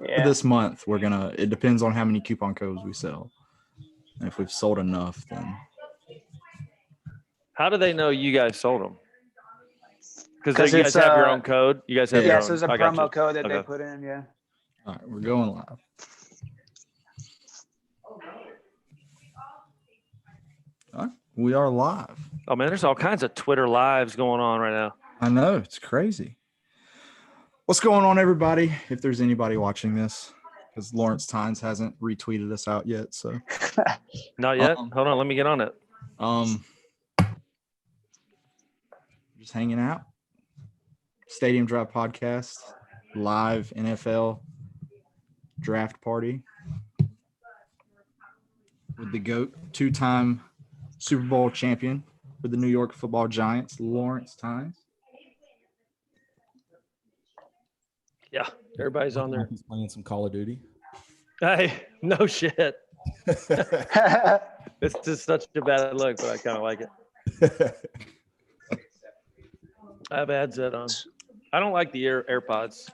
Yeah. this month, it depends on how many coupon codes we sell. And if we've sold enough, then. How do they know you guys sold them? Because 'Cause you guys it's, have your own code. You guys have your Yeah, own. so there's a I got promo you. code that they Okay. put in, yeah. All right, we're going live. All right, we are live. Oh man, there's all kinds of Twitter lives going on right now. I know, it's crazy. What's going on, everybody? If there's anybody watching this, because Lawrence Tynes hasn't retweeted us out yet, so Not yet. Hold on, let me get on it. Just hanging out. Stadium Drive Podcast, live NFL draft party with the GOAT, two-time Super Bowl champion for the New York Football Giants, Lawrence Tynes. Yeah, everybody's on there. He's playing some Call of Duty. Hey, no shit. It's just such a bad look, but I kind of like it. I have ads set on. I don't like the AirPods.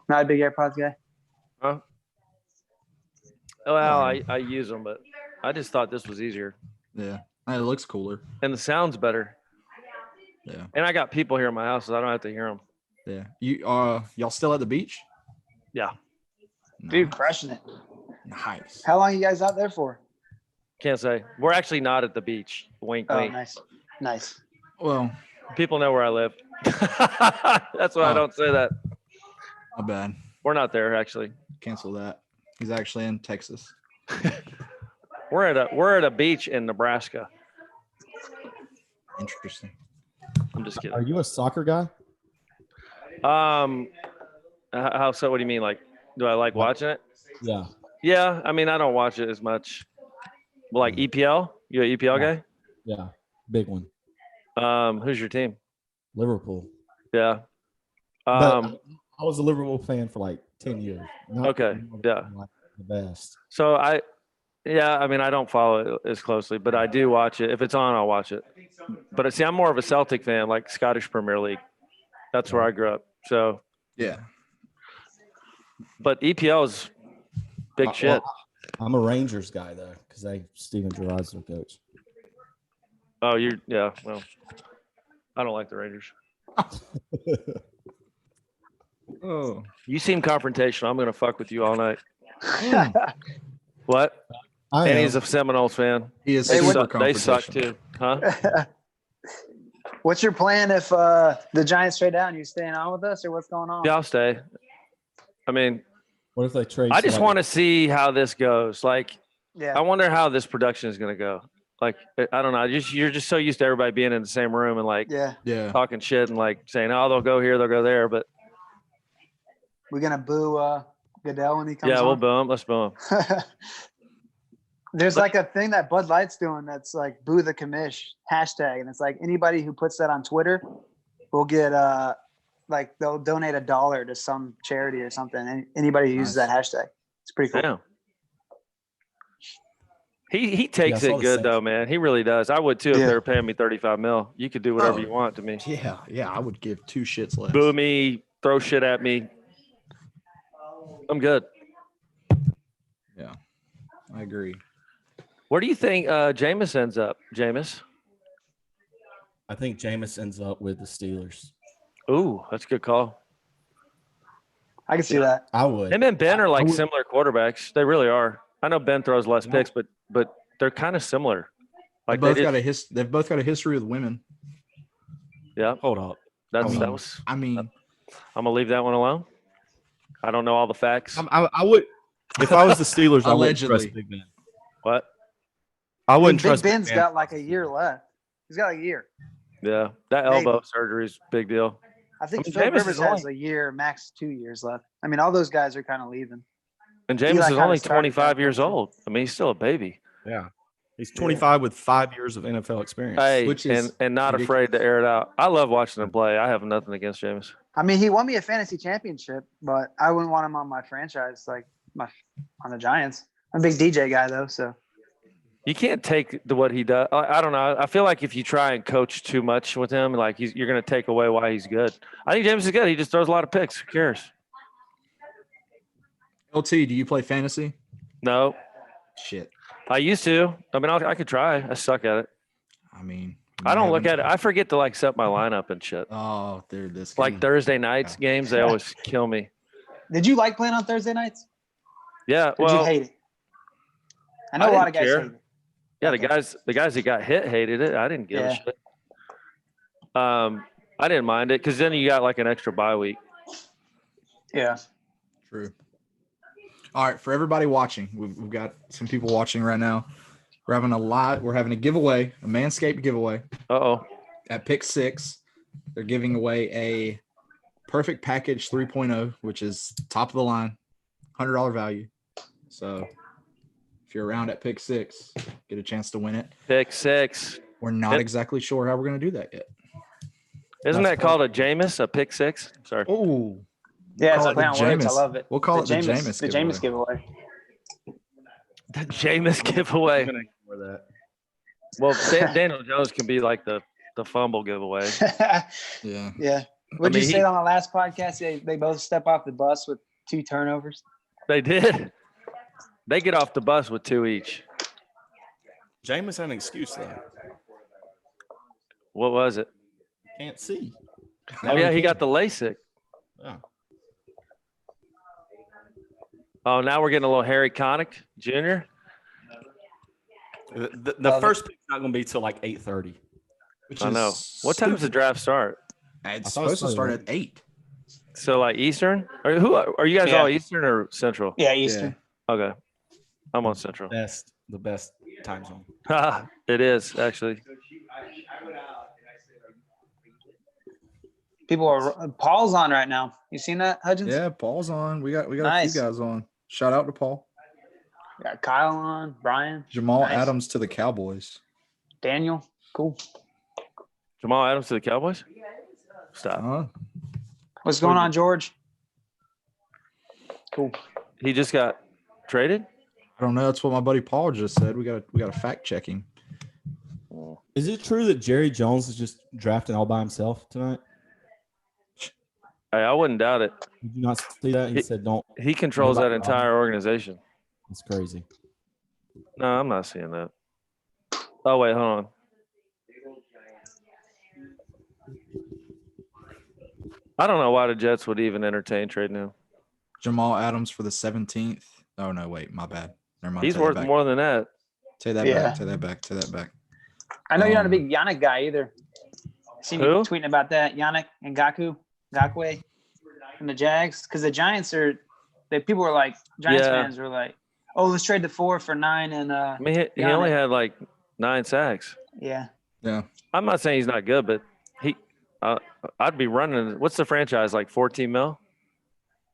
Not a big AirPods guy. Huh? Well, I use them, but I just thought this was easier. Yeah, it looks cooler. And the sound's better. Yeah. And I got people here in my house, so I don't have to hear them. Yeah. Y'all still at the beach? Yeah. Dude, crushing it. Nice. How long are you guys out there for? Can't say. We're actually not at the beach. Wink, Oh, wink. nice. Well, People know where I live. That's why I don't say that. my bad. We're not there, actually. Cancel that. He's actually in Texas. We're at a beach in Nebraska. Interesting. I'm just kidding. Are you a soccer guy? How so? What do you mean? Like, do I like watching it? Yeah. Yeah, I mean, I don't watch it as much. Well, like EPL? You an EPL guy? Yeah. Big one. Who's your team? Liverpool. Yeah. But I was a Liverpool fan for like 10 years. Okay, yeah. Like the best. So I mean, I don't follow it as closely, but I do watch it. If it's on, I'll watch it. But see, I'm more of a Celtic fan, like Scottish Premier League. That's where I grew up. So, Yeah. but EPL is big shit. I'm a Rangers guy though, because Steven Gerrard's their coach. Oh, well, I don't like the Rangers. Oh. You seem confrontational. I'm going to fuck with you all night. What? I And am. he's a Seminoles fan. He is They super suck confrontational. too. Huh? What's your plan if the Giants trade down? You staying on with us or what's going on? Yeah, I'll stay. I mean, What if they trade? I just somebody- want to see how this goes. Like, Yeah. I wonder how this production is going to go. Like, I don't know. You're just so used to everybody being in the same room and like Yeah. Yeah. talking shit and like saying, oh, they'll go here, they'll go there. But We're gonna boo Goodell when he comes yeah, we'll on. boo him. Let's boo him. There's like a thing that Bud Light's doing that's like boo the commish hashtag, and it's like anybody who puts that on Twitter will get like they'll donate $1 to some charity or something. And anybody who uses Nice. that hashtag, it's pretty cool. Damn. He takes Yeah, I saw it the good same. though, man. He really does. I would too if Yeah. they were paying me $35 million. You could do whatever Oh. you want to me. Yeah. I would give two shits less. Boo me, throw shit at me. I'm good. Yeah. I agree. Where do you think Jameis ends up, Jameis? I think Jameis ends up with the Steelers. Ooh, that's a good call. I can see that. I would. Him and Ben are like would- similar quarterbacks. They really are. I know Ben throws less picks, but they're kind of similar. Like They've they both got a history with women. yeah. Hold up. That's mean- that was. I mean, I'm gonna leave that one alone. I don't know all the facts. I would, if I was the Steelers, I wouldn't Allegedly. trust Big Ben. What? I I mean, wouldn't Big trust Ben's Big Ben. got like a year left. He's got a year. Yeah, that Maybe. elbow surgery is a big deal. I think I mean, Philip Jameis Rivers is has a year, max 2 years left. I mean, all those guys are kind of leaving. And Eli Jameis is kinda only started 25 that years too. old. I mean, he's still a baby. Yeah, he's 25 with 5 years of NFL experience. Hey, Which is and not ridiculous. afraid to air it out. I love watching him play. I have nothing against Jameis. I mean, he won me a fantasy championship, but I wouldn't want him on my franchise, like on the Giants. I'm a big DJ guy though, so You can't take what he does. I don't know. I feel like if you try and coach too much with him, like you're going to take away why he's good. I think James is good. He just throws a lot of picks. Who cares? LT, do you play fantasy? No, Shit. I used to. I mean, I could try. I suck at it. I mean, I don't look at it. I forget to like set my lineup and shit. Oh, dude, this Like game. Thursday nights games, they always kill me. Did you like playing on Thursday nights? Yeah, Or did well, you hate it? I know I a lot of didn't guys care. hate it. yeah, Okay. the guys that got hit hated it. I didn't give a Yeah. shit. I didn't mind it because then you got like an extra bye week. Yeah. True. All right, for everybody watching, we've got some people watching right now. We're having a giveaway, a Manscaped giveaway Oh, at Pick 6. They're giving away a Perfect Package 3.0, which is top of the line, $100 value. So if you're around at Pick 6, get a chance to win it. pick 6. We're not exactly sure how we're going to do that yet. Isn't That's that called a Jameis, a pick 6? Sorry. Oh, Yeah, it's call a it play the on words. I Jameis. love it. We'll call it the Jameis The Jameis giveaway. The Jameis giveaway. For that. Well, Daniel Jones can be like the fumble giveaway. yeah. Yeah. What'd mean, you say on the last podcast? They both step off the bus with 2 turnovers. They did. They get off the bus with 2 each. Jameis had an excuse though. What was it? Can't see. Oh, yeah, he got the LASIK. Oh. Oh, now we're getting a little Harry Connick Jr. The first pick's not going to be till like 8:30. Which I know. What time does the draft start? It's I thought it supposed to start started at 8. So like Eastern? Or who are you guys Yeah. all Eastern or Central? Yeah, Eastern. Okay. I'm on Central. The best time zone. It is actually. People are Paul's on right now. You seen that, Hudgens? Yeah, Paul's on. We got a Nice. few guys on. Shout out to Paul. Got Kyle on, Brian, Jamal Nice. Adams to the Cowboys. Daniel. Cool. Jamal Adams to the Cowboys? Stop. What's going on, George? Cool. He just got traded? I don't know. That's what my buddy Paul just said. We got to fact check him. Is it true that Jerry Jones is just drafting all by himself tonight? Hey, I wouldn't doubt it. Did you not see that? He said, "Don't." He controls that entire organization. It's crazy. No, I'm not seeing that. Oh, wait, hold on. I don't know why the Jets would even entertain trading him. Jamal Adams for the 17th. Oh, no, wait. My bad. Never mind. He's Take that worth back. more than that. Take that Yeah. back. Take that back. Take that back. I know you're not a big Yannick guy either. Seen you Who? tweeting about that, Yannick and Ngakwe from the Jags, because the Giants people were like, Giants Yeah. fans were like, oh, let's trade the 4 for 9 and I mean, he Yannick. only had like 9 sacks. yeah. Yeah. I'm not saying he's not good, but I'd be running. What's the franchise like? 14 mil?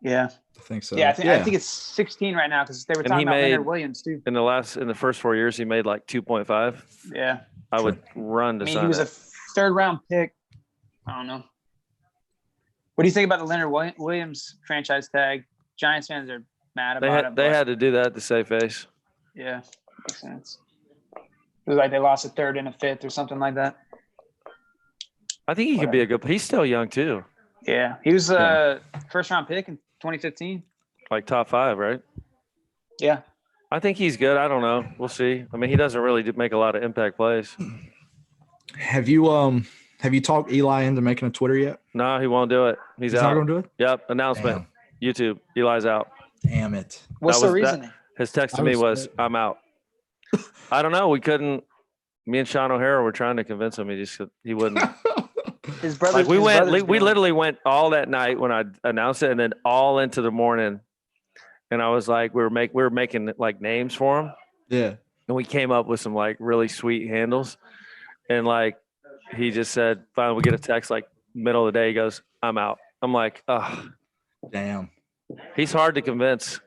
Yeah. I think so. Yeah, I think it's 16 right now because they were And talking he about made- Leonard Williams too. In the first 4 years, he made like 2.5. Yeah. I would run to I mean, sign he was it. a 3rd round pick. I don't know. What do you think about the Leonard Williams franchise tag? Giants fans are mad They about had it. they but had to do that to save face. yeah, makes sense. It was like they lost a 3rd and a 5th or something like that. I think he could be a good. He's still young too, Yeah, he was a 1st round pick in 2015. like top 5, right? Yeah, I think he's good. I don't know. We'll see. I mean, he doesn't really make a lot of impact plays. Have you talked Eli into making a Twitter yet? No, he won't do it. He's He's not out. going to do it? Yep. Announcement. YouTube. Eli's out. Damn it. what's That the was that- reasoning? His text to I me was, respect- "I'm out." I don't know. We couldn't. Me and Sean O'Hara were trying to convince him. He wouldn't. His brother. Like we literally went all that night when I announced it, and then all into the morning. And I was like, we were making like names for him, Yeah. and we came up with some like really sweet handles. And like he just said, finally we get a text like middle of the day. He goes, "I'm out." I'm like, oh, Damn. he's hard to convince.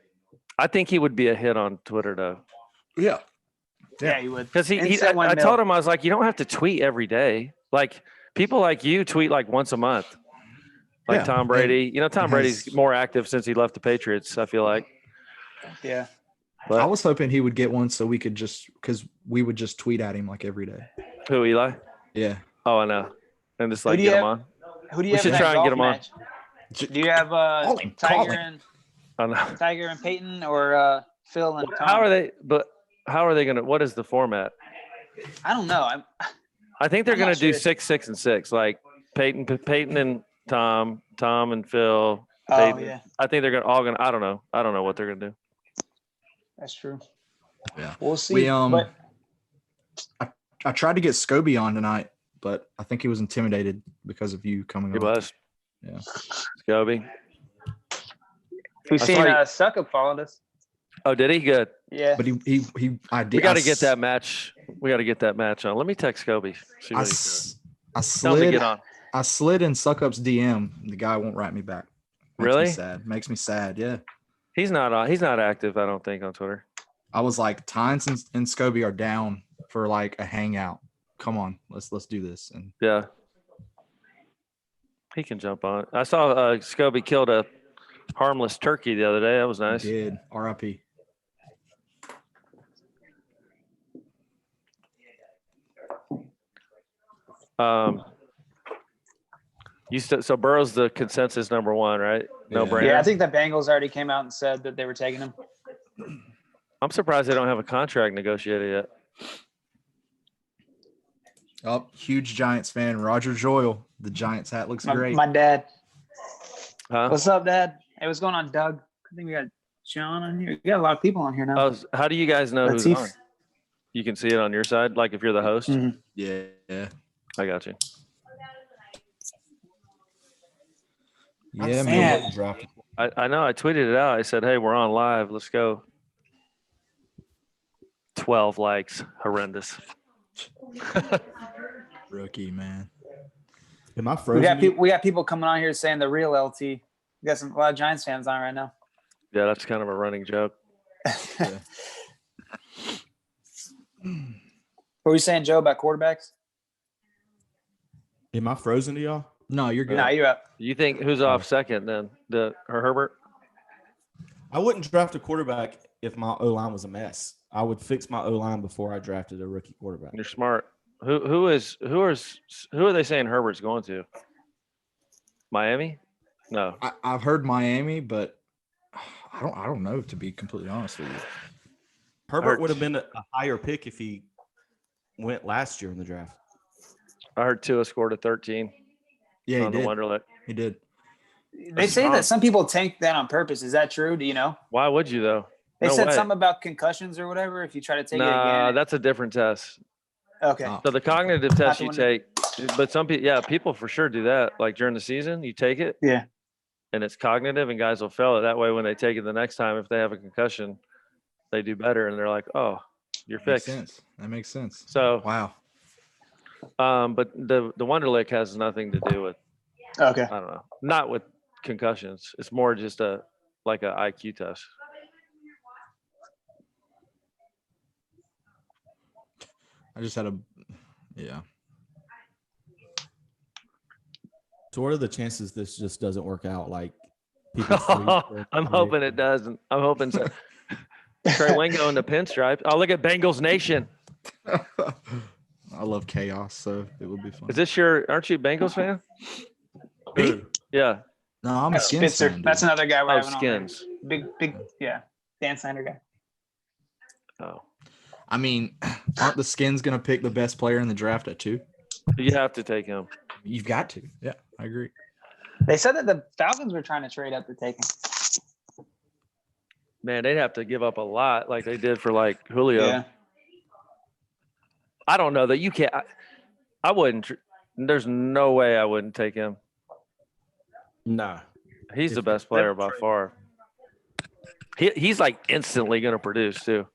I think he would be a hit on Twitter though. Yeah. Yeah, he would. Because Instant I 1 mil. told him, I was like, you don't have to tweet every day. Like people like you tweet like once a month. Like Yeah, Tom Brady. You know, Tom has- Brady's more active since he left the Patriots, I feel like. Yeah. But I was hoping he would get one so we could because we would just tweet at him like every day. who, Eli? Yeah. Oh, I know. And just Who like do you get him have- on. Who do you We have should in that try and get golf him on. match? Do you have Call him, Tiger call him. and I know. Tiger and Peyton, or Phil and Tom? How are they? But how are they gonna? What is the format? I don't know. I think they're I'm not gonna do sure. 6, 6, and 6. Like Peyton and Tom, Tom and Phil. Oh Peyton. yeah, I think they're all gonna. I don't know. I don't know what they're gonna do. that's true. Yeah. We'll see. We but I tried to get Scobie on tonight, but I think he was intimidated because of you coming He on. was. Yeah. Scobie. we've I seen saw you- Suckup followed us. Oh, did he? Good. Yeah. But he I did. We got to get that match. We got to get that match on. Let me text Scobie. See I, what he s- says. I Tell him to slid get on. I slid in Suckup's DM. The guy won't write me back. Makes Really? me sad. Makes me sad. Yeah. He's not on. He's not active. I don't think on Twitter. I was like, Tynes and Scobie are down for like a hangout. Come on, let's do this. And Yeah. He can jump on. I saw Scobie killed a harmless turkey the other day. That was nice. he did. RIP. So Burrow's the consensus number one, right? No Yeah. brainer. Yeah, I think the Bengals already came out and said that they were taking him. I'm surprised they don't have a contract negotiated yet. Oh, huge Giants fan. Roger Joyle. The Giants hat looks great. My dad. Huh? What's up, Dad? Hey, what's going on, Doug? I think we got John on here. We got a lot of people on here now. Oh, how do you guys know who's Latif. on? You can see it on your side, like if you're the host. Mhm. Yeah. I got you. Yeah, Man. man. Drafted. I know. I tweeted it out. I said, "Hey, we're on live. Let's go." 12 likes. Horrendous. Rookie, man. Am I We frozen? got people. We got people coming on here saying the real LT. We got a lot of Giants fans on right now. Yeah, that's kind of a running joke. Yeah. What were you saying, Joe, about quarterbacks? Am I frozen to y'all? No, you're good. No, you're up. You think who's off second then? Herbert? I wouldn't draft a quarterback if my O line was a mess. I would fix my O line before I drafted a rookie quarterback. You're smart. Who are they saying Herbert's going to? Miami? No. I've heard Miami, but I don't know, to be completely honest with you. Herbert would have been a higher pick if he went last year in the draft. I heard Tua scored a 13 Yeah, he on the did. Wonderlic. He did. They say that some people tank that on purpose. Is that true? Do you know? Why would you though? They No said way. something about concussions or whatever. If you try to take it Nah, again. that's a different test. Okay. Oh. So the cognitive test the you one take, but some people, yeah, people for sure do that. Like during the season, you take it Yeah. and it's cognitive, and guys will fail it. That way, when they take it the next time, if they have a concussion, they do better, and they're like, "Oh, you're Makes fixed." sense. That makes sense. So, Wow. but the Wonderlic has nothing to do with, Okay. I don't know, not with concussions. It's more just like a IQ test. I just had yeah. So what are the chances this just doesn't work out? Like people freeze- I'm hoping it doesn't. I'm hoping so. Trey Wingo in the pinstripe. Oh, look at Bengals Nation. I love chaos, so it would be fun. Aren't you a Bengals fan? Me? Yeah. No, I'm a That's Skins Spencer. fan, dude. That's another guy we're Oh, having on there. Skins. Big, yeah. Dan Snyder guy. Oh, I mean, aren't the Skins going to pick the best player in the draft at 2? you have to take him. You've got to. Yeah, I agree. They said that the Falcons were trying to trade up to take him. Man, they'd have to give up a lot, like they did for like Julio. Yeah. I don't know that you can't. I wouldn't. There's no way I wouldn't take him. Nah. He's the best player by far. He's like instantly going to produce too.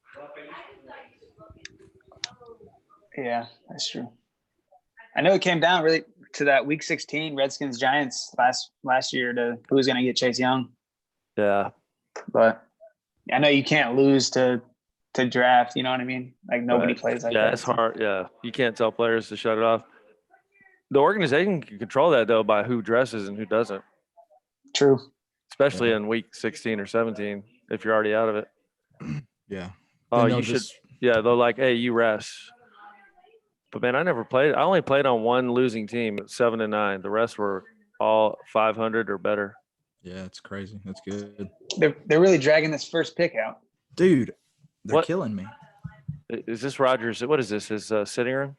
Yeah, that's true. I know it came down really to that Week 16 Redskins Giants last year to who was going to get Chase Young, Yeah. but I know you can't lose to draft. You know what I mean? Like nobody Right. plays like Yeah, that. it's hard. Yeah, you can't tell players to shut it off. The organization can control that though by who dresses and who doesn't, True. especially in week 16 or 17 if you're already out of it. Yeah. Oh, Then you they'll should. just- Yeah, they're like, hey, you rest. But man, I never played. I only played on one losing team at 7-9. The rest were all 500 or better. Yeah, it's crazy. That's good. They're really dragging this first pick out. Dude, they're What? killing me. Is this Rogers? What is this? His sitting room?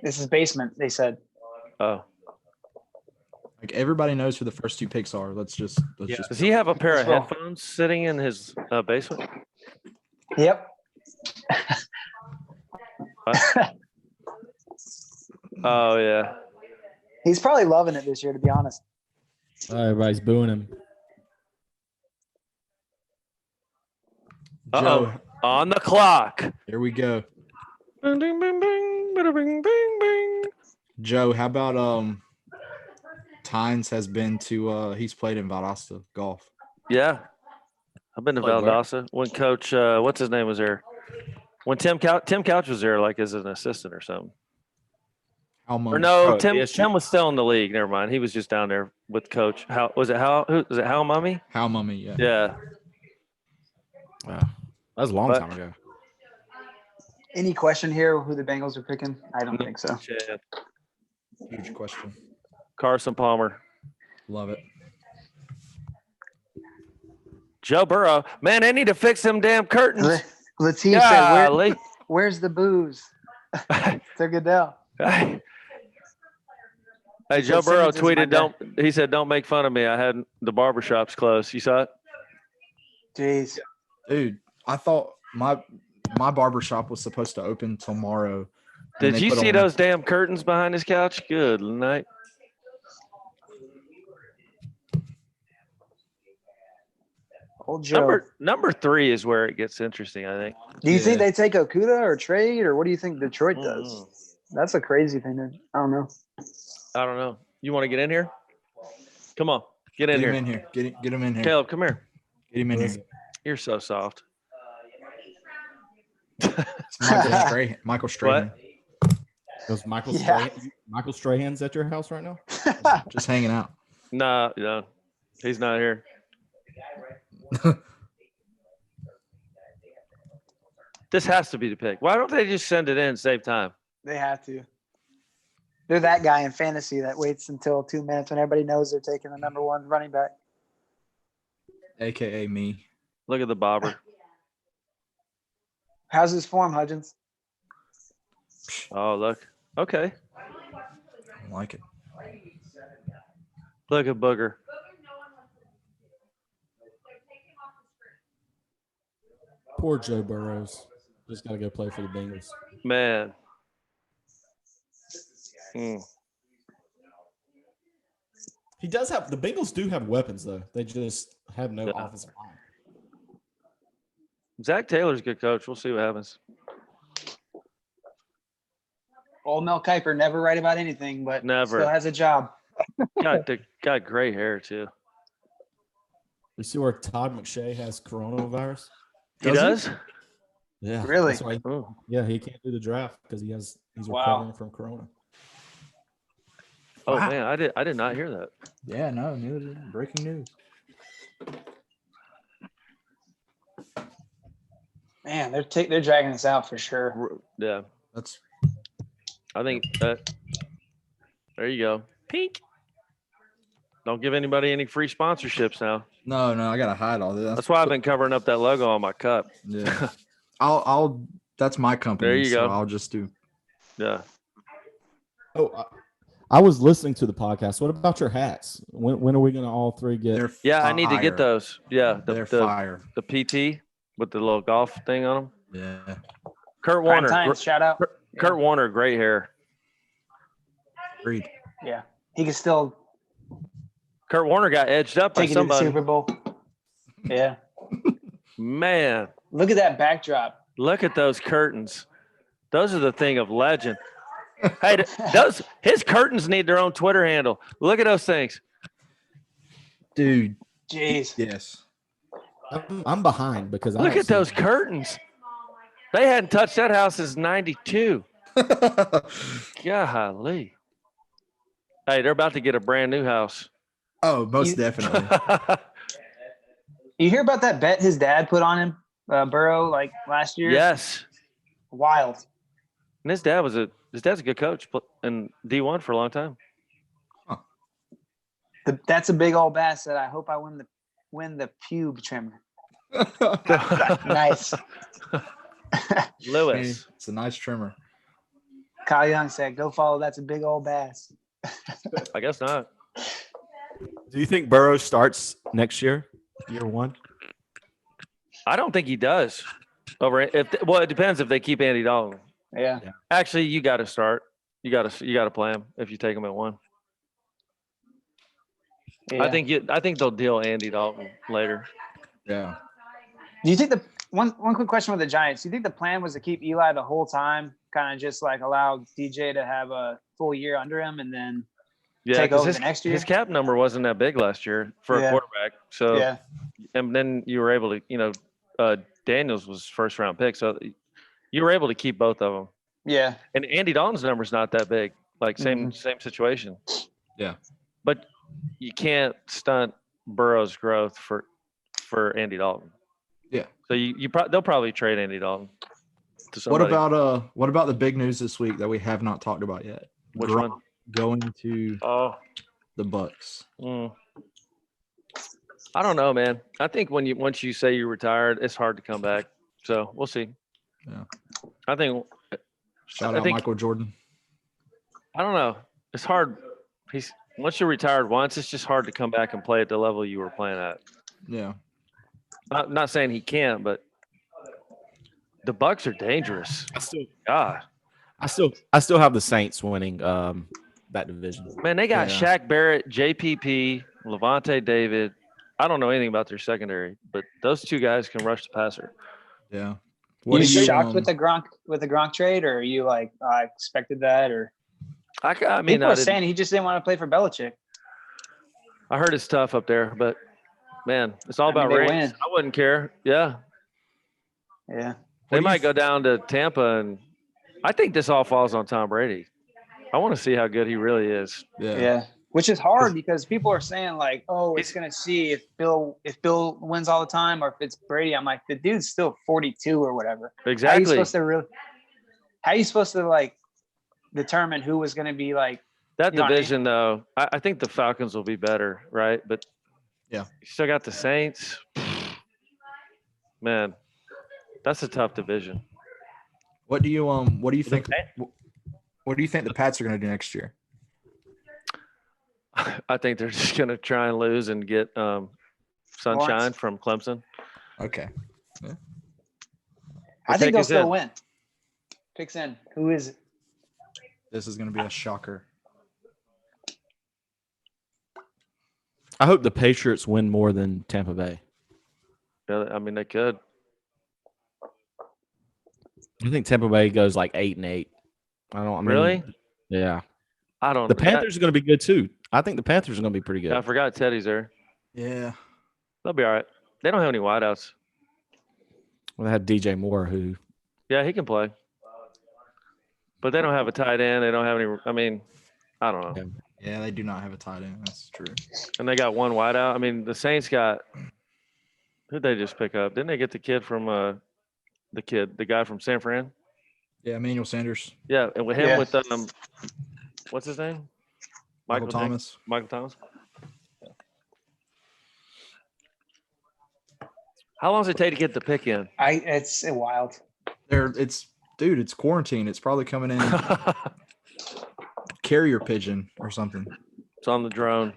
This is basement, they said. Oh, Like everybody knows who the first two picks are. Let's just does he have a pair of Let's roll. headphones sitting in his basement? Yep. Oh yeah. He's probably loving it this year, to be honest. Everybody's booing him. Uh-oh. Joe, On the clock. here we go. Bing, bing, bing, bing, bada bing, bing, bing. Joe, how about Tynes has been to he's played in Valdosta golf. Yeah, I've been to Played where? Valdosta when Coach what's his name was there. When Tim Couch was there, like as an assistant or something. How much? Or no, Oh, Tim PSG. was still in the league. Never mind. He was just down there with Coach. How was it? Who was it? Hal Mummy? How mummy? Yeah. Yeah. Wow. That was a long But- time ago. Any question here who the Bengals are picking? I don't think so. Yeah. Huge question. Carson Palmer. Love it. Joe Burrow. Man, they need to fix them damn curtains. Latif said, Golly. where's the booze? To Goodell. Hey, He Joe said Burrow Simmons is my tweeted, he said, don't make fun of me. I had the barbershops closed. You saw it? Jeez. Dude, I thought my barbershop was supposed to open tomorrow. and Did they you put see on- those damn curtains behind his couch? Good night. Old Joe. Number 3 is where it gets interesting, I think. Do you think Yeah. they take Okuda or trade, or what do you think Detroit does? Mm. That's a crazy thing. I don't know. I don't know. You want to get in here? Come on. Get Get in him here. in here. Get him in here. Caleb, come here. Get him in Who here. is it? You're so soft. It's Michael Strahan. Michael Strahan. Does Michael Yeah. Michael Strahan's at your house right now? Just hanging out. No, he's not here. This has to be the pick. Why don't they just send it in, save time? They have to. They're that guy in fantasy that waits until 2 minutes when everybody knows they're taking the number 1 running back. AKA me. Look at the bobber. How's his form, Hudgens? Oh, look. Okay. I like it. Look at Booger. Poor Joe Burrows. Just got to go play for the Bengals. Man. Mm. He does have the Bengals do have weapons though. They just have no Yeah. offensive line. Zach Taylor's a good coach. We'll see what happens. Old Mel Kiper, never right about anything, but Never. still has a job. Got gray hair, too. You see where Todd McShay has coronavirus? He Does does? Yeah. Really? That's why Oh. he can't do the draft because he's Wow. recovering from corona. Oh, Wow. man. I did not hear that. Yeah, no, news. Breaking news. Man, they're dragging this out for sure. Yeah. That's I think that. There you go. Pink. Don't give anybody any free sponsorships now. no, I gotta hide all this. That's why I've been covering up that logo on my cup. Yeah. I'll that's my company. There you so go. I'll just do Yeah. Oh, I was listening to the podcast. What about your hats? When are we going to all three get? they're Yeah, I need to get fire. those. Yeah. They're fire. The PT with the little golf thing on them. Yeah. Kurt Prime Warner. time, shout out. Kurt Warner, great hair. Agreed. Yeah, he can still Kurt Warner got edged up by take it to the somebody. Super Bowl. Yeah, Man, look at that backdrop. look at those curtains. Those are the thing of legend. Hey, those his curtains need their own Twitter handle. Look at those things. Dude. Jeez. Yes. I'm behind because I Look don't at see those them. curtains. They hadn't touched that house since '92. Golly. Hey, they're about to get a brand new house. Oh, most You- definitely. You hear about that bet his dad put on him, Burrow, like last year? Yes. Wild. And his dad's a good coach in D1 for a long time. The That's a big old bass that I hope I win the pube trimmer. Nice. Lewis. It's a nice trimmer. Kyle Young said, "Go follow. That's a big old bass." I guess not. Do you think Burrow starts next year, year one? I don't think he does. It depends if they keep Andy Dalton. Yeah. Actually, you got to start. You got to play him if you take him at 1. Yeah. I think they'll deal Andy Dalton later. Yeah. Do you think one quick question with the Giants? Do you think the plan was to keep Eli the whole time, kind of just like allow DJ to have a full year under him, and then take 'cause over the next year? His cap number wasn't that big last year for a Yeah. quarterback. So Yeah. and then you were able to, Daniels was first round pick, so you were able to keep both of them. Yeah. And Andy Dalton's number's not that big. Like same situation. Yeah. But you can't stunt Burrow's growth for Andy Dalton. Yeah. So they'll probably trade Andy Dalton to somebody. What about the big news this week that we have not talked about yet? Which Gronk one? Going to Oh, the Bucks. I don't know, man. I think once you say you're retired, it's hard to come back. So we'll see. Yeah. I think Shout out Michael Jordan. I don't know. It's hard. Once you're retired once, it's just hard to come back and play at the level you were playing at. Yeah. Not saying he can't, but the Bucks are dangerous. God, I still have the Saints winning that division. man, they got Yeah. Shaq Barrett, JPP, Levante David. I don't know anything about their secondary, but those two guys can rush the passer. Yeah. You shocked with the Gronk trade, or are you like, I expected that, or I mean, people are saying he just didn't want to play for Belichick? I heard it's tough up there, but man, it's all I mean, about they rings. win. I wouldn't care. Yeah, Yeah. they might go down to Tampa, and I think this all falls on Tom Brady. I want to see how good he really is. Yeah. Which is hard because people are saying like, oh, it's gonna see if Bill wins all the time or if it's Brady. I'm like, the dude's still 42 or whatever. Exactly. How are you supposed to like determine who was gonna be like That you know what I mean? division, though, I think the Falcons will be better, right? But Yeah. you still got the Saints. Man, that's a tough division. What do you think? What do you think the Pats are going to do next year? I think they're just going to try and lose and get Sunshine Lawrence. from Clemson. Okay. I think Pick they'll is still in. win. Picks in. Who is it? This is going to be a shocker. I hope the Patriots win more than Tampa Bay. Yeah, I mean, they could. I think Tampa Bay goes like 8-8. Really? Yeah. I don't The Panthers are going to be good too. I think the Panthers are going to be pretty good. I forgot Teddy's there. Yeah. They'll be all right. They don't have any wideouts. Well, they had DJ Moore, who Yeah, he can play. But they don't have a tight end. They don't have any. I mean, I don't know. Yeah, they do not have a tight end. That's true. And they got one wideout. I mean, the Saints got who'd they just pick up? Didn't they get the kid from the guy from San Fran? Yeah, Emmanuel Sanders, Yeah, and with him Yeah. with what's his name? Michael Thomas. Michael Thomas. How long does it take to get the pick in? It's wild. It's quarantine. It's probably coming in carrier pigeon or something. It's on the drone.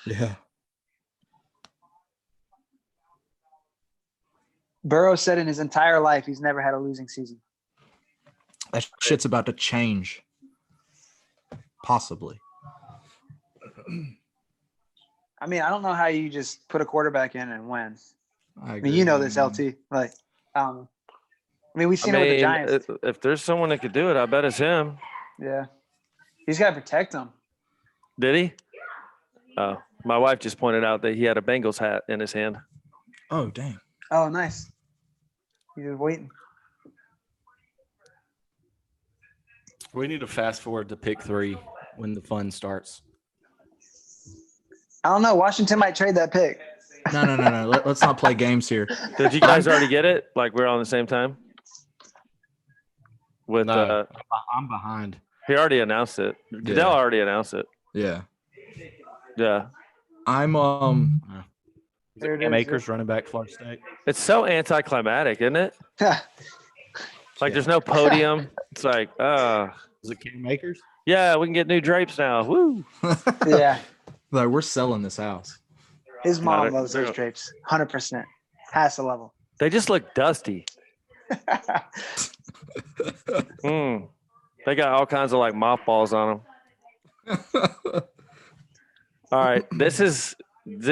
Yeah. Burrow said in his entire life he's never had a losing season. That shit's about to change. Possibly. I mean, I don't know how you just put a quarterback in and win. I I mean, you know this, agree. LT. Like, I mean, we've seen it with the Giants. If there's someone that could do it, I bet it's him. Yeah. He's got to protect them. Did he? Oh, my wife just pointed out that he had a Bengals hat in his hand. Oh, dang. Oh, nice. He's just waiting. we need to fast forward to pick 3 when the fun starts. I don't know. Washington might trade that pick. No. Let's not play games here. Did you guys already get it? Like we're on the same time? With No. I'm behind. he already announced it. Goodell already announced it. Yeah. Yeah. I'm There it Cam is. Akers, running back, Florida State. It's so anticlimactic, isn't it? Like there's no podium. It's like, Is it Cam Akers? yeah, we can get new drapes now. Woo. Yeah. like we're selling this house. His Got mom it. loves those drapes. 100%. Has a level. They just look dusty. Mm. They got all kinds of like mothballs on them. All right. This is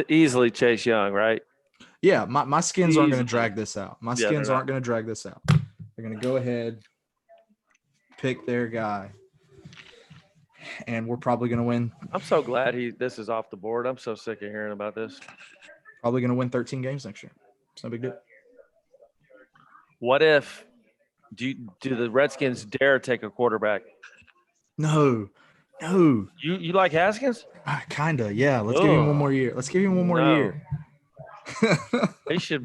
easily Chase Young, right? Yeah, my skins aren't going Easy. to drag this out. My Yeah, skins they're aren't going to drag this out. They're going to go ahead, pick their guy, and we're probably going to win. I'm so glad this is off the board. I'm so sick of hearing about this. Probably going to win 13 games next year. It's no big deal. What if do the Redskins dare take a quarterback? No. You like Haskins? Kinda. Yeah. Let's give him one Ugh. more year. Let's give him one more No. year. He should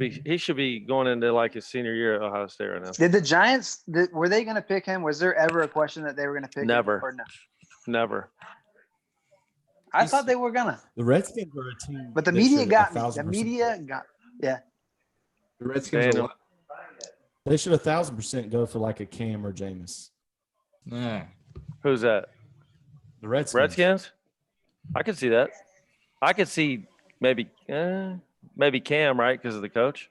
be going into like his senior year at Ohio State right now. Did the Giants, were they going to pick him? Was there ever a question that they were going to pick Never. him? Or no? Never. I thought they were going to. The Redskins are a team. But the that media should got me. 1,000% The media got The Redskins Daniel. are what? They should 1,000% go for like a Cam or Jameis. Nah. Who's that? The Redskins. Redskins? I could see that. I could see maybe Cam, right? Because of the coach.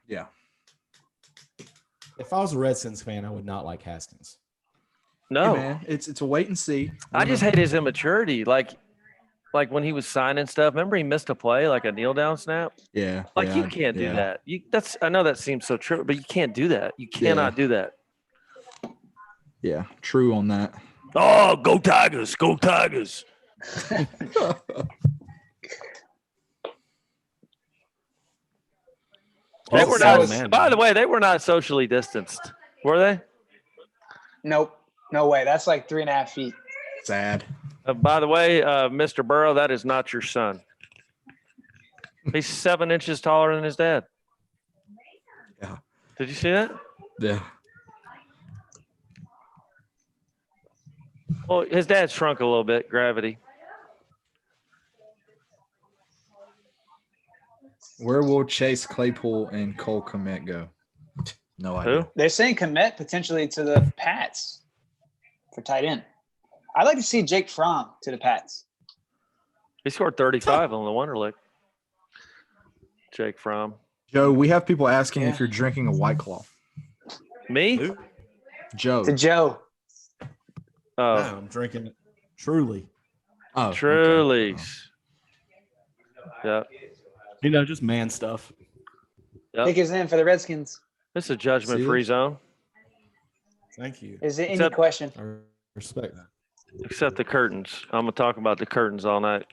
Yeah. If I was a Redskins fan, I would not like Haskins. No, Hey, man, it's a wait and see. I just hate his immaturity. Like when he was signing stuff. Remember he missed a play, like a kneel down snap. Yeah. Like yeah, you can't do yeah. that. I know that seems so true, but you can't do that. You cannot do that. Yeah. True on that. Oh, go Tigers! Go Tigers! They Well, were that not. was- By the way, they were not socially distanced, were they? Nope. No way. That's like 3.5 feet. Sad. By the way, Mr. Burrow, that is not your son. He's 7 inches taller than his dad. Yeah. Did you see that? Yeah. Well, his dad shrunk a little bit, gravity. Where will Chase Claypool and Cole Kmet go? No idea. Who? They're saying commit potentially to the Pats for tight end. I'd like to see Jake Fromm to the Pats. He scored 35 on the Wonderlic. Jake Fromm. Joe, we have people asking Yeah. if you're drinking a White Claw. Me? Who? Joe. To Joe. Oh, No, I'm drinking it. Truly. Oh, okay. Truly. Yeah. You know, just man stuff. Yep. Pick his name for the Redskins. This is a judgment-free zone, Thank you. Is there any Except- question? I respect that. except the curtains. I'm gonna talk about the curtains all night.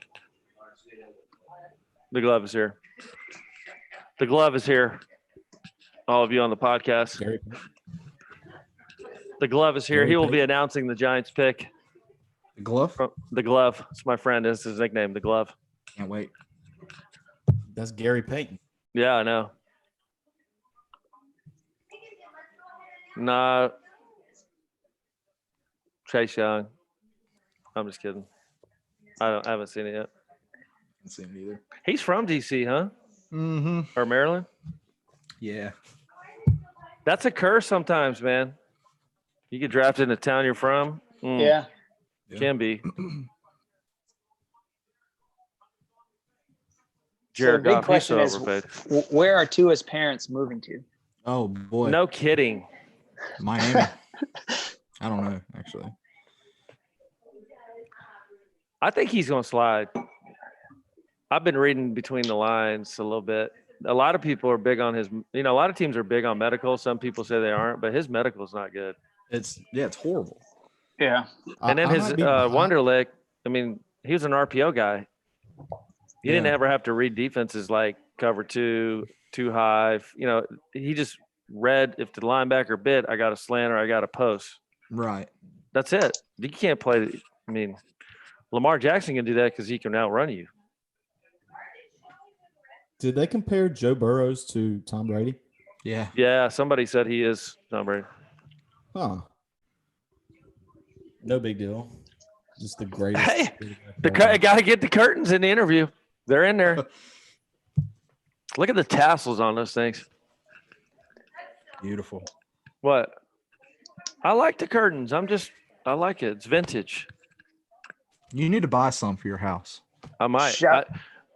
The glove is here. The glove is here. All of you on the podcast. Gary, The glove is here. Gary He will be Payton. announcing the Giants pick. The glove? The glove. It's my friend. It's his nickname. The glove. Can't wait. that's Gary Payton. Yeah, I know. No. Chase Young. I'm just kidding. I haven't seen it yet. Can't see him either. He's from DC, huh? Mm-hmm. Or Maryland? Yeah. That's a curse sometimes, man. You get drafted in the town you're from. Yeah. Can be. So the Jared big Goff, he's question so is, overpaid. where are Tua's parents moving to? Oh boy. No kidding. Miami. I don't know, actually. I think he's going to slide. I've been reading between the lines a little bit. A lot of people are big on his, a lot of teams are big on medical. Some people say they aren't, but his medical is not good. It's horrible. Yeah. And then I his might be behind- Wonderlic, he was an RPO guy. He didn't Yeah. ever have to read defenses like cover two, too high. He just read if the linebacker bit, I got a slant or I got a post. Right. That's it. You can't play. Lamar Jackson can do that because he can outrun you. Did they compare Joe Burrows to Tom Brady? Yeah. Yeah, somebody said he is Tom Brady. Huh. No big deal. Just the greatest. Hey, I got to get the curtains in the interview. They're in there. Look at the tassels on those things. Beautiful. What? I like the curtains. I like it. It's vintage. You need to buy some for your house. I might. Shout-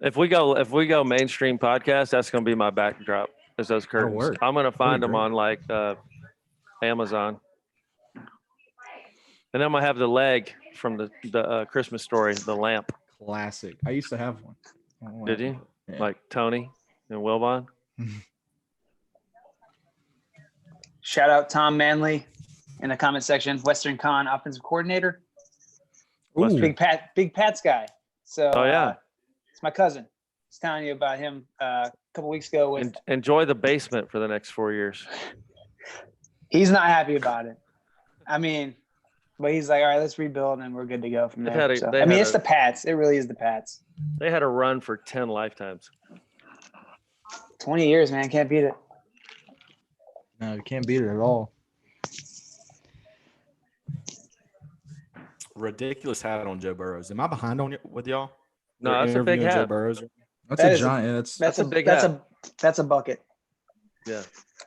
If we go mainstream podcast, that's going to be my backdrop. Is those curtains? work. I'm going to find them great. on like Amazon, and then I'm going to have the leg from the Christmas Story, the lamp. Classic. I used to have one. I don't Did like you? it. Yeah. Like Tony and Wilbon. Shout out Tom Manley in the comment section. Western Con offensive coordinator. Ooh, Big Pat's guy. So Oh yeah. it's my cousin. I was telling you about him a couple weeks ago. With Enjoy the basement for the next 4 years. he's not happy about it. I mean, but he's like, all right, let's rebuild and we're good to go from They've there. had a- So, they I mean, had it's a- the Pats. It really is the Pats. They had a run for 10 lifetimes. 20 years, man. Can't beat it. no, you can't beat it at all. Ridiculous hat on Joe Burrows. Am I behind on with y'all? No, They're that's a big interviewing Joe hat. Burrows. That's That a is a- giant. That's a big that's hat. that's a bucket. Yeah.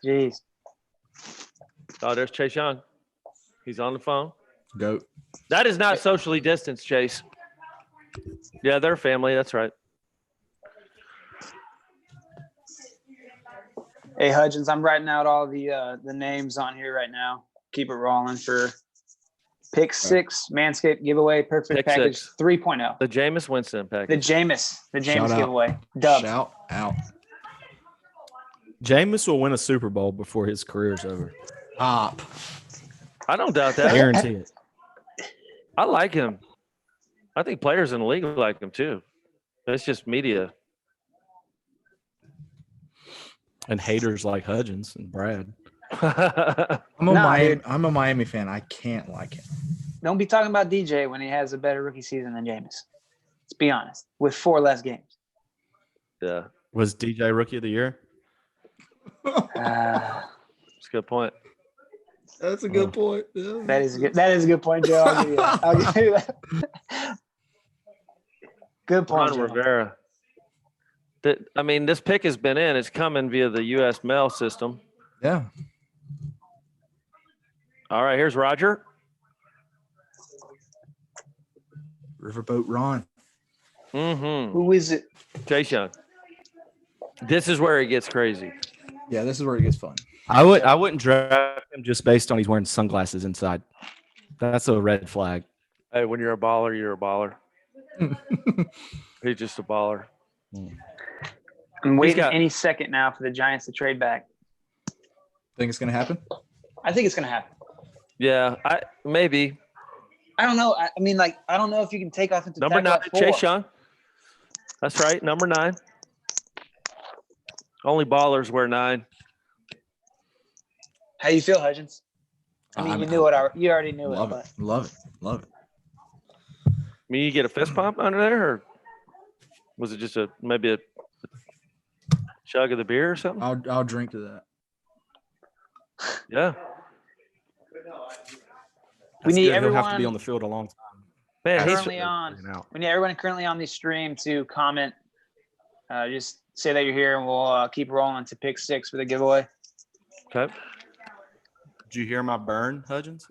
Jeez. Oh, there's Chase Young. He's on the phone. goat. That is not socially distanced, Chase. Yeah, they're family. That's right. Hey Hudgens, I'm writing out all the names on here right now. Keep it rolling for Pick 6 Manscaped giveaway perfect Pick package 6. 3.0. The Jameis Winston The package. Jameis Shout out. giveaway. Dub. Shout out. Jameis will win a Super Bowl before his career's over. Pop. I don't doubt I that. guarantee it. I like him. I think players in the league like him too. It's just media. And haters like Hudgens and Brad. I'm a Nah, Miami. dude. I'm a Miami fan. I can't like him. Don't be talking about DJ when he has a better rookie season than Jameis. Let's be honest. With 4 less games. Yeah, Was DJ Rookie of the Year? Uh, that's a good point. That's a good point. that is a good point, Joe. I'll give you that. I'll give you that. Good point, Ron Joe. Rivera. I mean, this pick has been in. It's coming via the U.S. mail system. Yeah. All right, here's Roger. Riverboat Ron. Mm-hmm. Who is it? Chase Young. This is where it gets crazy. Yeah, this is where it gets fun. I wouldn't draft him just based on he's wearing sunglasses inside. That's a red flag. Hey, when you're a baller, you're a baller. He's just a baller. I'm waiting got- any second now for the Giants to trade back. Think it's gonna happen? I think it's going to happen. Yeah, maybe. I don't know. I mean, like, I don't know if you can take offensive Number tackle 9, at 4. Chase Young. That's right, number 9. Only ballers wear 9. How you feel, Hudgens? I mean, you knew it. You already knew Love it. it. Love it. Love it. I mean, you get a fist pump under there, or was it just maybe a chug of the beer or something? I'll drink to that. Yeah, We need He'll have to everyone- be on the field a long time. man, he's Currently on. We need everyone currently on the stream to comment. Just say that you're here, and we'll keep rolling to pick 6 for the giveaway. okay. Did you hear my burn, Hudgens?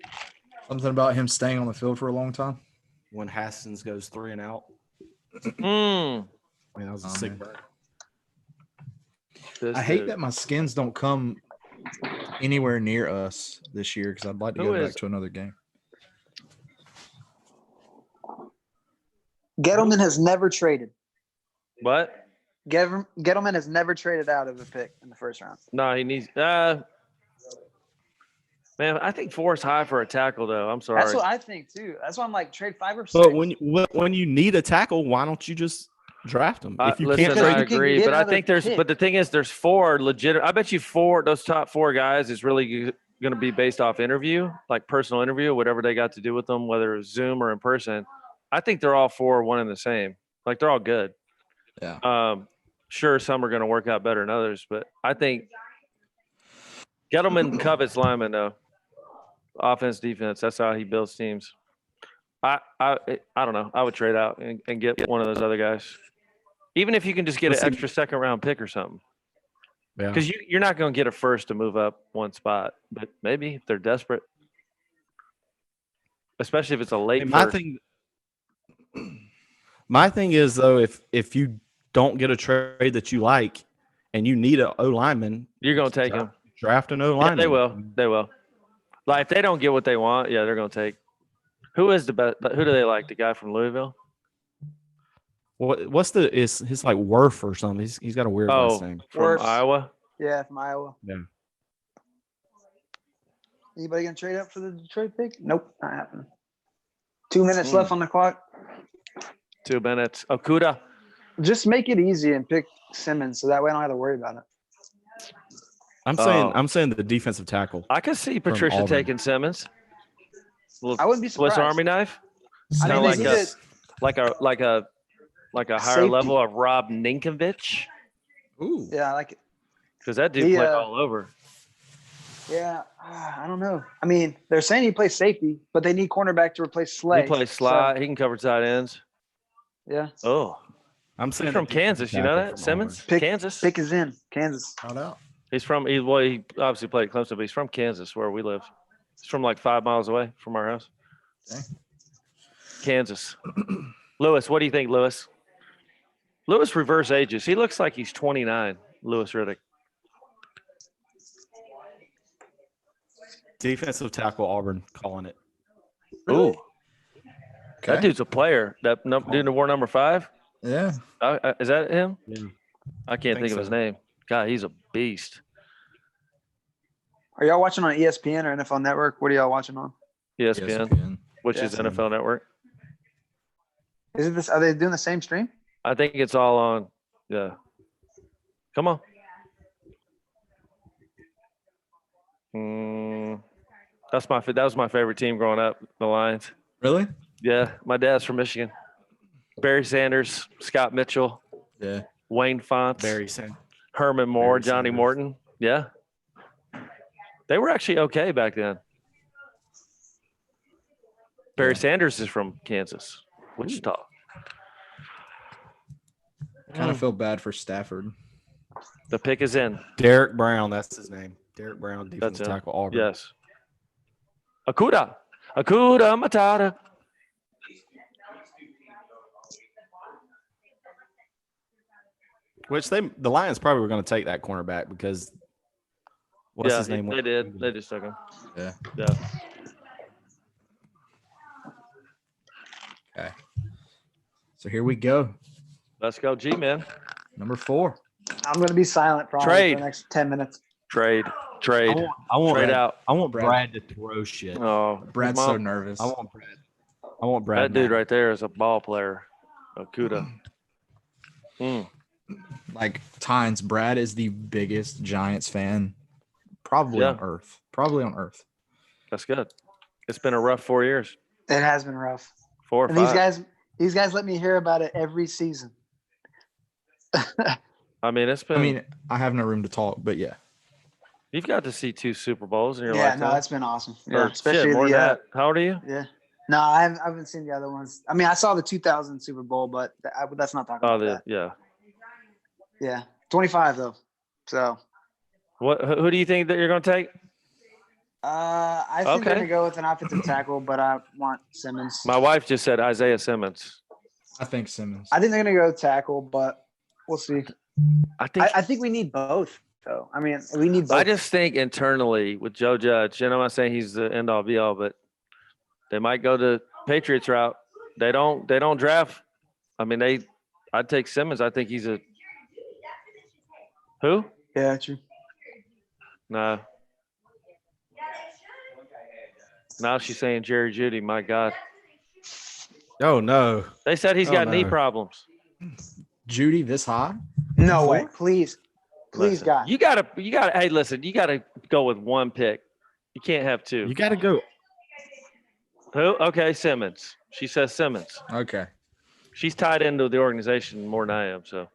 Something about him staying on the field for a long time. When Haskins goes 3 and out. Mm, I mean, that was a Oh, sick man. burn. this I hate dude. that my skins don't come anywhere near us this year because I'd like to Who go is- back to another game. Gettleman has never traded. What? Gettleman has never traded out of a pick in the first round. No, he needs. Man, I think 4 is high for a tackle, though. I'm sorry. That's what I think too. That's why I'm like trade 5 or 6. But when you need a tackle, why don't you just draft him? If you Listen, can't trade- I you can agree, get but I another think there's. pick. But the thing is, there's 4 legit. I bet you 4. Those top 4 guys is really going to be based off interview, like personal interview, whatever they got to do with them, whether it's Zoom or in person. I think they're all 4 one and the same. Like they're all good. Yeah. Sure, some are going to work out better than others, but I think Gettleman covets linemen though. Offense, defense. That's how he builds teams. I don't know. I would trade out and get one of those other guys. Even if you can just get Let's an see. extra second round pick or something. Yeah. Because you're not going to get a first to move up one spot, but maybe if they're desperate, especially if it's a late Hey, first. my thing is though, if you don't get a trade that you like and you need an O lineman, You're going to take them. draft an O Yeah, lineman. they will. They will. Like if they don't get what they want, yeah, they're going to take. Who is the best? Who do they like? The guy from Louisville? What's his like Worth or something? He's got a weird last Oh, name. from Worse. Iowa. Yeah, from Iowa. Yeah. Anybody gonna trade up for the Detroit pick? Nope, not happening. 2 minutes Mm. left on the clock. 2 minutes. Okuda. Just make it easy and pick Simmons, so that way I don't have to worry about it. Oh. I'm saying the defensive tackle. I could see Patricia Auburn. taking Simmons. I wouldn't be Swiss surprised. Army knife. I Kinda mean, they like need a higher Safety. level of Rob Ninkovich, Ooh. Yeah, I like it. because that dude He, played uh, all over. Yeah, I don't know. I mean, they're saying he plays safety, but they need cornerback to replace Slay. He plays slide. He can cover tight ends. So, yeah, Oh, I'm he's saying from the defensive Kansas. You know tackle that from Simmons, Pick- Kansas. pick is in Kansas. Shout out. He's from. He obviously played at Clemson, but he's from Kansas, where we live. He's from like 5 miles away from our house. Okay. Kansas. Lewis, what do you think, Lewis? Lewis reverse ages. He looks like he's 29. Lewis Riddick. Defensive tackle Auburn calling it. Ooh, Okay. that dude's a player. That dude that wore number 5. Yeah. Is that him? Yeah. I can't Think think of his so. name. God, he's a beast. Are y'all watching on ESPN or NFL Network? What are y'all watching on? ESPN, ESPN. which is Yeah. NFL Network. Is it this? Are they doing the same stream? I think it's all on. Yeah. Come on. That was my favorite team growing up, the Lions. Really? Yeah, my dad's from Michigan. Barry Sanders, Scott Mitchell, Yeah. Wayne Fonts, Barry Sanders. Herman Moore, Barry Johnny Sanders. Morton. Yeah. They were actually okay back then. Barry Yeah. Sanders is from Kansas, Wichita. Kind of feel bad for Stafford. The pick is in. Derek Brown, that's his name. Derek Brown, That's defensive him. tackle Auburn. Yes. Akuda Matata. Which the Lions probably were going to take that cornerback because what's his name? They did. They just took him. Yeah. Yeah. Okay. So here we go. Let's go, G man. Number 4. I'm gonna be silent probably Trade. for the next 10 minutes. Trade. I Trade. want Trade Brad, out. I want Brad. Brad to throw shit. Oh, Brad's Mom, so nervous. I want Brad. that dude Madden. right there is a ball player. Okuda. Like Tynes, Brad is the biggest Giants fan probably Yeah. on earth. Probably on earth. That's good. It's been a rough 4 years. It has been rough. 4 or And 5. these guys let me hear about it every season. I mean, it's been. I mean, I have no room to talk, but yeah. you've got to see 2 Super Bowls in your Yeah, lifetime. no, it's been awesome. Or Yeah, shit, especially more the than that. How old are you? yeah. No, I haven't seen the other ones. I mean, I saw the 2000 Super Bowl, but that's not talking Oh, about that. yeah. Yeah, 25 though. So Who do you think that you're going to take? I think Okay. they're gonna go with an offensive tackle, but I want Simmons. My wife just said Isaiah Simmons. I think Simmons. I think they're gonna go tackle, but we'll see. I think. I think we need both, though. I mean, we need both. I just think internally with Joe Judge, and I'm not saying he's the end all be all, but they might go the Patriots route. They don't draft. I mean, I'd take Simmons. I think he's a who? Yeah, true. No. Now she's saying Jerry Judy. My God, Oh no. they said he's Oh, got knee no. problems. Judy this high? No way. Please, Listen, God. You gotta. Hey, listen, you gotta go with one pick. You can't have 2. You got to go. Who? Okay, Simmons. She says Simmons. Okay. She's tied into the organization more than I am, so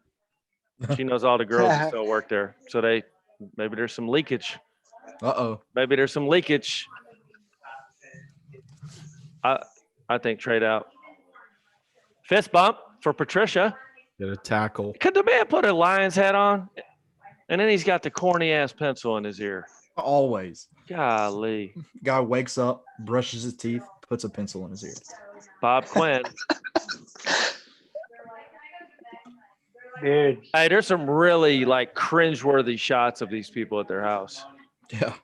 she knows all the girls that still work there. So maybe there's some leakage. Uh-oh. Maybe there's some leakage. I think trade out. Fist bump for Patricia. Get a tackle. Could the man put a Lions hat on? And then he's got the corny ass pencil in his ear. Always. Golly. Guy wakes up, brushes his teeth, puts a pencil in his ear. Bob Quinn. Dude. Hey, there's some really like cringeworthy shots of these people at their house. Yeah.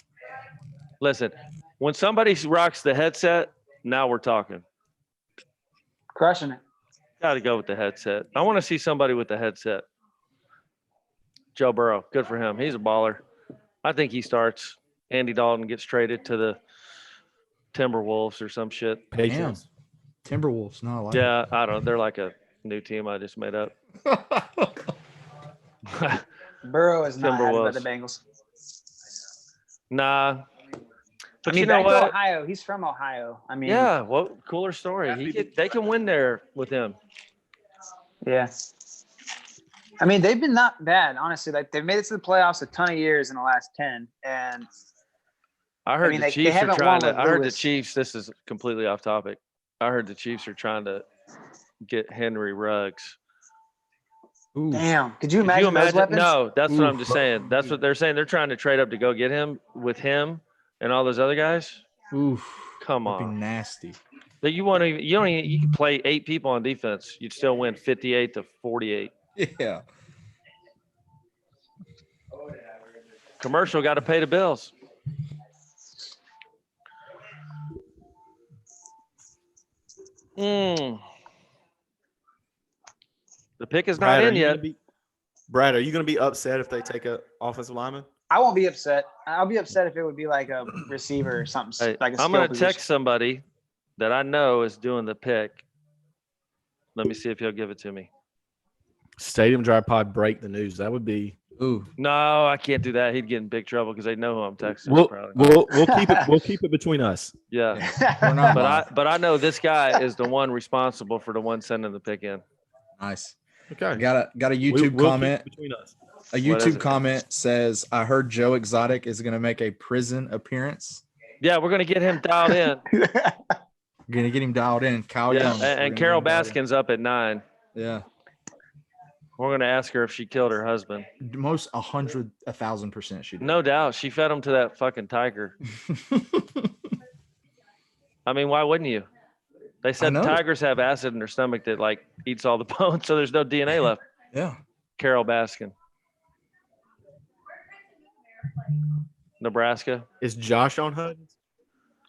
Listen, when somebody rocks the headset, now we're talking. Crushing it. Got to go with the headset. I want to see somebody with the headset. Joe Burrow, good for him. He's a baller. I think he starts. Andy Dalton gets traded to the Timberwolves or some shit. Patriots. Timberwolves. No, I like Yeah, I don't know. They're like a new team I just made up. it. Burrow is not happy about Timberwolves. the Bengals. Nah. But I mean, you know back to what? Ohio. He's from Ohio. I mean, Yeah, well, cooler story. They can win there with him. yeah. I mean, they've been not bad, honestly. Like they've made it to the playoffs a ton of years in the last 10, and I heard mean, the they Chiefs are haven't trying won to. with I heard the Lewis. Chiefs. This is completely off topic. I heard the Chiefs are trying to get Henry Ruggs. Ooh. damn, could you Could imagine, you imagine? those weapons? No, that's what I'm Oof. just saying. That's what they're saying. They're trying to trade up to go get him with him and all those other guys. Oof. Come That'd be on. nasty. That you want to? You don't. Even, you can play 8 people on defense. You'd still win 58-48. Yeah. Commercial got to pay the bills. The pick is not in yet. Brad, are you going to be upset if they take a offensive lineman? I won't be upset. I'll be upset if it would be like a receiver or something. Hey, Like a I'm skill going to position. text somebody that I know is doing the pick. Let me see if he'll give it to me. Stadium Drive Pod break the news. That would be. Ooh. No, I can't do that. He'd get in big trouble because they know who I'm texting. We'll probably. we'll keep it between us. Yeah, We're not but I know this guy is the one responsible for the one sending the pick in. nice. Okay. Got a YouTube We'll keep comment. it between us. A What is YouTube it? comment says, "I heard Joe Exotic is going to make a prison appearance. Yeah, we're gonna get him dialed in. We're going to get him dialed in." Kyle Yeah, Young. and Carol Baskin's up at 9. Yeah, We're gonna ask her if she killed her husband. most 1,000% she did. No doubt, she fed him to that fucking tiger. I mean, why wouldn't you? They said know. tigers have acid in their stomach that like eats all the bones, so there's no DNA left. Yeah. Carol Baskin, Nebraska. Is Josh on HUD?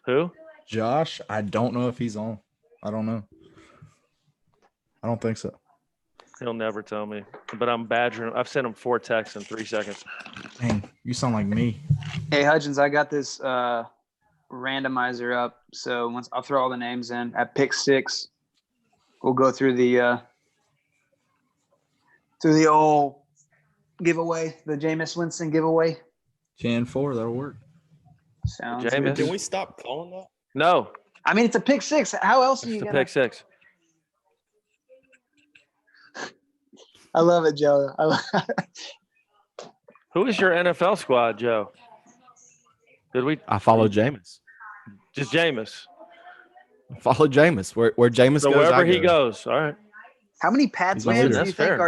Who? Josh, I don't know if he's on. I don't know. I don't think so. He'll never tell me. But I'm badgering him. I've sent him 4 texts in 3 seconds. Dang, you sound like me. Hey Hudgens, I got this randomizer up. So once I'll throw all the names in at pick 6. We'll go through the old giveaway, the Jameis Winston giveaway. 10-4, that'll work. Sounds Jameis. good. Can we stop calling that? No, I mean, it's a pick 6. How else are it's you the gonna? pick 6. I love it, Joe. Who is your NFL squad, Joe? Did we I follow Jameis. just Jameis? Follow Jameis. Where Jameis So goes, wherever I he go. goes, all right. How many Pats He's my fans leader. do you That's think fair.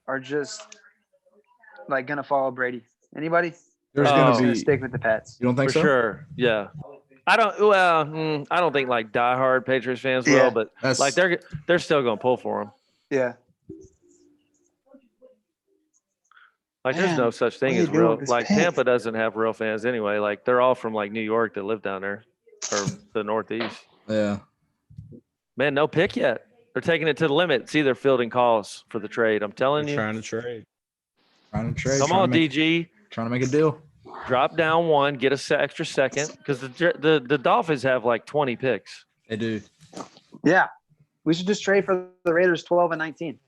are just like gonna follow Brady? Anybody? There's Oh. going Gonna to be. stick with the Pats. You don't think For so? sure, yeah. I don't think like diehard Patriots fans will, Yeah. but That's like they're still gonna pull for him. Yeah. Like there's Man, no such what thing are you as doing real. with this Like pick? Tampa doesn't have real fans anyway. Like they're all from like New York that live down there or the Northeast. yeah. Man, no pick yet. They're taking it to the limit. It's either fielding calls for the trade. I'm telling They're you. trying to trade. Trying to trade. Come trying on, to make, DG. Trying to make a deal. Drop down 1, get a extra second because the Dolphins have like 20 picks. They do. Yeah. We should just trade for the Raiders 12 and 19.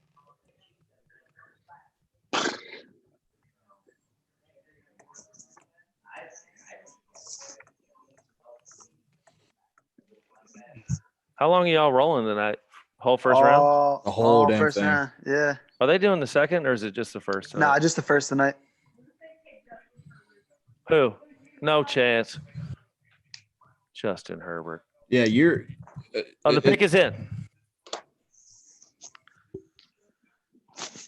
How long are y'all rolling tonight? Whole first round? The whole damn first thing. round. Yeah. Are they doing the second or is it just the first? Nah, just the first tonight. Who? No chance. Justin Herbert. Yeah, you're. Oh, the pick is in.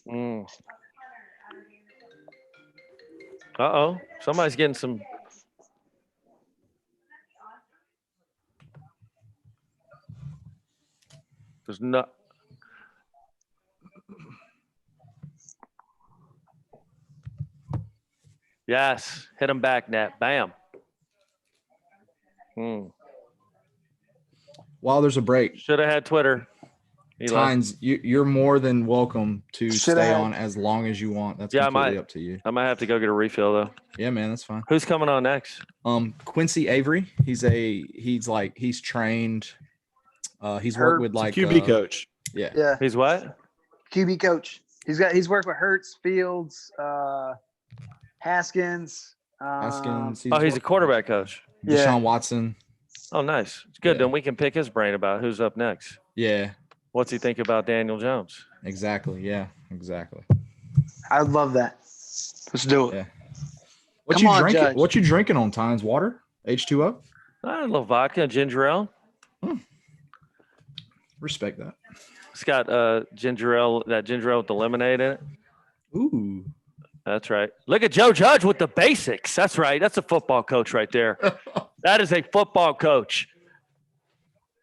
Mm. Uh-oh. Somebody's getting some. There's no. Yes. Hit him back, net. Bam. While there's a break, Should have had Twitter. Eli. Tynes, you're more than welcome to Shoulda stay had- on as long as you want. That's Yeah, I completely might. up to you. I might have to go get a refill though. Yeah, man, that's fine. Who's coming on next? Quincy Avery. He's trained. He's Herb, worked with like QB coach. Yeah. Yeah, He's what? QB coach. He's worked with Hurts, Fields, Haskins. Haskins. Oh, he's a worked- quarterback coach. Deshaun Yeah. Watson. Oh, nice. It's good. Yeah. Then we can pick his brain about who's up next. Yeah, What's he think about Daniel Jones? exactly. Yeah, exactly. I love that. Let's do it. Yeah. What Come you on, drinking? Judge. What you drinking on Tynes? Water? H2O? A little vodka, ginger ale. Respect that. It's got ginger ale, that ginger ale with the lemonade in it. Ooh. That's right. Look at Joe Judge with the basics. That's right. That's a football coach right there. That is a football coach.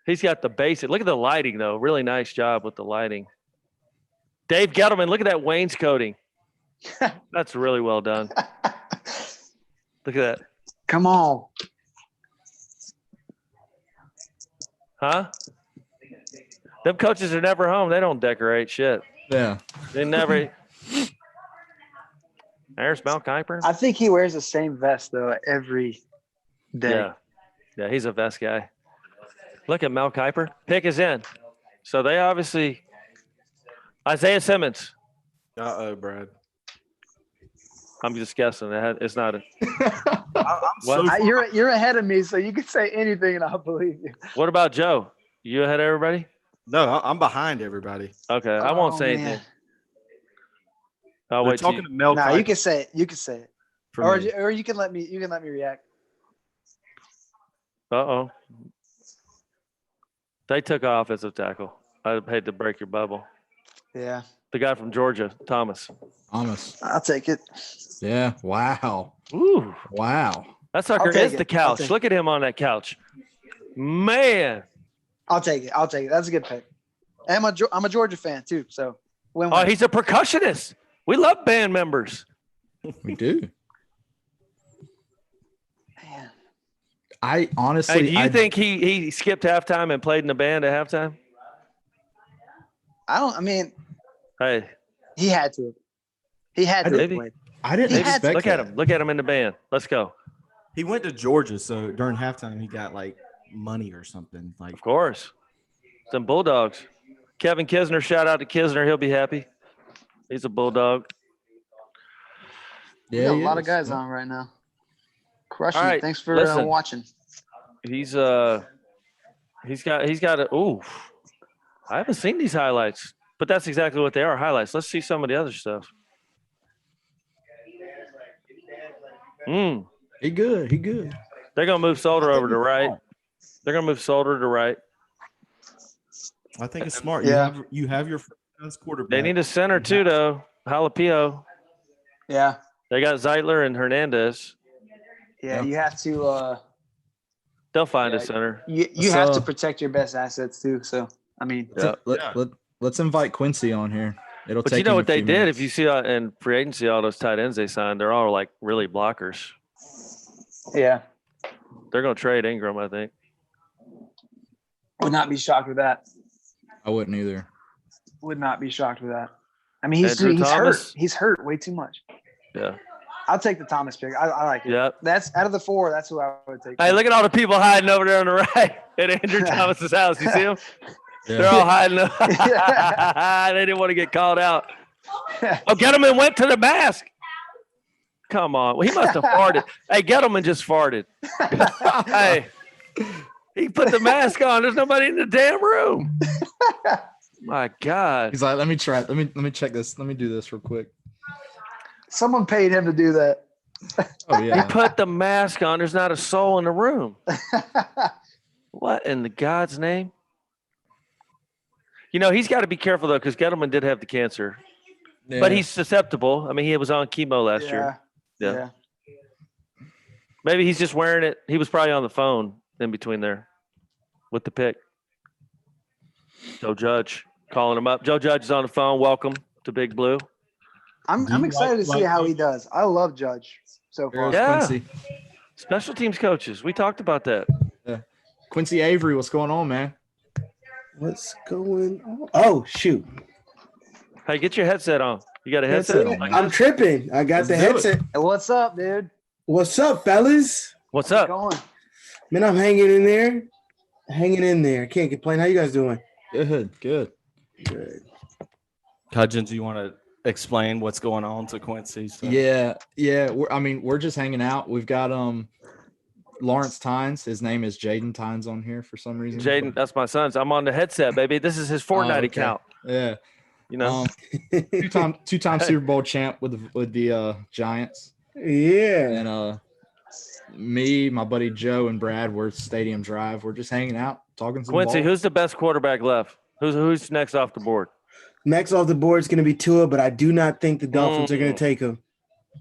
He's got the basic. Look at the lighting, though. Really nice job with the lighting. Dave Gettleman, look at that wainscoting. That's really well done. Look at that. Come on. Huh? Them coaches are never home. They don't decorate shit. Yeah. They never. There's Mel Kiper. I think he wears the same vest though every day. Yeah. Yeah, he's a vest guy. Look at Mel Kiper. Pick is in. So they obviously Isaiah Simmons. Uh-oh, Brad. I'm just guessing. It's not a, I'm What? so You're ahead of me, so you can say anything and I'll believe you. what about Joe? You ahead of everybody? No, I'm behind everybody. Okay. I won't Oh, say man. anything. I'll We're wait till talking you. to Mel No, Kiper you can say it. You can say it. for Or me. you can let me react. Uh-oh. They took an offensive tackle. I hate to break your bubble. Yeah. The guy from Georgia, Thomas. Thomas. I'll take it. Yeah. Wow. Ooh. Wow. That sucker take is it. the I'll couch. take Look at him on that couch. Man. I'll take it. That's a good pick. And I'm a Georgia fan too, so win. Oh, he's a percussionist. We love band members. We do. Man. I honestly. Hey, do you think he skipped halftime and played in the band at halftime? I mean, Hey, he had to. He had to have Maybe. played. I didn't He had- expect look at that. him. Look at him in the band. Let's go. He went to Georgia, so during halftime he got like money or something. Like Of course. Some Bulldogs. Kevin Kisner, shout out to Kisner. He'll be happy. He's a Bulldog. We Yeah, got a he lot of is. guys on right now. Crushing All it. right, Thanks for listen. watching. He's got a ooh. I haven't seen these highlights, but that's exactly what they are, highlights. Let's see some of the other stuff. He good. He good. They're gonna move Solder over to right. They're gonna move Solder to right. I think it's smart. Yeah. You have your franchise quarterback. They need a center too, though. Jalapeno. Yeah. They got Zeitler and Hernandez. Yeah. Yeah. You have to. They'll find a Yeah. center. You So- have to protect your best assets too. So I mean, Yeah. Let's invite Quincy on here. It'll But take you know him what a they few did? minutes. If you see in free agency, all those tight ends they signed, they're all like really blockers. yeah, They're gonna trade Ingram, I think. would not be shocked with that. I wouldn't either. Would not be shocked with that. I mean, he's Andrew he's Thomas? hurt. He's hurt way too much. Yeah. I'll take the Thomas pick. I like it. Yep. That's out of the four. That's who I would take. Hey, look at all the people hiding over there on the right at Andrew Thomas's house. You see them? They're all hiding. They didn't want to get called out. Oh, Gettleman went to the mask. Come on. Well, he must have farted. Hey, Gettleman just farted. Hey, he put the mask on. There's nobody in the damn room. My God. He's like, let me try. Let me check this. Let me do this real quick. Someone paid him to do that. Oh He yeah. put the mask on. There's not a soul in the room. What in the God's name? You know, he's got to be careful, though, because Gettleman did have the cancer. But he's susceptible. I mean, he was on chemo last year. Yeah. Yeah. Maybe he's just wearing it. He was probably on the phone in between there with the pick. Joe Judge calling him up. Joe Judge is on the phone. Welcome to Big Blue. I'm Do you excited to see like how he does. I love Judge so There far. goes Yeah. Quincy. Special teams coaches. We talked about that. Quincy Avery, what's going on, man? What's going on? Oh, shoot. Hey, get your headset on. You got a headset? on, Like man. I'm tripping. I got Let's the do it. headset. Hey, what's up, dude? What's up, fellas? What's How's it up? going? Man, I'm hanging in there. Hanging in there. Can't complain. How you guys doing? Good. Good. Hudgens, you want to explain what's going on to Quincy? So- Yeah. We're just hanging out. We've got Lawrence Tynes. His name is Jaden Tynes on here for some reason. Jaden, that's my son's. I'm on the headset, baby. This is his Fortnite okay. account. Yeah. You know, Two-time Super Bowl champ with the Giants. Yeah. And me, my buddy Joe, and Brad, we're Stadium Drive. We're just hanging out, talking some Quincy, ball. who's the best quarterback left? Who's next off the board? Next off the board is going to be Tua, but I do not think the Dolphins are going to take him.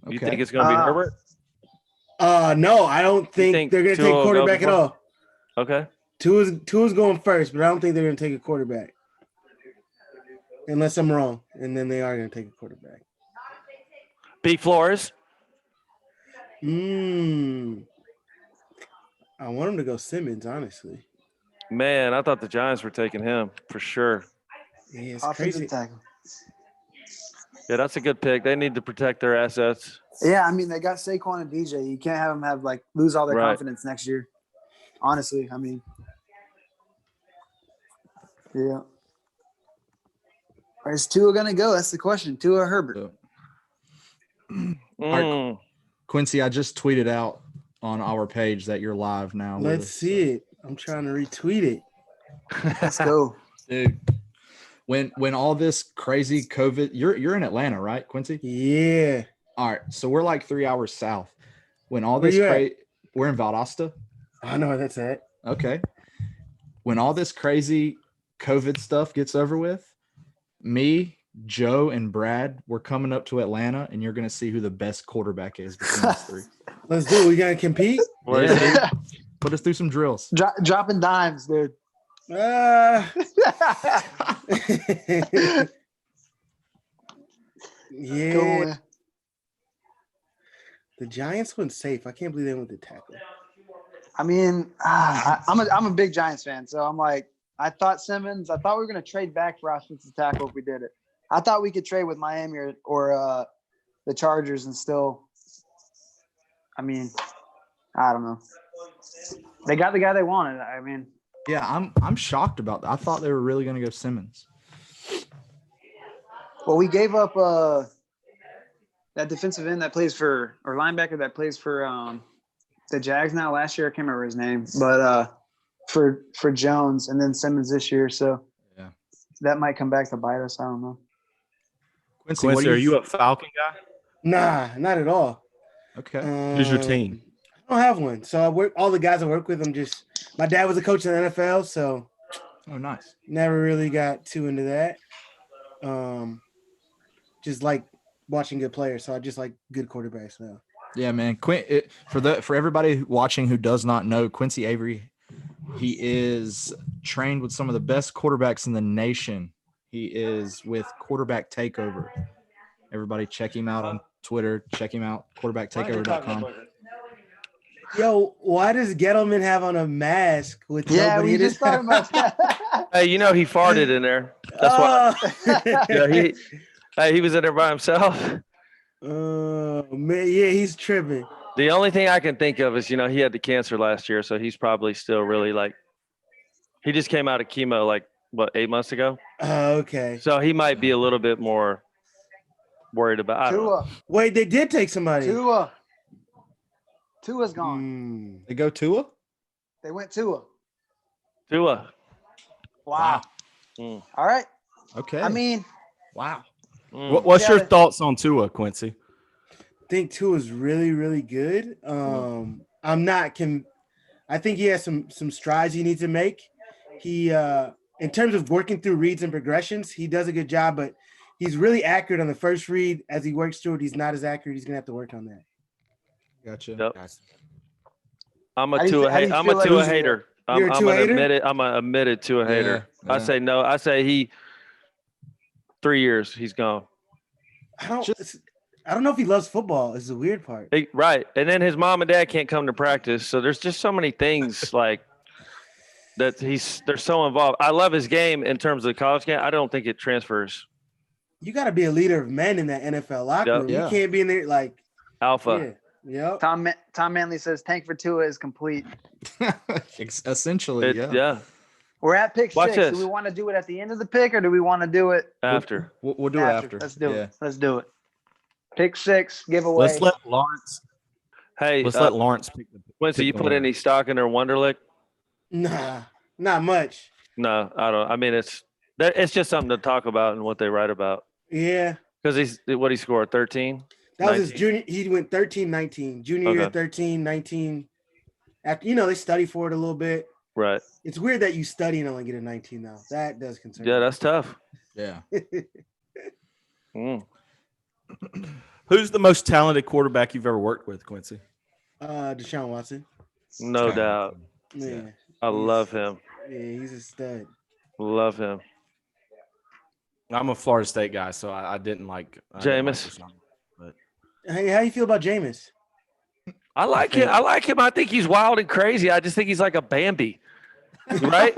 You Okay. think it's going to be Ah. Herbert? No, I don't think think they're going to Tua take will go quarterback at before? all. Okay. Tua's going first, but I don't think they're going to take a quarterback. Unless I'm wrong, and then they are going to take a quarterback. B. Flores. I want him to go Simmons, honestly. Man, I thought the Giants were taking him for sure. Yeah, it's Offensive crazy. tackle. Yeah, that's a good pick. They need to protect their assets. Yeah, I mean they got Saquon and DJ. You can't have them lose all their Right. confidence next year. Honestly, I mean, yeah. Where's Tua gonna go? That's the question. Tua or Herbert? So, Mm. Quincy, I just tweeted out on our page that you're live now. with Let's us, see it. I'm trying to retweet it. Let's go. dude. When all this crazy COVID, you're in Atlanta, right, Quincy? Yeah. All right, so we're like 3 hours south. When all Where this you at? we're in Valdosta. I know where that's at. Okay. When all this crazy COVID stuff gets over with, me, Joe, and Brad, we're coming up to Atlanta, and you're going to see who the best quarterback is between us three. Let's do it. We got to compete? What is Yeah, it? dude. Put us through some drills. Dropping dimes, dude. Yeah. Going. The Giants went safe. I can't believe they went to tackle. I mean, I'm a big Giants fan, so I'm like, I thought we were going to trade back for offensive tackle if we did it. I thought we could trade with Miami or the Chargers and still. I mean, I don't know. They got the guy they wanted. I mean, Yeah, I'm shocked about that. I thought they were really going to go Simmons. well, we gave up that defensive end that plays for or linebacker that plays for the Jags now. Last year, I can't remember his name, but for Jones and then Simmons this year. So Yeah. that might come back to bite us. I don't know. Quincy, what Quincy, do are you a Falcon guy? Nah, not at all. Okay. Who's your team? I don't have one. So all the guys I work with, my dad was a coach in the NFL, so Oh, nice. never really got too into that. Just like watching good players. So I just like good quarterbacks now. Yeah, man. For everybody watching who does not know, Quincy Avery, he is trained with some of the best quarterbacks in the nation. He is with Quarterback Takeover. Everybody check him out on Twitter. Check him out, quarterbacktakeover.com. Yo, why does Gettleman have on a mask with Yeah, nobody we in just his talking about that. Hey, you know he farted in there. That's why. why. Yeah, he was in there by himself. Oh man, yeah, he's tripping. The only thing I can think of is, he had the cancer last year, so he's probably still really he just came out of chemo 8 months ago. Oh, okay. So he might be a little bit more worried about. I don't know. Tua. Wait, they did take somebody. Tua's gone. They go Tua? They went Tua. Tua. Wow. Mm. All right. Okay. I mean, wow. Mm. What's your Yeah. thoughts on Tua, Quincy? I think Tua's really, really good. I'm not I think he has some strides he needs to make. He in terms of working through reads and progressions, he does a good job, but He's really accurate on the first read. As he works through it, he's not as accurate. He's gonna have to work on that. Gotcha. Yep. Guys. I'm How a do you Tua. fe- how do you I'm feel a like Tua he's- hater. You're a I'm Tua an hater? admitted. I'm an admitted Tua hater. Yeah, I yeah. say no. I say he. 3 years, he's gone. I don't know if he loves football. Is the weird part. Right, and then his mom and dad can't come to practice. So there's just so many things like that. They're so involved. I love his game in terms of the college game. I don't think it transfers. You got to be a leader of men in that NFL locker Yep. room. Yeah. You can't be in there like Alpha. Yep. Tom Manley says tank for Tua is complete. Essentially, yeah. Yeah. We're at pick Watch 6. this. Do we want to do it at the end of the pick or do we want to do it After. We'll do it after. Let's do Yeah. it. Let's do it. Pick 6 giveaway. Let's let Lawrence. Hey, Let's let Lawrence pick the. Quincy, you pick the put winner. any stock in their Wonderlic? Nah, not much. No, I don't. I mean, it's just something to talk about and what they write about. Yeah. Because he scored 13. That was his 19. junior. He went 13-19. Junior year, Okay. 13-19. After they study for it a little bit. Right. It's weird that you study and only get a 19 though. That does concern Yeah, me. that's tough. Yeah. Mm. Who's the most talented quarterback you've ever worked with, Quincy? Deshaun Watson. No doubt. Yeah. I love him. Yeah, he's a stud. Love him. I'm a Florida State guy, so I didn't like Jameis. Hey, how you feel about Jameis? I like him. I think he's wild and crazy. I just think he's like a Bambi, right?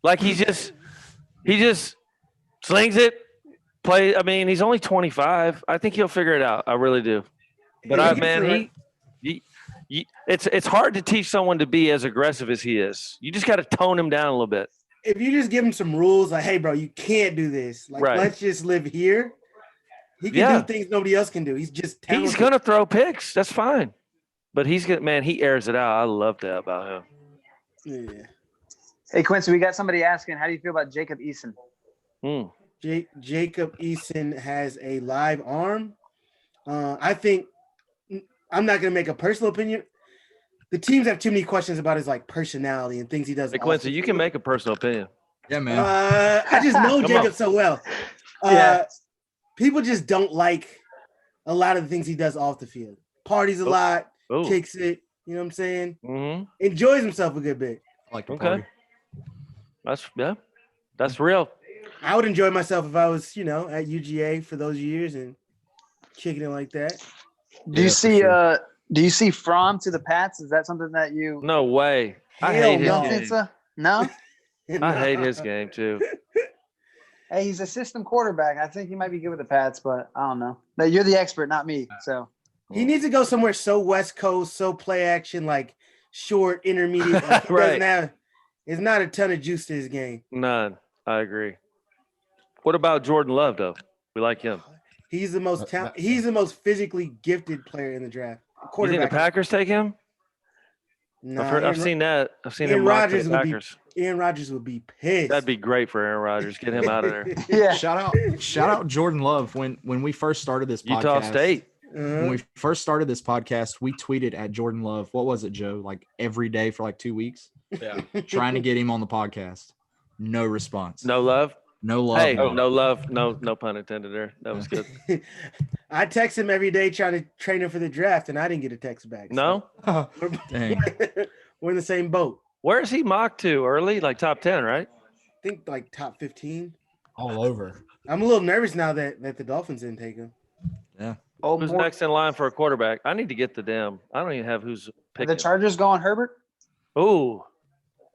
Like he just slings it. I mean, he's only 25. I think he'll figure it out. I really do. But it's hard to teach someone to be as aggressive as he is. You just got to tone him down a little bit. If you just give him some rules, like, hey, bro, you can't do this. Like, Right. let's just live here. He can Yeah. do things nobody else can do. He's just talented. He's gonna throw picks. That's fine. But he's good, man. He airs it out. I love that about him. Yeah. Hey, Quincy, we got somebody asking, how do you feel about Jacob Eason? Mm. Jacob Eason has a live arm. I think I'm not going to make a personal opinion. The teams have too many questions about his personality and things he does. Hey, Quincy, you can make a personal opinion. Yeah, man. I just know Come Jacob on. so well. Yeah. People just don't like a lot of the things he does off the field. Parties a lot, Oh. kicks it. You know what I'm saying? Mm-hmm. Enjoys himself a good bit. I like the Okay. party. That's real. I would enjoy myself if I was, at UGA for those years and kicking it like that. Do you Yeah, for see sure. do you see Fromm to the Pats? Is that something that you No way. I Hell hate his no. don't game. think so? No? I hate his game too. Hey, he's a system quarterback. I think he might be good with the Pats, but I don't know. But you're the expert, not me. So He needs to go somewhere so West Coast, so play action, like short, intermediate. Like he Right. doesn't have. It's not a ton of juice to his game. None. I agree. What about Jordan Love though? We like him. He's the most He's the most physically gifted player in the draft. You think the Quarterback. Packers take him? Nah, I've seen that. I've seen Aaron him mock to Rodgers the would be- Packers. Aaron Rodgers would be pissed. That'd be great for Aaron Rodgers. Get him out of there. yeah. Shout out Jordan Love. When we first started this podcast, Utah State. when Uh-huh. we first started this podcast, we tweeted at Jordan Love. What was it, Joe? Like every day for 2 weeks, Yeah. trying to get him on the podcast. No response. No love. No love. Hey, no. no love. No pun intended there. That was good. I text him every day trying to train him for the draft, and I didn't get a text back. No. So Dang. we're in the same boat. Where is he mocked to early? Like top 10, right? I think top 15. All over. I'm a little nervous now that the Dolphins didn't take him. Old Who's Mor- next in line for a quarterback? I need to get the damn. I don't even have who's Are picking. the Chargers going Herbert? Oh,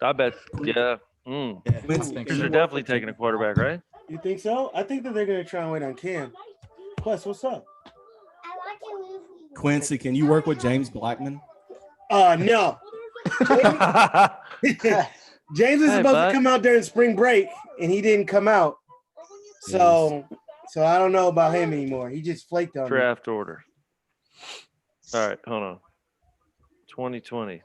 I bet. Yeah. Mm. Yeah, I Quincy, think Because so. they're definitely taking a quarterback, right? You think so? I think that they're gonna try and wait on Cam. Plus, what's up? Quincy, can you work with James Blackman? No. James was Hey, supposed bud. to come out during spring break, and he didn't come out. So I don't know about him anymore. He just flaked on me. Draft order. All right, hold on. 2020.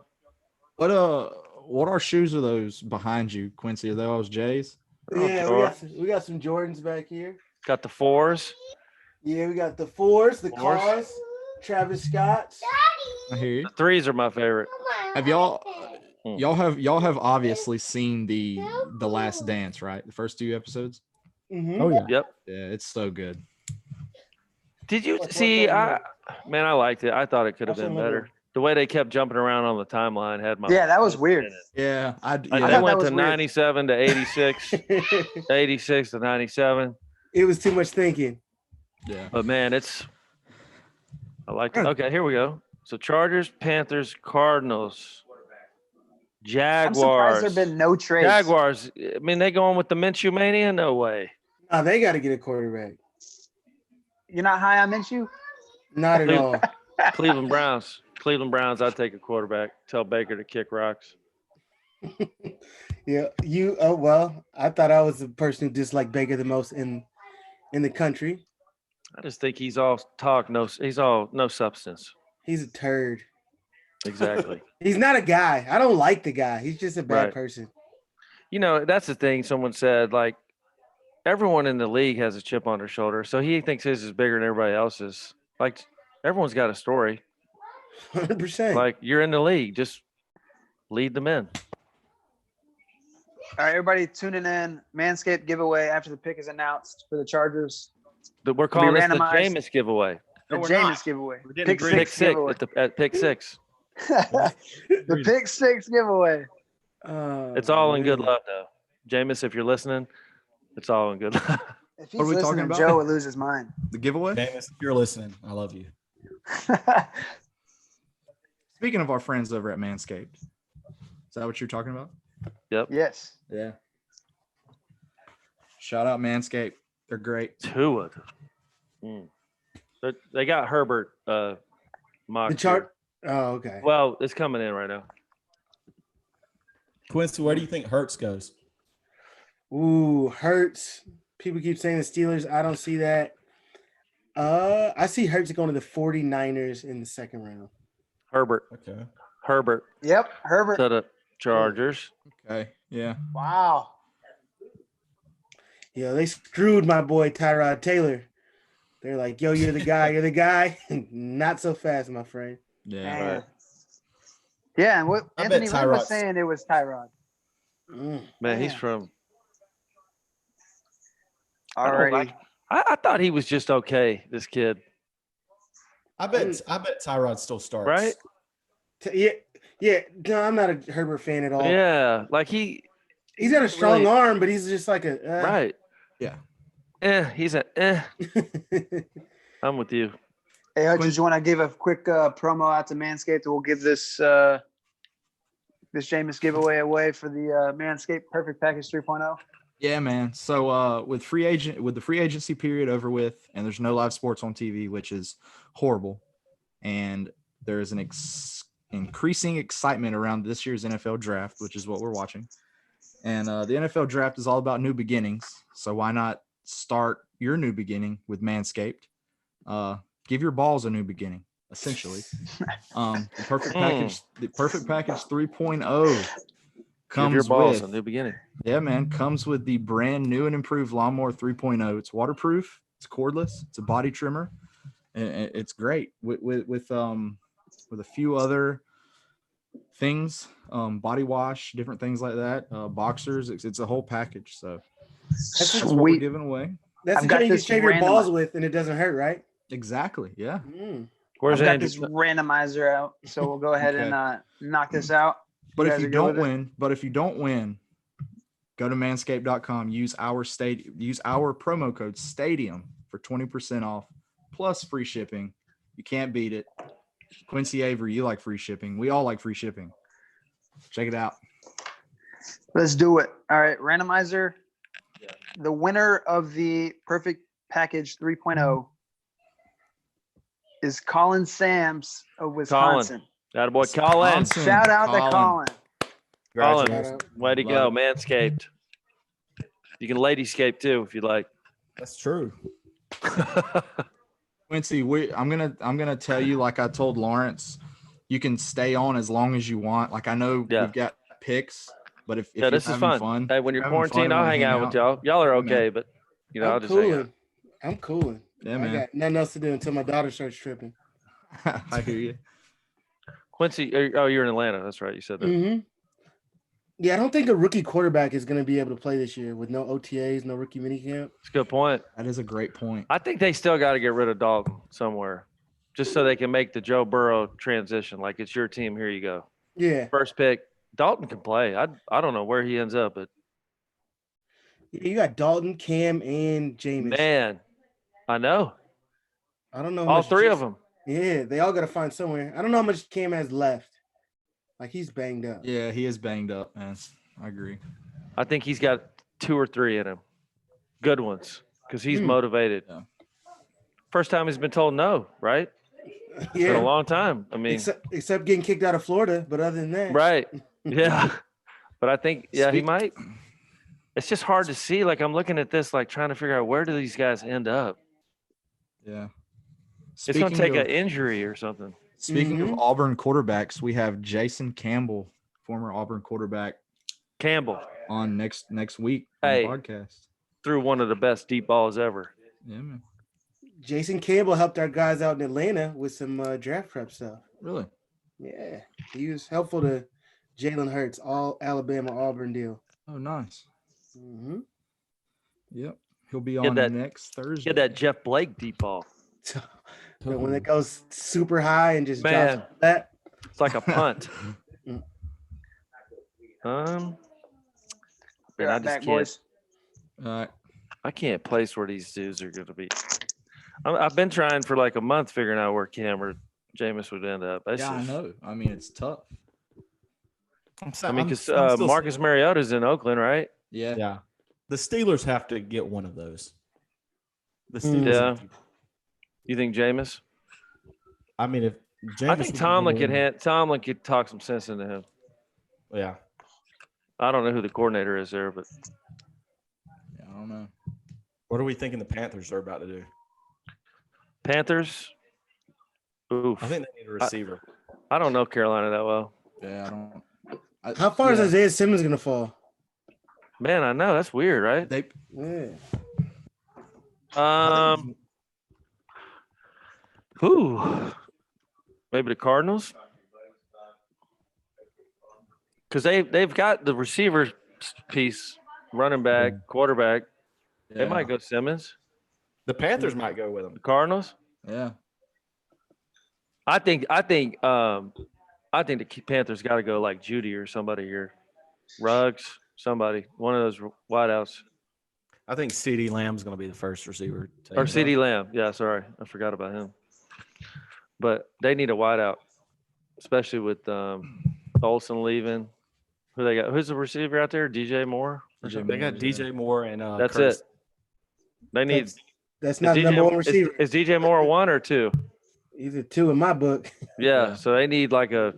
What are shoes are those behind you, Quincy? Are those J's? Yeah, Sure. we got some Jordans back here. Got the fours. Yeah, we got the fours, the Fours. cars, Travis Scott's. I hear you. The threes are my favorite. Have y'all have obviously seen the Last Dance, right? The first 2 episodes. Mhm. Oh yeah. Yep. Yeah, it's so good. Did you What see? that Man, I liked it. I thought it could have Watch been that better. logo. The way they kept jumping around on the timeline had my Yeah, that was blood weird. spinning. Yeah, Like, yeah. they thought went that to was weird. 97 to 86, 86 to 97. It was too much thinking. yeah. But man, I like it. Okay, here we go. So Chargers, Panthers, Cardinals, I'm surprised Jaguars. there've been no trades. Jaguars. I mean, they going with the Minshew mania? No way. Nah, they got to get a quarterback. You're not high on Minshew? Not at all. Cleveland Browns. Cleveland Browns. I'd take a quarterback. Tell Baker to kick rocks. Yeah, you. Oh well, I thought I was the person who disliked Baker the most in the country. I just think he's all talk. He's all no substance. He's a turd. Exactly. He's not a guy. I don't like the guy. He's just a bad Right. person. You know, that's the thing. Someone said, like, everyone in the league has a chip on their shoulder. So he thinks his is bigger than everybody else's. Like, everyone's got a story. 100%. Like, you're in the league. Just lead them in. All right, everybody tuning in. Manscaped giveaway after the pick is announced for the Chargers. We're calling this the randomized. Jameis giveaway. The No, we're Jameis not. giveaway. We're getting Pick a green. Pick six six giveaway. at pick six. The pick six giveaway. It's all in good man. love, though. Jameis, if you're listening, it's all in good love. If he's What are we talking listening, about? Joe would lose his mind. The giveaway. Jameis, if you're listening, I love you. Speaking of our friends over at Manscaped, is that what you're talking about? Yes. Yeah. Shout out Manscaped. They're great. Tua. They got Herbert mocked. The chart. Oh, okay. here. Well, it's coming in right now. Quincy, where do you think Hurts goes? Ooh, Hurts. People keep saying the Steelers. I don't see that. I see Hurts going to the 49ers in the second round. Herbert Okay. Yep. Herbert. to the Chargers. Okay. Yeah. Wow. Yeah, they screwed my boy Tyrod Taylor. They're like, yo, you're the guy. You're the guy. Not so fast, my friend. Yeah. Man. right. Yeah, and what I bet Anthony Lynn was Tyrod's- saying it was Tyrod. Man, he's Man. from. I don't Already. like- I thought he was just okay. This kid, I bet Tyrod still starts. right? Yeah. No, I'm not a Herbert fan at all. Yeah, like he. He's got a strong Really- arm, but he's just like a Right. Yeah. He's a. I'm with you. Hey, Hutch, did you want to give a quick promo out to Manscaped? We'll give this this Jameis giveaway away for the Manscaped Perfect Package 3.0. Yeah, man. So with the free agency period over with, and there's no live sports on TV, which is horrible, and there is an increasing excitement around this year's NFL draft, which is what we're watching. And the NFL draft is all about new beginnings. So why not start your new beginning with Manscaped? Give your balls a new beginning, essentially. The perfect package 3.0 Give your comes balls with a new beginning. yeah, man. Comes with the brand new and improved Lawnmower 3.0. It's waterproof. It's cordless. It's a body trimmer. And it's great with a few other things, body wash, different things like that. Boxers. It's a whole package. So that's what we're Sweet. giving away. That's I've the got thing you can this shave your random- balls with, and it doesn't hurt, right? Exactly. Yeah. Where's I've got Andrew? this randomizer out, so we'll go ahead and knock this out. But guys if you are good don't with it? win, go to manscaped.com, use our promo code STADIUM for 20% off plus free shipping. You can't beat it. Quincy Avery, you like free shipping. We all like free shipping. Check it out. Let's do it. All right, randomizer. The winner of the Perfect Package 3.0 is Colin Sams of Wisconsin. Got a boy, Colin. Wisconsin. Shout out to Colin. Colin. Colin, Congratulations. way to go, Manscaped. You can ladyscape too if you'd like. That's true. Quincy, I'm gonna tell you, like I told Lawrence, you can stay on as long as you want. Like I know Yeah. we've got picks, but if Yeah, you're this is having fun. Hey, when you're having fun quarantined, and I'll wanna hang hang out with y'all. Y'all are okay, but I'll I'm just hang out. cooling. I'm cooling. yeah, I man. got nothing else to do until my daughter starts tripping. I hear you. Quincy, you're in Atlanta. That's right. You said that. Mm-hmm. Yeah, I don't think a rookie quarterback is going to be able to play this year with no OTAs, no rookie minicamp. It's a good point. That is a great point. I think they still got to get rid of Dalton somewhere, just so they can make the Joe Burrow transition. Like it's your team, here you go. Yeah. First pick, Dalton can play. I don't know where he ends up, but You got Dalton, Cam, and Jameis. man, I know I don't know. how all much three J- of them. Yeah, they all got to find somewhere. I don't know how much Cam has left. Like he's banged up. Yeah, he is banged up, man. I agree. I think he's got 2 or 3 in him, good ones, because he's Hmm. motivated. Yeah. First time he's been told no, right? It's been a Yeah. long time. I mean, Except getting kicked out of Florida, but other than that, right? Yeah, but I think he Speak- might. It's just hard to see. Like I'm looking at this, like trying to figure out where do these guys end up. Yeah. It's going to take of, an injury or something. Speaking of Mhm. Auburn quarterbacks, we have Jason Campbell, former Auburn quarterback, Campbell on next week on Hey. the podcast. threw one of the best deep balls ever. Yeah, man. Jason Campbell helped our guys out in Atlanta with some draft prep stuff. Really? Yeah, he was helpful to Jalen Hurts, all Alabama Auburn deal. Oh, nice. Mm-hmm. Yep. He'll be had on that- next Thursday. He had that Jeff Blake deep ball. So, but when it goes super high and just Man. drops that, It's like a punt. Mm. Man, Be I right just back, can't. boys. All right. I can't place where these dudes are going to be. I've been trying for like a month figuring out where Cam or Jameis would end up. It's Yeah, I just- know. I mean, it's tough. I mean, because I'm still Marcus saying- Mariota's in Oakland, right? Yeah. Yeah. The Steelers have to get one of those. The Mm. Steelers. Yeah. You think Jameis? I mean, if Jameis I think Tomlin could talk some sense into him. Yeah. I don't know who the coordinator is there, but Yeah, I don't know. What are we thinking the Panthers are about to do? Panthers. Oof. I think they need a receiver. I don't know Carolina that well. Yeah, I don't. how far is yeah, Isaiah Simmons gonna fall? Man, I know that's weird, right? They Yeah. Who? Maybe the Cardinals, because they've got the receiver piece, running back, quarterback. They yeah, might go Simmons. The Panthers might go with The them. Cardinals. Yeah. I think the Panthers got to go like Judy or somebody here, Ruggs, somebody, one of those wideouts, I think CeeDee Lamb's going to be the first receiver. or C.D. Lamb. Yeah, sorry, I forgot about him. But they need a wideout, especially with Olsen leaving. Who they got? Who's the receiver out there? DJ Moore. Or DJ something? They got DJ Moore and That's Curtis. it. They need. That's Is not the number one DJ, receiver. is DJ Moore 1 or 2? He's a 2 in my book. Yeah, Yeah. so they need like a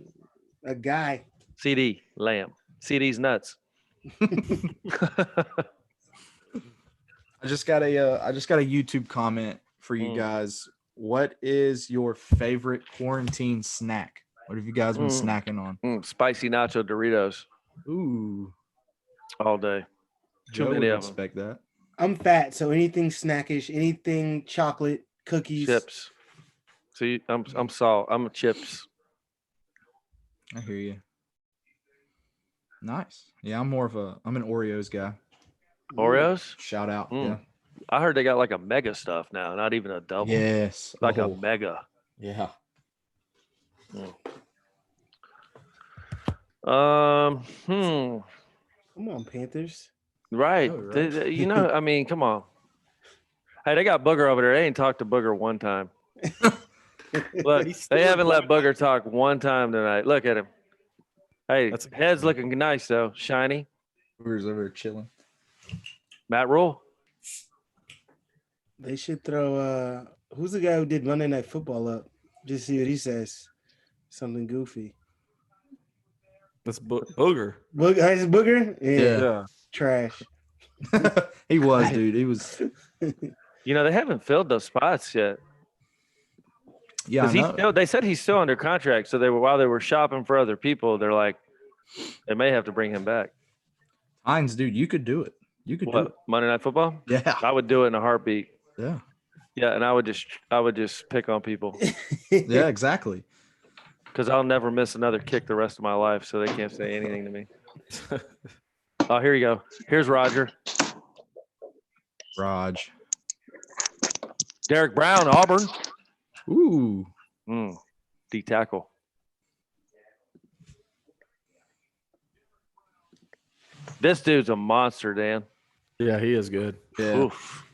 A guy. CD Lamb. CD's nuts. I just got a YouTube comment for you Mm. guys. What is your favorite quarantine snack? What have you guys been snacking on? Spicy nacho Doritos Ooh, all day. Too Joe many would of 'em. expect that. I'm fat, so anything snackish, anything chocolate, cookies. Chips. See, I'm salt. I'm a chips. I hear you. Nice. Yeah, I'm an Oreos guy. Oreos. Shout out. Mm. I heard they got like a mega stuff now, not even a double. Yeah. Yes. Like a Oh, mega. Yeah. Come on, Panthers. Right. Oh, right. You know, I mean, come on. Hey, they got Booger over there. They ain't talked to Booger one time. Look, He's still they haven't a let Booger talk one time tonight. Look at him. Hey, That's a- head's looking nice though, shiny. Who's over there chilling? Matt Rule. They should throw who's the guy who did Monday Night Football up? Just see what he says. Something goofy. That's Booger. Is it Booger? Yeah. Yeah. Trash. He was, dude. He was. You know, they haven't filled those spots yet. Yeah, I 'Cause he's know. still, they said he's still under contract. So while they were shopping for other people, they're like, they may have to bring him back. Hines, dude, you could do it. You could do What, Monday Night Football? it. Yeah. I would do it in a heartbeat. Yeah. Yeah, and I would just pick on people Yeah, exactly. because I'll never miss another kick the rest of my life, so they can't say anything to me. Oh, here you go. Here's Roger. Raj. Derek Brown, Auburn. Ooh. D tackle. This dude's a monster, Dan. Yeah, he is good. Yeah. Oof.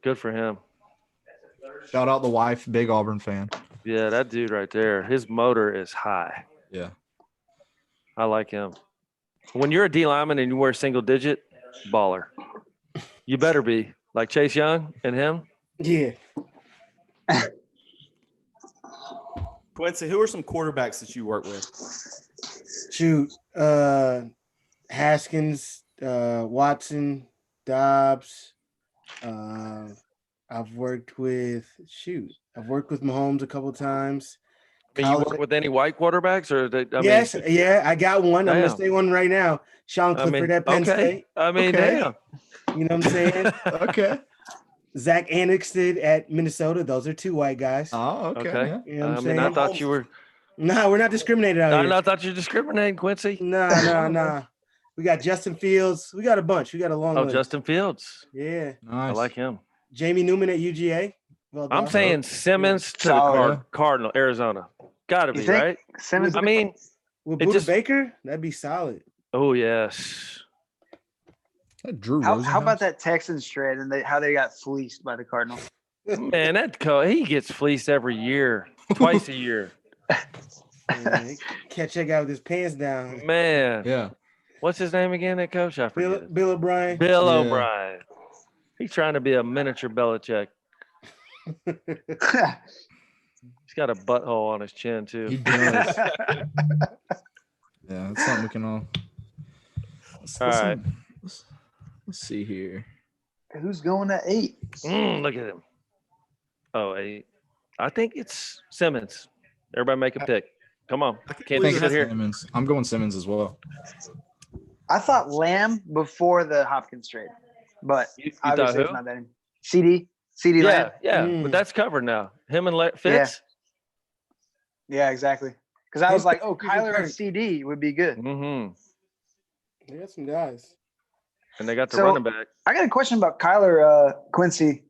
Good for him. Shout out the wife, big Auburn fan. Yeah, that dude right there. His motor is high. Yeah. I like him. When you're a D lineman and you wear single digit, baller. You better be like Chase Young and him. Yeah. Quincy, who are some quarterbacks that you work with? Shoot. Haskins, Watson, Dobbs. I've worked with Mahomes a couple times. Can you work with any white quarterbacks or Yes, I got one. I'm Damn. gonna say one right now. Sean Clifford at Penn okay. State. I mean, Okay. damn. You know what I'm saying? Okay. Zach Annixted at Minnesota. Those are two white guys. Oh, okay. Okay. Yeah. You know what I'm I saying? mean, I thought you were. No, we're not discriminating out here. I thought you were discriminating, Quincy. Nah. We got Justin Fields. We got a bunch. We got a long Oh, list. Justin Fields. Yeah. Nice. I like him. Jamie Newman at UGA. Well I'm done. saying Simmons to the Solid. Cardinal, Arizona. Got to You be, think right? Simmons? I mean, With it Buda just- Baker, that'd be solid. oh, yes. Drew how Rosenhaus? about that Texans trade and how they got fleeced by the Cardinals? Man, he gets fleeced every year, twice a year. Yeah, catch that guy with his pants down. Man, Yeah. what's his name again, that coach? I forget. it. Bill O'Brien. Bill Yeah. O'Brien. He's trying to be a miniature Belichick. He's got a butthole on his chin, He too. does. Yeah, that's something we can all. All right. Let's see here. Who's going at 8? Look at him. Oh, I think it's Simmons. Everybody make a pick. Come on. Can't think sit it's here. Simmons. I'm going Simmons as well. I thought Lamb before the Hopkins trade, but You obviously thought it's who? not that. CD Yeah, Lamb. yeah. Mm. But that's covered now. Him and Fitz. Yeah, exactly. Because I was like, oh, He's Kyler and hurt. CD would be good. Mm-hmm. They got some guys. And they got the So- running back. I got a question about Kyler Quincy.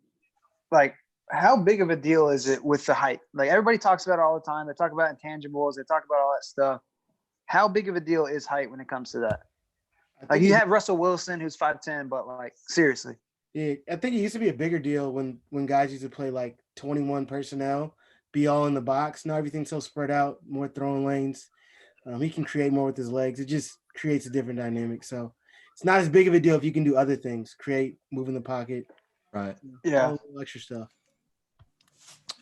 Like, how big of a deal is it with the height? Like, everybody talks about it all the time. They talk about intangibles. They talk about all that stuff. How big of a deal is height when it comes to that? Like, you have Russell Wilson, who's 5'10", but like, seriously. Yeah, I think it used to be a bigger deal when guys used to play like 21 personnel, be all in the box. Now everything's so spread out, more throwing lanes. He can create more with his legs. It just creates a different dynamic. So it's not as big of a deal if you can do other things, create, move in the pocket, Right. Yeah. all the extra stuff.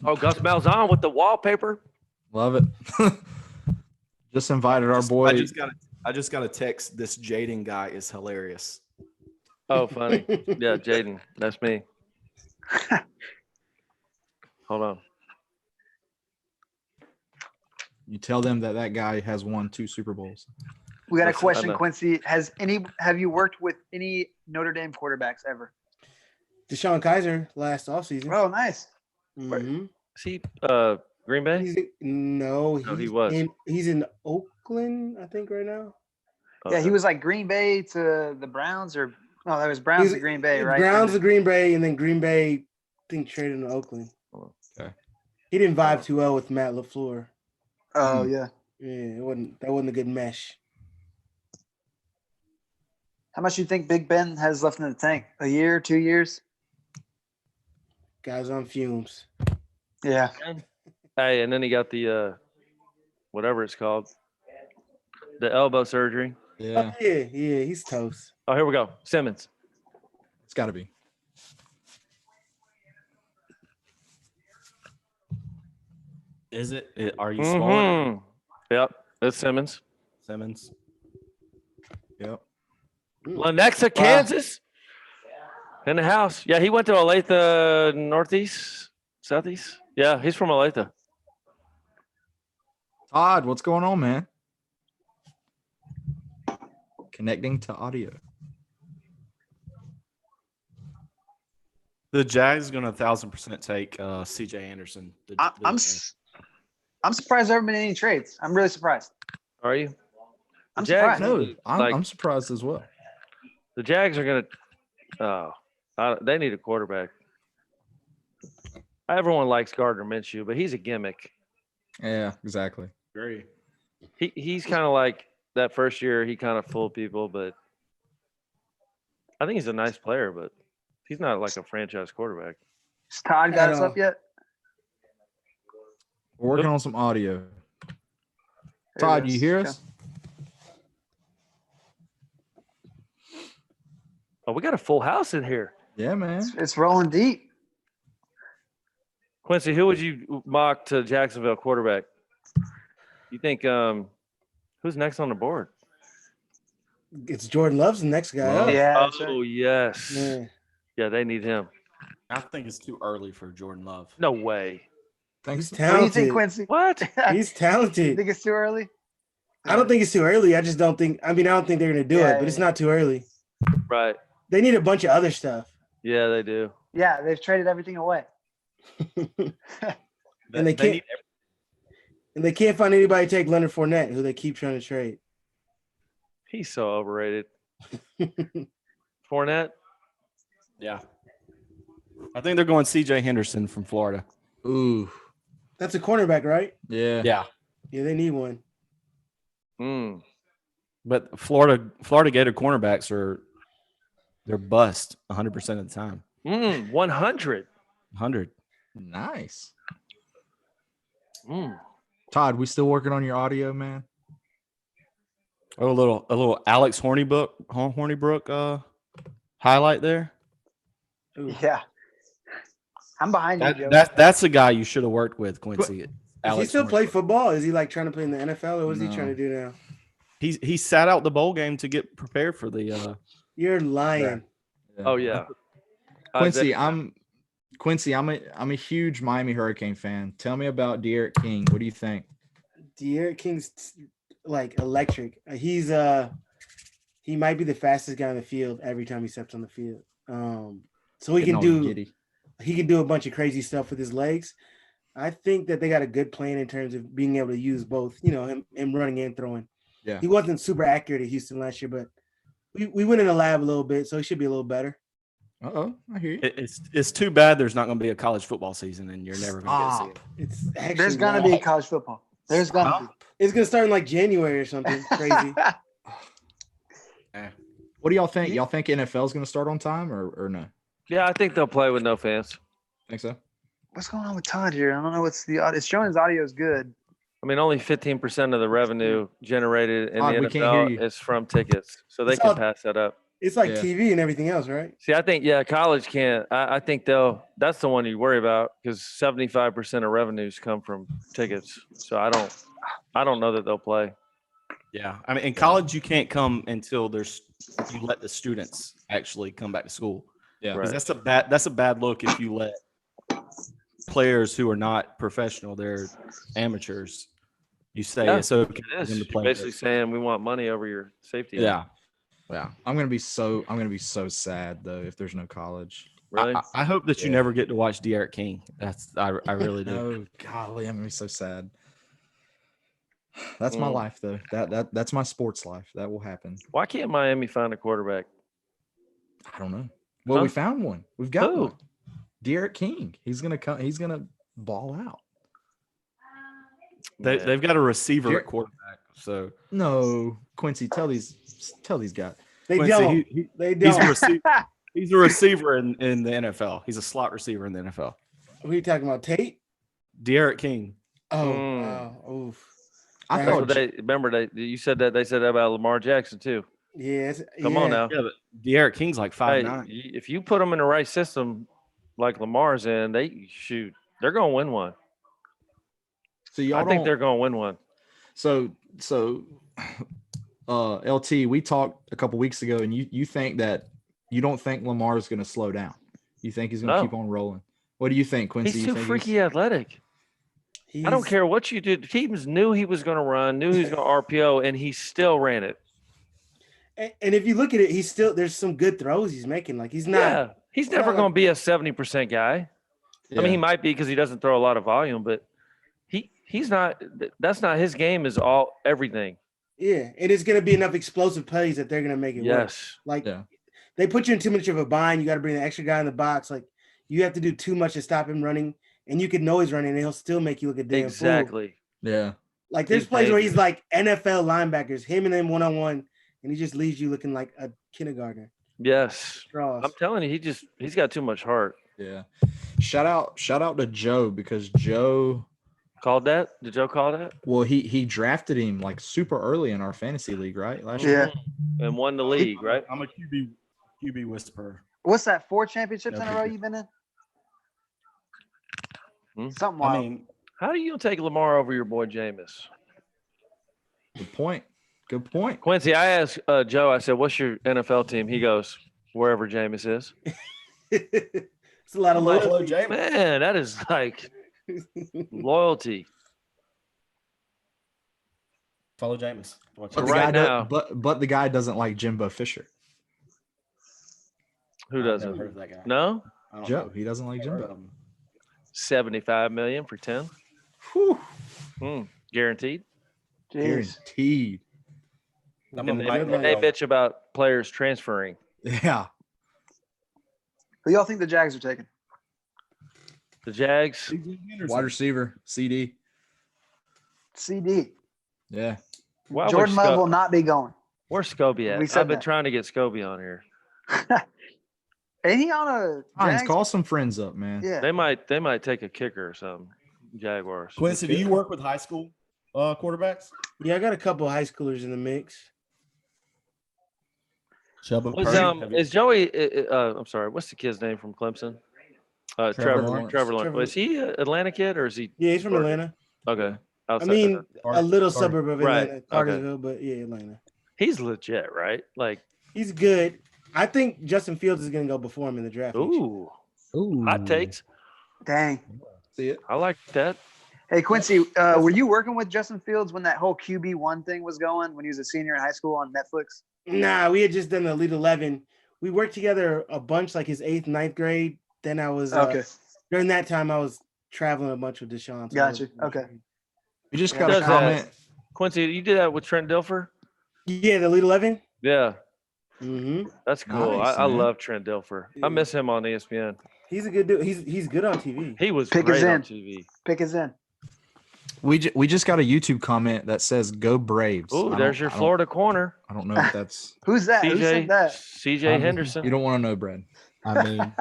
Oh, Gus Malzahn with the wallpaper. Love it. Just invited our boy. I just got a text. This Jaden guy is hilarious. Oh, funny. Yeah, Jaden. That's me. Hold on. You tell them that guy has won 2 Super Bowls. We got a Listen, I question, know. Quincy. Have you worked with any Notre Dame quarterbacks ever? Deshaun Kaiser last offseason. Oh, nice. Mhm. Is he Green Bay? He was. He's in Oakland, I think, right now. Yeah, he Okay. was like Green Bay to the Browns, or no, that was Browns He's- to Green Bay, right? Browns to Green Bay, and then Green Bay, I think, traded to Oakland. Okay. He didn't vibe too well with Matt LaFleur. Oh yeah. Yeah, that wasn't a good mesh. How much you think Big Ben has left in the tank? A year, 2 years? Guys on fumes. Yeah. Hey, and then he got the whatever it's called, the elbow surgery. Yeah, Yeah, he's toast. Oh, here we go. Simmons. it's got to be. Is it? Are you smaller? Mhm. Yep, it's Simmons. Simmons? Yep. Lenexa, Kansas. In the house. Yeah, he went to Olathe Northeast, Southeast. Yeah, he's from Olathe. Todd, what's going on, man? Connecting to audio. The Jags are going to 1,000% take C.J. Anderson. I'm surprised there haven't been any trades. I'm really surprised. Are you? I'm Jags- surprised. No, I'm, Like- I'm surprised as well. The Jags are going to they need a quarterback. Everyone likes Gardner Minshew, but he's a gimmick. Yeah, exactly. Agree. He's kind of like that first year. He kind of fooled people, but I think he's a nice player. But he's not like a franchise quarterback. Has Todd got At us all. up yet? We're working on some audio. There Todd, it you is. hear Okay. us? Oh, we got a full house in here. Yeah, man. It's rolling deep. Quincy, who would you mock to Jacksonville quarterback? You think who's next on the board? It's Jordan Love's the next guy Love. up. Yeah. that's Oh right. yes. Yeah. Yeah, they need him. I think it's too early for Jordan Love. No way. Thanks. He's What do you think, talented. Quincy? What? He's you talented. think it's too early? I don't think it's too early. I just don't think. I don't think they're gonna do Yeah, it, but it's yeah. not too early. Right. They need a bunch of other stuff. Yeah, they do. Yeah, they've traded everything away. And they can't- And they can't find anybody to take Leonard Fournette, who they keep trying to trade. He's so overrated. Fournette. Yeah. I think they're going CJ Henderson from Florida. Ooh. That's a cornerback, right? Yeah. Yeah. Yeah, they need one. Mm. But Florida Gator cornerbacks they're bust 100% of the time. 100. 100. Nice. Mm. Todd, we still working on your audio, man? Oh, a little Alex Hornibrook highlight there. Ooh. Yeah. I'm behind you, Joe. That's a guy you should have worked with, Quincy. Does he still play Hornibrook. football? Is he like trying to play in the NFL, or what's he No. trying to do now? He sat out the bowl game to get prepared for the. You're lying. Oh yeah. Quincy, I'm a huge Miami Hurricane fan. Tell me about De'Aaron King. What do you think? De'Aaron King's like electric. He might be the fastest guy on the field every time he steps on the field. So he Getting can all do giddy. a bunch of crazy stuff with his legs. I think that they got a good plan in terms of being able to use both, him running and throwing. Yeah. He wasn't super accurate at Houston last year, but we went in the lab a little bit, so he should be a little better. Uh-oh, I hear you. It's too bad there's not going to be a college football season, and you're never going to get to see it. It's actually There's gonna be college football. There's gonna It's gonna start in like January or something crazy. be. What do y'all think? Y'all think NFL is going to start on time or no? Yeah, I think they'll play with no fans. Think so? What's going on with Todd here? I don't know what's the audio. It's showing his audio is good. I mean, only 15% of the revenue generated in Todd, the we can't hear NFL you. is from tickets, so they It's can all- pass that up. It's like Yeah. TV and everything else, right? See, I think college can't. I think that's the one you worry about because 75% of revenues come from tickets. So I don't know that they'll play. Yeah, I mean, in college you can't come until you let the students actually come back to school. Yeah. Because Right. that's a bad look if you let players who are not professional, they're amateurs. You say Yeah, it's okay It for is. them to You're play. basically saying we want money over your safety. net. Yeah, Yeah. I'm gonna be so sad though if there's no college. Really? I hope that you Yeah. never get to watch De'Aaron King. I really do. No, golly, I'm gonna be so sad. That's my Mm. life though. That's my sports life. That will happen. Why can't Miami find a quarterback? I don't know. Well, Huh? we found one. We've got Who? one. De'Aaron King. He's gonna come. He's gonna ball out. They, Man. they've got a receiver Here- at quarterback. So No, Quincy, tell these guys. They Quincy, don't. he's They a don't. receiver. He's a receiver in the NFL. He's a slot receiver in the NFL. Who are you talking about? Tate? De'Aaron King. Oh, Mm. wow. Oof. I That's That's thought what they remember. You said that they said that about Lamar Jackson too. Yeah. Come on now. Yeah, but De'Aaron King's like Hey, 5'9". if you put them in the right system, like Lamar's in, they're going to win one. so. Y'all I think don't- they're going to win one. So LT, we talked a couple weeks ago, and you think that you don't think Lamar is going to slow down. You think he's going to No. keep on rolling. What do you think, Quincy? He's You too think freaky athletic. I don't He's- care what you did. Teams knew he was going to run, knew he was going to RPO, and he still ran it. And if you look at it, there's some good throws he's making. Like he's not. Yeah, he's never not going to be a 70% guy. I mean, he might be because he doesn't throw a lot of volume, but he's not. That's not his game. Is all everything. Yeah, and it's gonna be enough explosive plays that they're gonna make it work. Yes. Like Yeah. they put you in too much of a bind. You got to bring an extra guy in the box. Like you have to do too much to stop him running, and you can know he's running, and he'll still make you look a damn fool. Exactly. Yeah. Like there's He's plays where he's dangerous. like NFL linebackers, him and them 1-on-1, and he just leaves you looking like a kindergartner. Yes. Straws. I'm telling you, he's got too much heart. Yeah. Shout out to Joe because Joe, Called that? Did Joe call that? well, he drafted him like super early in our fantasy league, right? Last Yeah. year. And won the league, right? I'm a QB whisperer. What's that? 4 championships No, in a row he- you've been in? Hmm? Something I wild. mean, How are you gonna take Lamar over your boy Jameis? Good point. Good point. Quincy, I asked Joe, I said, what's your NFL team? He goes, wherever Jameis is. It's a lot of Buffalo loyalty. James. Man, that is like loyalty. Follow Jameis. Watch But out. the Right guy now. but the guy doesn't like Jimbo Fisher. Who I've never doesn't? heard of that guy. No? I don't Joe, know. he doesn't like Heard of Jimbo. him. 75 million for 10. Whew. Guaranteed. Jeez. Guaranteed. I'm And a they, Mike and they Brown. bitch about players transferring. Yeah. Who y'all think the Jags are taking? The Jags. C.J. Henderson. Wide receiver, CD. CD. Yeah. Why Jordan would Love will Sco- not be going. Where's Scobie We at? said I've been that. trying to get Scobie on here. Ain't he on a Hines, Jags? call some friends up, man. Yeah. They might take a kicker or something. Jaguars. Quincy, do you work with high school quarterbacks? Yeah, I got a couple high schoolers in the mix. Chuba Was, Purdy. Have you- is Joey? I'm sorry. What's the kid's name from Clemson? Trevor Lawrence. Lawrence. Trevor- Is he an Atlanta kid or is he? Yeah, he's from Atlanta. Okay. I Outside mean, of that. a little Carter. suburb of Right, Atlanta, okay. Cartersville, but yeah, Atlanta. He's legit, right? Like, He's good. I think Justin Fields is going to go before him in the draft. next year. ooh, Ooh. hot takes. Dang. See it? I like that. Hey Quincy, were you working with Justin Fields when that whole QB1 thing was going when he was a senior in high school on Netflix? Nah, we had just done the Elite 11. We worked together a bunch, like his 8th, 9th grade. Then I was Okay. during that time I was traveling a bunch with Deshaun. So Gotcha. I was- Okay. We just Yeah. got a Does comment. Quincy, you did that with Trent Dilfer? Yeah, the Elite 11. Yeah, Mm-hmm. that's cool. Nice, I man. love Trent Dilfer. I miss him on ESPN. He's a good dude. He's good on TV. He was Pick us great on in. TV. Pick us in. We just got a YouTube comment that says "Go Braves." Ooh, I there's don't- your I don't- Florida corner. I don't know if that's. Who's that? Who CJ said that? CJ I'm- Henderson. You don't want to know, Brad. I mean,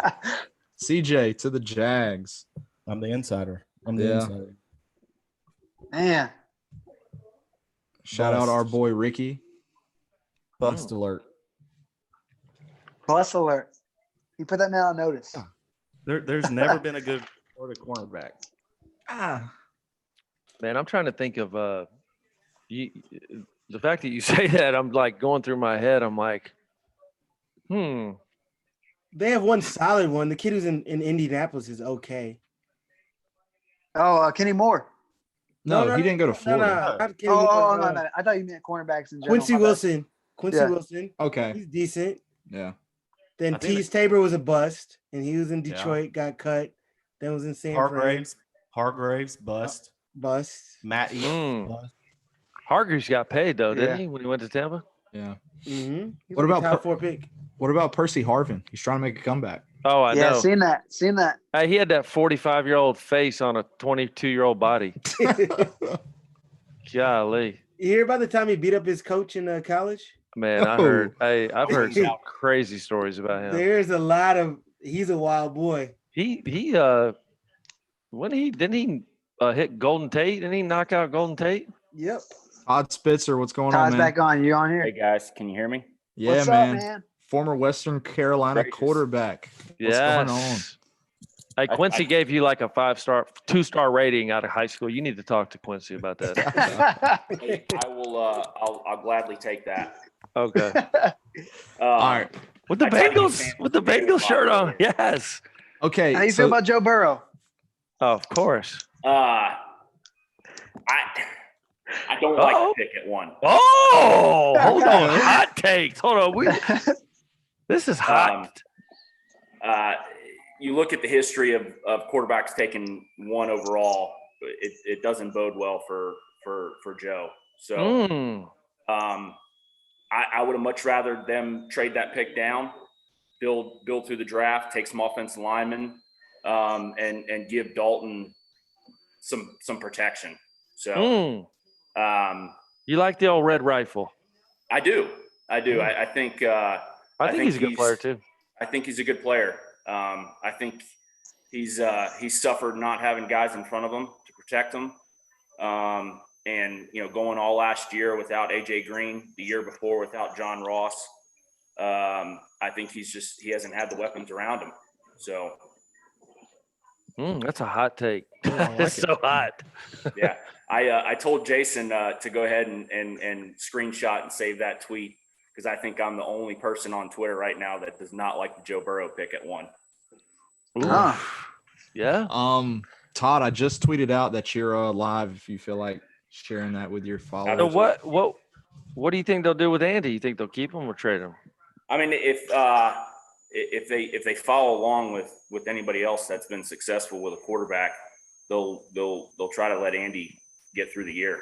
CJ to the Jags. I'm the insider. I'm the Yeah. insider. Man. Shout out Bust. our boy Ricky. Bust alert. Bus alert. You put that man on notice. There's never been a good Florida cornerback. Ah, Man, I'm trying to think of you. The fact that you say that, I'm like going through my head. I'm like, They have one solid one. The kid who's in Indianapolis is okay. Oh, Kenny Moore. no, he didn't go to No, Florida. not Kenny Oh, Moore, no, no. I thought you meant cornerbacks in general. Quincy My bad. Wilson. Quincy Yeah. Wilson. Okay, He's decent. yeah. Then I think Tease Tabor was a bust, and he was in Detroit, got cut. Then was in San Fran. Hargraves, bust. Bust. Matt Eaton, hmm. bust. Hargreaves got paid though, didn't Yeah. he, when he went to Tampa? Yeah. Mm-hmm. What about top Per- 4 pick? What about Percy Harvin? He's trying to make a comeback. Oh, I Yeah, know. seen that. Seen that. He had that 45-year-old face on a 22-year-old body. Golly, You hear about the time he beat up his coach in college? man, I Oh. heard. I've heard some crazy stories about him. There's a lot of. He's a wild boy. He didn't he hit Golden Tate? Didn't he knock out Golden Tate? Yep. Todd Spitzer, what's going on, Todd's man? back on. You on Hey here? guys, can you hear me? Yeah, What's man. up, man? Former Western Carolina Gracious. quarterback. What's going on? Yes. Hey, Quincy gave you like a 5-star, 2-star rating out of high school. You need to talk to Quincy about that. Hey, I will. I'll gladly take that. Okay. All right. With the I tell you, Bengals, man, with the Bengals shirt on. Yes. Okay. How you so- feel about Joe Burrow? Oh, of course. I don't like Uh-oh. to pick at one. Oh, hold on. Hot takes. Hold on. This is hot. You look at the history of quarterbacks taking 1 overall. It doesn't bode well for Joe. So Mm. I would have much rather them trade that pick down, build through the draft, take some offensive linemen, and give Dalton some protection. So You like the old red rifle? I do. I think I think he's a good player too. I think he's a good player. I think he's suffered not having guys in front of him to protect him. And going all last year without AJ Green, the year before without John Ross. I think he hasn't had the weapons around him. So that's a hot take. like It's it. so hot. yeah, I told Jason to go ahead and screenshot and save that tweet, because I think I'm the only person on Twitter right now that does not like the Joe Burrow pick at 1. Huh. Yeah. Todd, I just tweeted out that you're live if you feel like sharing that with your followers. So what do you think they'll do with Andy? You think they'll keep him or trade him? I mean, if they follow along with anybody else that's been successful with a quarterback, they'll try to let Andy get through the year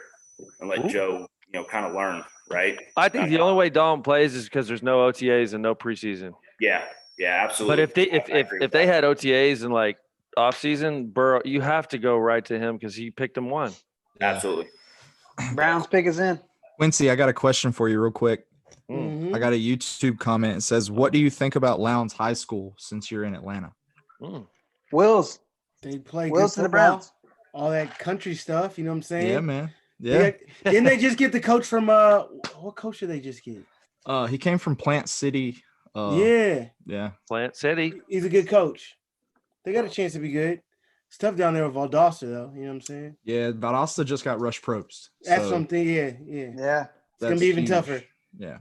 and let Joe kind of learn, right? I think the only way Dalton plays is because there's no OTAs and no preseason. Yeah, absolutely. But if they had OTAs and like off season, Burrow, you have to go right to him because he picked him 1. Absolutely. Browns pick is in. Quincy, I got a question for you real quick. Mhm. I got a YouTube comment. It says, what do you think about Lowndes High School since you're in Atlanta? Wills. They play Wills good to the football, Browns. all that country stuff. You know what I'm saying? Yeah, man. They Yeah. didn't they just get the coach from what coach did they just get? He came from Plant City. Yeah, Plant City. he's a good coach. They got a chance to be good. It's tough down there with Valdosta, though. You know what I'm saying? Yeah, Valdosta just got Rush Probst. That's so something. Yeah. Yeah. It's gonna that's be even huge. tougher. Yeah.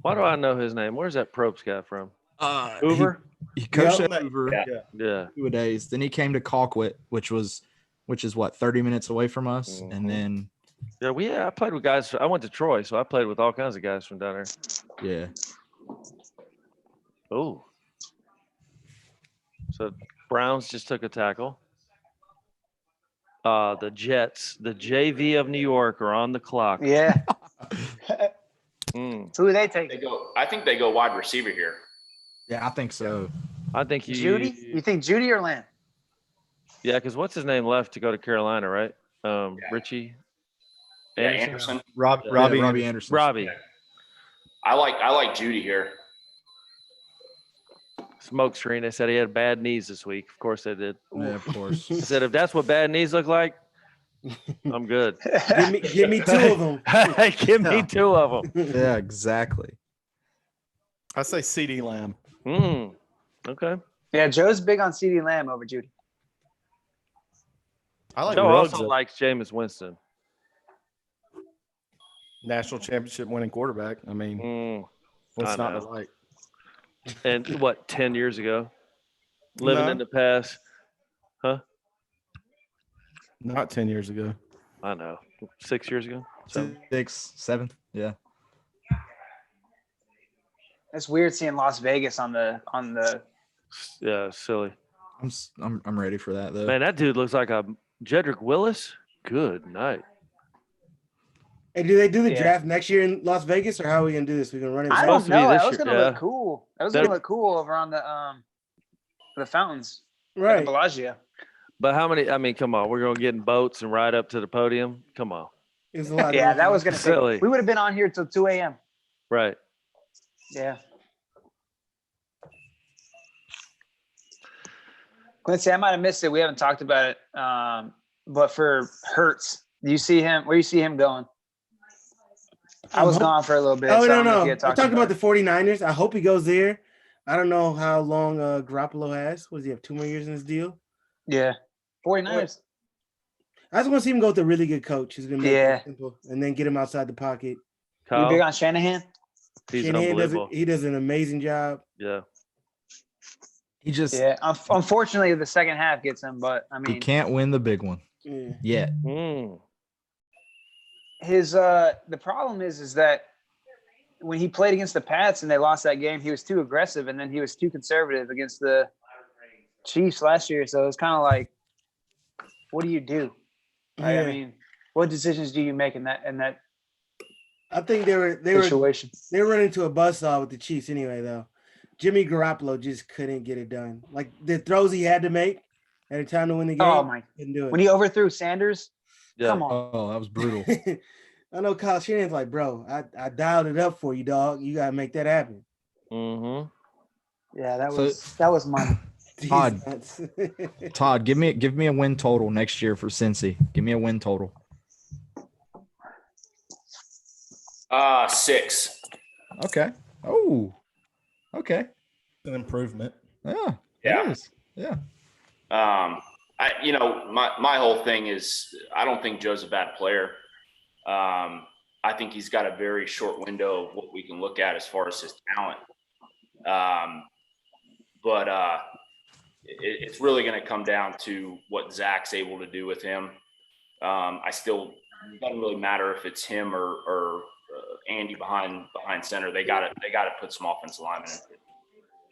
Why do I know his name? Where's that Probst guy from? Hoover. He coached Yep. at Hoover Yeah. 2 days. Then he came to Colquitt, which is what, 30 minutes away from us. Mhm. And then I played with guys. I went to Troy, so I played with all kinds of guys from down there. yeah. Oh. So Browns just took a tackle. The Jets, the JV of New York, are on the clock. Yeah. Mm. Who are they taking? I think they go wide receiver here. Yeah, I think so. I think Judy? You think Judy or Lamb? Yeah, because what's his name left to go to Carolina, right? Richie Anderson. Robbie Anderson. Robbie. I like Judy here. Smoke screen. They said he had bad knees this week. Of course they did. Yeah, of course. I said, if that's what bad knees look like, I'm good. Give me 2 of them. Give me 2 of them. Yeah, exactly. I say CD Lamb. Okay. Yeah, Joe's big on CeeDee Lamb over Judy. I like Joe Ruggs, also a likes Jameis Winston. national championship winning quarterback. I mean, what's I not to know. like? And what, 10 years ago? Living No. in the past. Not 10 years ago. I know. 6 years ago. So 6, 7. Yeah. It's weird seeing Las Vegas on the yeah, silly. I'm ready for that though. Man, that dude looks like a Jedrick Willis. Good night. Hey, do they do the Yeah. draft next year in Las Vegas, or how are we gonna do this? We gonna run it? I supposed don't to be know. this That was year, gonna look yeah. cool. That was That- gonna look cool over on the fountains. At right. the Bellagio. But how many? I mean, come on. We're going to get in boats and ride up to the podium. Come on. It was a lot. Yeah, of that was gonna Silly. take. We would have been on here till 2 a.m. Right. Yeah. Quincy, I might have missed it. We haven't talked about it. But for Hurts, do you see him? Where do you see him going? I was gone for a little bit. Oh, so I no, don't know if no. you I had talked talked about the 49ers. I hope he goes there. I don't know how long Garoppolo has. What does he have? 2 more years in his deal? Yeah. 49ers. I just want to see him go with a really good coach who's going to make Yeah. it simple and then get him outside the pocket. You Kyle, big on Shanahan? he's Shanahan unbelievable. he does an amazing job. Yeah. He just Yeah. Unfortunately, the second half gets him, but I he mean, can't win the big one Yeah. yet. his the problem is that when he played against the Pats and they lost that game, he was too aggressive, and then he was too conservative against the Chiefs last year. So it's kind of like, what do you do? Right? Yeah. I mean, what decisions do you make in that I think they were situation. running into a buzzsaw with the Chiefs anyway, though. Jimmy Garoppolo just couldn't get it done. Like the throws he had to make at a time to win the game. Oh my! Couldn't do When it. he overthrew Sanders, Yeah. come on. Oh, that was brutal. I know Kyle Shanahan's like, bro, I dialed it up for you, dog. You gotta make that happen. Mm-hmm. Yeah, that So- was money. Todd. Defense. Todd, give me a win total next year for Cincy. Give me a win total. 6. Okay. Oh. Okay. An improvement. Yeah. Yeah. It is. Yeah. My whole thing is I don't think Joe's a bad player. I think he's got a very short window of what we can look at as far as his talent. But it's really going to come down to what Zach's able to do with him. It doesn't really matter if it's him or Andy behind center. They got to put some offensive linemen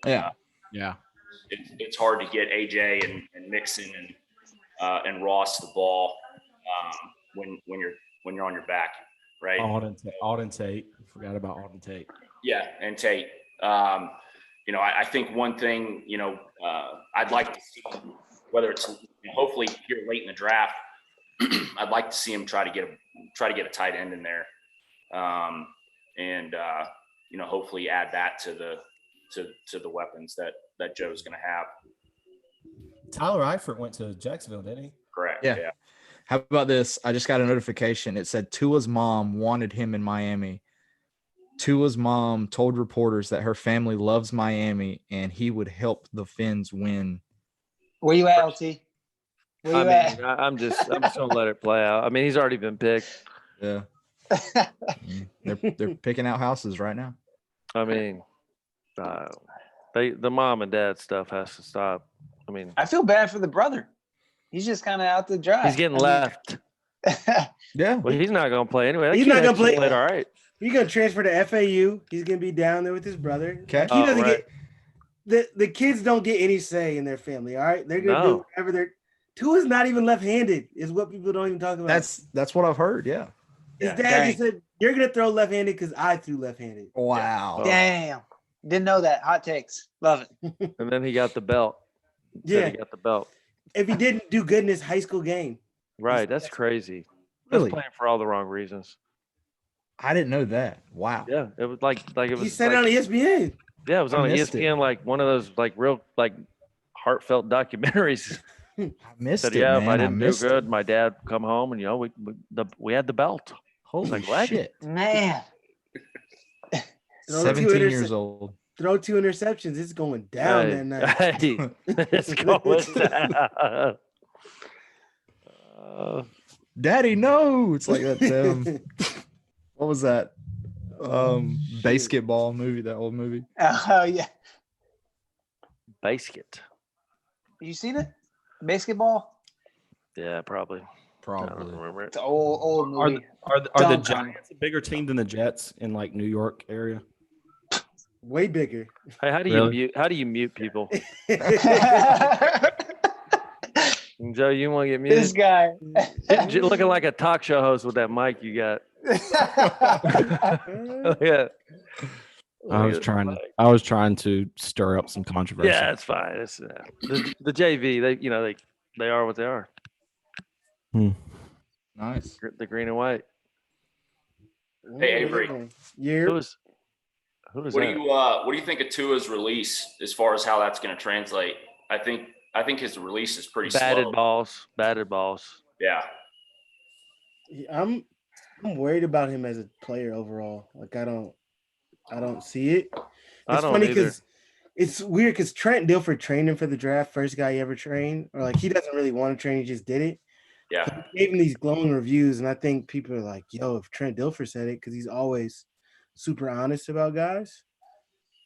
in. Yeah. Yeah. It's hard to get AJ and Mixon and Ross the ball when you're on your back, right? Auden Tate. Forgot about Auden Tate. Yeah, and Tate. I think one thing, I'd like to see, whether it's hopefully here late in the draft, I'd like to see him try to get a tight end in there, and hopefully add that to the weapons that Joe's going to have. Tyler Eifert went to Jacksonville, didn't he? Correct. Yeah. How about this? I just got a notification. It said Tua's mom wanted him in Miami. Tua's mom told reporters that her family loves Miami and he would help the Fins win. Where you at, LT? Where you at? I'm just gonna let it play out. I mean, he's already been picked. Yeah. They're picking out houses right now. I mean, the mom and dad stuff has to stop. I mean, I feel bad for the brother. He's just kind of out to dry. he's getting left. Yeah. Well, he's not gonna play anyway. That He's kid not gonna actually play. played all right. He's gonna transfer to FAU. He's gonna be down there with his brother. Okay. He doesn't right. get the kids don't get any say in their family. All right, they're gonna do No. whatever they're. Tua's not even left-handed, is what people don't even talk about. That's what I've heard. Yeah. His Yeah, dad dang. just said, "You're gonna throw left-handed because I threw left-handed." Wow. Damn. Didn't know that. Hot takes. Love it. And then he got the belt. Said Yeah, he got the belt. if he didn't do good in his high school game, Right. That's crazy. That's Really? playing for all the wrong reasons. I didn't know that. Wow. Yeah. It was like it was. he said like, it on ESPN. Yeah, it was I on missed ESPN, it. like one of those like real like heartfelt documentaries. I missed Said, it, yeah, man. if I didn't do missed it. good, my dad would come home and we had the belt. Holy like, what? shit. Man. Throw 17 two years old. Throw 2 interceptions. It's going down that night. Hey, it's going down. Daddy, no. It's like that. What was that? Basketball movie, that old movie. Oh, yeah. Basket. You seen it? Basketball? Yeah, probably. I don't Probably. remember it. It's an old Are movie. the Dunk on Giants a bigger team than the Jets in like New York area? Way bigger. Hey, how do you mute people? Joe, you want to get This muted? guy. Looking like a talk show host with that mic you got. Yeah. I was trying to stir up some controversy. Yeah, it's fine. It's the JV. They are what they are. Nice. The green and white. Hey, Avery. Year. Who is What that? do you think of Tua's release as far as how that's going to translate? I think his release is pretty Batted slow. balls. Yeah. I'm worried about him as a player overall. Like I don't see it. I It's don't funny either. because it's weird because Trent Dilfer trained him for the draft, first guy he ever trained, or like he doesn't really want to train, he just did it. Yeah. He gave him these glowing reviews, and I think people are like, "Yo, if Trent Dilfer said it," because he's always super honest about guys.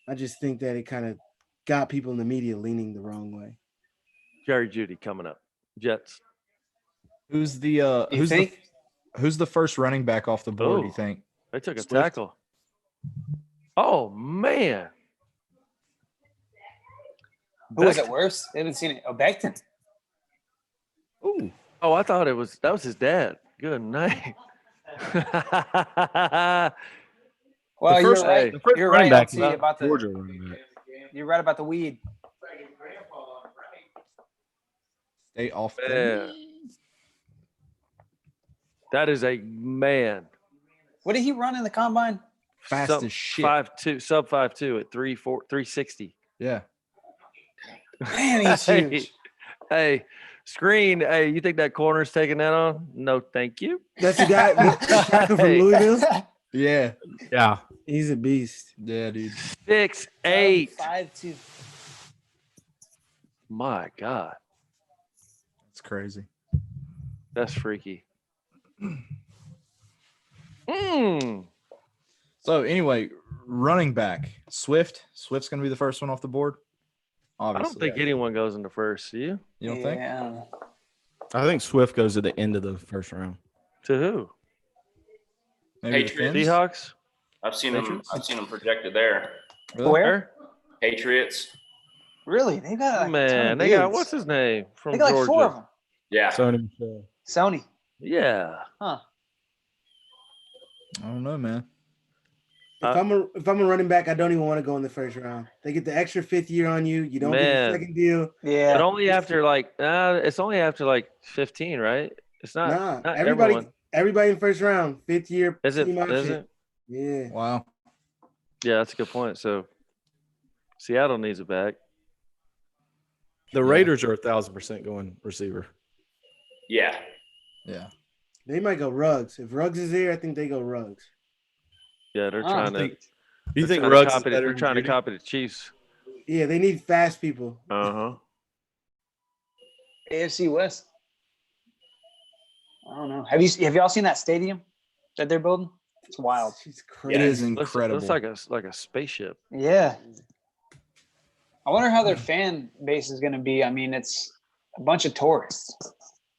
I just think that it kind of got people in the media leaning the wrong way. Jerry Judy coming up. Jets. Who's the You think? who's the first running back off the board, Oh. you think? They took a Swift. tackle. Oh man. Who was it worse? They haven't seen it. Oh, Becton. Ooh. Oh, I thought that was his dad. Good night. Well, The you're first- right. the first You're running right, back LT, is about the. Georgia running back. You're right about the weed. Stay off the Man. That is a man. What did he run in the combine? Fast as shit. 5'2", sub 5'2" at 360. Yeah. Man, he's huge. Hey, screen. Hey, you think that corner's taking that on? No, thank you. That's the guy the tackle from Hey. Louisville. Yeah. Yeah. He's a beast. Yeah, dude. 6'8". 5'2". My God, It's crazy. that's freaky. Mm. So anyway, running back. Swift. Swift's gonna be the first one off the board. I Obviously. don't think anyone goes in the first. Do you? You don't think? Yeah. I think Swift goes to the end of the first round. To who? Maybe the Patriots. Fins? Seahawks? I've seen them. Patriots? I've seen them projected there. Really? Where? Patriots. Really? They got like a ton Man, of they got dudes. what's his name from They got like Georgia? 4 of them. Yeah. Sony Michel. Sony. Yeah. Huh. I don't know, man. If I'm a running back, I don't even want to go in the first round. They get the extra 5th year on you. You don't get Man. the second deal. Yeah. But only after like it's only after like 15, right? It's not. Nah, not everybody everyone. everybody in first round, 5th year. Is it? team Is option. it? Yeah. Wow. Yeah, that's a good point. So Seattle needs it back. The Raiders are 1,000% going receiver. Yeah. Yeah. They might go Ruggs. If Ruggs is there, I think they go Ruggs. Yeah, they're Oh. trying to. You they're think trying to Ruggs is copy, better they're than trying to Judy? copy the Chiefs. Yeah, they need fast people. Uh-huh. AFC West. I don't know. Have y'all seen that stadium that they're building? It's wild. She's It crazy. is Looks incredible. like a spaceship. Yeah. I wonder how their fan base is going to be. I mean, it's a bunch of tourists.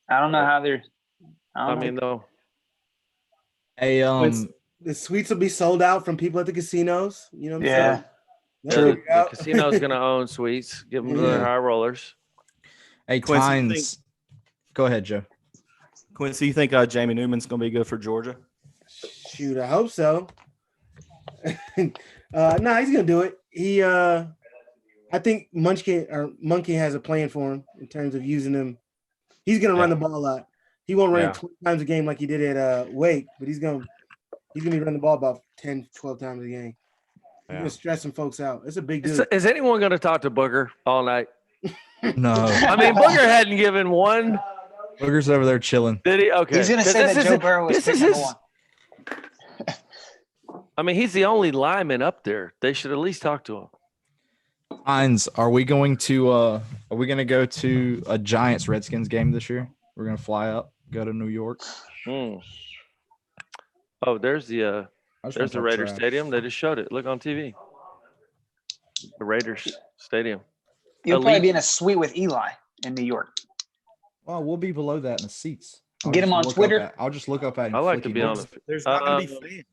I don't know how they're. I mean, though, Hey, The suites will be sold out from people at the casinos. You know what I'm Yeah. saying? yeah, They'll the, figure it out. casino's going to own suites. Give them to their Yeah. high rollers. hey, Quincy, you Tynes. Go ahead, Joe. Quincy, you think Jamie Newman's going to be good for Georgia? Shoot, I hope so. No, he's gonna do it. I think Monkey has a plan for him in terms of using him. He's gonna run the ball a lot. He won't run Yeah. it 20 times a game like he did at Wake, but he's gonna be running the ball about 10, 12 times a game. He's gonna stress some folks out. It's a big deal. Is anyone going to talk to Booger all night? No. I mean, Booger hadn't given one. Booger's over there chilling. Did he? Okay. He's going to 'Cause say this that is- Joe Burrow was this is pick number his- one. I mean, he's the only lineman up there. They should at least talk to him. Tynes, are we going to go to a Giants Redskins game this year? We're gonna fly up, go to New York. Hmm. Oh, there's the I just there's want the to Raiders try. Stadium. They just showed it. Look on TV. The Raiders Stadium. You'll probably Elite. be in a suite with Eli in New York. Well, we'll be below that in the seats. Get him on Twitter. I'll just look up at. I like to Flicky be on Books. the. There's not going Uh, to be fans.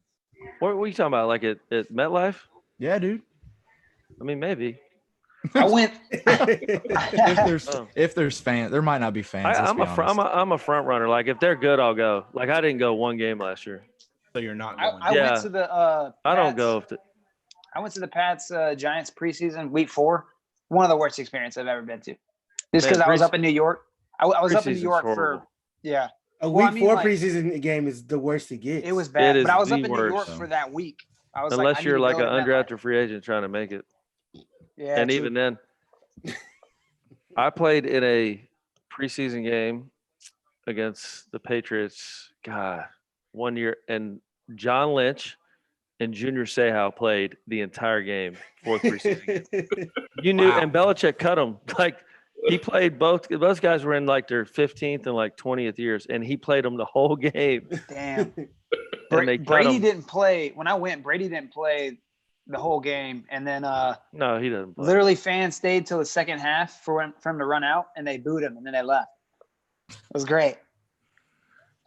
What are you talking about? Like at MetLife? Yeah, dude. I mean, maybe. I went. If there's fans, there might not be fans. let's I'm be I'm a front runner. Like if they're good, I'll go. Like I didn't go one game last year. So you're not I, going. I Yeah. went to the. I don't Pats- go. If the, I went to the Pats Giants preseason week 4. One of the worst experiences I've ever been to. Just because Man, I was up in New York. I was up in New preseason's York for. horrible. Yeah, A Well, week I mean, 4 like- preseason game is the worst it gets. it was bad. is But I was up the in New York worst. for that week. I was unless like, you're like an an undrafted free agent trying to make it, Yeah, and true. even then, I played in a preseason game against the Patriots. God, 1 year, and John Lynch and Junior Seau played the entire game, 4th preseason game. You knew, and Belichick cut him. Like he played both. Those guys were in like their 15th and like 20th years, and he played them the whole game. Damn. And they cut Brady him. didn't play when I went. Brady didn't play the whole game, and then No, he doesn't play. literally fans stayed till the second half for him to run out, and they booed him, and then they left. It was great.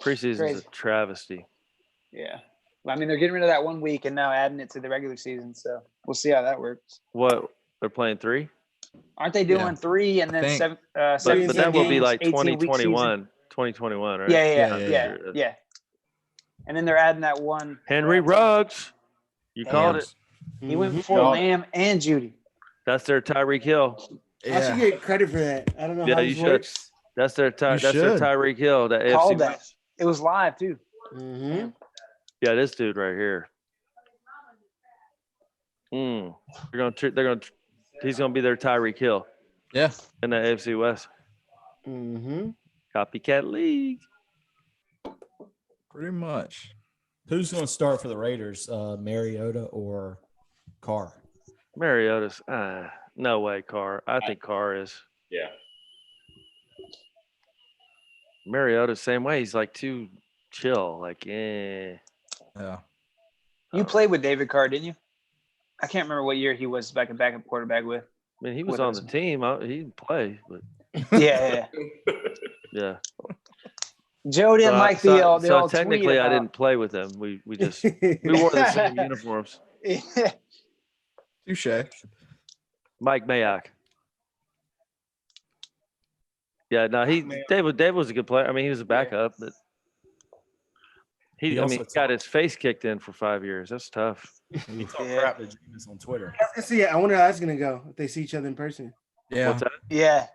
Preseason's crazy. a travesty. Yeah. I mean, they're getting rid of that 1 week and now adding it to the regular season, so we'll see how that works. What they're playing 3, Aren't they doing Yeah. 3 and then think- seven? but 17 that will be games, like 18-week season? 2021, right? Yeah, Yeah. yeah. and then they're adding that one. Henry Ruggs. You called it. He went Mhm. before Called it. Lamb and Judy. That's their Tyreek Hill. I should get credit for that. I don't know Yeah, how you this should. works. That's their You that's their should. Tyreek Hill. That Called AFC that. West. It was live too. Mm-hmm. Yeah, this dude right here. He's gonna be their Tyreek Hill Yeah. in the AFC West. Mm-hmm. Copycat league. Pretty much. Who's going to start for the Raiders? Mariota or Carr? Mariota's no way, Carr. I think Carr is. Yeah. Mariota's same way. He's like too chill. Like, Yeah. You played with David Carr, didn't you? I can't remember what year he was backup quarterback with. I mean, he was With on us. the team. He didn't play, but Yeah. yeah. Joe didn't like the old technically, tweet I about- didn't play with them. We just we wore the same uniforms. Touche. Mike Mayock. Yeah, no, David was a good player. I mean, he was a backup, but He he also got his face kicked in for 5 years. That's tough. He talked Yeah. crap to Jameis on Twitter. Let's see. I wonder how that's gonna go if they see each other in person. Yeah. What's that? Yeah.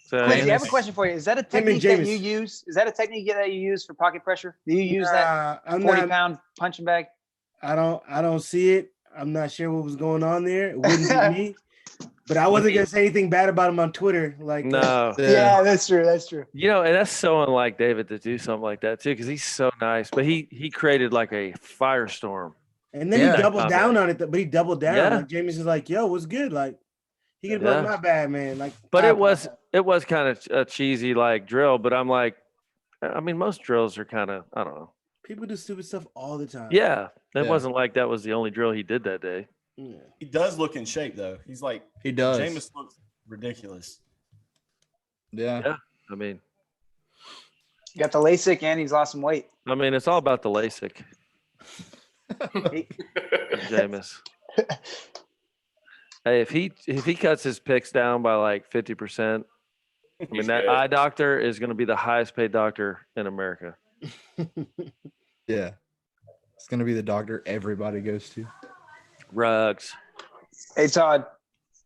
So, Quincy, I have a Jameis. question for you. Is that a Him and technique that Jameis. you use? Is that a technique that you use for pocket pressure? Do you use that I'm 40-pound punching bag? I don't see it. I'm not sure what was going on there. It wouldn't be me. But I wasn't gonna say anything bad about him on Twitter. Like no. Yeah, that's true. That's true. You know, and that's so unlike David to do something like that too, because he's so nice. But he created like a firestorm. and then Yeah. he doubled down on it. But he doubled down. Yeah. Like James is like, yo, what's good? Like he could Yeah. have my bad, man. Like But I it was apologize. kind of a cheesy like drill. But I'm like, I mean, most drills are kind of, I don't know. People do stupid stuff all the time. Yeah, it Yeah. wasn't like that was the only drill he did that day. Yeah. He does look in shape, though. He's like, He does. Jameis looks ridiculous. Yeah. I mean, You got the LASIK and he's lost some weight. it's all about the LASIK, Jameis. Hey, if he cuts his picks down by like 50%, I mean that eye doctor is going to be the highest paid doctor in America. Yeah. It's gonna be the doctor everybody goes to. Rugs. Hey Todd,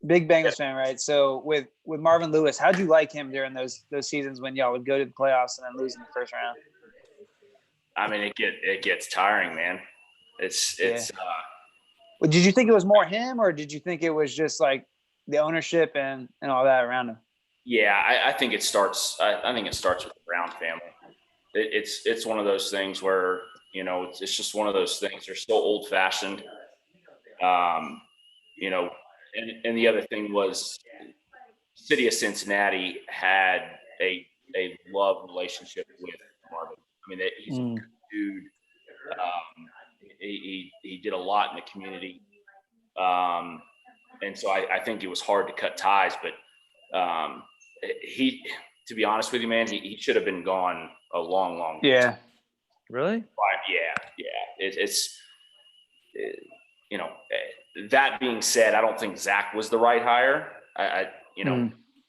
big Bengals fan, right? So with Marvin Lewis, how'd you like him during those seasons when y'all would go to the playoffs and then lose in the first round? I mean, it gets tiring, man. It's Well, did you think it was more him, or did you think it was just like the ownership and all that around him? Yeah, I think it starts. I think it starts with the Brown family. It's one of those things where it's just one of those things. They're so old fashioned. And the other thing was, city of Cincinnati had a love relationship with Marvin. I mean, he's a good dude. He did a lot in the community, and so I think it was hard to cut ties, but. To be honest with you, man, he should have been gone a long time. Yeah. Really? Yeah. That being said, I don't think Zach was the right hire.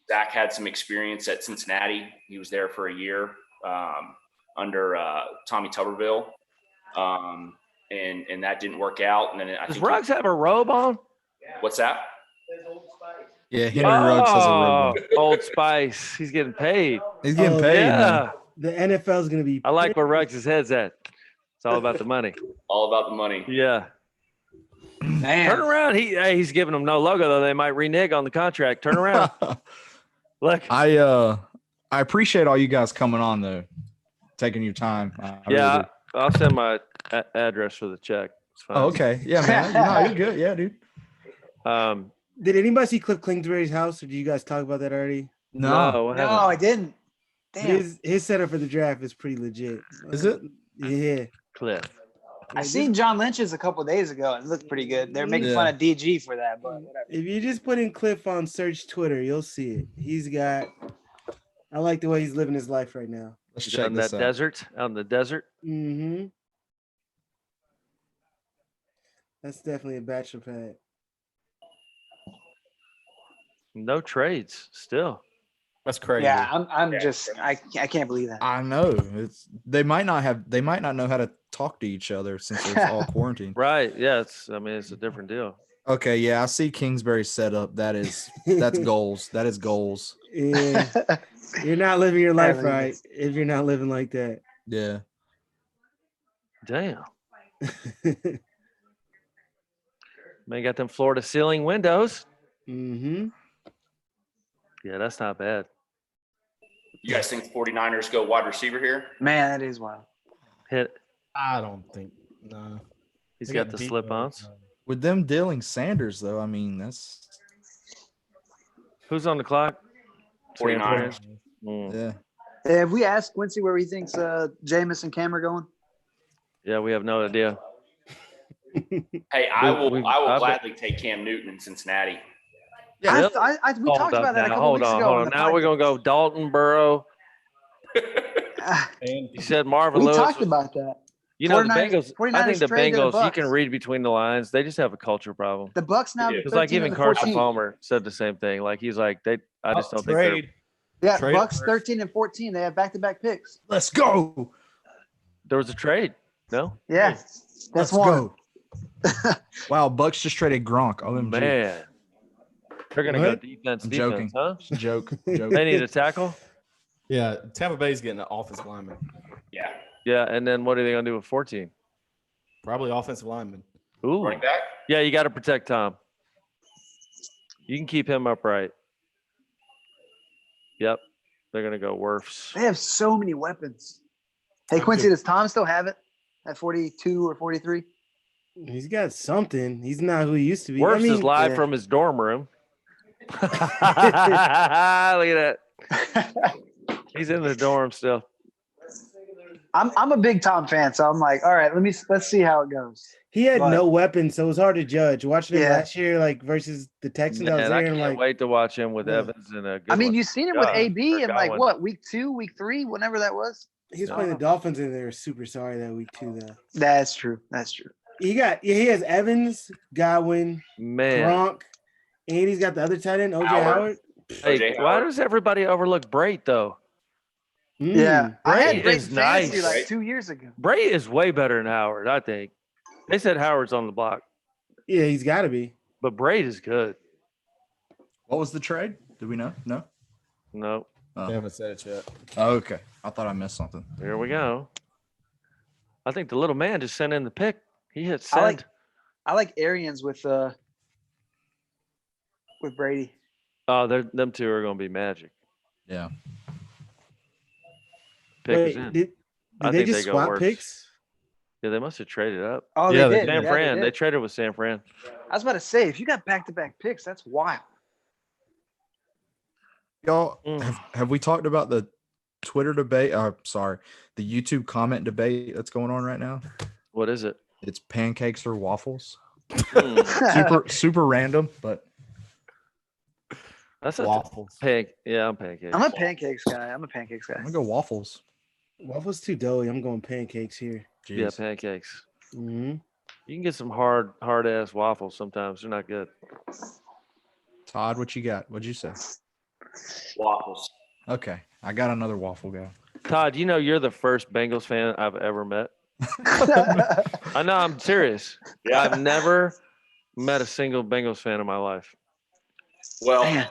Zach had some experience at Cincinnati. He was there for a year under Tommy Tuberville, and that didn't work out. And then Does Ruggs have a robe on? What's that? Yeah, Henry Ruggs has a Oh, robe. Old Spice. He's getting paid. He's getting Oh, paid. Yeah. Man. The NFL is gonna be. I like where Ruggs' head's at. It's all about the money. All about the money. Yeah. Turn Man. around. He's giving them no logo though. They might renege on the contract. Turn around. Look. I appreciate all you guys coming on though, taking your time. I really Yeah, do. I'll send my address for the check. It's fine. Oh, okay. Yeah, man. No, you're good. Yeah, dude. Did anybody see Cliff Kingsbury's house, or did you guys talk about that already? No, what No, happened? I didn't. Damn. His setup for the draft is pretty legit. Is it? Yeah. Cliff. I seen John Lynch's a couple of days ago. It looked pretty good. They're making fun of DG for that, but whatever. If you just put in Cliff on search Twitter, you'll see it. He's got. I like the way he's living his life right now. Let's He's check out in this that out. desert, out in the desert. Mm-hmm. That's definitely a bachelor pad. No trades still. That's crazy. Yeah, I'm Yeah, just I can't believe that. I know. They might not know how to talk to each other since they're all quarantined. Right. Yeah. It's a different deal. Okay, yeah, I see Kingsbury set up. That's goals. That is goals. Yeah, you're not living your life look at right this. if you're not living like that. Yeah. Damn. Man, got them floor to ceiling windows. Mm-hmm. Yeah, that's not bad. You guys think the 49ers go wide receiver here? Man, that is wild. Hit. I don't think. No. He's They got the Debo. slip-ons. With them dealing Sanders though, I mean that's Who's on the clock? 49ers. Mm. yeah. Have we asked Quincy where he thinks Jameis and Cam are going? Yeah, we have no idea. Hey, I We- will I've- gladly take Cam Newton in Cincinnati. Yeah, Really? we talked about that a couple Hold weeks on, ago. hold on on. the Now we're gonna go Dalton Burrow. podcast. You said Marvin We Lewis. talked was- about that. You know, the 49ers Bengals. I think the traded the Bengals. You can Bucks. read between the lines. They just have a culture problem. The Bucks now. Yeah. the Because like 13 even and the Carson 14. Palmer said the same thing. Like he's like I just don't think they're. Trade. Yeah, Trade Bucks for- 13 and 14. They have back-to-back picks. Let's go. There was a trade. No, Yeah, that's Let's one. go. Wow, Bucks just traded Gronk. OMG. man, they're gonna go What? defense. I'm Defense, joking. huh? It's a joke. They joke. need a tackle. Yeah, Tampa Bay's getting an offensive lineman. Yeah. Yeah, and then what are they gonna do with 14? Probably offensive lineman. Ooh, Running back? yeah, you got to protect Tom. You can keep him upright. Yep, they're gonna go Wirfs. They have so many weapons. Hey, Quincy, does Tom still have it at 42 or 43? He's got something. He's not who he used to be. Wirfs I mean, is live yeah. from his dorm room. Look at that. He's in the dorm still. I'm a big Tom fan, so I'm like, all right, let's see how it goes. he had But- no weapons, so it was hard to judge. Watching him Yeah. last year, like versus the Texans, I was Man, there I and can't like, wait to watch him with Yeah. Evans and a good I mean, one. you've seen him with God, AB in they're like going. what, week 2, week 3, whenever that was. he was playing the Dolphins, and they were super sorry that week too. Though That's true. That's true. he has Evans, Godwin, Man, Gronk, and he's got the other tight end, OJ Howard. Howard. hey, OJ why Howard. does everybody overlook Brait though? Yeah, I had Brait great is fantasy nice. like 2 years ago. Brait is way better than Howard, I think. They said Howard's on the block, Yeah, he's got to be. but Brait is good. What was the trade? Do we know? No. No, Oh. They haven't said it yet. Oh, okay. I thought I missed something. here we go. I think the little man just sent in the pick. He hit I send. like I like Arians with Brady. Oh, them two are going to be magic. Yeah. Pick Wait, is in. did I they think just they go swap worse. picks? Yeah, they must have traded up. Oh, Yeah, they they did. San Yeah, Fran, they did. traded with San Fran. I was about to say, if you got back-to-back picks, that's wild. Y'all, Mm. have we talked about the Twitter debate? Sorry, the YouTube comment debate that's going on right now. What is it? It's pancakes or waffles. Mm, Super random, but that's a Waffles. Yeah, I'm pancakes. I'm a pancakes guy. I'm gonna go waffles. Waffles too doughy. I'm going pancakes here. Yeah, Jeez. pancakes. hmm You can get some hard ass waffles sometimes. They're not good. Todd, what you got? What'd you say? Waffles. Okay, I got another waffle guy. Todd, you know you're the first Bengals fan I've ever met. I know, I'm serious. Yeah. I've never met a single Bengals fan in my life. Well, Man.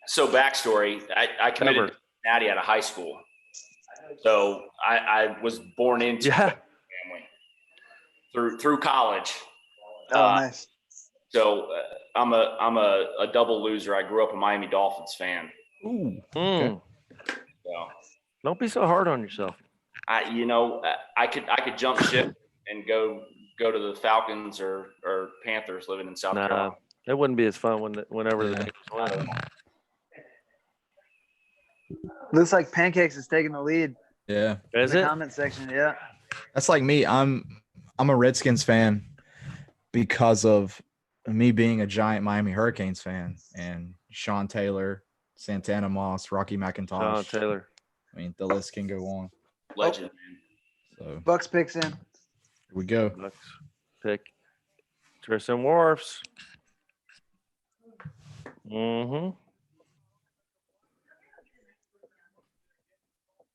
so backstory, I committed Ever. to Cincinnati out of high school. So I was born into Yeah. the family through college. Oh, nice. So I'm a double loser. I grew up a Miami Dolphins fan. Ooh. Mm. So Don't be so hard on yourself. I could jump ship and go to the Falcons or Panthers living in South Nah, Carolina. it wouldn't be as fun whenever Yeah. the Bengals win. Looks like pancakes is taking the lead Yeah, Is in the it? comment section. Yeah. that's like me. I'm a Redskins fan because of me being a giant Miami Hurricanes fan and Sean Taylor, Santana Moss, Rocky McIntosh. Sean Taylor. I mean, the list can go on. Legend, man. So Bucks picks in. here we go. Bucks pick Tristan Wirfs. Mm-hmm.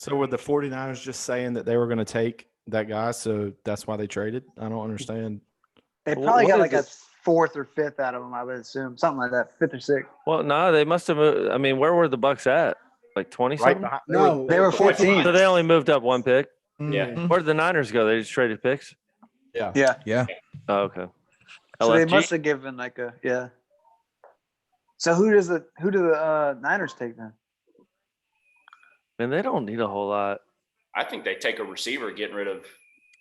So were the 49ers just saying that they were going to take that guy, so that's why they traded? I don't understand. They Wh- probably what got is like a it? 4th or 5th out of him, I would assume. Something like that. 5th or 6th. Well, no, they must have moved. I mean, where were the Bucks at? Like 20 Right something? behind, No, They were 14. 14. So they only moved up one pick. Yeah. Mhm. Where did the Niners go? They just traded picks. Yeah. Yeah. Yeah. Oh, okay. So they LFG? must have given like a yeah. So who do the Niners take then? Man, they don't need a whole lot. I think they take a receiver, getting rid of.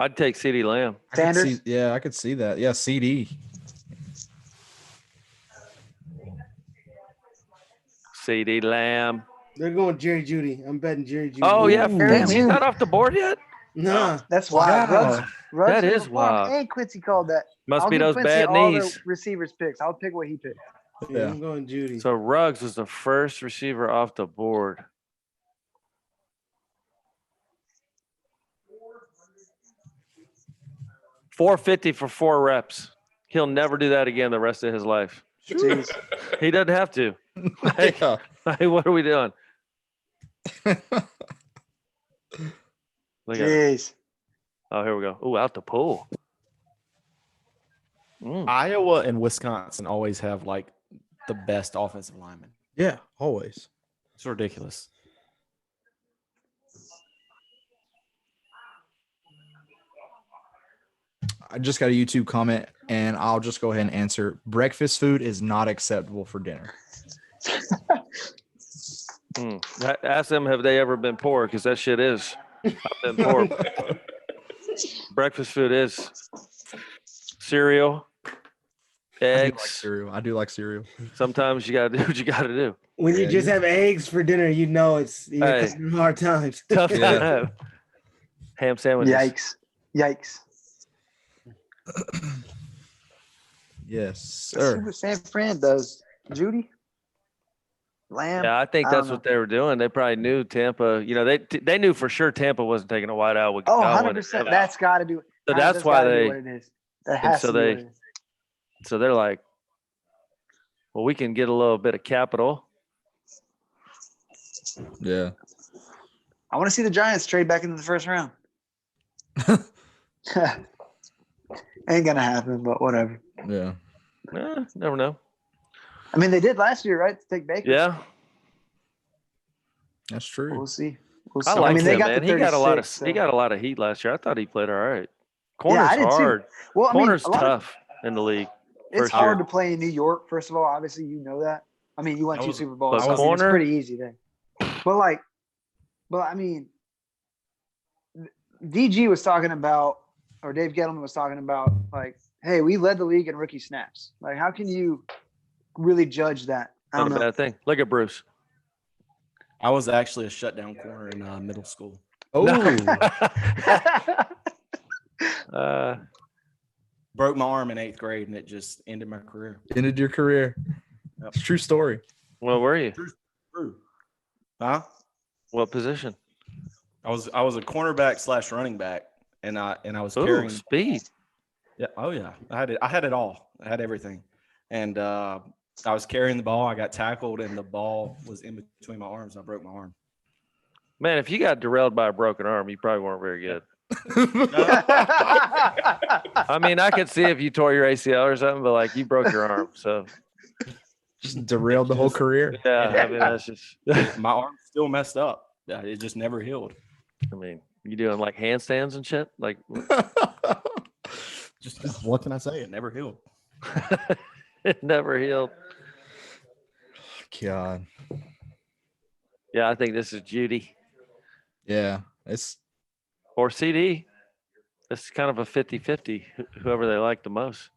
I'd take CeeDee Lamb. I could Sanders? see- yeah, I could see that. Yeah, CD. CeeDee Lamb. They're going Jerry Judy. I'm betting Jerry Judy. Oh, yeah. Ooh. Damn, he's not off the board yet? Nah. That's wild. Wow. Ruggs That is performed, wild. And Quincy called that. Must I'll be give those Quincy bad all knees. the receivers picks. I'll pick what he picked. Yeah, Yeah. I'm going Judy. So Ruggs was the first receiver off the board. $450 for 4 reps. He'll never do that again the rest of his life. Jeez. He doesn't have to. Like, Yeah. hey, what are we doing? Look at it. Jeez. Oh, here we go. Oh, out the pool. Mm. Iowa and Wisconsin always have like the best offensive linemen. Yeah, always. It's ridiculous. I just got a YouTube comment and I'll just go ahead and answer. Breakfast food is not acceptable for dinner. Ask them, have they ever been poor? Because that shit is. I've been poor. Breakfast food is cereal, I do like eggs. cereal. I do like cereal. Sometimes you got to do what you got to do. When you Yeah, just have eggs for dinner, you know you're Hey. having hard times. Tough Yeah. time. Ham sandwiches. Yikes. Yikes. Yes, Let's see sir. what San Fran does. Judy? Lamb? Yeah, I think I don't that's what they were doing. They probably knew Tampa. You know, they knew for sure Tampa wasn't taking a wide out with Oh, Godwin. 100%. That's got to do. So that's why gotta be they- what it is. That has so to be they- what it is. So they're like, well, we can get a little bit of capital. Yeah. I want to see the Giants trade back into the first round. Ain't gonna happen, but whatever. Yeah. Never know. I mean, they did last year, right? To take Baker. Yeah, That's true. We'll see. We'll see. I like mean, they him, got man. the He got a lot of 36, he so- got a lot of heat last year. I thought he played all right. Corner's I did too. hard. Well, I mean, Corner's a lot of- tough in the league. It's first hard year. to play in New York. First of all, obviously, you know that. I mean, you won I 2 was- Super Bowls. but So I mean, it's corner- pretty easy then. But I mean, DG was talking about, or Dave Gettleman was talking about, like, hey, we led the league in rookie snaps. Like, how can you really judge that? I Not don't a know. bad thing. Look at Bruce. I was actually a shutdown corner in middle school. Oh, Broke my arm in 8th grade, and it just ended my career. ended your career. Yep. It's a true story. Well, were you? True. Huh? What position? I was a cornerback / running back, and I was Ooh, carrying. speed. Yeah. Oh yeah. I had it all. I had everything, and I was carrying the ball. I got tackled, and the ball was in between my arms. I broke my arm. Man, if you got derailed by a broken arm, you probably weren't very good. I mean, I could see if you tore your ACL or something, but like you broke your arm. So Just derailed the whole career. yeah, I mean that's just. My arm's still messed up. Yeah, it just never healed. I mean, you doing like handstands and shit? Like Just what can I say? It never healed. it never healed. God. Yeah, I think this is Judy Yeah. It's or CD. It's kind of a 50-50, whoever they like the most.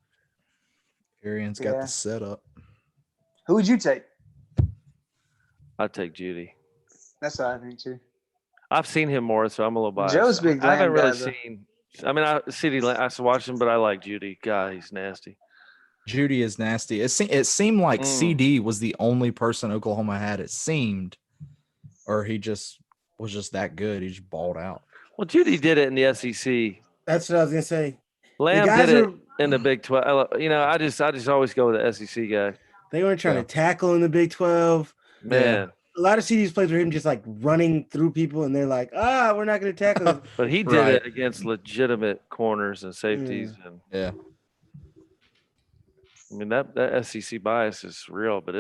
Arian's got Yeah. the setup. Who would you take? I'd take Judy. That's what I think too. I've seen him more, so I'm a little biased. Joe's big I haven't Lamb really guy, though. seen. I mean, I watched him, but I like Judy. God, he's nasty. Judy is nasty. It seemed like Mm. CD was the only person Oklahoma had. It seemed, or he just was just that good. He just balled out. Well, Judy did it in the SEC. That's what I was gonna say. Lamb guys did it are- in the Big 12. You know, I just always go with the SEC guy. They weren't trying Yeah. to tackle in the Big 12. Man, a lot of CD's plays were him just like running through people, and they're like, we're not going to tackle him. But he did Right. it against legitimate corners and safeties, and Yeah. I mean that SEC bias is real, but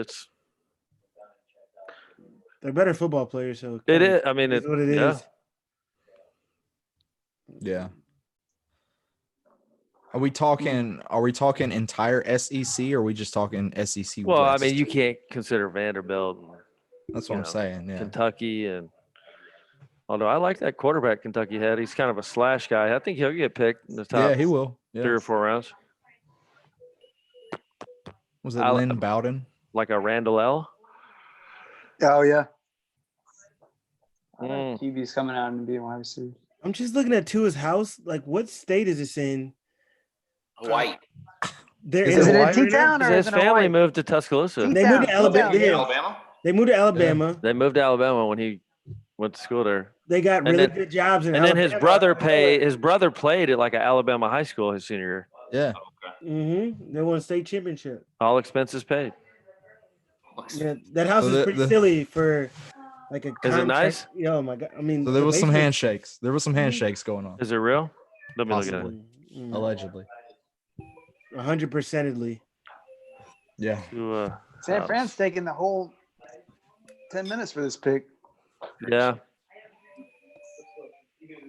They're better football players, so it is. I mean, it's what it yeah. is. Yeah. Are we talking entire SEC or are we just talking SEC Well, I West? mean, you can't consider Vanderbilt, and That's what you I'm know, saying. Yeah. Kentucky, and although I like that quarterback Kentucky had, he's kind of a slash guy. I think he'll get picked in the top Yeah, he will. Yeah. 3 or 4 rounds, Was it I'll- Lynn Bowden? like a Randall L. Oh yeah. Mm. QB's coming out and being wide receiver. I'm just looking at Tua's house. Like, what state is this in? Hawaii. They're Is in Is it in Hawaii right now? T-Town or His is it family Hawaii? moved to Tuscaloosa. T- They moved to T-Town. Alabama. T-Town. Yeah. Alabama. They moved to Alabama. They moved to Alabama when he went to school there. They got And really then- good jobs in And then his brother paid. played at like an Alabama high school his senior year. Yeah. They won a state championship. All expenses paid. Yeah, that house So is pretty silly for like a. Is it contract. nice? Oh my god! I mean, So there the was some basement- handshakes. There was some handshakes going on. Is it real? Let me look at it. Possibly. Allegedly. 100%edly. Yeah. To, San house. Fran's taking the whole 10 minutes for this pick. Yeah.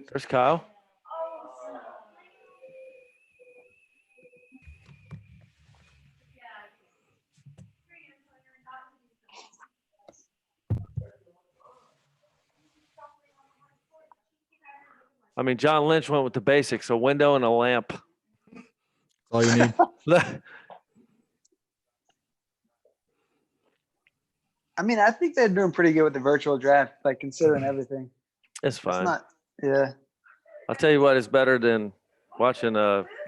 There's Kyle. I mean, John Lynch went with the basics: a window and a lamp. All you need. I mean, I think they're doing pretty good with the virtual draft, like considering everything. It's It's fine. not, yeah. I'll tell you what, it's better than watching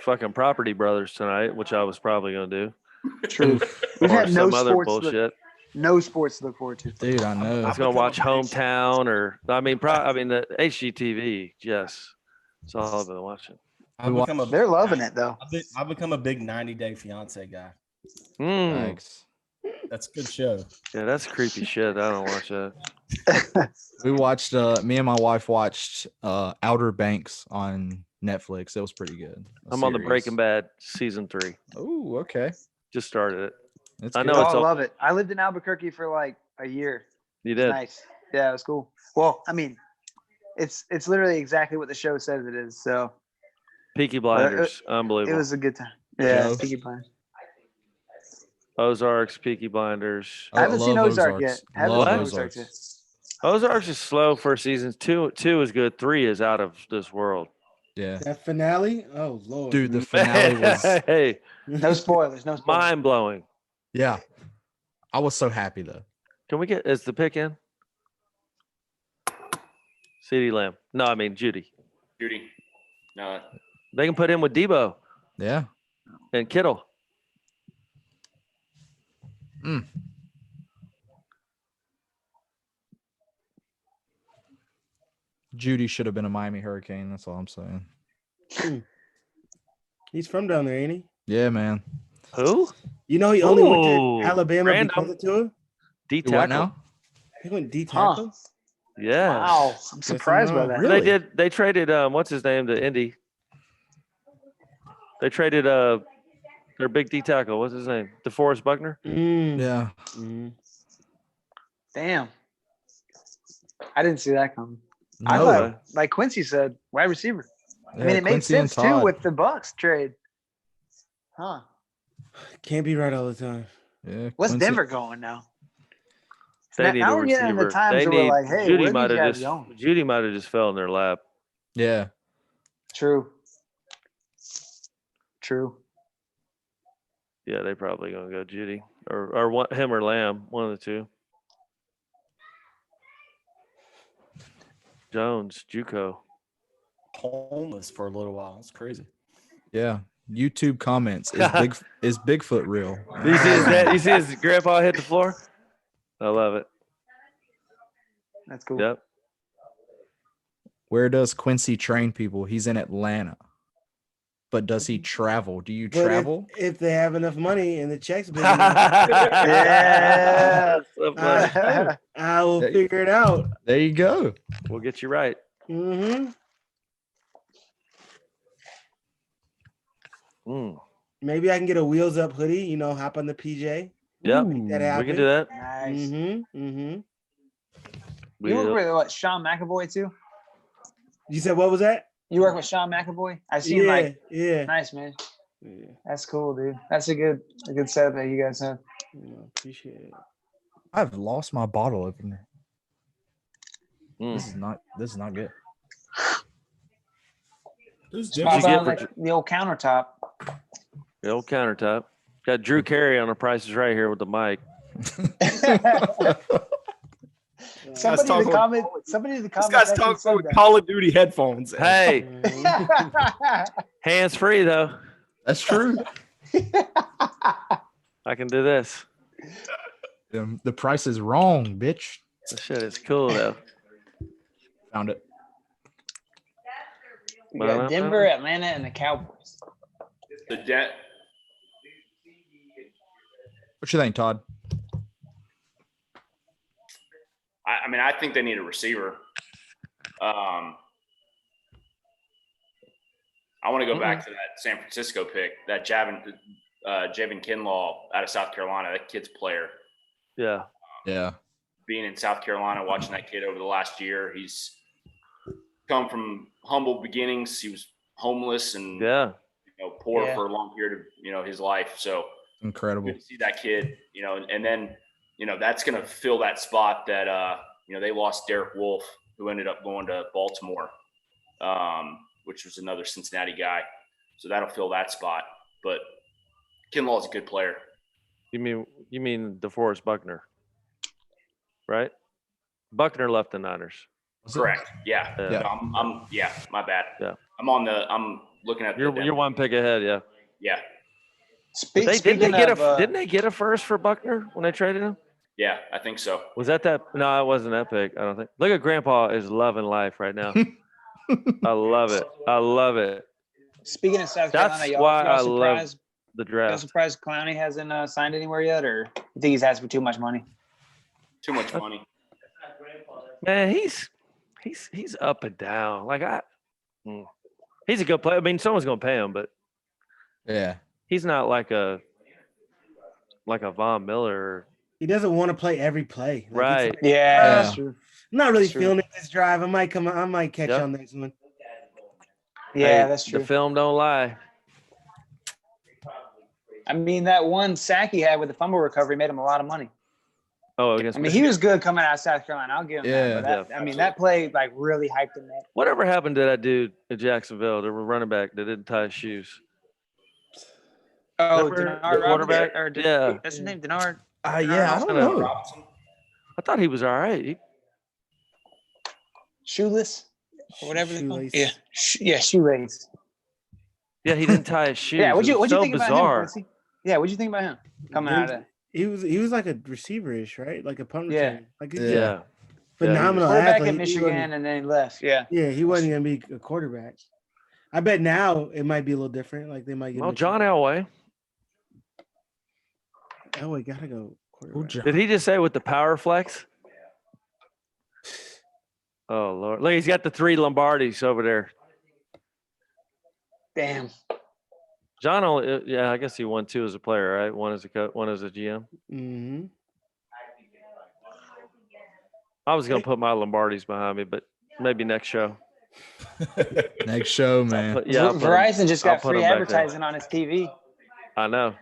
fucking Property Brothers tonight, which I was probably gonna do, True. We've or had no some other sports, bullshit. no sports to look forward to. Dude, I know. I was gonna watch Hometown, or I mean, the HGTV. Yes, that's all I've been watching. They're loving it though. I've become a big 90-Day Fiance guy. Mm. Thanks. That's a good show. Yeah, that's creepy shit. I don't watch that. We watched me and my wife watched Outer Banks on Netflix. It was pretty good. I'm on the Breaking Bad season 3. Oh, okay. Just started it. That's I good. know Oh, it's I all- love it. I lived in Albuquerque for like a year. You It's did. nice. Yeah, it was cool. Well, I mean, it's literally exactly what the show says it is. So Peaky Blinders, unbelievable. it was a good time. Yeah, Joe. Peaky Blinders. Ozarks, Peaky Blinders. I haven't seen love Ozark yet. Haven't Love seen Ozarks. Ozark yet. Ozarks is slow for seasons. Two is good. 3 is out of this world. Yeah. That finale? Oh lord, Dude, the finale was Hey, No spoilers. No spoilers. mind blowing. yeah. I was so happy though. Can we get is the pick in? CeeDee Lamb. No, I mean Judy. Judy. No, They can put him with Debo Yeah. and Kittle. Judy should have been a Miami Hurricane. That's all I'm saying. he's from down there, ain't he? Yeah, man. Who? You know, he only went Ooh, to Alabama random. because of Tua. D Do what tackle. now? He went D Huh. tackle. Yeah. Wow, I'm surprised by know. that. Really? They did. They traded. What's his name to Indy? They traded. Their big D tackle. What's his name? DeForest Buckner. Yeah. Damn. I didn't see that coming. I No. thought, like Quincy said, wide receiver. I mean, Yeah, it made Quincy and sense too Todd. with the Bucks trade. Huh? Can't be right all the time. Yeah, What's Quincy- Denver going now? They Now- need now a we're getting in the receiver. times They where we're need. like, hey, Judy where might these have guys just. going? Judy might have just fell in their lap. Yeah. True. True. Yeah, they probably gonna go Judy or one, him or Lamb, one of the two. Jones, JUCO. Homeless for a little while. It's crazy. Yeah. YouTube comments. Is Bigfoot real? You see his dad, you see his grandpa hit the floor? I love it. That's cool. Yep. Where does Quincy train people? He's in Atlanta. but does he travel? Do you But travel? if they have enough money and the check's big enough, Yeah. So funny. I will There- figure it out. There you go. We'll get you right. hmm Mm. Maybe I can get a wheels up hoodie. Hop on the PJ. Yep. Make that happen. We can do that. Nice. We, You work with what, Sean McAvoy too? You said what was that? You work with Sean McAvoy? I seen Yeah, like yeah. nice, man. Yeah. That's cool, dude. That's a good setup that you guys have. Appreciate it. I've lost my bottle opener. mm. This is not good. Who's Did Pop you get out for like the old countertop. The old countertop. Got Drew Carey on the prices right here with the mic. Somebody in talking the comment. Somebody in the This comment. guy's section talking said with that. Call of Duty headphones. Hey, Mhm. hands free though. That's true. I can do this. The price is wrong, bitch. This shit is cool though. Found it. We got Denver, Atlanta, and the Cowboys. The debt. What you think, Todd? I mean, I think they need a receiver. I want to go back to that San Francisco pick, that Javin Kinlaw out of South Carolina. That kid's a player. Yeah. Yeah. Being in South Carolina, watching that kid over the last year, he's come from humble beginnings. He was homeless and Yeah. poor Yeah. for a long period of his life. So Incredible. good to see that kid, and then that's going to fill that spot that they lost Derek Wolfe, who ended up going to Baltimore, which was another Cincinnati guy. So that'll fill that spot. But Kinlaw is a good player. You mean DeForest Buckner, right? Buckner left the Niners. Correct. Yeah. Yeah. No, my bad. Yeah. I'm looking at You're one pick ahead. Yeah. Yeah. Didn't they get a first for Buckner when they traded him? Yeah, I think so. Was that? No, it wasn't that pick. I don't think. Look at Grandpa is loving life right now. I love it. I love it. Speaking of South That's Carolina, why I y'all love surprised? the Y'all draft. surprised Clowney hasn't signed anywhere yet, or you think he's asked for too much money? Too much money. Man, he's up and down. He's a good player. I mean, someone's gonna pay him, but Yeah. he's not like a Von Miller. He doesn't want to play every play. Like, Right. it's- Yeah, Yeah. that's true. I'm not really That's true. feeling it this drive. I might catch Yep. on this one. Yeah, Hey, that's true. The film don't lie. I mean, that one sack he had with the fumble recovery made him a lot of money. Oh, against I mean, he Michigan. was good coming out of South Carolina. I'll give him that. But Yeah. I mean, that play like really hyped him up. Whatever happened to that dude in Jacksonville, the running back that didn't tie his shoes? Oh, Remember Denard the quarterback? Robinson, Yeah. that's his name, Denard. Yeah, I don't know. I thought he was all right. Shoeless, or whatever they call it. Shoelace. Yeah, shoelace. Yeah, he didn't tie his shoes. Yeah, what'd It you was think about bizarre. him? Quincy? Yeah, what'd you think about him coming out of that? He was like a receiver-ish, right? Like a punt Yeah. returner. Like Yeah. he's a Yeah, phenomenal Quarterback athlete. at He Michigan, wasn't- and then he left. Yeah. Yeah, he wasn't gonna be a quarterback. I bet now it might be a little different. Like they might get. Well, John Elway. Oh, we gotta go. Quarterback. Did he just say with the power flex? Oh Lord! Look, he's got the 3 Lombardis over there. Damn. John only, yeah, I guess he won 2 as a player, right? One as a coach, one as a GM. Mm-hmm. I was gonna put my Lombardis behind me, but maybe next show. Next show, man. But yeah, I'll put 'em- Verizon just I'll got put free 'em back there. advertising on his TV. I know.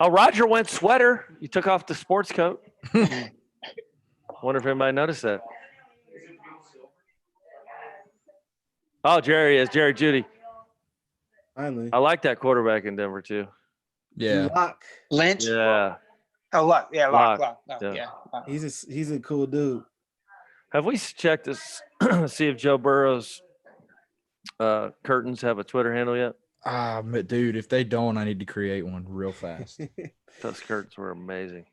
Oh, Roger went sweater. You took off the sports coat. Wonder if anybody noticed that. Oh, Jerry Judy. Finally. I like that quarterback in Denver too. Yeah. Lock. Lynch. Yeah. Oh, Luck. Yeah, Luck. Lock. Yeah. Yeah. Luck. He's a cool dude. Have we checked this? See if Joe Burrow's curtains have a Twitter handle yet? But dude, if they don't, I need to create one real fast. Those curtains were amazing.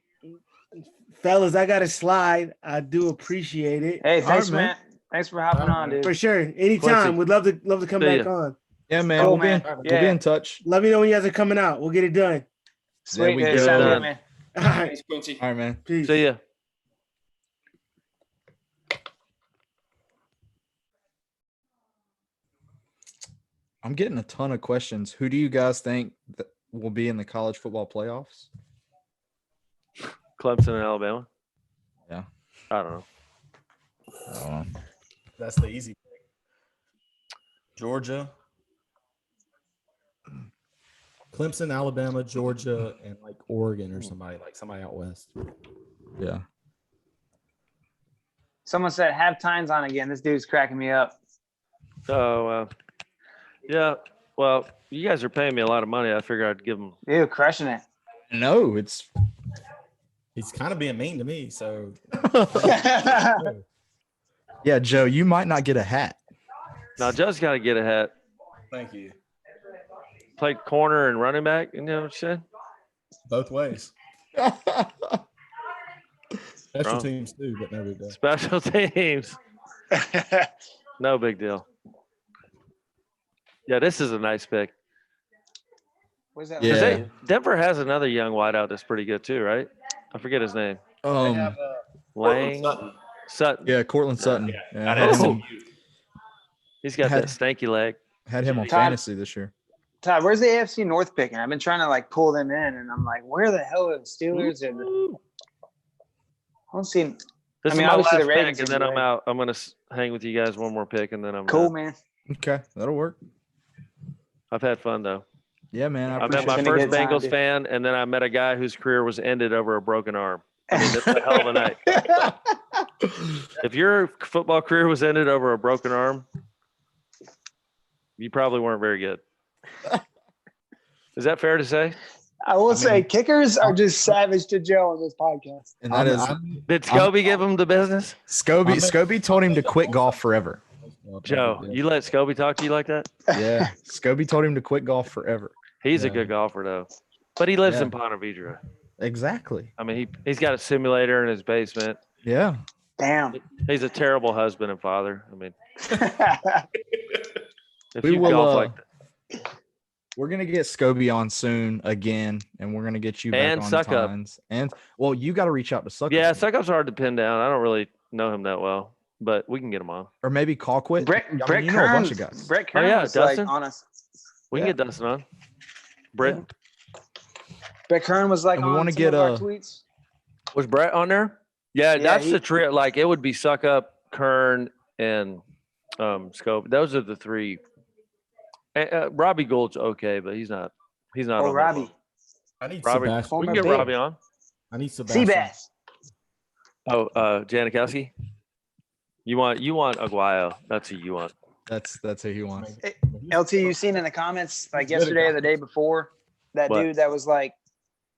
Fellas, I got to slide. I do appreciate it. Hey, thanks, All right, man. Thanks for hopping on, dude. For sure. Anytime. Quincy. We'd love to come See back ya. on. Yeah, man. Cool, we'll man. Be in, Yeah. we'll be in touch. Let me know when you guys are coming out. We'll get it done. Sweet, we dude. get it Sounds done. good, man. All right. Thanks, Quincy. All right, man. Peace. See ya. I'm getting a ton of questions. Who do you guys think that will be in the college football playoffs? Clemson and Alabama. Yeah. I don't know. That's the easy pick. Georgia, Clemson, Alabama, Georgia, and like Oregon or somebody out west. Yeah. Someone said have times on again. This dude's cracking me up. Oh, yeah. Well, you guys are paying me a lot of money. I figure I'd give them. Dude, crushing it. No, it's He's kind of being mean to me, so yeah, Joe. You might not get a hat. Now, Joe's got to get a hat. thank you. Play corner and running back. You know what you said? Both ways. Special Wrong. teams too, but no big deal. Special teams. No big deal. Yeah, this is a nice pick. Where's that? 'Cause Yeah. Denver has another young wideout that's pretty good too, right? I forget his name. Lang Sutton. Yeah, Cortland Sutton. Yeah, Out had, of him, SMU. He's got Had- that stanky leg. had him on Todd- fantasy this year. Todd, where's the AFC North picking? I've been trying to like pull them in, and I'm like, where the hell are the Steelers? And I don't see. This I mean, is my obviously last the Ravens pick, and are then I'm great. out. I'm gonna hang with you guys one more pick, and then I'm Cool, out. man. Okay, that'll work. I've had fun though. Yeah, man. I met appreciate my it. first It's been a good time, Bengals dude. fan, and then I met a guy whose career was ended over a broken arm. I mean, that's a hell of a night. If your football career was ended over a broken arm, you probably weren't very good. Is that fair to say? I will say, kickers are just savage to Joe on this podcast. And that is Did Scobie give him the business? Scobie. Scobie told him to quit golf forever. Joe, you let Scobie talk to you like that? Yeah, Scobie told him to quit golf forever. He's a Yeah. good golfer though, but he lives Yeah. in Ponte Vedra. Exactly. I mean, he's got a simulator in his basement. Yeah. Damn. He's a terrible husband and father. I mean, if We you will, golf like that. We're gonna get Scobie on soon again, and we're gonna get you back And on Suck Up. times. And well, you got to reach out to Suck Yeah, Up. Suckup's hard to pin down. I don't really know him that well, but we can get him on. or maybe Colquitt. Brett, I mean, Brett you know a bunch Kern. of guys. Brett Oh, Kern yeah, was Dustin. like on us. We can Yeah. get Dustin on. Brett, Brett Kern was like And we on wanna some get of our a- tweets. was Brett on there? Yeah, Yeah, that's he- the trio. Like it would be Suck Up, Kern, and Scope. Those are the three. Robbie Gould's okay, but he's not. He's not. Oh, on that Robbie. one. I need Robbie, Sebastian. we can Former get Bear. Robbie on. I need Sebastian. Seabass. Oh, Janikowski. You want Aguayo? That's who you want. That's who he wants. LT, you seen in the comments like yesterday or the day before that What? dude that was like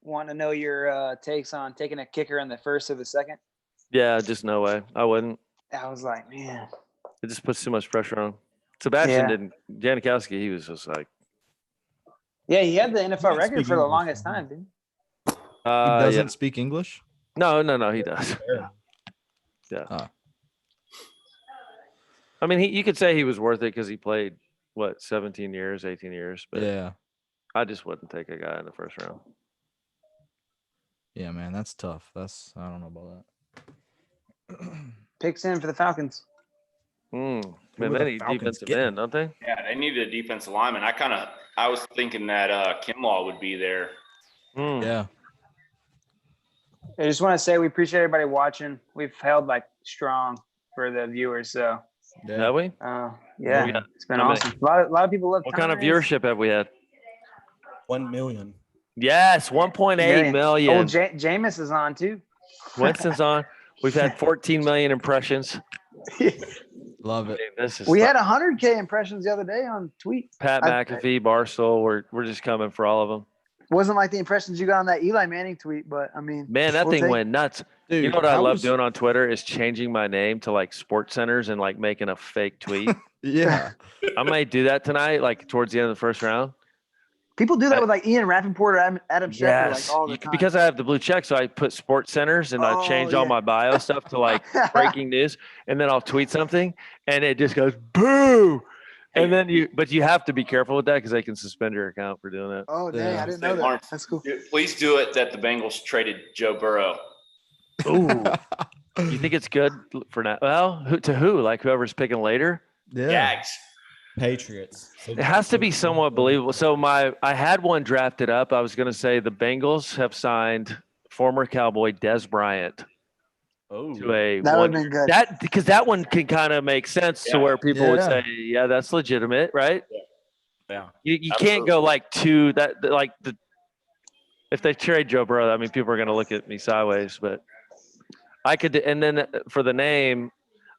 wanting to know your takes on taking a kicker in the first or the second. Yeah, just no way. I wouldn't. I was like, man, It just puts too much pressure on him. Sebastian Yeah. didn't. Janikowski, he was just like, yeah, he had the NFL can't record speak for the English, longest man. time, dude. He doesn't yeah. speak English. No, he does. Yeah. Oh. I mean, you could say he was worth it because he played what 17 years, 18 years, but Yeah. I just wouldn't take a guy in the first round. Yeah, man, that's tough. I don't know about that. Picks in for the Falcons. Man, would they the need Falcons defensive get? end, don't they? Yeah, they needed a defensive lineman. I was thinking that Kinlaw would be there. Yeah. I just want to say we appreciate everybody watching. We've held like strong for the viewers, so Yeah. Have we? yeah, we got? it's been How many? awesome. A lot of people love. What kind of Conrad. viewership have we had? 1 million. Yes, 1.8 million. Oh, Jameis is on too. Winston's on. We've had 14 million impressions. Love it. This is We had 100K impressions the other day on tweet. Pat I- McAfee, Barstool. We're just coming for all of them. Wasn't like the impressions you got on that Eli Manning tweet, but I mean, Man, that we'll thing take- went nuts. Dude, You know what I love was- doing on Twitter is changing my name to like Sports Centers and like making a fake tweet. Yeah. I might do that tonight, like towards the end of the first round. People do that with like Ian Rappaport or Adam Schefter Yes, like all the time. because I have the blue check, so I put Sports Centers and I Oh, change all yeah. my bio stuff to like breaking news, and then I'll tweet something, and it just goes boo, And then but you have to be careful with that because they can suspend your account for doing it. Oh, dang, Yeah. I didn't Say, know that. Lawrence, That's cool. Please do it that the Bengals traded Joe Burrow. Ooh, you think it's good for now? Well, who? Like whoever's picking later. Yeah. Jags. Patriots. So It has to be somewhat believable. So I had one drafted up. I was going to say the Bengals have signed former Cowboy Des Bryant Oh, to a That would have one. been good. Because that one can kind of make sense to Yeah. where people would Yeah. say, yeah, that's legitimate, right? yeah. You can't go like two that like the if they trade Joe Burrow, I mean people are going to look at me sideways, but I could. And then for the name,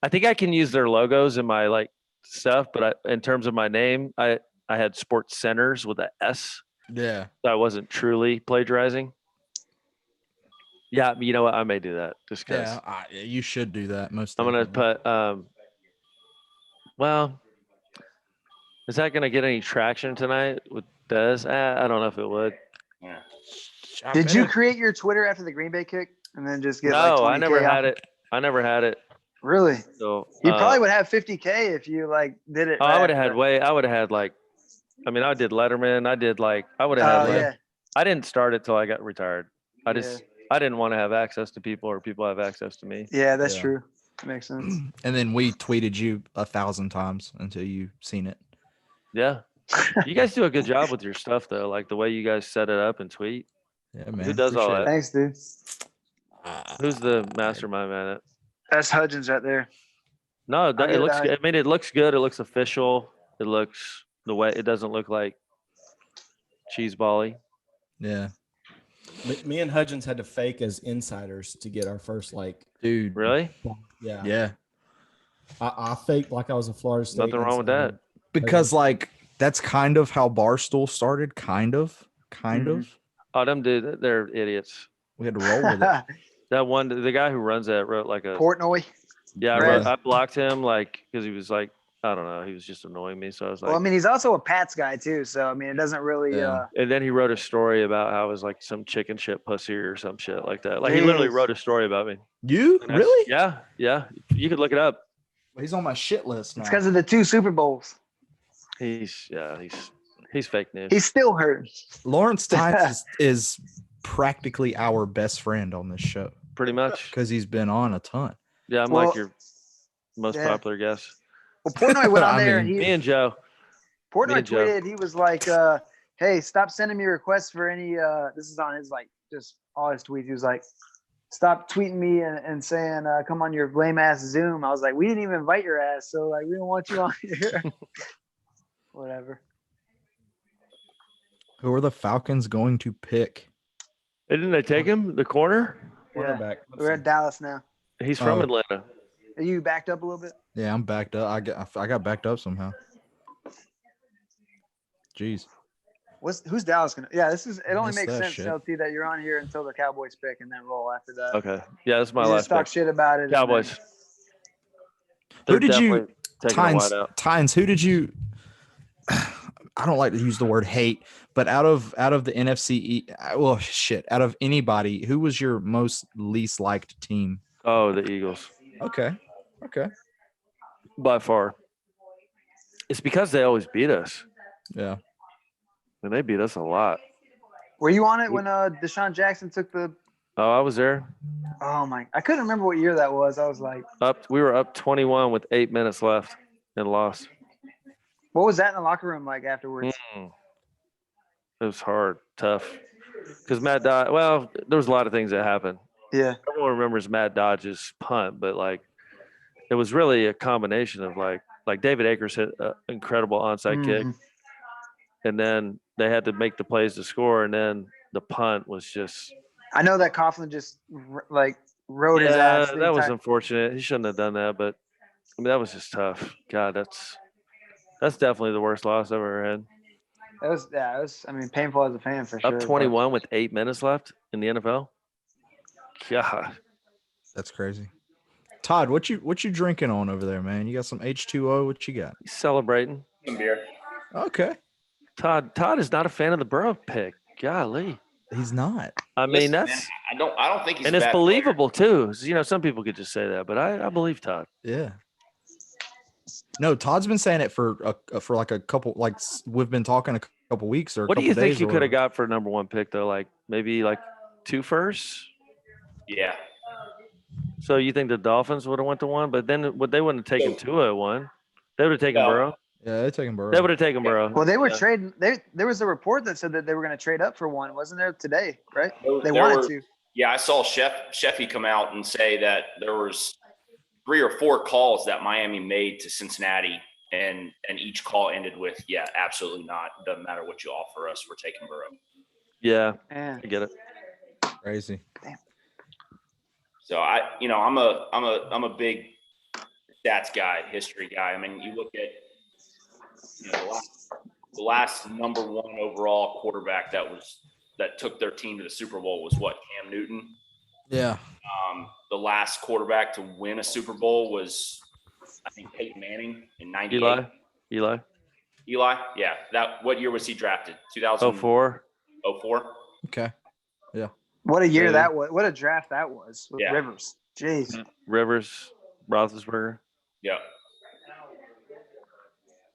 I think I can use their logos in my like stuff, but in terms of my name, I had Sports Centers with a S. Yeah. So I wasn't truly plagiarizing. Yeah, you know what? I may do that just because Yeah. You should do that. Most. I'm gonna definitely. put. Well, is that gonna get any traction tonight with Des? I don't know if it would. Yeah. Did you create your Twitter after the Green Bay kick and then just get No, like 20K I never off? had it. I never had it. Really? So You probably would have 50K if you like did it. Oh, right I would have after had that. way. I would have had like. I mean, I did Letterman. I did like. I would have had. Oh Like, yeah. I didn't start it till I got retired. I Yeah. just. I didn't want to have access to people, or people have access to me. Yeah, that's Yeah. true. Makes sense. And then we tweeted you 1,000 times until you seen it. Yeah. You guys do a good job with your stuff though, like the way you guys set it up and tweet. Yeah, man. does all appreciate Thanks, dude. Who's the mastermind man? That's Hudgens right there. No, I'll it get looks. it. Good. I mean, it looks good. It looks official. It looks the way. It doesn't look like cheese bally. Yeah. Me and Hudgens had to fake as insiders to get our first like. Dude. Really? Yeah. Yeah. I faked like I was a Florida State. Nothing wrong with insider. Because like that's kind of how Barstool started. Kind of. Mhm. Oh, them dude, they're idiots. We had to roll with it. That one, the guy who runs that wrote like a. Portnoy. Yeah, Red. I blocked him like because he was like I don't know, he was just annoying me. So I was like, Well, I mean, he's also a Pats guy too, so I mean, it doesn't really. Yeah. and then he wrote a story about how I was like some chicken shit pussy or some shit like that. Like he literally Jeez. wrote a story about me. You And I- really? Yeah, yeah. You could look it up. He's on my shit list now. It's because of the 2 Super Bowls. He's fake news. He's still hurt. Lawrence Tynes is practically our best friend on this show Pretty much. because he's been on a ton. Yeah, I'm Well, like your most yeah. popular guest. Well, Portnoy went on I there mean, and Me he and Joe. Portnoy me and Joe. tweeted. He was like, "Hey, stop sending me requests for any." This is on his like just all his tweets. He was like, "Stop tweeting me and saying come on your lame ass Zoom." I was like, "We didn't even invite your ass, so like we don't want you on here." Whatever. Who are the Falcons going to pick? Didn't they take him? The corner? Yeah. Quarterback. We're at Dallas now. He's from Oh. Atlanta. Are you backed up a little bit? Yeah, I'm backed up. I got backed up somehow. Jeez. Who's Dallas gonna? Yeah, this is. It only Missed makes that sense, shit. LT, that you're on here until the Cowboys pick and then roll after that. Okay. Yeah, that's my You last just talk pick. shit about it. and Cowboys. then- Who did you- definitely taking a Tynes, wide out. Tynes, who did you? I don't like to use the word hate, but out of the NFC, well, shit, out of anybody, who was your most least liked team? Oh, the Eagles. Okay. By far. It's because they always beat us. Yeah. And they beat us a lot. Were you on it when Deshaun Jackson took the? Oh, I was there. Oh my! I couldn't remember what year that was. I was like, We were up 21 with 8 minutes left and lost. what was that in the locker room like afterwards? It was hard, tough. Because Matt Dodge, well, there was a lot of things that happened. Yeah. Everyone remembers Matt Dodge's punt, but like it was really a combination of like David Akers hit an incredible onside kick, Mhm. and then they had to make the plays to score, and then the punt was just I know that Coughlin just like rode his ass. the that was entire- unfortunate. He shouldn't have done that, but I mean that was just tough. God, that's definitely the worst loss I've ever had. It was yeah. It was. I mean, painful as a fan for sure. Up but- 21 with 8 minutes left in the NFL. God. That's crazy. Todd, what you drinking on over there, man? You got some H2O? What you got? He's celebrating. Some beer. Okay. Todd is not a fan of the Burrow pick. Golly. He's not. I mean, Listen, that's man, I don't think he's and a it's bad player. believable too. You know, some people could just say that, but I believe Todd. Yeah. No, Todd's been saying it for like a couple, like we've been talking a couple weeks or. What do you think you could have got? got for number one pick though? Like maybe like 2 firsts. Yeah. So you think the Dolphins would have went to 1, but then they wouldn't have taken Tua at 1. They would have taken No. Burrow. Yeah, they're taking Burrow. They would have taken Burrow. Well, they were Yeah. trading. There was a report that said that they were going to trade up for 1, wasn't there today? Right? They There wanted were- to. Yeah, I saw Sheffy come out and say that there was 3 or 4 calls that Miami made to Cincinnati, and each call ended with, "Yeah, absolutely not. Doesn't matter what you offer us. We're taking Burrow." Yeah, Yeah. I get it. Crazy. So I'm a big stats guy, history guy. I mean, you look at the last number 1 overall quarterback that took their team to the Super Bowl was what, Cam Newton. Yeah. The last quarterback to win a Super Bowl was, I think, Peyton Manning in '98. Eli. Eli, yeah. What year was he drafted? 2004. 04. Okay. What a year Yeah. that was. What a draft that was with Yeah. Rivers. Jeez. Rivers, Roethlisberger. Yeah.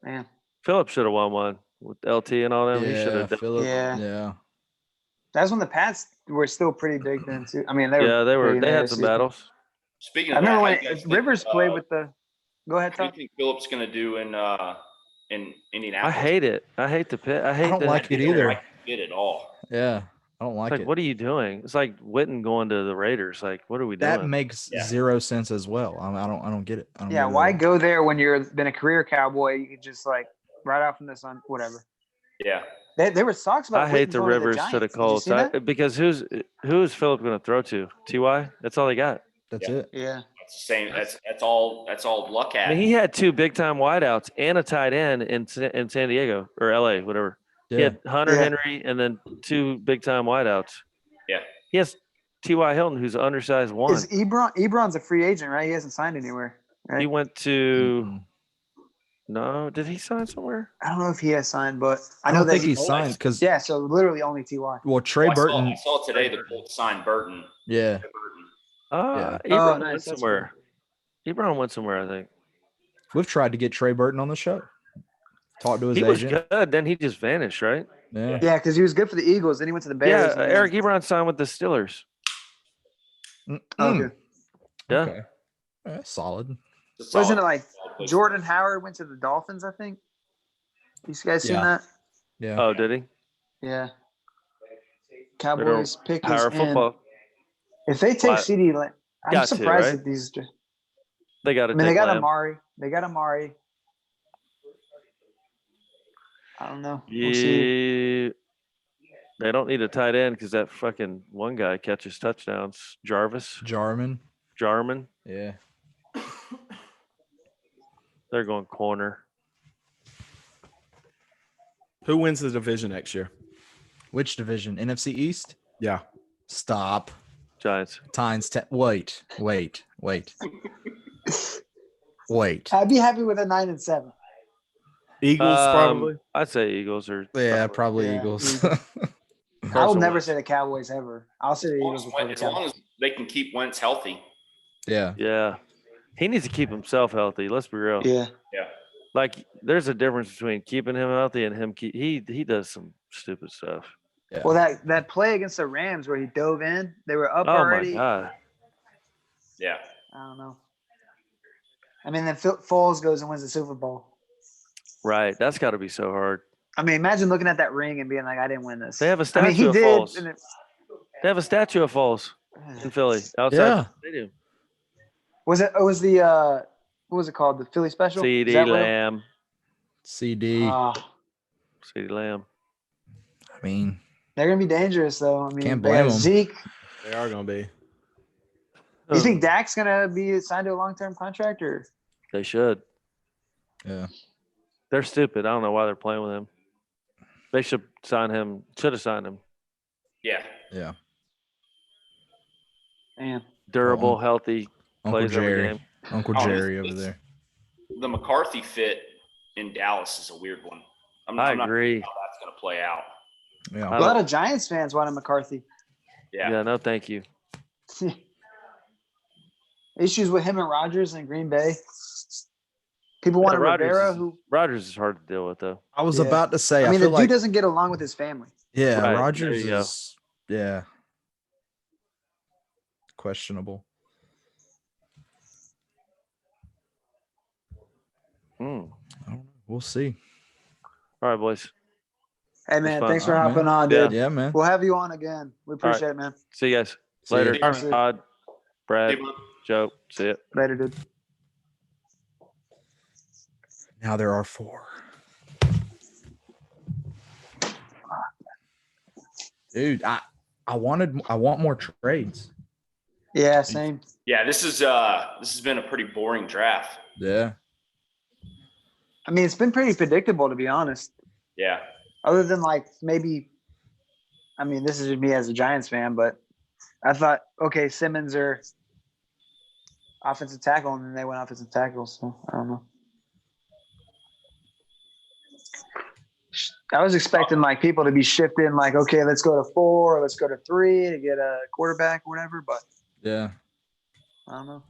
Man. Phillips should have won one with LT and all them. He should Yeah. have. Phillip. Yeah. Yeah. That's when the Pats were still pretty big then too. I mean, they were. Yeah, they were. big in They the had some AFC. battles. Speaking I of that, remember how when you guys Rivers think, played with the. Go ahead, What do you Tom. think Phillips going to do in I Indianapolis? hate it. I hate the pit. I hate don't that. like it I don't either. like it at all. Yeah. I don't It's like like, it. what are you doing? It's like Witten going to the Raiders. Like, what are we That doing? makes Yeah. zero sense as well. I don't get it. I don't Yeah, get it why at all. go there when you've been a career Cowboy? You could just like right off from the sun, whatever. Yeah. There was talks about. I hate Witten the going Rivers to the Giants. Did you Colts see that? because who's Philip going to throw to? Ty? That's all they got. That's Yeah. it. Yeah. That's the same. That's all luck I at. mean, he had 2 big time wideouts and a tight end in San Diego or LA, whatever. He Yeah. had Hunter Yeah. Henry and then 2 big time wideouts. Yeah. He has T.Y. Hilton, who's an undersized 1. Is Ebron's a free agent, right? He hasn't signed anywhere. Right? He went to Mm-mm. no. Did he sign somewhere? I don't know if he has signed, but I I know don't that think he, he's signed because Yeah, so literally only Ty. well, Trey I Burton. saw today the Colts signed Burton. Yeah. Burton. Ebron Oh, went nice. That's somewhere. Ebron went somewhere, I think. We've tried to get Trey Burton on the show. Talked to his He was agent. good. Then he just vanished, right? Yeah. Yeah, because he was good for the Eagles. Then he went to the Yeah, Bears. and then- Eric Ebron signed with the Steelers. Mm. Oh, good. Yeah. Okay. Solid. It's a Wasn't it solid- like solid place. Jordan Howard went to the Dolphins? I think. You guys seen Yeah. that? Yeah. Oh, did he? Yeah. Cowboys pick is Higher in. football. If they take But- CD, I'm Got to, surprised right? that these. They got I to mean, take they got Lamb. Amari. They got Amari. I don't know. We'll see. Yeah. They don't need a tight end because that fucking one guy catches touchdowns. Jarman. Jarman. Yeah. They're going corner. Who wins the division next year? Which division? NFC East? Yeah. Stop. Giants. Tines. Wait. Wait. I'd be happy with a 9-7. Eagles probably. I'd say Eagles or Yeah, probably Yeah. Eagles. I will Carson never Wentz. say the Cowboys ever. I'll say the Eagles before the As long Cowboys. as they can keep Wentz healthy. Yeah. Yeah. He needs to keep himself healthy. Let's be real. Yeah. Like, there's a difference between keeping him healthy and him. He does some stupid stuff. Yeah. Well, that play against the Rams where he dove in, they were up Oh already. my god. Yeah. I don't know. I mean, then Foles goes and wins the Super Bowl. Right. That's got to be so hard. I mean, imagine looking at that ring and being like, "I didn't win this." They have a I statue mean, he of did. Foles. and it- They have a statue of Foles in Philly outside Yeah. the stadium. Was it? Was the what was it called? The Philly special? Is CD that real? Lamb. CD. Ah, CD Lamb. I mean, they're gonna be dangerous, though. I mean, Can't they have blame 'em. Zeke. They are going to be. You think Dak's gonna be signed to a long-term contract, or They should. yeah. They're stupid. I don't know why they're playing with him. They should sign him. Should have signed him. Yeah. Yeah. man? Durable, Well, healthy, Uncle plays every Jerry. game. Uncle Oh, Jerry it's- over there. The McCarthy fit in Dallas is a weird one. I'm I not agree. sure how that's going to play out. Yeah. I A lot of Giants fans wanted McCarthy. Yeah. Yeah, no, thank you. Issues with him and Rodgers in Green Bay. People wanted Rodgers Rivera, is- who Rodgers is hard to deal with though. I was Yeah. about to say. I mean, the feel dude like doesn't get along with his family. yeah, Right, there Rogers you go. is yeah questionable. Hmm. I don't know. We'll see. All right, boys. Hey man, fun. thanks for All right, hopping man. on, Yeah. dude. Yeah, man. We'll have you on again. We right. appreciate it, man. See you guys See ya. later. Yeah, see ya. Todd, Brad, Hey, bud. Joe. See ya. Later, dude. Now there are 4. Dude, I want more trades. Yeah, same. Yeah, this has been a pretty boring draft. Yeah. I mean, it's been pretty predictable, to be honest. Yeah. Other than like maybe, I mean, this is just me as a Giants fan, but I thought, okay, Simmons or offensive tackle, and then they went offensive tackle. So I don't know. I was expecting like people to be shifting, like, okay, let's go to 4, or let's go to 3 to get a quarterback or whatever, but Yeah. I don't know.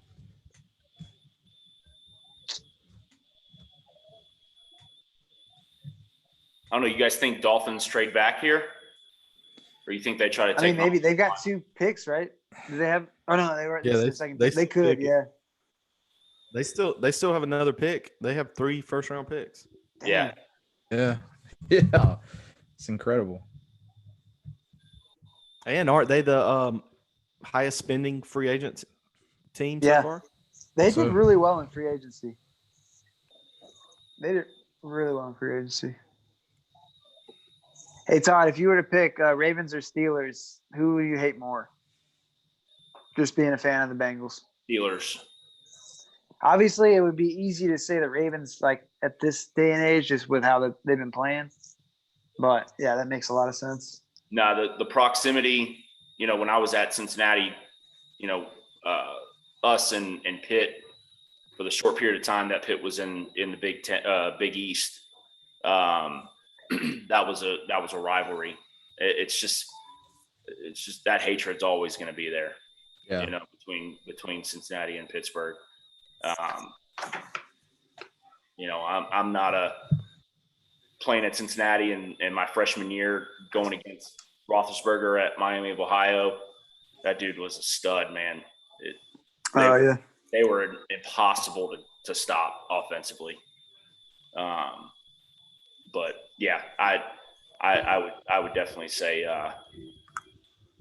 I don't know. You guys think Dolphins trade back here, or you think they try to I take? mean, maybe they've got 2 picks, right? Do they have? Oh no, they were. Yeah, this is they- the second. they They could, pick it. yeah. They still have another pick. They have 3 first-round picks. Yeah. Yeah. Yeah. It's incredible. And aren't they the highest spending free agent team Yeah. so far? They So- did really well in free agency. They did really well in free agency. Hey Todd, if you were to pick Ravens or Steelers, who do you hate more? Just being a fan of the Bengals. Steelers. Obviously, it would be easy to say the Ravens, like at this day and age, just with how they've been playing. But yeah, that makes a lot of sense. No, the proximity. You know, when I was at Cincinnati, you know, us and Pitt for the short period of time that Pitt was in the Big East. That was a rivalry. It's just that hatred's always going to be there. Yeah. You know, between Cincinnati and Pittsburgh. You know, I'm not playing at Cincinnati in my freshman year, going against Roethlisberger at Miami of Ohio. That dude was a stud, man. Yeah. They were impossible to stop offensively. But yeah, I would definitely say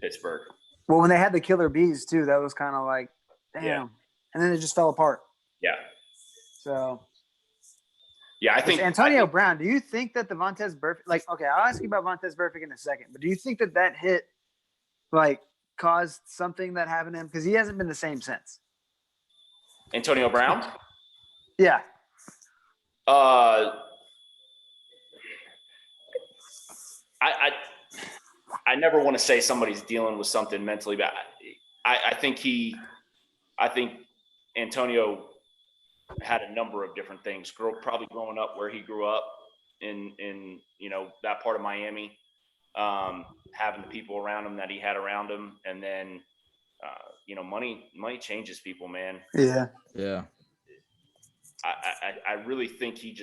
Pittsburgh. Well, when they had the killer bees too, that was kind of like, damn. Yeah. And then it just fell apart. Yeah, So yeah. I think Antonio Brown, do you think that the Vontaze Burfict, like, okay, I'll ask you about Vontaze Burfict in a second, but do you think that hit, like, caused something that happened to him? Because he hasn't been the same since. Antonio Brown. Yeah. I never want to say somebody's dealing with something mentally bad. I think Antonio had a number of different things. Probably growing up where he grew up in you know, that part of Miami, having the people around him that he had around him, and then you know, money changes people, man. Yeah. Yeah. I really think he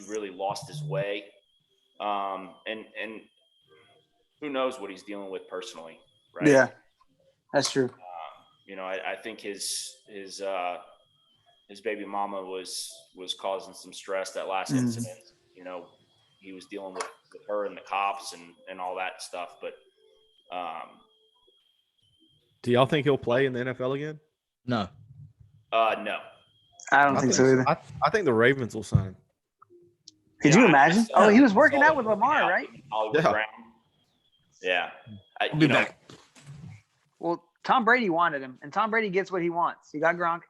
really lost his way. And who knows what he's dealing with personally, right? Yeah. That's true. You know, I think his baby mama was causing some stress that last Mhm. incident. You know, he was dealing with her and the cops and all that stuff. But Do y'all think he'll play in the NFL again? No. no. I don't think so either. I think the Ravens will sign him. Could Yeah, you I imagine? saw Oh, he him. was working Saw out him with working Lamar, out right? in Hollywood Yeah. Brown. Yeah. I'll be back. Well, Tom Brady wanted him, and Tom Brady gets what he wants. He got Gronk,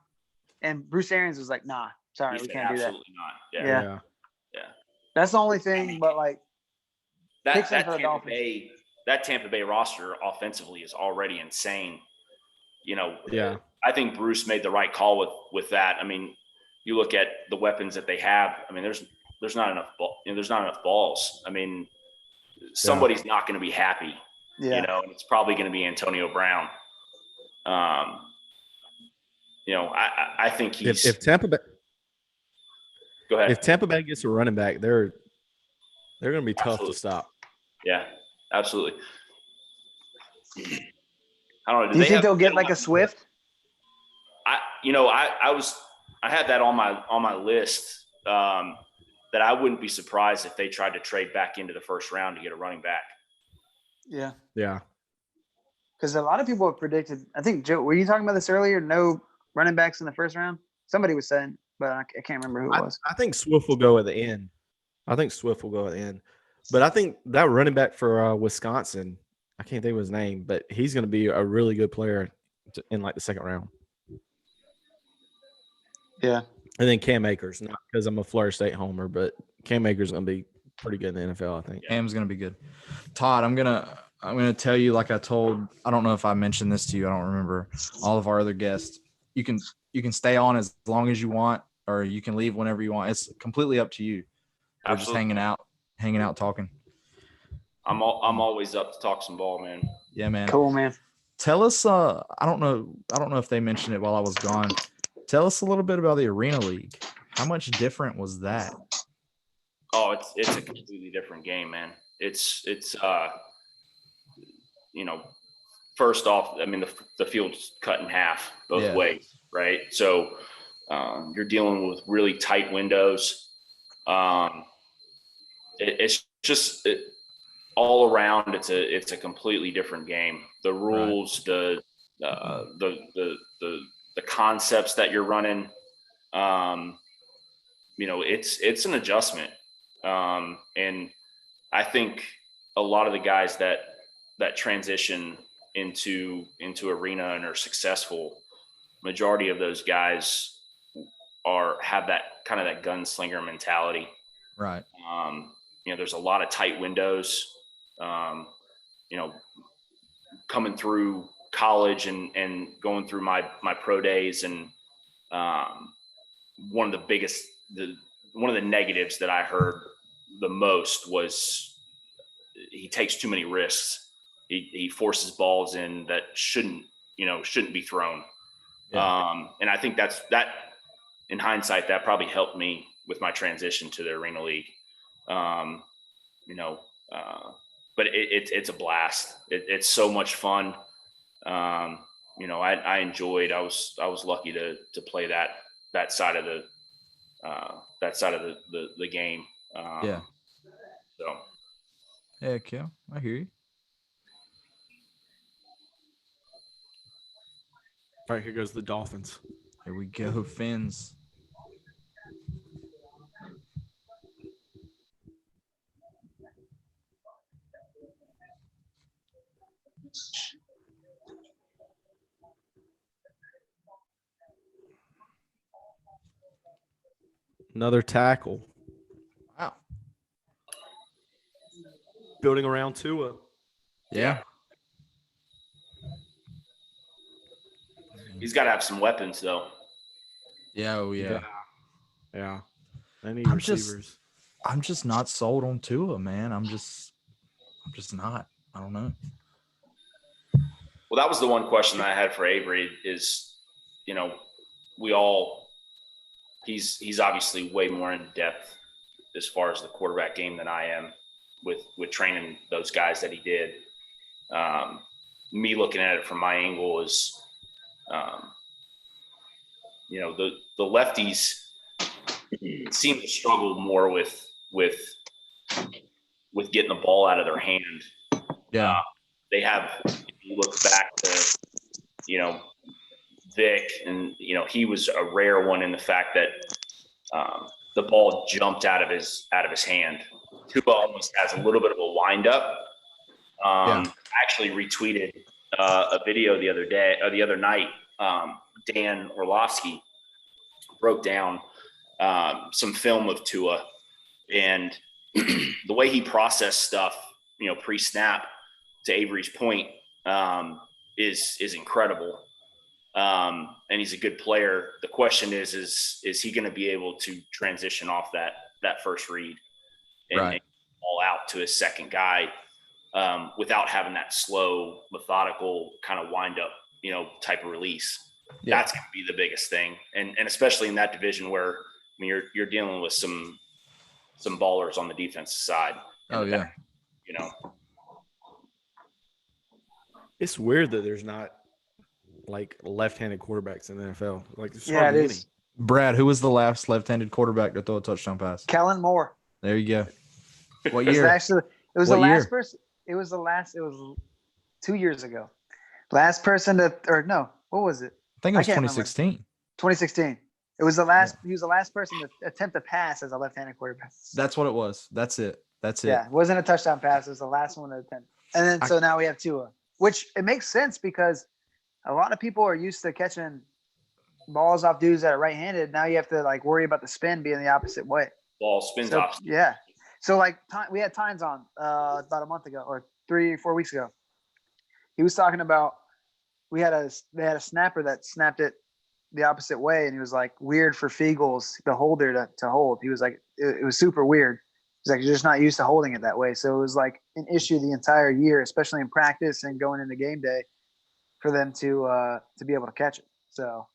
and Bruce Arians was like, "Nah, sorry, He we said can't do that." absolutely not. Yeah. Yeah. Yeah. That's the only thing. But like, That Picks him that for the Tampa Bay roster offensively is already insane. You know, Yeah. I think Bruce made the right call with that. I mean, you look at the weapons that they have. I mean, there's not enough there's not enough balls. I mean, somebody's not going to be happy. yeah, You know, and it's probably going to be Antonio Brown. You know, I think he's If Tampa Bay Go ahead. If Tampa Bay gets a running back, they're going to be tough Absolutely. to stop. Yeah, absolutely. I don't know. Do you think they'll get like a Swift? I had that on my list that I wouldn't be surprised if they tried to trade back into the first round to get a running back. Yeah. Yeah. Because a lot of people have predicted. I think Joe, were you talking about this earlier? No running backs in the first round. Somebody was saying, but I can't remember who it was. I think Swift will go at the end. But I think that running back for Wisconsin, I can't think of his name, but he's going to be a really good player in like the second round. Yeah. And then Cam Akers, not because I'm a Florida State homer, but Cam Akers is going to be pretty good in the NFL, I think. Cam's gonna be good. Todd, I'm gonna tell you, like I don't know if I mentioned this to you. I don't remember. All of our other guests, you can stay on as long as you want, or you can leave whenever you want. It's completely up to you. We're just hanging out, talking. I'm always up to talk some ball, man. Yeah, man. Cool, man. Tell us. I don't know if they mentioned it while I was gone. Tell us a little bit about the Arena League. How much different was that? Oh, it's a completely different game, man. It's first off, I mean, the field's cut in half both ways, right? So you're dealing with really tight windows. It's just all around. It's a completely different game. The rules, the concepts that you're running, it's an adjustment. And I think a lot of the guys that transition into arena and are successful, majority of those guys have that kind of that gunslinger mentality. Right. There's a lot of tight windows, coming through college and going through my pro days. And one of the negatives that I heard the most was he takes too many risks. He forces balls in that shouldn't be thrown. Yeah. And I think that in hindsight, that probably helped me with my transition to the Arena League. But it's a blast. It's so much fun. I enjoyed. I was lucky to play that side of the game. Yeah. So. Heck yeah, I hear you. All right, here goes the Dolphins. Here we go, Fins. Another tackle. Wow. Building around Tua. Yeah. He's got to have some weapons, though. Yeah. Oh, yeah. Yeah. They need receivers. I'm just not sold on Tua, man. I'm just not. I don't know. Well, that was the one question I had for Avery is, he's obviously way more in depth as far as the quarterback game than I am with training those guys that he did. Me looking at it from my angle is, the lefties seem to struggle more with getting the ball out of their hand. Yeah. They have, if you look back to, Vic, and, he was a rare one in the fact that the ball jumped out of his hand. Tua almost has a little bit of a wind up. I actually retweeted a video the other night. Dan Orlovsky broke down some film of Tua, and the way he processed stuff, pre-snap, to Avery's point, is incredible. And he's a good player. The question is he going to be able to transition off that first read and all out to his second guy without having that slow, methodical kind of wind up, type of release? Yeah. That's going to be the biggest thing. And especially in that division where, mean, you're dealing with some ballers on the defensive side. Oh yeah. You know, It's weird that there's not like left-handed quarterbacks in the NFL. Like, there's Yeah, it hardly is. Brad, who was the last left-handed quarterback to throw a touchdown pass? Kellen Moore. There you go. What It was year? actually it was What the last year? person. It was 2 years ago. Last person to, or no, what was it? I think it was I can't remember. 2016. 2016. It was the last. He was the last person to attempt a pass as a left-handed quarterback. That's what it was. That's it. Yeah, it wasn't a touchdown pass. It was the last one to attempt. And then so now we have Tua, which it makes sense because a lot of people are used to catching balls off dudes that are right-handed. Now you have to like worry about the spin being the opposite way. ball spins So, off. yeah. So like we had Tynes on about a month ago or 3-4 weeks ago. He was talking about they had a snapper that snapped it the opposite way, and he was like weird for Fiegels, the holder, to hold. He was like it was super weird. He's like, you're just not used to holding it that way. So it was like an issue the entire year, especially in practice and going into game day, for them to be able to catch it. So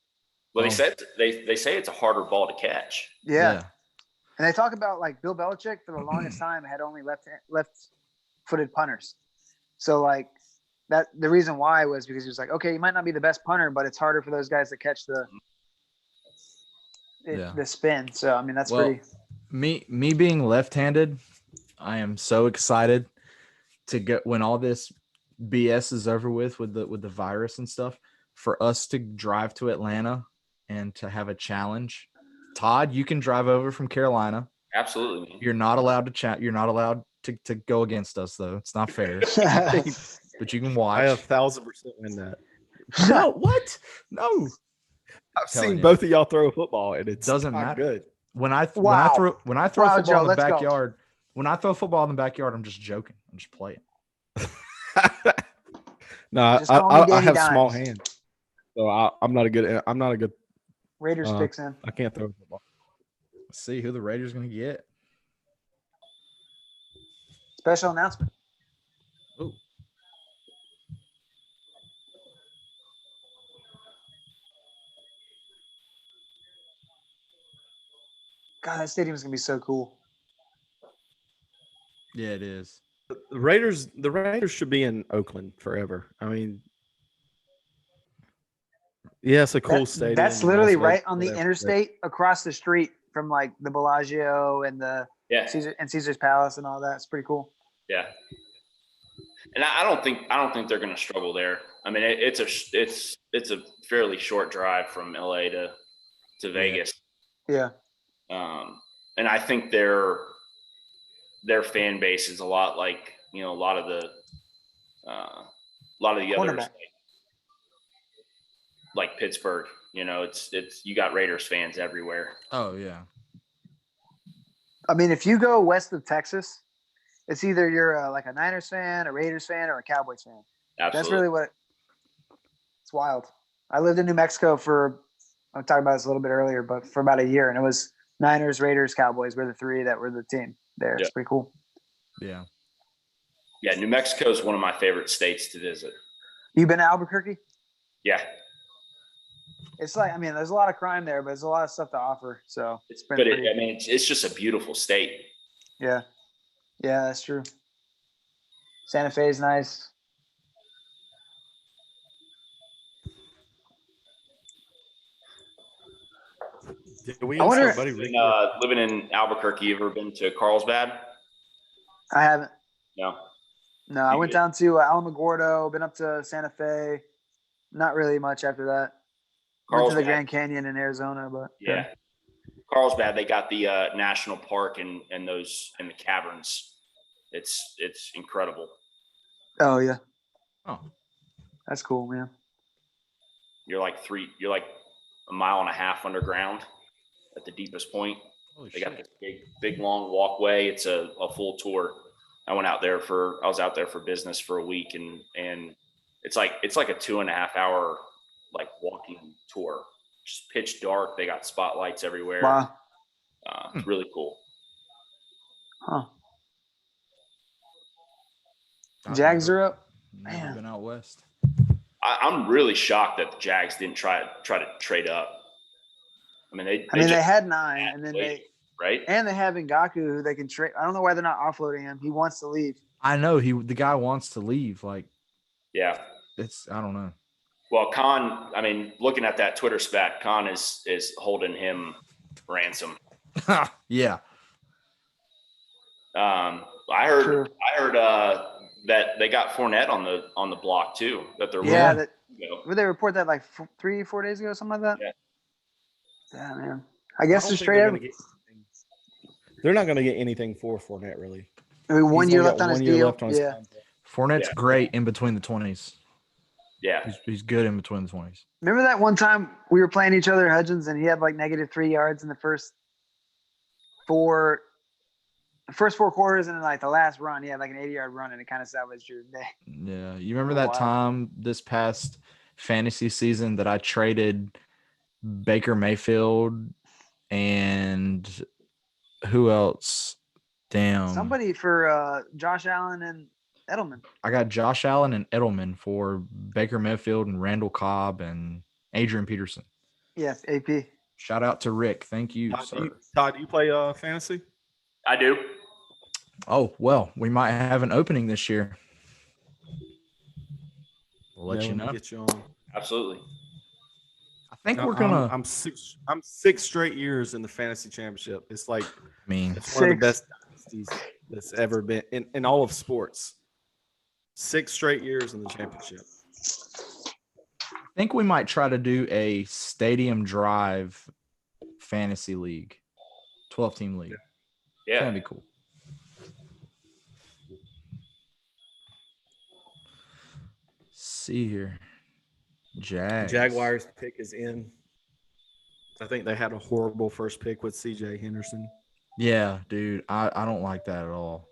Well, they say it's a harder ball to catch. yeah. And they talk about like Bill Belichick for the longest time had only left-footed punters. So like that the reason why was because he was like, okay, you might not be the best punter, but it's harder for those guys to catch the spin. So I mean that's pretty. Me being left-handed, I am so excited to get when all this BS is over with the virus and stuff, for us to drive to Atlanta and to have a challenge. Todd, you can drive over from Carolina. Absolutely. You're not allowed to chat. You're not allowed to go against us, though. It's not fair. But you can watch. I 1,000% win that. No, what? No. I've Telling seen you. both of y'all throw a football, and it Doesn't not matter. good. When I throw Wow, a football Joe, in the let's go. backyard, when I throw a football in the backyard, I'm just joking. I'm just playing. No, Just call me I Danny have small Dimes. hands, so I'm not a good. Raiders picks in. I can't throw a football. Let's see who the Raiders going to get. Special announcement. Ooh. God, that stadium is gonna be so cool. Yeah, it is. The Raiders should be in Oakland forever. I mean, yeah, it's a cool stadium. That's literally Las Vegas, right on the whatever, interstate across the street from like the Bellagio and the Yeah. Caesar's Palace and all that. It's pretty cool. Yeah. And I don't think they're going to struggle there. I mean, it's a fairly short drive from LA to Vegas. Yeah. And I think their fan base is a lot like, a lot of the others, Cornerback. like Pittsburgh. It's you got Raiders fans everywhere. Oh, yeah. I mean, if you go west of Texas, it's either you're like a Niners fan, a Raiders fan, or a Cowboys fan. Absolutely. That's really what it's wild. I lived in New Mexico I'll talk about this a little bit earlier, but for about a year, and it was Niners, Raiders, Cowboys were the three that were the team there. Yeah. It's pretty cool. Yeah. Yeah, New Mexico is one of my favorite states to visit. You been to Albuquerque? Yeah, It's like, I mean, there's a lot of crime there, but there's a lot of stuff to offer. So it's been pretty, it's just a beautiful state. yeah. Yeah, that's true. Santa Fe is nice. Did we I wonder- ask our buddy Ricky? Living in Albuquerque, you ever been to Carlsbad? I haven't. No. No, I You went good? down to Alamogordo, been up to Santa Fe. Not really much after that. Went to the Carlsbad. Grand Canyon in Arizona, but Yeah. Carlsbad, they got the national park and the caverns. It's incredible. Oh yeah, Oh, that's cool, man. You're like a mile and a half underground at the deepest point. holy They got shit. this big long walkway. It's a full tour. I was out there for business for a week and it's like a 2.5 hour like walking tour. Just pitch dark. They got spotlights everywhere. Wow. It's really cool. Huh. I've Jags never- are up. never Man. been out west. I'm really shocked that the Jags didn't try to trade up. I mean, they they just had 9, and then waiting, right? they have Ngaku, who they can trade. I don't know why they're not offloading him. He wants to leave. I know the guy wants to leave. Like, Yeah. I don't know. Well, Khan, I mean, looking at that Twitter spat, Khan is holding him ransom. Yeah. I heard that they got Fournette on the block too. That they're Yeah, looking, would they report that like 3-4 days ago, something like that? Yeah. Yeah, man. I guess I don't just think straight they're up. gonna get anything. They're not going to get anything for Fournette, really. I mean, 1 He's year only left got on his 1 year deal. left on his Yeah. contract. Fournette's Yeah. great in between the 20s. Yeah. He's good in between the 20s. Remember that one time we were playing each other, Hudgens, and he had like -3 yards in the first 4 quarters, and then like the last run, he had like an 80-yard run, and it kind of salvaged your day. Yeah. You remember Oh, that wow. time this past fantasy season that I traded Baker Mayfield and who else? Damn. Somebody for Josh Allen and Edelman. I got Josh Allen and Edelman for Baker Mayfield and Randall Cobb and Adrian Peterson. Yeah, AP. Shout out to Rick. Thank you, sir. Todd, do you play fantasy? I do. Oh, well, we might have an opening this year. We'll let you know. Get you on. Absolutely. I think we're gonna. I'm 6 straight years in the fantasy championship. It's like I mean, it's one of the 6. best dynasties that's ever been in all of sports. 6 straight years in the championship. I think we might try to do a stadium drive fantasy league, 12-team league. It's gonna Yeah. be cool. See here, Jaguars pick is in. I think they had a horrible first pick with CJ Henderson. Yeah, dude, I don't like that at all.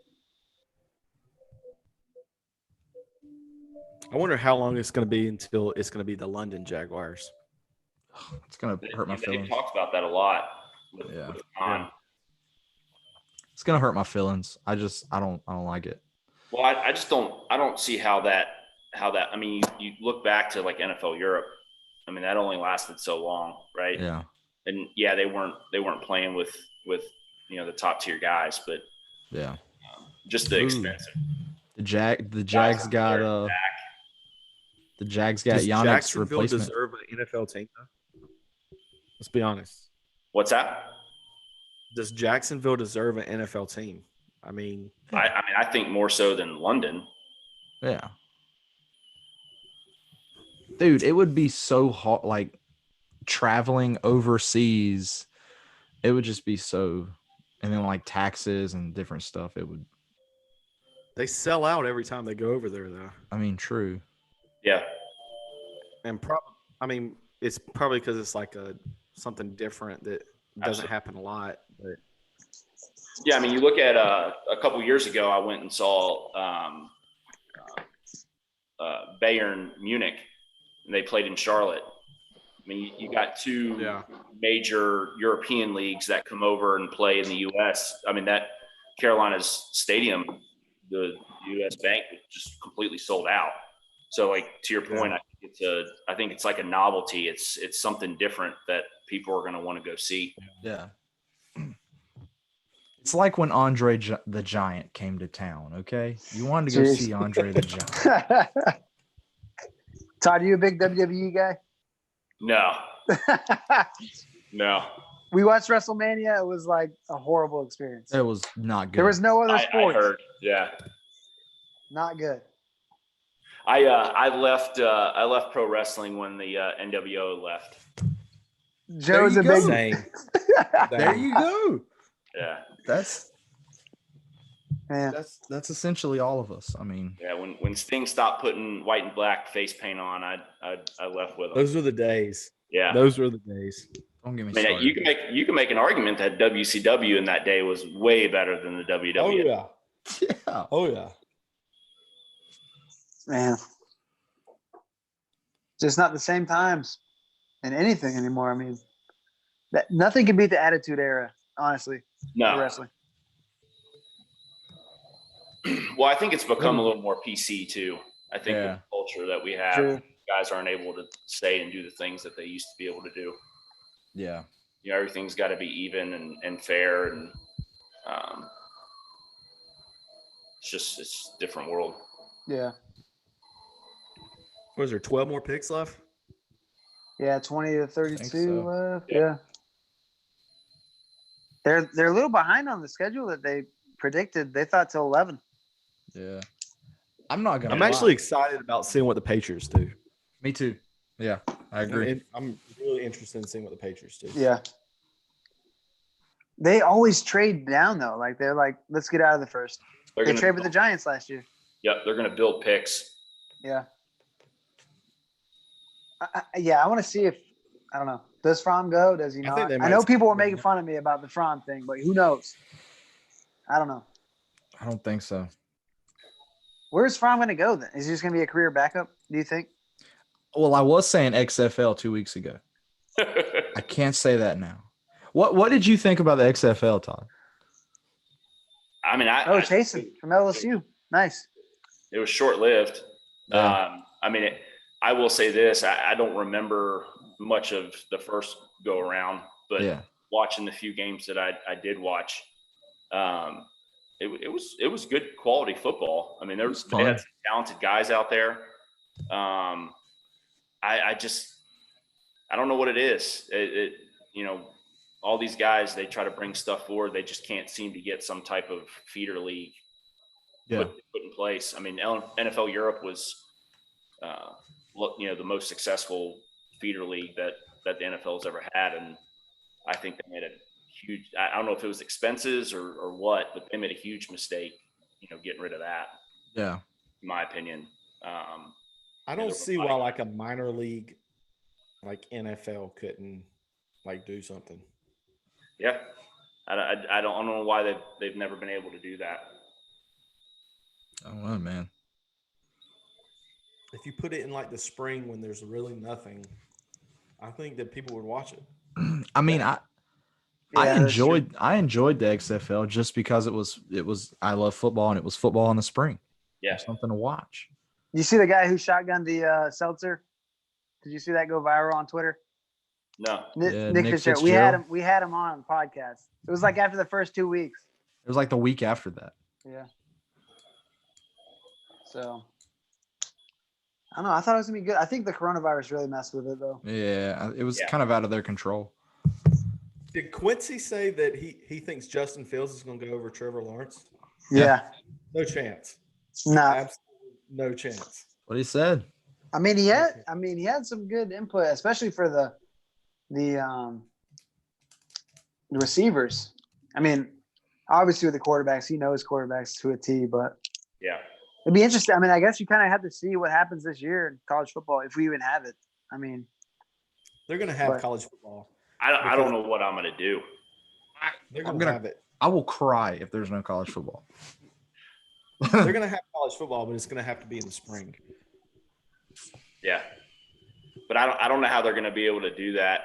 I wonder how long it's going to be until it's going to be the London Jaguars. It's gonna hurt my They feelings. talked about that a lot with Yeah. Khan. It's gonna hurt my feelings. I don't like it. Well, I just don't see how that I mean, you look back to like NFL Europe. I mean, that only lasted so long, right? Yeah. And yeah, they weren't playing with the top tier guys, but Yeah. just the Ooh. expensive. The Jags got Does Yannick's Jacksonville replacement. deserve an NFL team? Though? Let's be honest. What's that? Does Jacksonville deserve an NFL team? I mean, I think more so than London. Yeah. Dude, it would be so hard, like traveling overseas. It would just be so, and then like taxes and different stuff. It would, they sell out every time they go over there, though. I mean, true. Yeah. And it's probably because it's like something different that doesn't happen a lot. But Yeah, I mean, you look at a couple years ago, I went and saw Bayern Munich, and they played in Charlotte. I mean, you got two major European leagues that come over and play in the U.S. I mean, that Carolina's stadium, the U.S. Bank, was just completely sold out. So, like to your point, I think it's like a novelty. It's something different that people are going to want to go see. Yeah. It's like when Andre the Giant came to town. Okay, you wanted to go Jeez. see Andre the Giant. Todd, you a big WWE guy? No, no. We watched WrestleMania. It was like a horrible experience. It was not good. There was no other I sport. heard. Yeah. Not good. I left pro wrestling when the NWO left. Joe's you a go. big. same. There you go. Yeah. That's Man. that's essentially all of us. I mean, Yeah. When Sting stopped putting white and black face paint on, I left with him. Those were the days. Yeah. Those were the days. don't get me I mean, started. you can make an argument that WCW in that day was way better than the WWE. Oh yeah. Yeah. Oh yeah. Man. Just not the same times in anything anymore. I mean, nothing can beat the Attitude Era, honestly, for No. wrestling. Well, I think it's become a little more PC too. I think Yeah. with the culture that we have, True. guys aren't able to say and do the things that they used to be able to do. Yeah. everything's got to be even and fair, and it's a different world. Yeah. Was there 12 more picks left? Yeah, 20 to 32 so. left. Yeah. Yeah. They're a little behind on the schedule that they predicted. They thought till 11. Yeah. I'm not gonna. I'm lie. actually excited about seeing what the Patriots do. Me too. Yeah, I agree. And I'm really interested in seeing what the Patriots do. Yeah. They always trade down though. Like they're like, let's get out of the first. They're They gonna traded with the Giants last year. Yep, they're going to build picks. Yeah. I want to see if I don't know. Does Fromm go? Does he I not? think they I might know stay people were with making him. fun of me about the Fromm thing, but who knows? I don't know. I don't think so. Where's Fromm going to go then? Is he just going to be a career backup? Do you think? Well, I was saying XFL 2 weeks ago. I can't say that now. What did you think about the XFL, Todd? I mean, Chasen from LSU. Nice. It was short-lived. Yeah. I mean, I will say this: I don't remember much of the first go around, but Yeah. watching the few games that I did watch, it was good quality football. I mean, they fun. had some talented guys out there. I don't know what it is. All these guys, they try to bring stuff forward. They just can't seem to get some type of feeder league Yeah. put in place. I mean, NFL Europe was, the most successful feeder league that the NFL's ever had. And I think they made a huge, I don't know if it was expenses or what, but they made a huge mistake, getting rid of that, Yeah. in my opinion. I don't see why like a minor league like NFL couldn't like do something. Yeah. I don't know why they've never been able to do that. I don't know, man. If you put it in like the spring when there's really nothing, I think that people would watch it. I mean, I Yeah, that's true. enjoyed the XFL just because it was I love football and it was football in the spring. Yeah. It was something to watch. You see the guy who shotgunned the seltzer? Did you see that go viral on Twitter? No. Yeah, Nick Nick Fitzgerald. We had him on the podcast. It was like after the first 2 weeks. It was like the week after that. Yeah. So I don't know. I thought it was gonna be good. I think the coronavirus really messed with it though. Yeah, it was Yeah. kind of out of their control. Did Quincy say that he thinks Justin Fields is going to go over Trevor Lawrence? Yeah. No chance. No. Absolutely no chance. What he said. I mean he had some good input, especially for the receivers. I mean, obviously with the quarterbacks, he knows quarterbacks to a T, but Yeah. it'd be interesting. I mean, I guess you kind of have to see what happens this year in college football if we even have it. I mean, They're going to have But- college football. I don't know what I'm going to do. They're I'm going to gonna- have it. I will cry if there's no college football. They're going to have college football, but it's going to have to be in the spring. Yeah. But I don't know how they're going to be able to do that.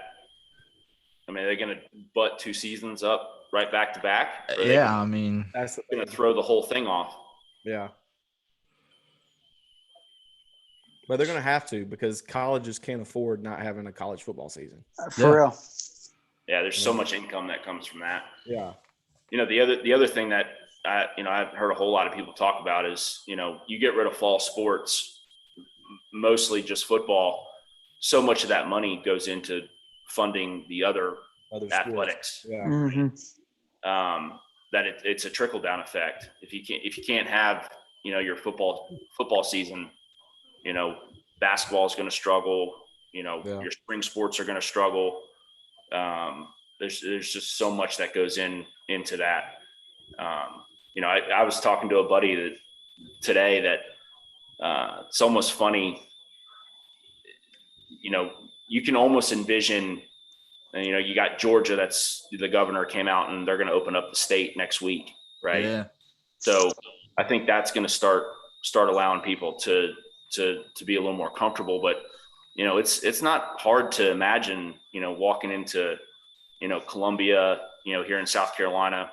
I mean, they're going to butt 2 seasons up right back to back. Or Yeah, I mean, That's They're going to throw the whole thing off. yeah. But they're going to have to because colleges can't afford not having a college football season. for Yeah. real. Yeah, there's so much income that comes from that. Yeah. The other thing that I've heard a whole lot of people talk about is, you get rid of fall sports, mostly just football. So much of that money goes into funding the other Other athletics. sports. Yeah. Mm-hmm. That it's a trickle down effect. If you can't have, your football season, basketball is going to struggle, your spring sports are going to struggle. There's just so much that goes into that. I was talking to a buddy today that it's almost funny. You can almost envision, you got Georgia, that's the governor came out and they're going to open up the state next week. Right. yeah. So I think that's going to start allowing people to be a little more comfortable, but it's not hard to imagine, walking into, Columbia, here in South Carolina,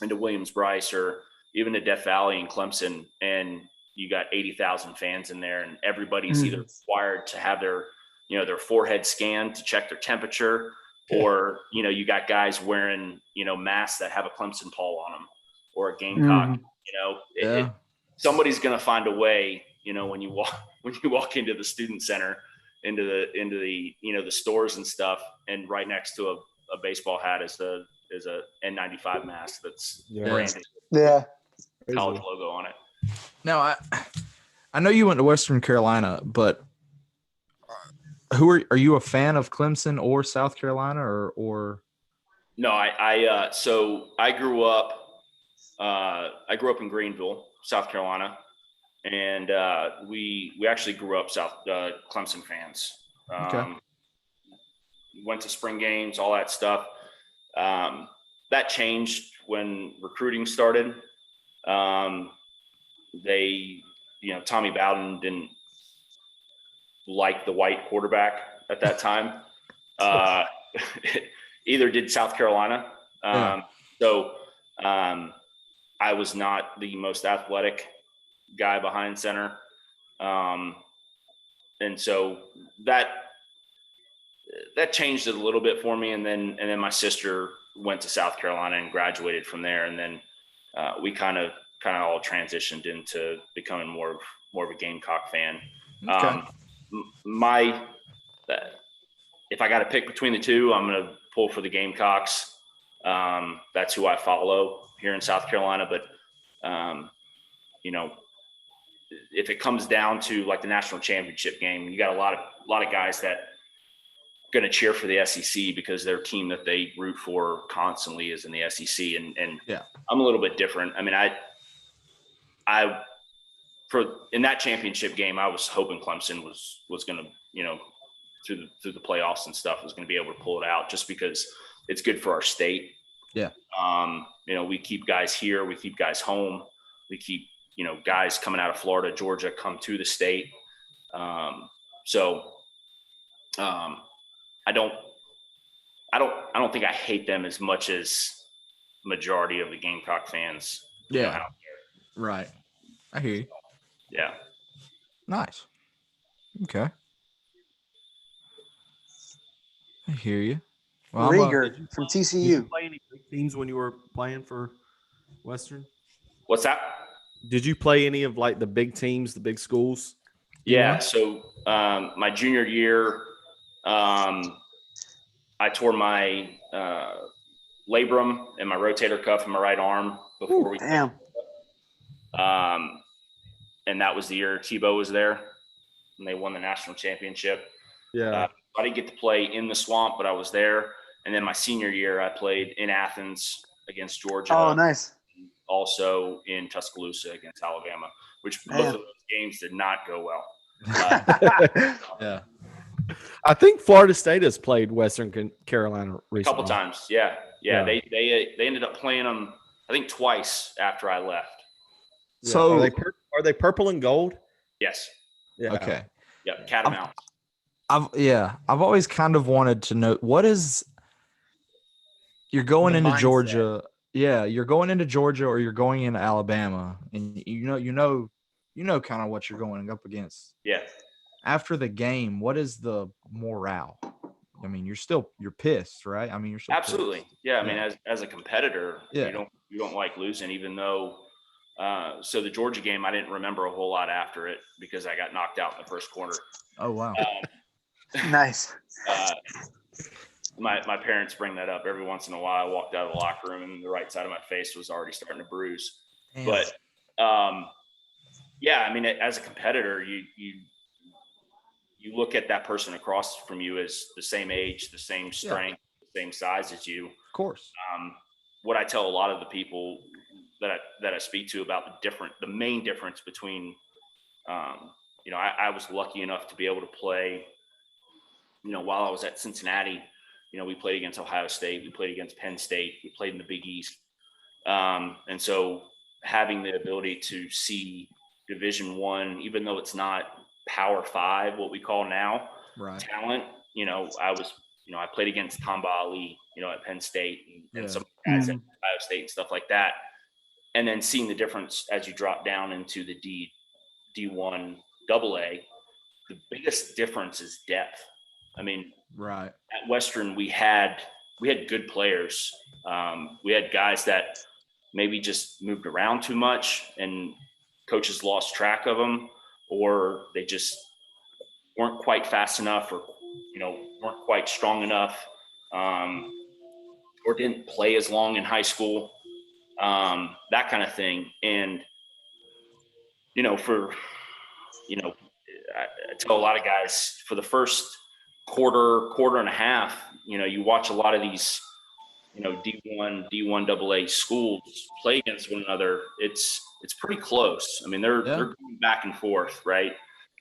into Williams-Brice, or even to Death Valley and Clemson, and you got 80,000 fans in there, and everybody's either required to have their forehead scanned to check their temperature, or, you know, you got guys wearing, you know, masks that have a Clemson Paul on them or a Gamecock, Mhm. you know, Yeah. somebody's going to find a way, you know, when you walk into the student center, into the, you know, the stores and stuff, and right next to a baseball hat is a N95 mask that's branded Yeah. college logo on it. Now I know you went to Western Carolina, but are you a fan of Clemson or South Carolina or? No, so I grew up in Greenville, South Carolina, and we actually grew up Clemson fans. Okay. Went to spring games, all that stuff. That changed when recruiting started. Tommy Bowden didn't like the white quarterback at that time. Either did South Carolina. So I was not the most athletic guy behind center. And so that changed it a little bit for me. And then my sister went to South Carolina and graduated from there. And then we kind of all transitioned into becoming more of a Gamecock fan. Okay. If I got to pick between the two, I'm going to pull for the Gamecocks. That's who I follow here in South Carolina. But, you know, if it comes down to like the national championship game, you got a lot of guys that going to cheer for the SEC because their team that they root for constantly is in the SEC. And yeah, I'm a little bit different. I mean, in that championship game, I was hoping Clemson was going to, you know, through the playoffs and stuff, was going to be able to pull it out just because it's good for our state. Yeah. You know, we keep guys here, we keep guys home, we keep, you know, guys coming out of Florida, Georgia, come to the state. I don't think I hate them as much as majority of the Gamecock fans. Yeah. You know, out there. Right. I hear you. Yeah. Nice. Okay. I hear you. Well, Rieger from Did you TCU. play any big teams when you were playing for Western? What's that? Did you play any of like the big teams, the big schools? Yeah. So my junior year, I tore my labrum and my rotator cuff in my right arm before we. Damn. And that was the year Tebow was there, and they won the national championship. Yeah. I didn't get to play in the swamp, but I was there. And then my senior year, I played in Athens against Georgia. Oh, nice. Also in Tuscaloosa against Alabama, which both Man. of those games did not go well. yeah. I think Florida State has played Western Carolina A recently. couple times. Yeah. They ended up playing them, I think, twice after I left. Yeah. So Are they purple and gold? Yes. Yeah. okay. Yeah. Catamount. I've always kind of wanted to know you're going The into mindset. Georgia. Yeah, you're going into Georgia or you're going into Alabama, and you know kind of what you're going up against. Yeah. After the game, what is the morale? I mean, you're pissed, right? I mean, you're still Absolutely. pissed. Yeah. I mean, as a competitor, Yeah. you don't like losing, even though. So the Georgia game, I didn't remember a whole lot after it because I got knocked out in the first quarter. Oh wow. Nice. My parents bring that up every once in a while. I walked out of the locker room and the right side of my face was already starting to bruise. Damn. But yeah, I mean, as a competitor, you look at that person across from you as the same age, the same strength, the same size as you. Of course. What I tell a lot of the people that I speak to about the main difference between, you know, I was lucky enough to be able to play, you know, while I was at Cincinnati. You know, we played against Ohio State, we played against Penn State, we played in the Big East. And so having the ability to see Division I, even though it's not Power 5, what we call now, Right. talent, you know, I played against Tamba Ali, you know, at Penn State and Yeah. some guys at Ohio State and stuff like that. And then seeing the difference as you drop down into the D1 AA, the biggest difference is depth. I mean, Right. at Western, we had good players. We had guys that maybe just moved around too much and coaches lost track of them, or they just weren't quite fast enough, or weren't quite strong enough, or didn't play as long in high school, that kind of thing. And I tell a lot of guys, for the first quarter and a half, you watch a lot of these, D1, D1AA schools play against one another. It's pretty close. I mean, they're going back and forth, right?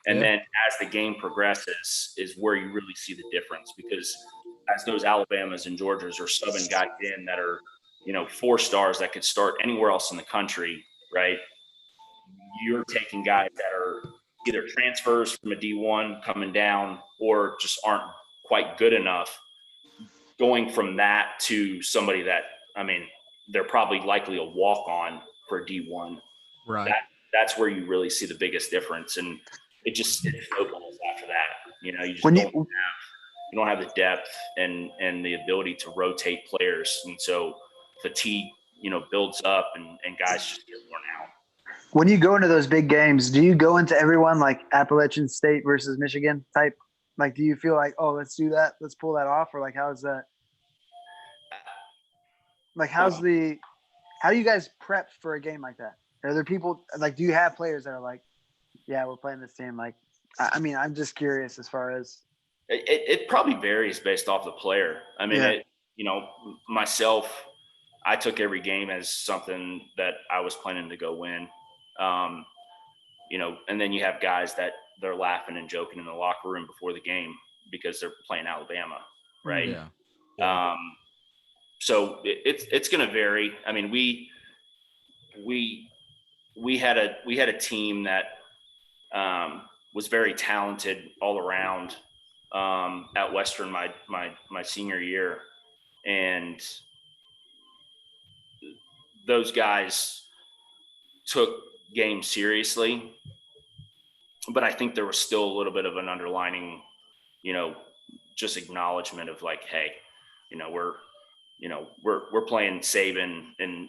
And then as the game progresses is where you really see the difference, because as those Alabamas and Georgias are subbing guys in that are, 4 stars that could start anywhere else in the country, right? You're taking guys that are either transfers from a D1 coming down or just aren't quite good enough, going from that to somebody that, I mean, they're probably likely a walk-on for a D1. Right. That's where you really see the biggest difference. And it snowballs after that. You just you don't have the depth and the ability to rotate players. And so fatigue, builds up and guys just get worn out. When you go into those big games, do you go into everyone like Appalachian State versus Michigan type? Like, do you feel like, oh, let's do that, let's pull that off, or like, how's that? Like, how do you guys prep for a game like that? Are there people like, do you have players that are like, yeah, we're playing this team? Like, I mean, I'm just curious as far as it probably varies based off the player. I mean, myself, I took every game as something that I was planning to go win. And then you have guys that they're laughing and joking in the locker room before the game because they're playing Alabama, right? Yeah. So it's going to vary. I mean, we had a team that was very talented all around at Western my senior year, and those guys took games seriously, but I think there was still a little bit of an underlining, just acknowledgement of like, hey, we're playing Saban and,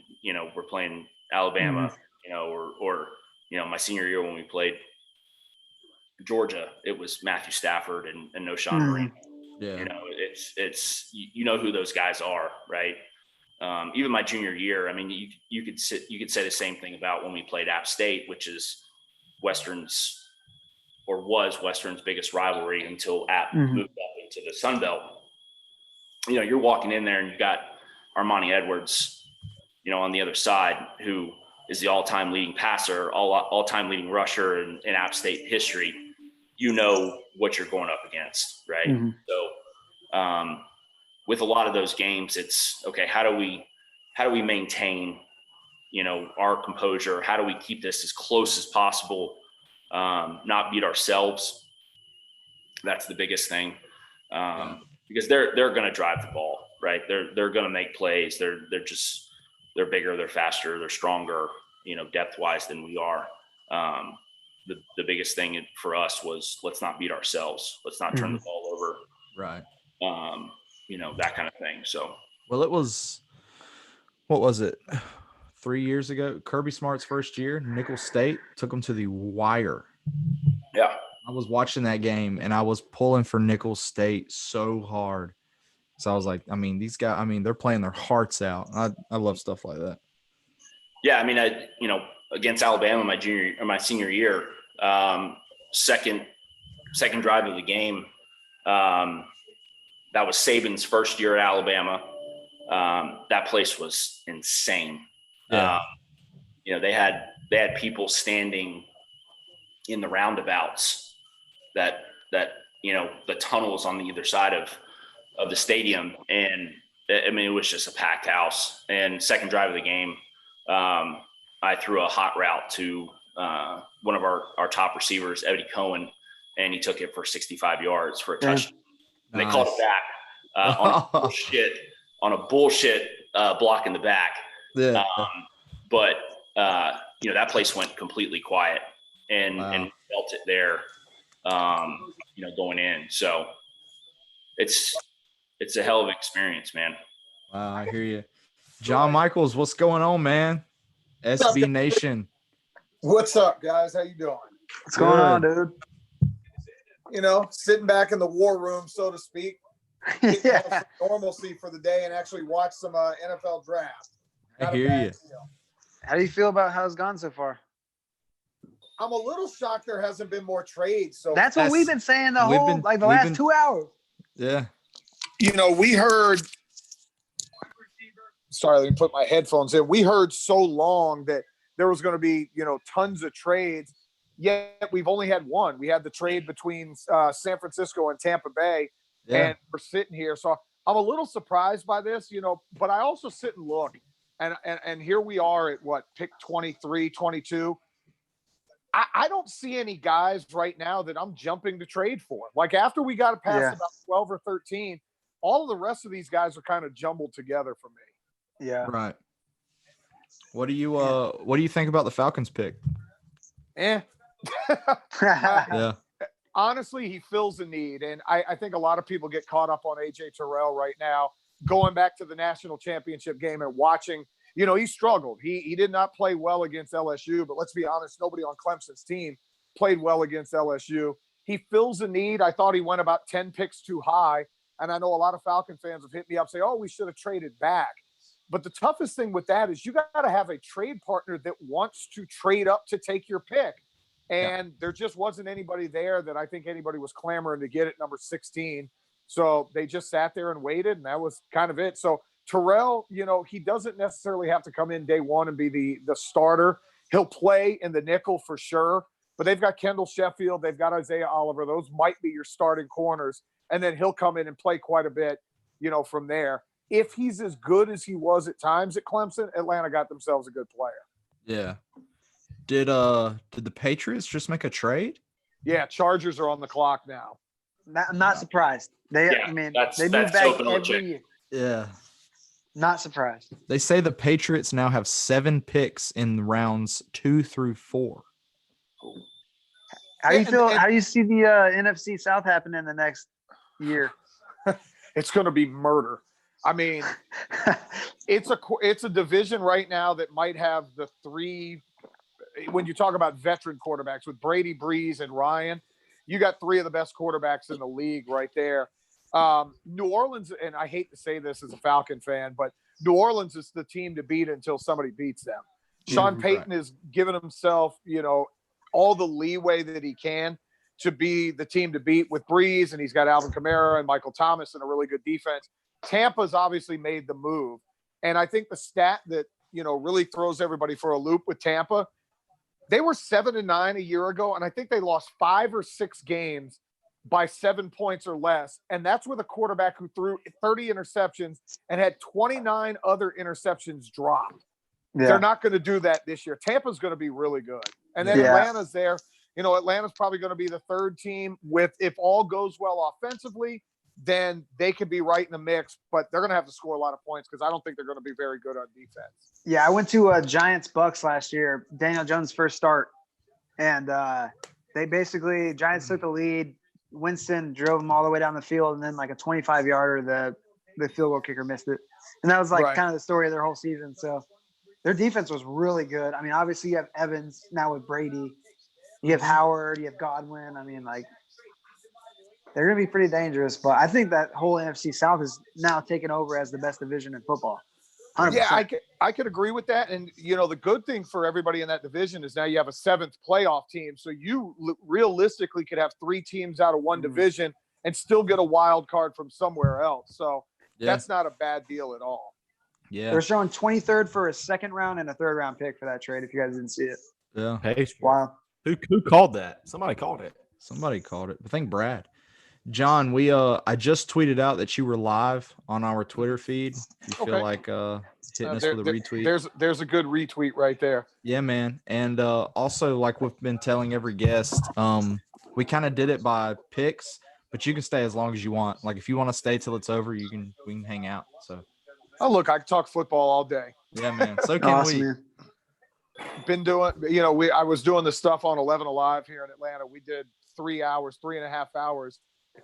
we're playing Alabama, or my senior year when we played Georgia, it was Matthew Stafford and Noshawn Marino. Yeah. It's who those guys are, right? Even my junior year, I mean, you could say the same thing about when we played App State, which is was Western's biggest rivalry until App moved up into the Sun Belt. You're walking in there and you got Armani Edwards, on the other side, who is the all-time leading passer, all-time leading rusher in App State history. You know what you're going up against, right? Mm-hmm. So, with a lot of those games, it's okay. How do we maintain, our composure? How do we keep this as close as possible? Not beat ourselves. That's the biggest thing, because they're going to drive the ball, right? They're going to make plays. They're bigger, they're faster, they're stronger, depth wise than we are. The biggest thing for us was let's not beat ourselves. Let's not turn the ball over. Right. That kind of thing. So, well, what was it? 3 years ago, Kirby Smart's first year, Nicholls State took them to the wire. Yeah. I was watching that game and I was pulling for Nicholls State so hard. So I was like, I mean, these guys, they're playing their hearts out. I love stuff like that. Yeah. I mean, against Alabama, my senior year, second drive of the game, that was Saban's first year at Alabama. That place was insane. Yeah. They had people standing in the roundabouts that the tunnels on the either side of the stadium. And it was just a packed house. And second drive of the game, I threw a hot route to one of our top receivers, Eddie Cohen, and he took it for 65 yards for a touchdown. And they called it back on a bullshit block in the back. Yeah. But that place went completely quiet and felt it there, going in. So it's a hell of an experience, man. Wow, I hear you. John Michaels, what's going on, man? SB Nation. What's up, guys? How you doing? What's going on, dude? You know, sitting back in the war room, so to speak. Yeah. Normalcy for the day and actually watch some NFL draft. I Not a hear bad you. deal. How do you feel about how it's gone so far? I'm a little shocked there hasn't been more trades. So That's what we've been saying the we've whole been- like the we've last been- 2 hours. Yeah. you know, we heard. Sorry, let me put my headphones in. We heard so long that there was going to be, you know, tons of trades. Yet we've only had one. We had the trade between San Francisco and Tampa Bay, Yeah. and we're sitting here. So I'm a little surprised by this, you know, but I also sit and look, and here we are at what, pick 23, 22. I don't see any guys right now that I'm jumping to trade for. Like after we got past Yeah. about 12 or 13, all of the rest of these guys are kind of jumbled together for me. Yeah. Right. What do you think about the Falcons pick? Eh. Yeah. Honestly, he fills a need. And I think a lot of people get caught up on AJ Terrell right now, going back to the national championship game and watching, you know, he struggled. He did not play well against LSU, but let's be honest, nobody on Clemson's team played well against LSU. He fills a need. I thought he went about 10 picks too high. And I know a lot of Falcon fans have hit me up, say, oh, we should have traded back. But the toughest thing with that is you got to have a trade partner that wants to trade up to take your pick. And there just wasn't anybody there that I think anybody was clamoring to get at number 16. So they just sat there and waited, and that was kind of it. So Terrell, you know, he doesn't necessarily have to come in day one and be the starter. He'll play in the nickel for sure. But they've got Kendall Sheffield. They've got Isaiah Oliver. Those might be your starting corners. And then he'll come in and play quite a bit, you know, from there. If he's as good as he was at times at Clemson, Atlanta got themselves a good player. Yeah. Did the Patriots just make a trade? Yeah, Chargers are on the clock now. I'm not surprised. They, Yeah, I mean, that's- they move that's back so Belichick. every year. Yeah. Not surprised. They say the Patriots now have 7 picks in rounds 2 through 4. How do you And- feel? and- How do you see the NFC South happen in the next year? It's going to be murder. I mean, it's a division right now that might have the three. When you talk about veteran quarterbacks with Brady, Breeze, and Ryan, you got 3 of the best quarterbacks in the league right there. New Orleans, and I hate to say this as a Falcon fan, but New Orleans is the team to beat until somebody beats them. Sean right. Payton has given himself, you know, all the leeway that he can to be the team to beat with Breeze, and he's got Alvin Kamara and Michael Thomas and a really good defense. Tampa's obviously made the move, and I think the stat that, you know, really throws everybody for a loop with Tampa, they were 7-9 a year ago, and I think they lost 5 or 6 games by 7 points or less, and that's with a quarterback who threw 30 interceptions and had 29 other interceptions dropped. Yeah. They're not going to do that this year. Tampa's going to be really good. And then Yeah. Atlanta's there. You know, Atlanta's probably going to be the third team with, if all goes well offensively, then they could be right in the mix, but they're going to have to score a lot of points because I don't think they're going to be very good on defense. Yeah, I went to Giants Bucks last year. Daniel Jones' first start, and they basically Giants took the lead. Winston drove them all the way down the field, and then like a 25-yarder, the field goal kicker missed it, and that was like Right. kind of the story of their whole season. So their defense was really good. I mean, obviously you have Evans now with Brady, you have Howard, you have Godwin. I mean, like they're going to be pretty dangerous. But I think that whole NFC South is now taken over as the best division in football. 100%. Yeah, I could agree with that. And, you know, the good thing for everybody in that division is now you have a 7th playoff team. So you realistically could have 3 teams out of one division and still get a wild card from somewhere else. So that's not a bad deal at all. Yeah. They're showing 23rd for a second round and a third round pick for that trade. If you guys didn't see it, Yeah. Hey, wow. who called that? Somebody called it. Somebody called it. I think Brad. John, I just tweeted out that you were live on our Twitter feed. If you feel Okay. like hitting us There- with a retweet. There's a good retweet right there. Yeah, man. And also, like we've been telling every guest, we kind of did it by picks, but you can stay as long as you want. Like if you want to stay till it's over, we can hang out. So Oh, look, I can talk football all day. yeah, man. So can Awesome, we. man. Been doing, you know, I was doing the stuff on 11 Alive here in Atlanta. We did 3 hours, 3.5 hours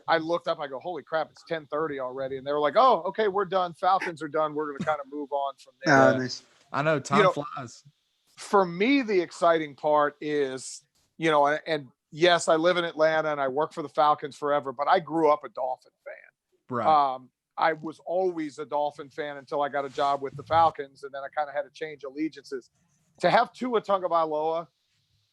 I looked up, I go, holy crap, it's 10:30 already. And they were like, oh, okay, we're done. Falcons are done. We're going to kind of move on from there. Oh, Yeah. nice. I know time know, flies. For me, the exciting part is, and yes, I live in Atlanta and I work for the Falcons forever, but I grew up a Dolphin fan. Right. I was always a Dolphin fan until I got a job with the Falcons, and then I kind of had to change allegiances. To have Tua Tagovailoa,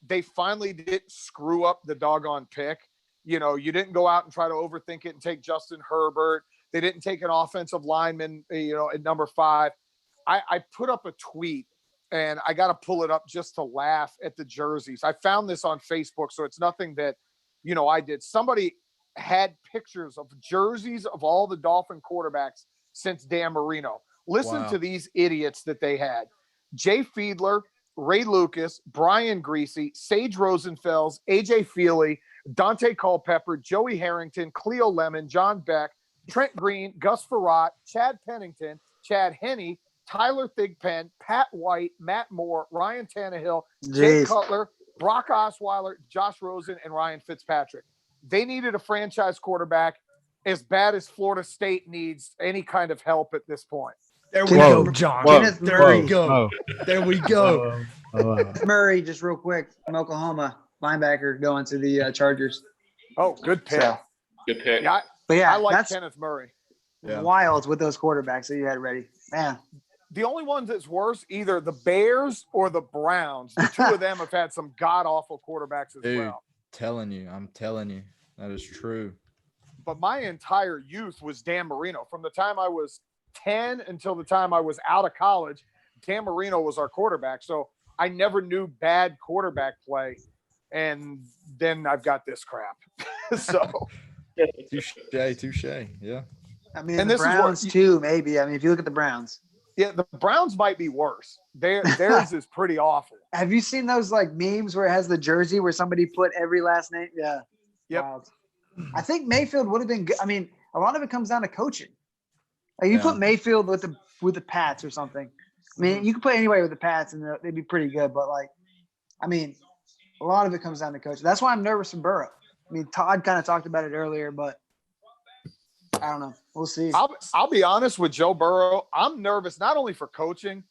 they finally didn't screw up the doggone pick. You didn't go out and try to overthink it and take Justin Herbert. They didn't take an offensive lineman, at number 5. I put up a tweet, and I got to pull it up just to laugh at the jerseys. I found this on Facebook, so it's nothing that, I did. Somebody had pictures of jerseys of all the Dolphin quarterbacks since Dan Marino. Listen to these idiots that they had. Jay Fiedler, Ray Lucas, Brian Greasy, Sage Rosenfels, AJ Feely, Dante Culpepper, Joey Harrington, Cleo Lemon, John Beck, Trent Green, Gus Farrat, Chad Pennington, Chad Henne, Tyler Thigpen, Pat White, Matt Moore, Ryan Tannehill, Jay Cutler, Brock Osweiler, Josh Rosen, and Ryan Fitzpatrick. They needed a franchise quarterback as bad as Florida State needs any kind of help at this point. There we Whoa. go, John. Kenneth There Murray. we go. There we go. Murray, just real quick, from Oklahoma, linebacker going to the Chargers. Oh, good pick. So, Good pick. Yeah, but yeah, I like that's Kenneth Murray. Yeah. wild with those quarterbacks that you had ready. Man, The only ones that's worse, either the Bears or the Browns. The two of them have had some god-awful quarterbacks as Dude, well. I'm telling you, that is true. But my entire youth was Dan Marino. From the time I was 10 until the time I was out of college, Dan Marino was our quarterback. So I never knew bad quarterback play. And then I've got this crap. So Touche. Yeah. I mean, And the this is what- Browns too, maybe. I mean, if you look at the Browns, yeah, the Browns might be worse. Theirs is pretty awful. have you seen those like memes where it has the jersey where somebody put every last name? Yeah. Yep. Wild. I think Mayfield would have been good. I mean, a lot of it comes down to coaching. Like you Yeah. put Mayfield with the Pats or something. I mean, you could play anybody with the Pats and they'd be pretty good. But like, I mean, a lot of it comes down to coaching. That's why I'm nervous for Burrow. I mean, Todd kind of talked about it earlier, but I don't know. We'll see. I'll be honest with Joe Burrow. I'm nervous not only for coaching.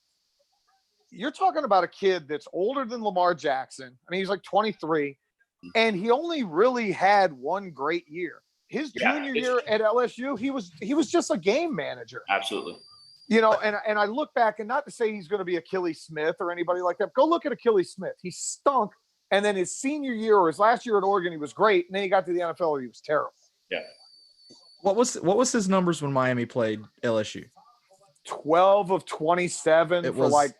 You're talking about a kid that's older than Lamar Jackson. I mean, he's like 23, and he only really had one great year. His junior year at LSU, he was just a game manager. Absolutely. And I look back, and not to say he's going to be Achilles Smith or anybody like that. Go look at Achilles Smith. He stunk, and then his senior year or his last year at Oregon, he was great, and then he got to the NFL, and he was terrible. Yeah. What was his numbers when Miami played LSU? 12 of 27 It for was- like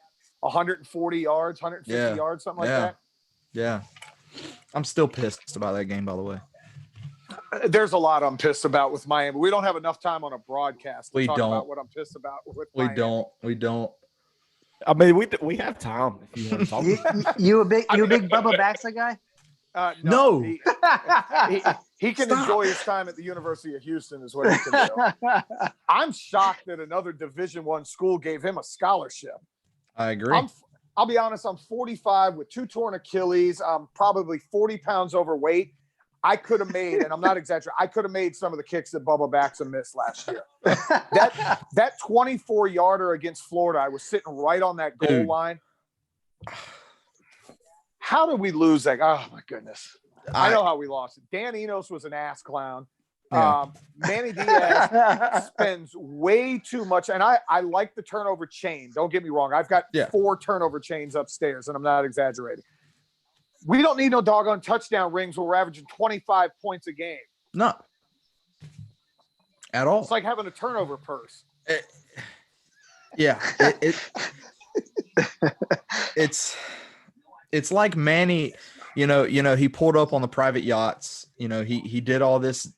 140 yards, 150 Yeah. yards, something like Yeah. that. Yeah. I'm still pissed about that game, by the way. There's a lot I'm pissed about with Miami. We don't have enough time on a broadcast to We talk don't. about what I'm pissed about with We Miami. don't. I mean, we have time if you want to talk. You a big Bubba Baxa guy? No. He can Stop. enjoy his time at the University of Houston is what he can do. I'm shocked that another Division I school gave him a scholarship. I agree. I'll be honest, I'm 45 with 2 torn Achilles. I'm probably 40 pounds overweight. I could have made, and I'm not exaggerating, I could have made some of the kicks that Bubba Baxa missed last year. That 24-yarder against Florida, I was sitting right on that goal Dude. line. How did we lose that? Oh, my goodness. I know how we lost it. Dan Enos was an ass clown. Yeah. Manny Diaz spends way too much. And I like the turnover chain. Don't get me wrong. I've got 4 turnover chains upstairs, and I'm not exaggerating. We don't need no doggone touchdown rings where we're averaging 25 points a game. No. At all. It's like having a turnover purse. It's like Manny, he pulled up on the private yachts, he did all this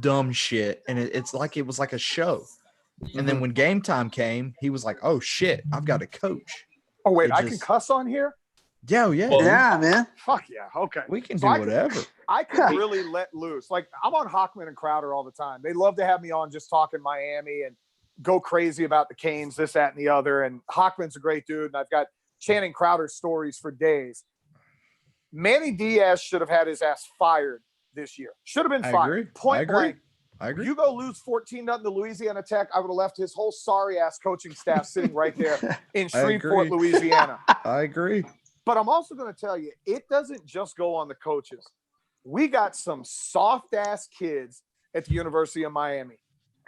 dumb shit, and it's like it was like a show. And then when game time came, he was like, oh shit, I've got to coach. Oh wait, It I can just- cuss on here? Yeah, yeah. Yeah, man. Fuck yeah. Okay. We can do So I can- whatever. I can really let loose. Like I'm on Hockman and Crowder all the time. They love to have me on just talking Miami and go crazy about the Canes, this, that, and the other. And Hockman's a great dude. And I've got Channing Crowder stories for days. Manny Diaz should have had his ass fired this year. Should have been I fired. agree. Point I agree. blank. I agree. You go lose 14-0 to Louisiana Tech, I would have left his whole sorry ass coaching staff sitting right there in I Shreveport, agree. Louisiana. I agree. But I'm also going to tell you, it doesn't just go on the coaches. We got some soft ass kids at the University of Miami.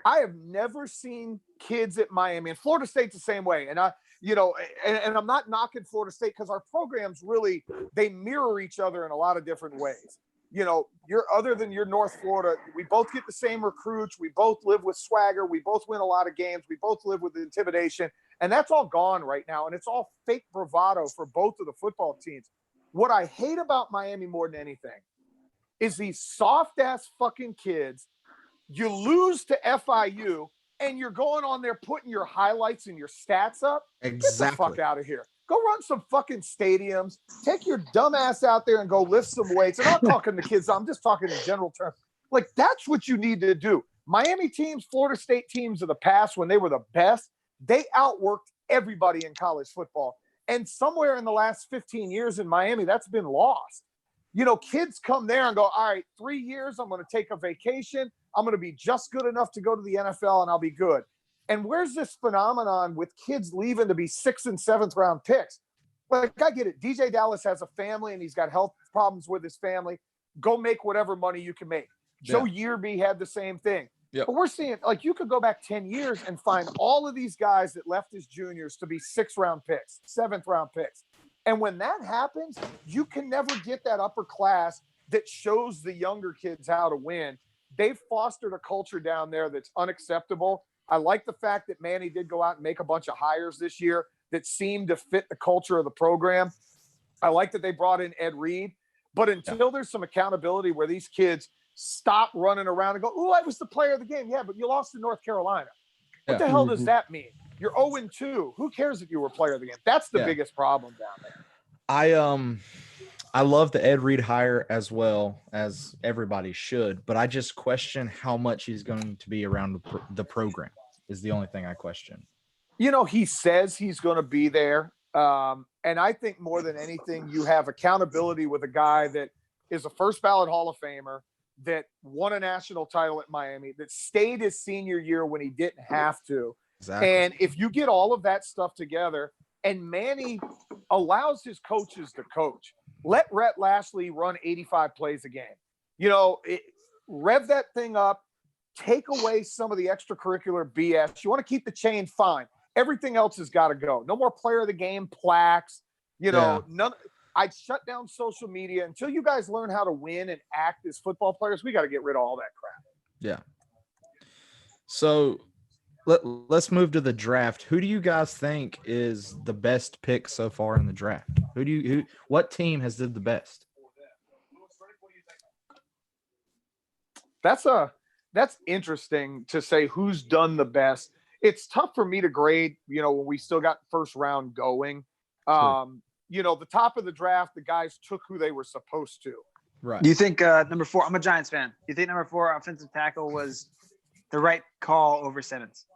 I have never seen kids at Miami, and Florida State's the same way. And and I'm not knocking Florida State because our programs really, they mirror each other in a lot of different ways. You're other than your North Florida, we both get the same recruits. We both live with swagger. We both win a lot of games. We both live with intimidation. And that's all gone right now. And it's all fake bravado for both of the football teams. What I hate about Miami more than anything is these soft ass fucking kids. You lose to FIU and you're going on there putting your highlights and your stats up. Get the fuck out of here. Go run some fucking stadiums. Take your dumb ass out there and go lift some weights. And I'm not talking to kids. I'm just talking in general terms. Like, that's what you need to do. Miami teams, Florida State teams of the past, when they were the best, they outworked everybody in college football. And somewhere in the last 15 years in Miami, that's been lost. Kids come there and go, all right, 3 years, I'm going to take a vacation. I'm going to be just good enough to go to the NFL and I'll be good. And where's this phenomenon with kids leaving to be 6th and 7th round picks? Like, I get it. DJ Dallas has a family and he's got health problems with his family. Go make whatever money you can make. Joe Yearby had the same thing. Yep. But we're seeing, like, you could go back 10 years and find all of these guys that left as juniors to be 6th round picks, 7th round picks. And when that happens, you can never get that upper class that shows the younger kids how to win. They've fostered a culture down there that's unacceptable. I like the fact that Manny did go out and make a bunch of hires this year that seemed to fit the culture of the program. I like that they brought in Ed Reed. But until there's some accountability where these kids stop running around and go, "Oh, I was the player of the game." Yeah, but you lost to North Carolina. What the hell does that mean? You're 0-2. Who cares if you were player of the game? That's the biggest problem down there. I love the Ed Reed hire as well, as everybody should, but I just question how much he's going to be around the program is the only thing I question. He says he's going to be there. And I think more than anything, you have accountability with a guy that is a first ballot Hall of Famer, that won a national title at Miami, that stayed his senior year when he didn't have to. Exactly. And if you get all of that stuff together, and Manny allows his coaches to coach, let Rhett Lashley run 85 plays a game. Rev that thing up, take away some of the extracurricular BS. You want to keep the chain, fine. Everything else has got to go. No more player of the game plaques. None. I'd shut down social media until you guys learn how to win and act as football players. We got to get rid of all that crap. Yeah. So let's move to the draft. Who do you guys think is the best pick so far in the draft? What team has did the best? That's interesting to say who's done the best. It's tough for me to grade, when we still got first round going. The top of the draft, the guys took who they were supposed to. Right. Do you think number 4, I'm a Giants fan. Do you think number 4 offensive tackle was the right call over Simmons?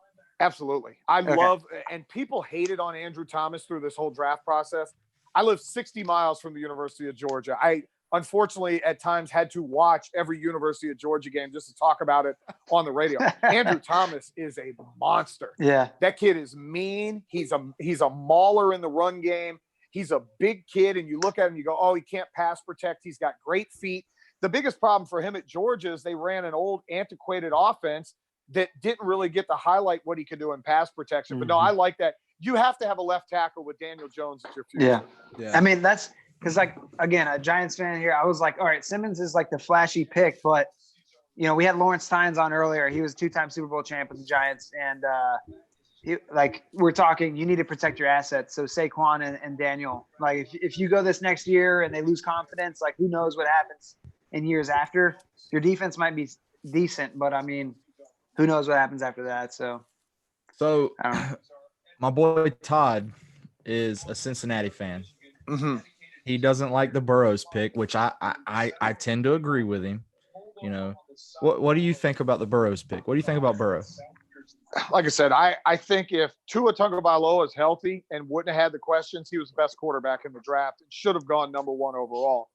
Absolutely. I love, and people hated on Andrew Thomas through this whole draft process. I live 60 miles from the University of Georgia. I unfortunately at times had to watch every University of Georgia game just to talk about it on the radio. Andrew Thomas is a monster. Yeah. That kid is mean. He's a mauler in the run game. He's a big kid, and you look at him, you go, oh, he can't pass protect. He's got great feet. The biggest problem for him at Georgia is they ran an old antiquated offense that didn't really get to highlight what he could do in pass protection. Mm-hmm. But no, I like that. You have to have a left tackle with Daniel Jones as your future. Yeah. I mean, that's because, like, again, a Giants fan here, I was like, all right, Simmons is like the flashy pick, but, we had Lawrence Tynes on earlier. He was a 2-time Super Bowl champ with the Giants, and we're talking, you need to protect your assets. So Saquon and Daniel, like, if you go this next year and they lose confidence, like, who knows what happens in years after? Your defense might be decent, but I mean, who knows what happens after that? So my boy Todd is a Cincinnati fan. Mm-hmm. He doesn't like the Burrows pick, which I tend to agree with him. What do you think about the Burrows pick? What do you think about Burrow? Like I said, I think if Tua Tagovailoa is healthy and wouldn't have had the questions, he was the best quarterback in the draft and should have gone number 1 overall.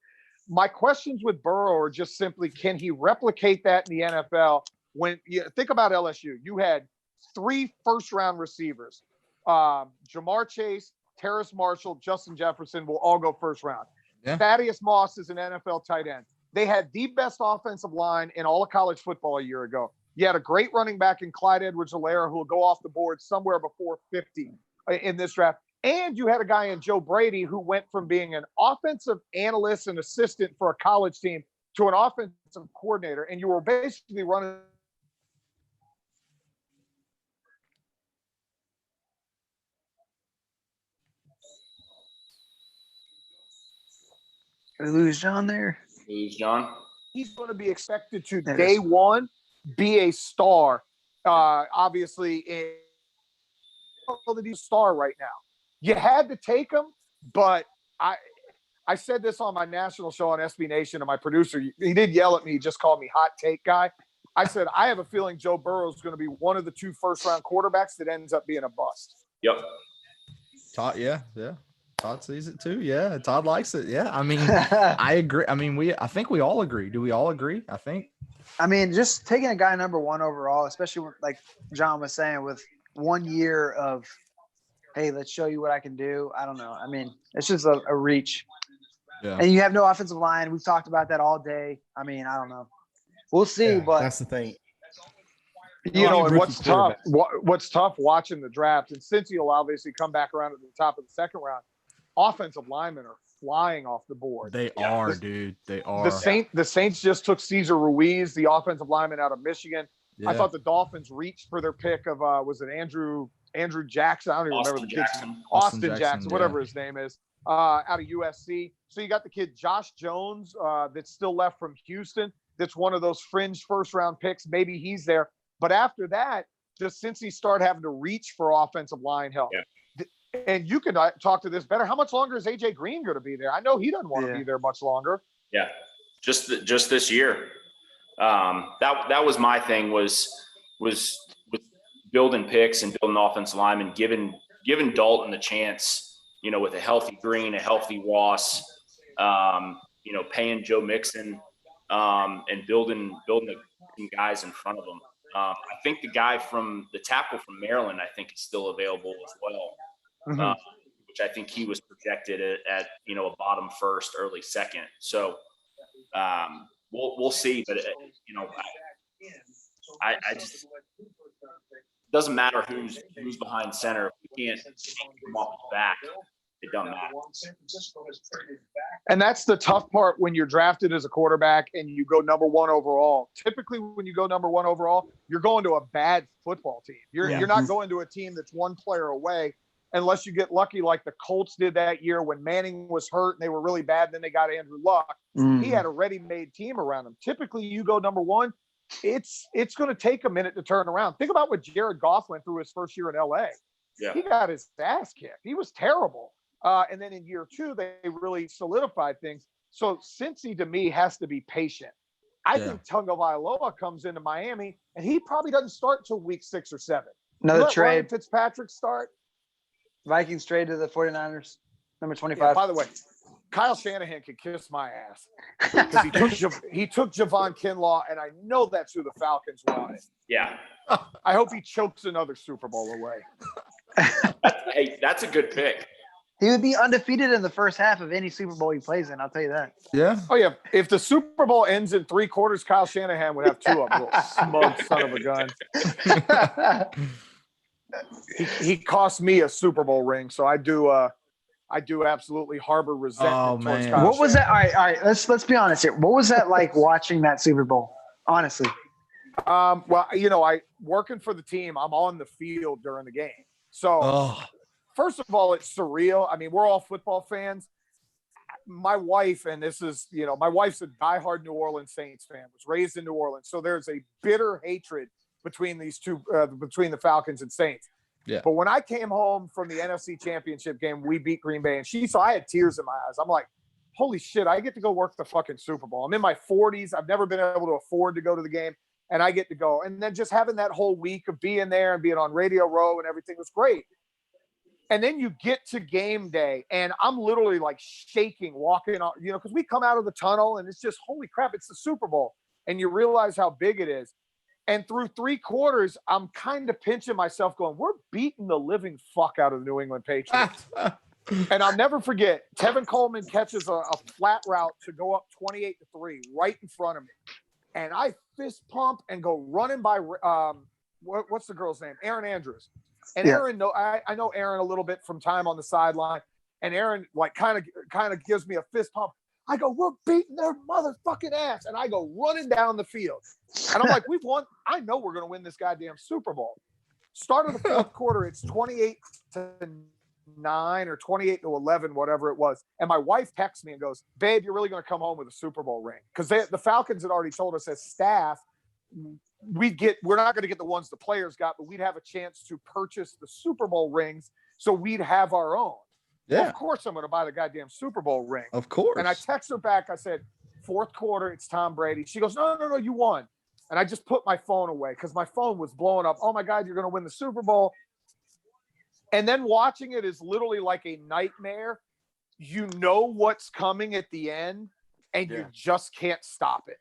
My questions with Burrow are just simply, can he replicate that in the NFL? When you think about LSU, you had 3 first-round receivers. Jamar Chase, Terrace Marshall, Justin Jefferson will all go first round. Yeah. Thaddeus Moss is an NFL tight end. They had the best offensive line in all of college football a year ago. You had a great running back in Clyde Edwards-Helaire who will go off the board somewhere before 50 in this draft. And you had a guy in Joe Brady who went from being an offensive analyst and assistant for a college team to an offensive coordinator. And you were basically running – Did we lose John there? Who's John? he's going to be expected to That day is- one be a star. Obviously, he's a star right now. You had to take him, but I said this on my national show on SB Nation, and my producer, he did yell at me, he just called me hot take guy. I said, I have a feeling Joe Burrow is going to be one of the 2 first-round quarterbacks that ends up being a bust. Yep. Todd, yeah. Todd sees it too. Yeah, Todd likes it. Yeah, I mean, I agree. I mean, I think we all agree. Do we all agree? I think. I mean, just taking a guy number 1 overall, especially like John was saying, with 1 year of, hey, let's show you what I can do. I don't know. I mean, it's just a reach. Yeah. And you have no offensive line. We've talked about that all day. I mean, I don't know. We'll see, Yeah, but that's the thing. You know, and Rookie what's tough, quarterbacks. what's tough watching the draft, and since he'll obviously come back around at the top of the second round, offensive linemen are flying off the board. They are, dude. They are. The Saints just took Cesar Ruiz, the offensive lineman out of Michigan. Yeah. I thought the Dolphins reached for their pick of was it Andrew Jackson? I don't even remember the kid's name. Austin Jackson, whatever his name is, out of USC. So you got the kid Josh Jones that's still left from Houston. That's one of those fringe first-round picks. Maybe he's there. But after that, just since he started having to reach for offensive line help. Yeah. And you can talk to this better. How much longer is AJ Green going to be there? I know he doesn't want to be there much longer. Yeah, just this year. That was my thing was with building picks and building offensive linemen, giving Dalton the chance, with a healthy Green, a healthy Ross, paying Joe Mixon, and building the guys in front of him. I think the tackle from Maryland, I think is still available as well. Which I think he was projected at a bottom first, early second. So we'll see, but I just doesn't matter who's behind center. If we can't take them off the back, it doesn't matter. And that's the tough part when you're drafted as a quarterback and you go number 1 overall. Typically, when you go number 1 overall, you're going to a bad football team. You're not going to a team that's 1 player away. Unless you get lucky like the Colts did that year when Manning was hurt and they were really bad, and then they got Andrew Luck. He had a ready-made team around him. Typically, you go number 1, it's going to take a minute to turn around. Think about what Jared Goff went through his first year in L.A. Yeah. He got his ass kicked. He was terrible. And then in year 2, they really solidified things. So Cincy, to me, has to be patient. I think Tagovailoa comes into Miami, and he probably doesn't start until week 6 or 7. Another Let Ryan trade. Fitzpatrick start. Vikings trade to the 49ers, number 25. Yeah, by the way, Kyle Shanahan can kiss my ass because he took Javon Kinlaw, and I know that's who the Falcons wanted. Yeah. I hope he chokes another Super Bowl away. Hey, that's a good pick. He would be undefeated in the first half of any Super Bowl he plays in. I'll tell you that. Yeah. Oh, yeah. If the Super Bowl ends in 3 quarters, Kyle Shanahan would have 2 of them. Little smug son of a gun. He cost me a Super Bowl ring, so I do absolutely harbor resentment towards Kyle What was that? Shanahan. All right. Let's be honest here. What was that like watching that Super Bowl? Honestly. Well, I working for the team, I'm on the field during the game. So first of all, it's surreal. I mean, we're all football fans. My wife, and this is, my wife's a diehard New Orleans Saints fan, was raised in New Orleans. So there's a bitter hatred between these two, between the Falcons and Saints. Yeah. But when I came home from the NFC Championship game, we beat Green Bay, and I had tears in my eyes. I'm like, holy shit, I get to go work the fucking Super Bowl. I'm in my 40s. I've never been able to afford to go to the game, and I get to go. And then just having that whole week of being there and being on Radio Row and everything was great. And then you get to game day, and I'm literally like shaking, walking on, because we come out of the tunnel and it's just, holy crap, it's the Super Bowl. And you realize how big it is. And through 3 quarters, I'm kind of pinching myself going, we're beating the living fuck out of the New England Patriots. And I'll never forget, Tevin Coleman catches a flat route to go up 28-3 right in front of me. And I fist pump and go running by, what's the girl's name? Erin Andrews. And Yeah. Aaron, I know Aaron a little bit from time on the sideline. And Aaron like kind of gives me a fist pump. I go, we're beating their motherfucking ass. And I go running down the field. And I'm like, we've won. I know we're going to win this goddamn Super Bowl. Start of the fourth quarter, it's 28-9 or 28-11, whatever it was. And my wife texts me and goes, babe, you're really going to come home with a Super Bowl ring. Because the Falcons had already told us as staff, we're not going to get the ones the players got, but we'd have a chance to purchase the Super Bowl rings. So we'd have our own. Yeah, Well, of course I'm going to buy the goddamn Super Bowl ring. of course. And I text her back. I said, fourth quarter, it's Tom Brady. She goes, no, you won. And I just put my phone away because my phone was blowing up. Oh my God, you're going to win the Super Bowl. And then watching it is literally like a nightmare. You know what's coming at the end and you just can't stop it.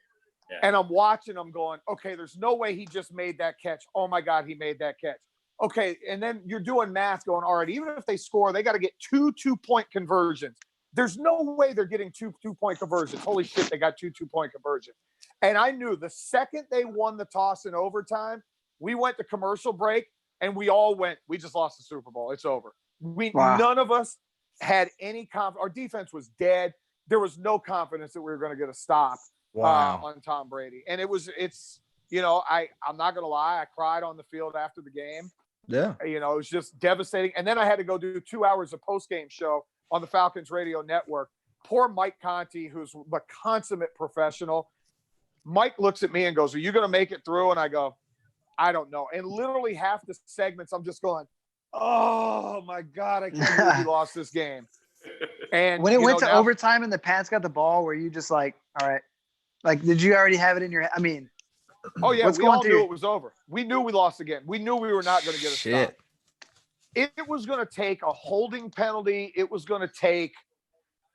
Yeah. And I'm watching, I'm going, okay, there's no way he just made that catch. Oh my God, he made that catch. Okay, and then you're doing math going, all right, even if they score, they got to get 2 2-point conversions. There's no way they're getting 2 2-point conversions. Holy shit, they got 2 2-point conversions. And I knew the second they won the toss in overtime, we went to commercial break and we all went, we just lost the Super Bowl. It's over. Wow. None of us had any confidence. Our defense was dead. There was no confidence that we were going to get a stop on Tom Brady. And it's I'm not going to lie. I cried on the field after the game. Yeah. It was just devastating. And then I had to go do 2 hours of post-game show on the Falcons radio network. Poor Mike Conti, who's a consummate professional. Mike looks at me and goes, are you going to make it through? And I go, I don't know. And literally half the segments, I'm just going, oh my God, I can't believe we lost this game. And when it went to overtime and the Pats got the ball, were you just like, all right, like, did you already have it in your head? I mean, oh yeah, what's we going all through knew your- it was over. We knew we lost again. We knew we were not going to get a stop. It was going to take a holding penalty. It was going to take,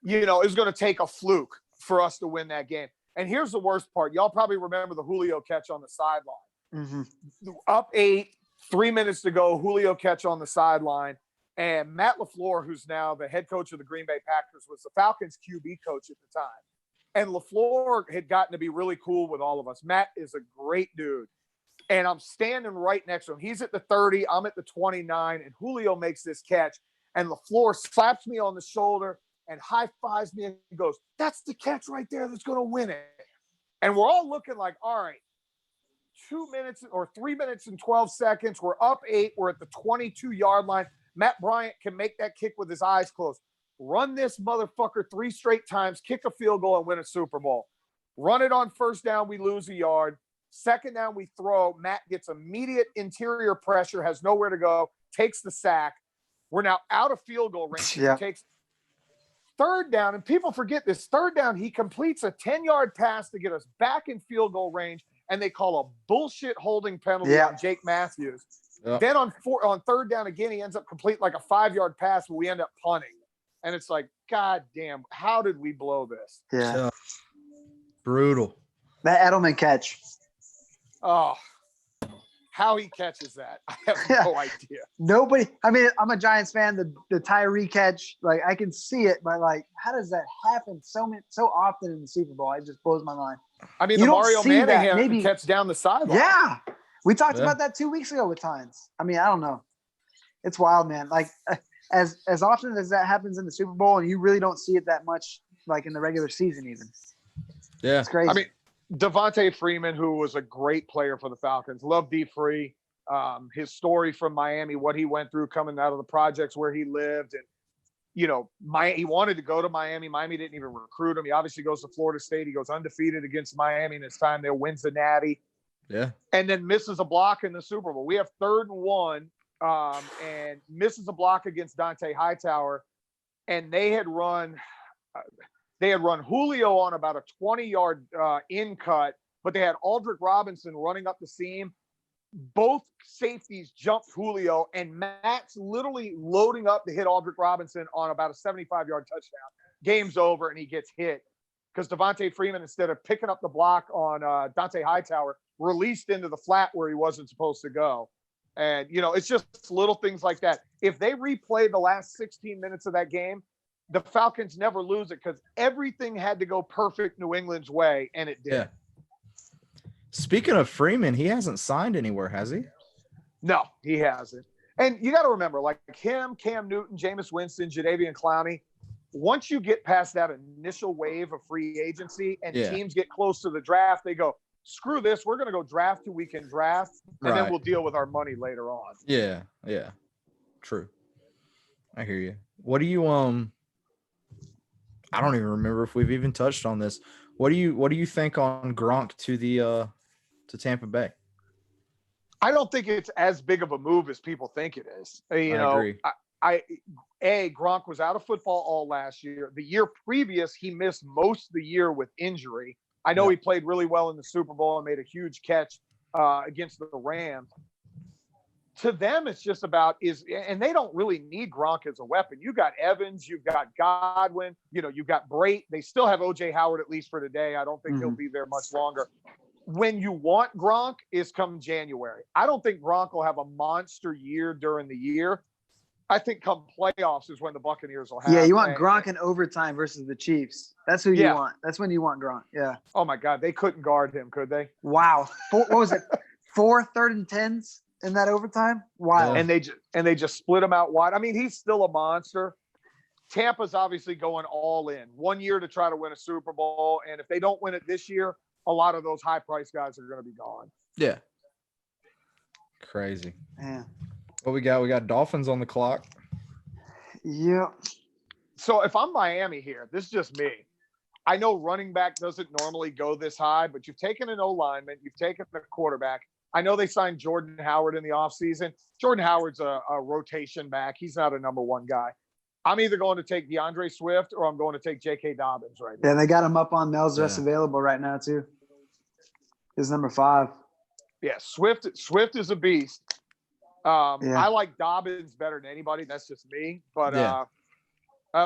it was going to take a fluke for us to win that game. And here's the worst part. Y'all probably remember the Julio catch on the sideline. Mhm. Up 8, 3 minutes to go, Julio catch on the sideline. And Matt LaFleur, who's now the head coach of the Green Bay Packers, was the Falcons QB coach at the time. And LaFleur had gotten to be really cool with all of us. Matt is a great dude. And I'm standing right next to him. He's at the 30, I'm at the 29, and Julio makes this catch. And LaFleur slaps me on the shoulder and high-fives me and goes, that's the catch right there that's going to win it. And we're all looking like, all right, 2 minutes or 3 minutes and 12 seconds. We're up 8. We're at the 22-yard line. Matt Bryant can make that kick with his eyes closed. Run this motherfucker 3 straight times, kick a field goal, and win a Super Bowl. Run it on first down, we lose a yard. Second down, we throw. Matt gets immediate interior pressure, has nowhere to go, takes the sack. We're now out of field goal range. Yeah. He takes third down, and people forget this. Third down, he completes a 10-yard pass to get us back in field goal range, and they call a bullshit holding penalty on Jake Matthews. Yep. Then on third down again, he ends up complete like a 5-yard pass, but we end up punting. And it's like, God damn, how did we blow this? Yeah. So, brutal. That Edelman catch. Oh, how he catches that, I have no idea. Nobody, I mean, I'm a Giants fan. The Tyree catch, like, I can see it, but like, how does that happen so often in the Super Bowl? It just blows my mind. I mean, You the don't Mario see that, Manningham maybe- catch down the sideline. Yeah. We talked Yeah. about that 2 weeks ago with Tynes. I mean, I don't know. It's wild, man. Like, as often as that happens in the Super Bowl, and you really don't see it that much, like in the regular season, even. Yeah. It's crazy. I mean, Devontae Freeman, who was a great player for the Falcons, loved D. Free. His story from Miami, what he went through coming out of the projects where he lived, and he wanted to go to Miami. Miami didn't even recruit him. He obviously goes to Florida State. He goes undefeated against Miami, and it's time there, wins the Natty, Yeah. and then misses a block in the Super Bowl. We have 3rd and 1, and misses a block against Dante Hightower, and they had run Julio on about a 20-yard in cut, but they had Aldrick Robinson running up the seam. both safeties jumped Julio, and Matt's literally loading up to hit Aldrick Robinson on about a 75-yard touchdown. Game's over, and he gets hit because Devontae Freeman, instead of picking up the block on Dante Hightower, released into the flat where he wasn't supposed to go. And, it's just little things like that. If they replay the last 16 minutes of that game, the Falcons never lose it because everything had to go perfect New England's way, and it did. Yeah. Speaking of Freeman, he hasn't signed anywhere, has he? No, he hasn't. And you got to remember, like him, Cam Newton, Jameis Winston, Jadeveon Clowney, once you get past that initial wave of free agency and teams get close to the draft, they go, screw this. We're going to go draft who we can draft, and then we'll deal with our money later on. Yeah. True. I hear you. What do you I don't even remember if we've even touched on this. What do you think on Gronk to Tampa Bay? I don't think it's as big of a move as people think it is. I agree. Gronk was out of football all last year. The year previous, he missed most of the year with injury. I know he played really well in the Super Bowl and made a huge catch against the Rams. To them, it's just about and they don't really need Gronk as a weapon. You got Evans, you've got Godwin, you've got Brait. They still have OJ Howard, at least for today. I don't think he'll be there much longer. When you want Gronk is come January. I don't think Gronk will have a monster year during the year. I think come playoffs is when the Buccaneers will have. Yeah, you want Gronk in overtime versus the Chiefs. That's who you want. That's when you want Gronk. Yeah. Oh my God, they couldn't guard him, could they? Wow. What was it? 4 3rd and 10s in that overtime? Wow. And they just split him out wide. I mean, he's still a monster. Tampa's obviously going all in. 1 year to try to win a Super Bowl, and if they don't win it this year, a lot of those high-priced guys are going to be gone. Yeah. Crazy. Yeah. What we got? We got Dolphins on the clock. Yeah. So if I'm Miami here, this is just me. I know running back doesn't normally go this high, but you've taken an O-lineman, you've taken a quarterback. I know they signed Jordan Howard in the offseason. Jordan Howard's a rotation back. He's not a number one guy. I'm either going to take DeAndre Swift or I'm going to take J.K. Dobbins right now. Yeah, they got him up on Mel's Rest available right now, too. He's number 5. Yeah, Swift is a beast. I like Dobbins better than anybody. That's just me. But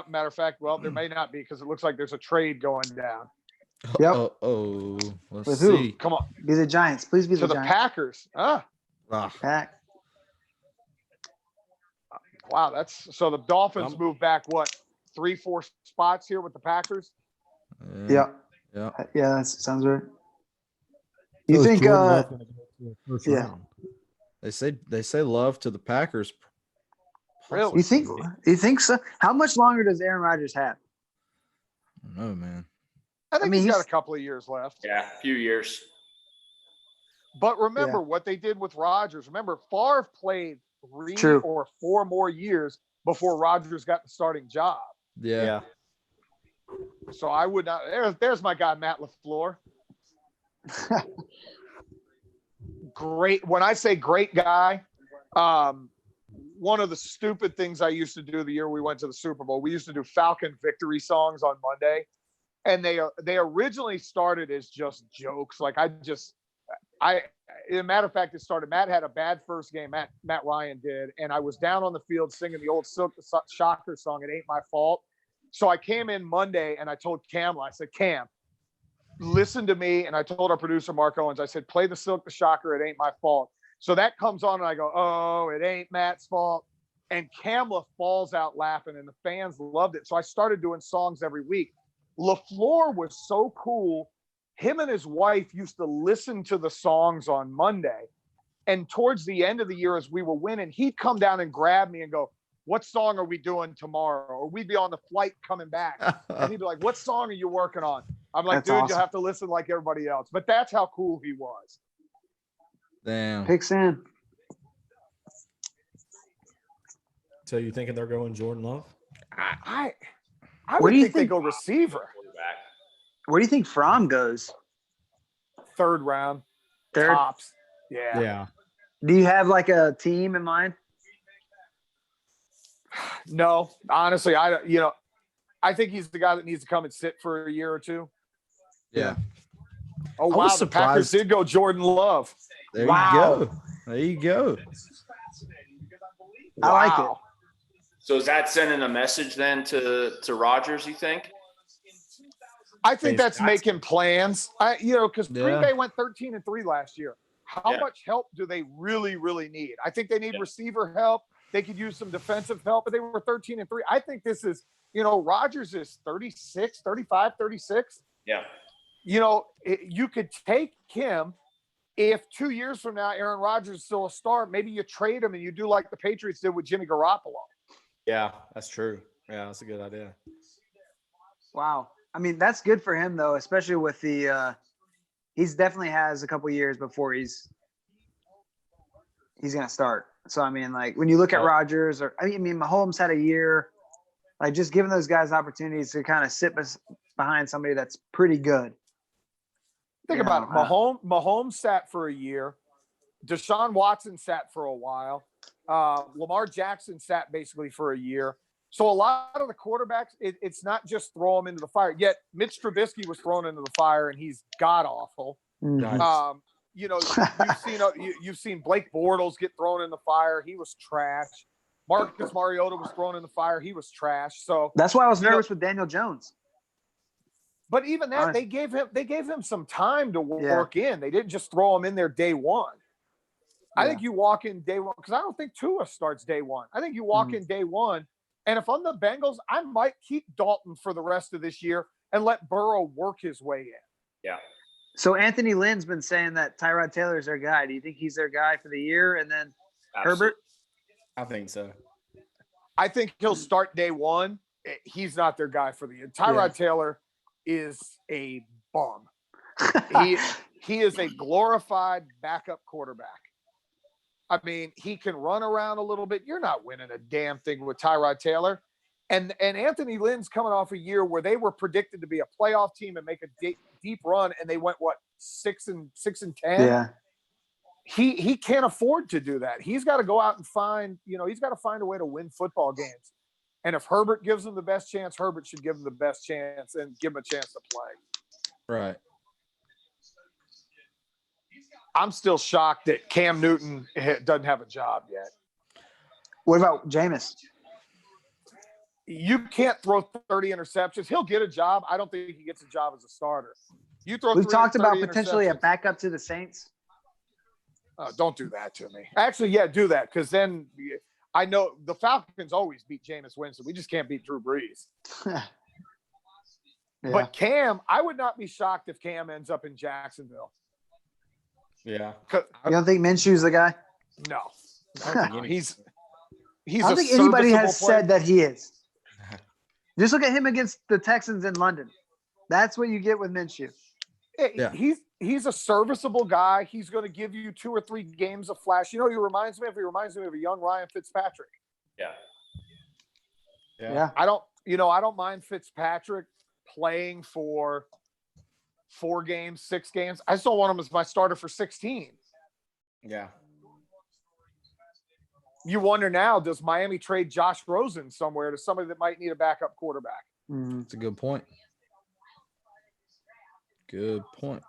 matter of fact, well, there may not be because it looks like there's a trade going down. Yep. Let's With see. who? Come on. Be the Giants. Please be To the the Giants. Packers. Pack. Wow, so the Dolphins move back 3-4 spots here with the Packers? Yeah. Yeah. Yeah, that sounds right. You think They say love to the Packers. Really? You think so? How much longer does Aaron Rodgers have? I don't know, man. I think he's got a couple of years left. Yeah, a few years. But remember what they did with Rodgers. Remember, Favre played 3 or 4 more years before Rodgers got the starting job. Yeah. So I would not. There's my guy, Matt LaFleur. Great. When I say great guy, one of the stupid things I used to do the year we went to the Super Bowl, we used to do Falcon victory songs on Monday. And they originally started as just jokes. Like as a matter of fact, it started. Matt had a bad first game. Matt Ryan did. And I was down on the field singing the old Silk the Shocker song, It Ain't My Fault. So I came in Monday and I told Cam, I said, Cam, listen to me. And I told our producer, Mark Owens, I said, play the Silk the Shocker, It Ain't My Fault. So that comes on and I go, oh, it ain't Matt's fault. And Kamla falls out laughing and the fans loved it. So I started doing songs every week. LaFleur was so cool. Him and his wife used to listen to the songs on Monday. And towards the end of the year, as we were winning, he'd come down and grab me and go, what song are we doing tomorrow? Or we'd be on the flight coming back. And he'd be like, what song are you working on? I'm like, That's dude, awesome. you'll have to listen like everybody else. But that's how cool he was. Damn. Picks in. So you thinking they're going Jordan Love? I Where would do you think they think- go receiver. Where do you think Fromm goes? 3rd round. Third? Tops. Yeah. Do you have like a team in mind? No, honestly, I think he's the guy that needs to come and sit for a year or two. Yeah. Oh, I wow. was The Packers surprised. did go Jordan Love. There Wow. you go. There you go. I like it. Wow. So is that sending a message then to Rodgers, you think? I think that's making plans. Because Green Yeah. Bay went 13-3 last year. How Yeah. much help do they really, really need? I think they need receiver help. They could use some defensive help, but they were 13-3. I think this is, Rodgers is 36, 35, 36. Yeah. You could take him if 2 years from now Aaron Rodgers is still a star. Maybe you trade him and you do like the Patriots did with Jimmy Garoppolo. Yeah, that's true. Yeah, that's a good idea. Wow. I mean, that's good for him though, especially with the he's definitely has a couple years before he's gonna start. So I mean, like when you look at Rodgers or Mahomes had a year, like just giving those guys opportunities to kind of sit behind somebody that's pretty good. Think about it. Mahomes sat for a year. Deshaun Watson sat for a while. Lamar Jackson sat basically for a year. So a lot of the quarterbacks, it's not just throw them into the fire. Yet Mitch Trubisky was thrown into the fire, and he's god awful. Mhm. You've seen Blake Bortles get thrown in the fire. He was trash. Marcus Mariota was thrown in the fire. He was trash. So That's why I was nervous with Daniel Jones. but even that, they gave him some time to work in. They didn't just throw him in there day one. I think you walk in day one because I don't think Tua starts day one. I think you walk in day one, and if I'm the Bengals, I might keep Dalton for the rest of this year and let Burrow work his way in. Yeah. So Anthony Lynn's been saying that Tyrod Taylor's their guy. Do you think he's their guy for the year? And then Herbert? I think so. I think he'll start day one. He's not their guy for the year. Tyrod Taylor is a bum. He is a glorified backup quarterback. I mean, he can run around a little bit. You're not winning a damn thing with Tyrod Taylor. And Anthony Lynn's coming off a year where they were predicted to be a playoff team and make a deep run, and they went 6-10. Yeah. He can't afford to do that. He's got to go out and find a way to win football games. And if Herbert gives him the best chance, Herbert should give him the best chance and give him a chance to play. Right. I'm still shocked that Cam Newton doesn't have a job yet. What about Jameis? You can't throw 30 interceptions. He'll get a job. I don't think he gets a job as a starter. We've talked about potentially a backup to the Saints. Don't do that to me. Actually, yeah, do that because then I know the Falcons always beat Jameis Winston. We just can't beat Drew Brees. But Cam, I would not be shocked if Cam ends up in Jacksonville. Yeah. You don't think Minshew's the guy? No. He's I don't think anybody has said that he is. Just look at him against the Texans in London. That's what you get with Minshew. Yeah. He's a serviceable guy. He's going to give you 2 or 3 games of flash. He reminds me of a young Ryan Fitzpatrick. Yeah. I don't mind Fitzpatrick playing for 4 games, 6 games. I still want him as my starter for 16. Yeah. You wonder now, does Miami trade Josh Rosen somewhere to somebody that might need a backup quarterback? That's a good point. Good point.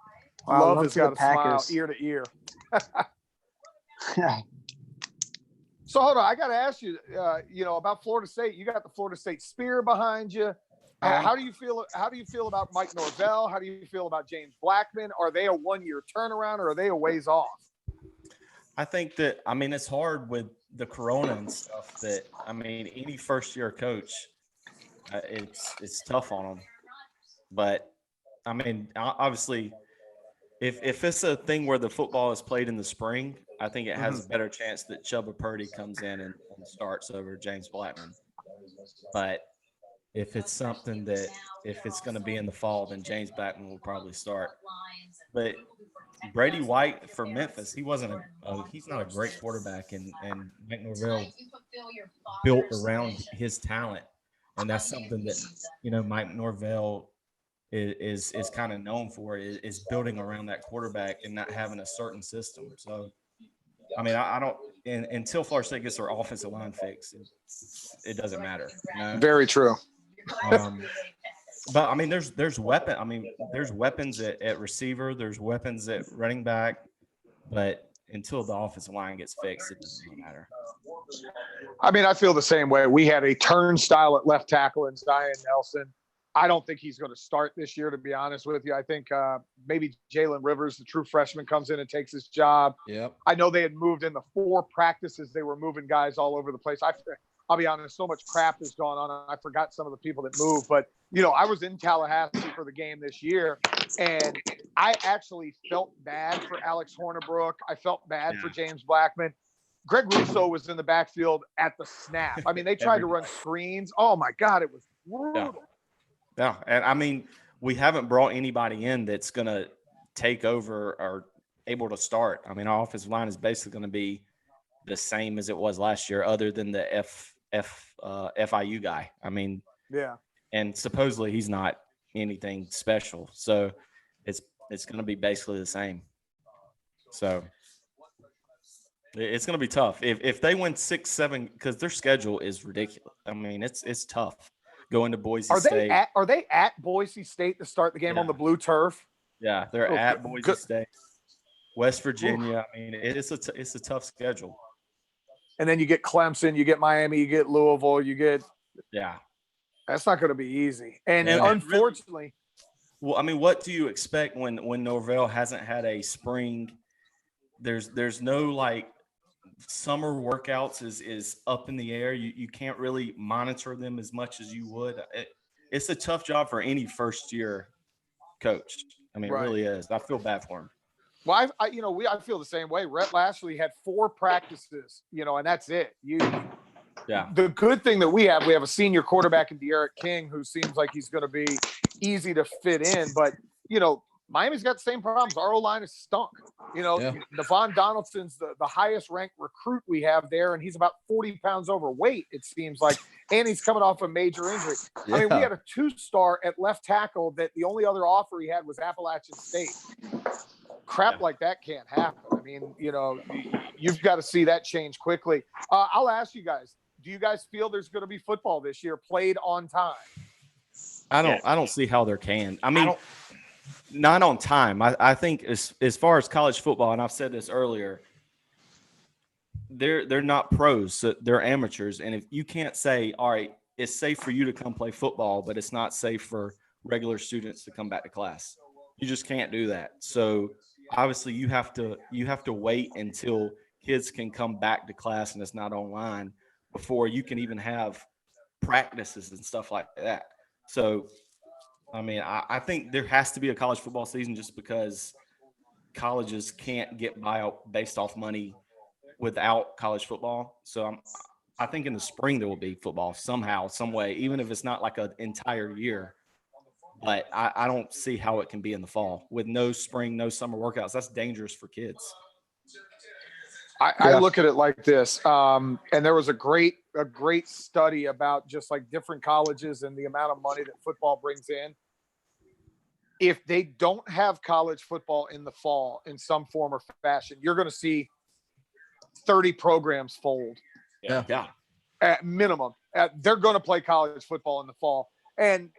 Wow, Love has got a smile ear to ear. So hold on, I got to ask you, about Florida State. You got the Florida State Spear behind you. How do you feel? How do you feel about Mike Norvell? How do you feel about James Blackman? Are they a 1-year turnaround, or are they a ways off? I think that, it's hard with the Corona and stuff that, any first-year coach, it's tough on them. But, obviously, if it's a thing where the football is played in the spring, I think it has a better chance that Chubba Purdy comes in and starts over James Blackman. But if it's something that, if it's going to be in the fall, then James Blackman will probably start. But Brady White for Memphis, he's not a great quarterback, and Mike Norvell built around his talent, and that's something that Mike Norvell is kind of known for is building around that quarterback and not having a certain system. So, I don't until Florida State gets their offensive line fixed, it doesn't matter. Very true. But there's weapons at receiver, there's weapons at running back, but until the offensive line gets fixed, it doesn't matter. I mean, I feel the same way. We had a turnstile at left tackle in Zion Nelson. I don't think he's going to start this year, to be honest with you. I think maybe Jalen Rivers, the true freshman, comes in and takes his job. Yep. I know they had moved in the 4 practices. They were moving guys all over the place. I'll be honest, so much crap has gone on. I forgot some of the people that moved. But, I was in Tallahassee for the game this year, and I actually felt bad for Alex Hornibrook. I felt bad for James Blackman. Greg Russo was in the backfield at the snap. I mean, they tried to run screens. Oh, my God, it was brutal. Yeah, and I mean, we haven't brought anybody in that's going to take over or able to start. I mean, our offensive line is basically going to be the same as it was last year, other than the FIU guy. I mean, yeah, and supposedly he's not anything special, so it's going to be basically the same. So it's going to be tough if they win 6-7, because their schedule is ridiculous. I mean, it's tough. Going to Boise State. Are they at Boise State to start the game on the blue turf? Yeah, they're at Boise State, West Virginia. I mean, it's a tough schedule. And then you get Clemson, you get Miami, you get Louisville, that's not going to be easy. And unfortunately, well, I mean, what do you expect when Norvell hasn't had a spring? There's no summer workouts is up in the air. You can't really monitor them as much as you would. It's a tough job for any first year coach. I mean, It really is. I feel bad for him. Well, I feel the same way. Rhett Lashley had 4 practices, and that's it. The good thing that we have a senior quarterback in De'Aaron King, who seems like he's going to be easy to fit in, but Miami's got the same problems. Our O-line is stunk. Devon Donaldson's the highest ranked recruit we have there, and he's about 40 pounds overweight, it seems like, and he's coming off a major injury. I mean, we had a 2-star at left tackle that the only other offer he had was Appalachian State. Crap like that can't happen. I mean, you've got to see that change quickly. I'll ask you guys, do you guys feel there's going to be football this year played on time? I don't see how there can. I mean, not on time. I think as far as college football, and I've said this earlier, they're not pros. So they're amateurs. And if you can't say, all right, it's safe for you to come play football, but it's not safe for regular students to come back to class. You just can't do that. So obviously you have to wait until kids can come back to class and it's not online before you can even have practices and stuff like that. So I mean, I think there has to be a college football season just because colleges can't get by based off money without college football. So I think in the spring there will be football somehow, some way, even if it's not like an entire year. But I don't see how it can be in the fall with no spring, no summer workouts. That's dangerous for kids. I look at it like this, and there was a great study about just like different colleges and the amount of money that football brings in. If they don't have college football in the fall in some form or fashion, you're going to see 30 programs fold. Yeah. At minimum. They're going to play college football in the fall. And,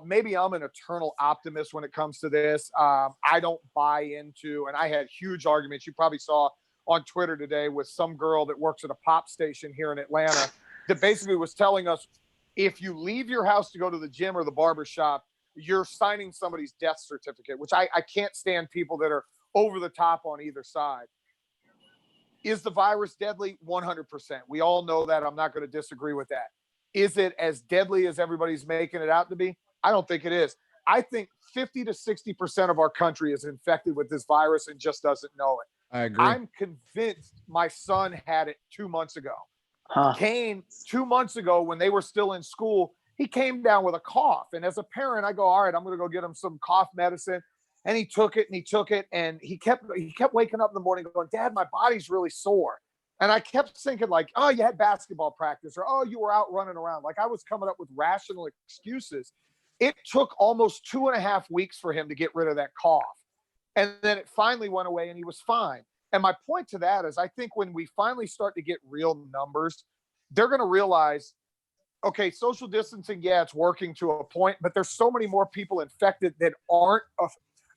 maybe I'm an eternal optimist when it comes to this. I don't buy into, and I had huge arguments. You probably saw on Twitter today with some girl that works at a pop station here in Atlanta that basically was telling us, if you leave your house to go to the gym or the barber shop, you're signing somebody's death certificate, which I can't stand people that are over the top on either side. Is the virus deadly? 100%. We all know that. I'm not going to disagree with that. Is it as deadly as everybody's making it out to be? I don't think it is. I think 50 to 60% of our country is infected with this virus and just doesn't know it. I agree. I'm convinced my son had it 2 months ago. Huh. Came 2 months ago when they were still in school. He came down with a cough. And as a parent, I go, all right, I'm going to go get him some cough medicine. And he took it. And he kept waking up in the morning going, Dad, my body's really sore. And I kept thinking like, oh, you had basketball practice, or, oh, you were out running around. Like I was coming up with rational excuses. It took almost 2.5 weeks for him to get rid of that cough. And then it finally went away and he was fine. And my point to that is I think when we finally start to get real numbers, they're going to realize, okay, social distancing, yeah, it's working to a point, but there's so many more people infected that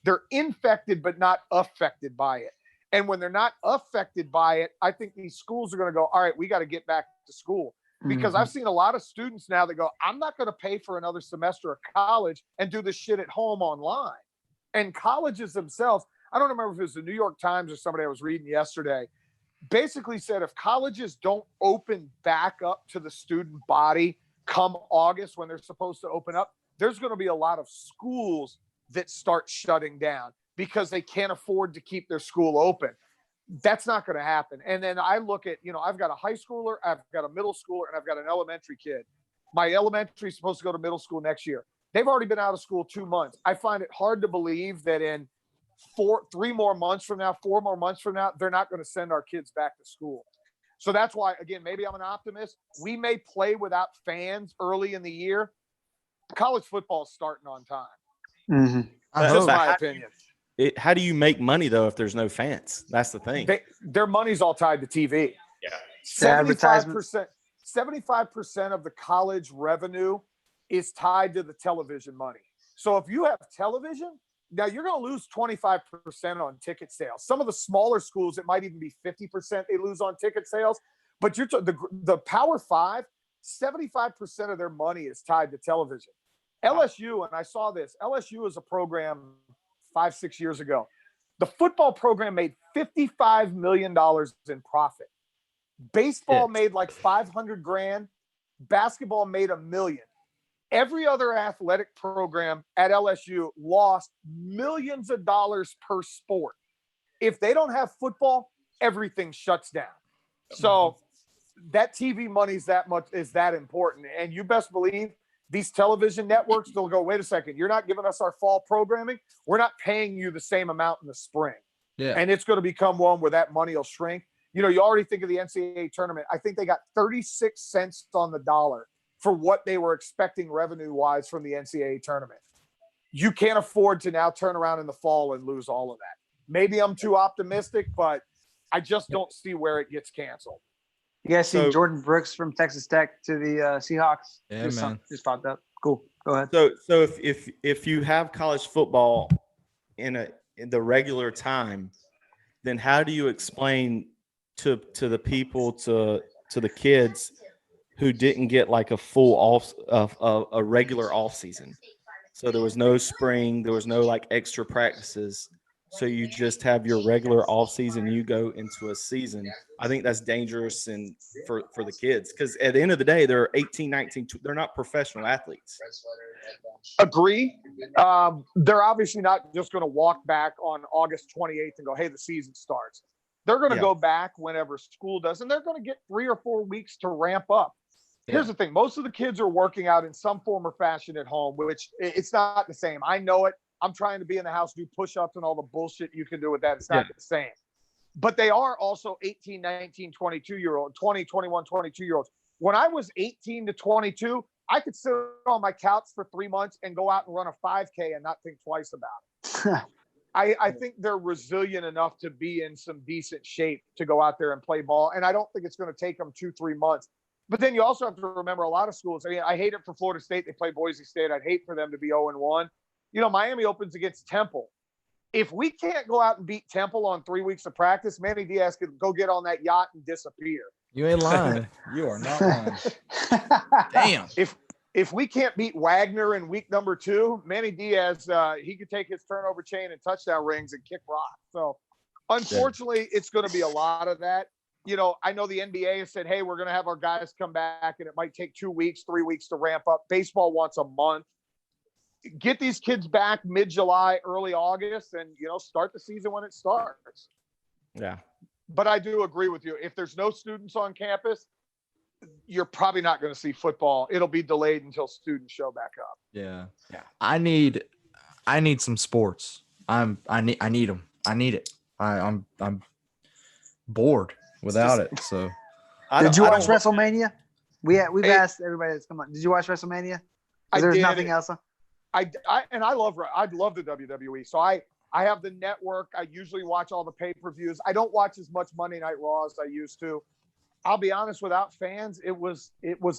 they're infected but not affected by it. And when they're not affected by it, I think these schools are going to go, all right, we got to get back to school. Because I've seen a lot of students now that go, I'm not going to pay for another semester of college and do this shit at home online. And colleges themselves, I don't remember if it was the New York Times or somebody I was reading yesterday, basically said if colleges don't open back up to the student body come August when they're supposed to open up, there's going to be a lot of schools that start shutting down because they can't afford to keep their school open. That's not going to happen. And then I look at, I've got a high schooler, I've got a middle schooler, and I've got an elementary kid. My elementary is supposed to go to middle school next year. They've already been out of school 2 months. I find it hard to believe that in 4 more months from now, they're not going to send our kids back to school. So that's why, again, maybe I'm an optimist. We may play without fans early in the year. College football is starting on time. Just my opinion. How do you make money though if there's no fans? That's the thing. Their money's all tied to TV. Yeah. 75% of the college revenue is tied to the television money. So if you have television, now you're going to lose 25% on ticket sales. Some of the smaller schools, it might even be 50% they lose on ticket sales. But the Power Five, 75% of their money is tied to television. LSU, and I saw this, LSU is a program 5-6 years ago. The football program made $55 million in profit. Baseball made like $500,000. Basketball made $1 million. Every other athletic program at LSU lost millions of dollars per sport. If they don't have football, everything shuts down. So that TV money is that important. And you best believe these television networks, they'll go, wait a second, you're not giving us our fall programming. We're not paying you the same amount in the spring. Yeah. And it's going to become one where that money will shrink. You already think of the NCAA tournament. I think they got 36 cents on the dollar for what they were expecting revenue-wise from the NCAA tournament. You can't afford to now turn around in the fall and lose all of that. Maybe I'm too optimistic, but I just don't see where it gets canceled. You guys see Jordan Brooks from Texas Tech to the Seahawks? Yeah, man. Just popped up. Cool. Go ahead. So if you have college football in the regular time, then how do you explain to the people, to the kids who didn't get like a full a regular off season? So there was no spring, there was no like extra practices. So you just have your regular off season, you go into a season. I think that's dangerous and for the kids, because at the end of the day, they're 18, 19, they're not professional athletes. Agree. They're obviously not just going to walk back on August 28th and go, hey, the season starts. They're going to go back whenever school does, and they're going to get 3 or 4 weeks to ramp up. Here's the thing. Most of the kids are working out in some form or fashion at home, which it's not the same. I know it. I'm trying to be in the house, do push-ups and all the bullshit you can do with that. It's not the same. But they are also 18, 19, 22-year-old, 20, 21, 22-year-olds. When I was 18 to 22, I could sit on my couch for 3 months and go out and run a 5K and not think twice about it. I think they're resilient enough to be in some decent shape to go out there and play ball. And I don't think it's going to take them 2-3 months. But then you also have to remember a lot of schools. I mean, I hate it for Florida State. They play Boise State. I'd hate for them to be 0-1. Miami opens against Temple. If we can't go out and beat Temple on 3 weeks of practice, Manny Diaz could go get on that yacht and disappear. You ain't lying. You are not lying. Damn. If we can't beat Wagner in week number 2, Manny Diaz, he could take his turnover chain and touchdown rings and kick rock. So, unfortunately, it's going to be a lot of that. I know the NBA has said, hey, we're going to have our guys come back, and it might take 2 weeks, 3 weeks to ramp up. Baseball wants a month. Get these kids back mid-July, early August, and, start the season when it starts. Yeah. But I do agree with you. If there's no students on campus, you're probably not going to see football. It'll be delayed until students show back up. Yeah. I need some sports. I need them. I need it. I'm bored without it. So did you watch WrestleMania? We've asked everybody that's come on. Did you watch WrestleMania? There's nothing else on. I love the WWE. So I have the network. I usually watch all the pay-per-views. I don't watch as much Monday Night Raw as I used to. I'll be honest, without fans, it was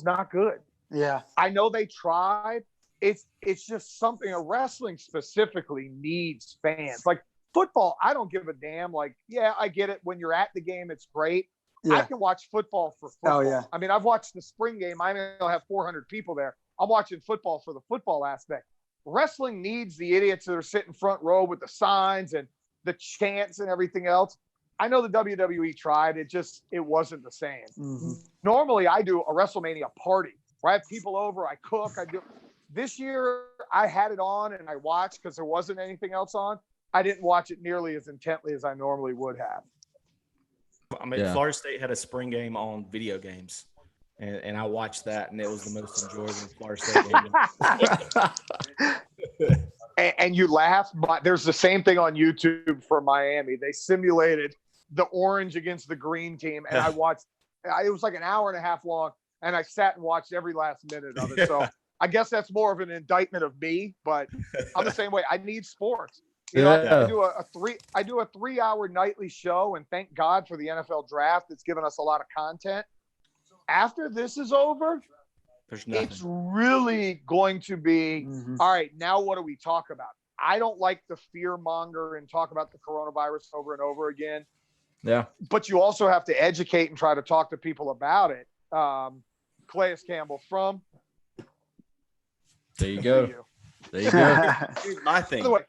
not good. Yeah. I know they tried. It's just something, wrestling specifically needs fans. Like Football, I don't give a damn. Like, yeah, I get it. When you're at the game, it's great. I Yeah. can watch football for football. Oh, yeah. I mean, I've watched the spring game. I only have 400 people there. I'm watching football for the football aspect. Wrestling needs the idiots that are sitting front row with the signs and the chants and everything else. I know the WWE tried. It wasn't the same. Mhm. Normally, I do a WrestleMania party where I have people over. I cook. I do. This year, I had it on and I watched because there wasn't anything else on. I didn't watch it nearly as intently as I normally would have. I mean, Yeah. Florida State had a spring game on video games, and I watched that, and it was the most enjoyable Florida State game. And you laugh, but there's the same thing on YouTube for Miami. They simulated the orange against the green team, and I watched. It was like an hour and a half long, and I sat and watched every last minute of it. So I guess that's more of an indictment of me, but I'm the same way. I need sports. You know, Yeah. I do a 3-hour nightly show, and thank God for the NFL draft. It's given us a lot of content. After this is over, There's nothing. it's really going to be Mhm. all right. Now, what do we talk about? I don't like the fear monger and talk about the coronavirus over and over again, Yeah. but you also have to educate and try to talk to people about it. Calais Campbell from There you go. you. There you go. Here's my thing. By the way,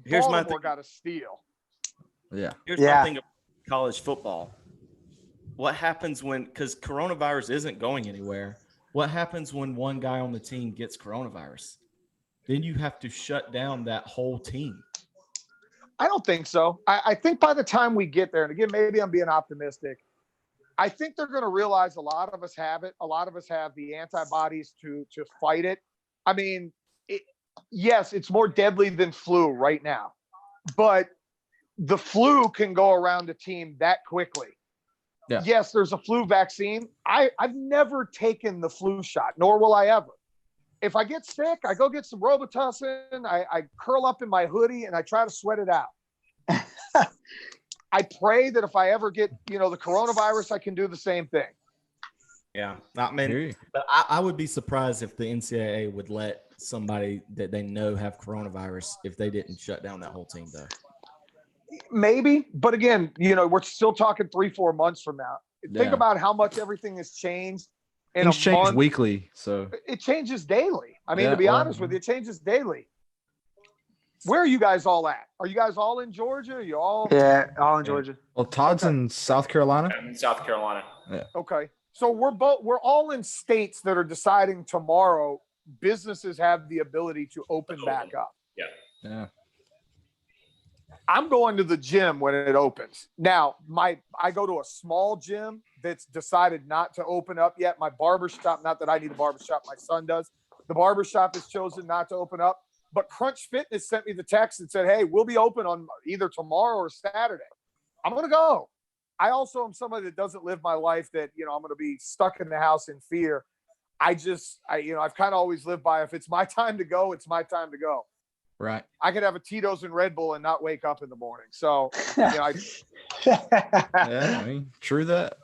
Here's my Baltimore thing. got a steal. Yeah. Here's Yeah. my thing about college football. What happens when, because coronavirus isn't going anywhere, what happens when one guy on the team gets coronavirus? Then you have to shut down that whole team. I don't think so. I think by the time we get there, and again, maybe I'm being optimistic, I think they're going to realize a lot of us have it. A lot of us have the antibodies to fight it. I mean, yes, it's more deadly than flu right now, but the flu can go around a team that quickly. Yeah. Yes, there's a flu vaccine. I've never taken the flu shot, nor will I ever. If I get sick, I go get some Robitussin. I curl up in my hoodie and I try to sweat it out. I pray that if I ever get, the coronavirus, I can do the same thing. Yeah. I mean, Hear you. But I would be surprised if the NCAA would let somebody that they know have coronavirus if they didn't shut down that whole team, though. Maybe, but again, we're still talking 3-4 months from now. Think Yeah. about how much everything has changed in Things a change month. weekly. So It changes daily. I mean, Yeah, to be well, honest with you, it changes daily. Where are you guys all at? Are you guys all in Georgia? Are you all Yeah, all in Georgia. well, Todd's in South Carolina. I'm in South Carolina. okay? So we're all in states that are deciding tomorrow businesses have the ability to open back up. Yeah. I'm going to the gym when it opens. Now, I go to a small gym that's decided not to open up yet. My barbershop, not that I need a barbershop, my son does. The barbershop has chosen not to open up. But Crunch Fitness sent me the text and said, hey, we'll be open on either tomorrow or Saturday. I'm going to go. I also am somebody that doesn't live my life that, I'm going to be stuck in the house in fear. I've kind of always lived by, if it's my time to go, it's my time to go. Right. I could have a Tito's and Red Bull and not wake up in the morning. So, Yeah. I mean, true that.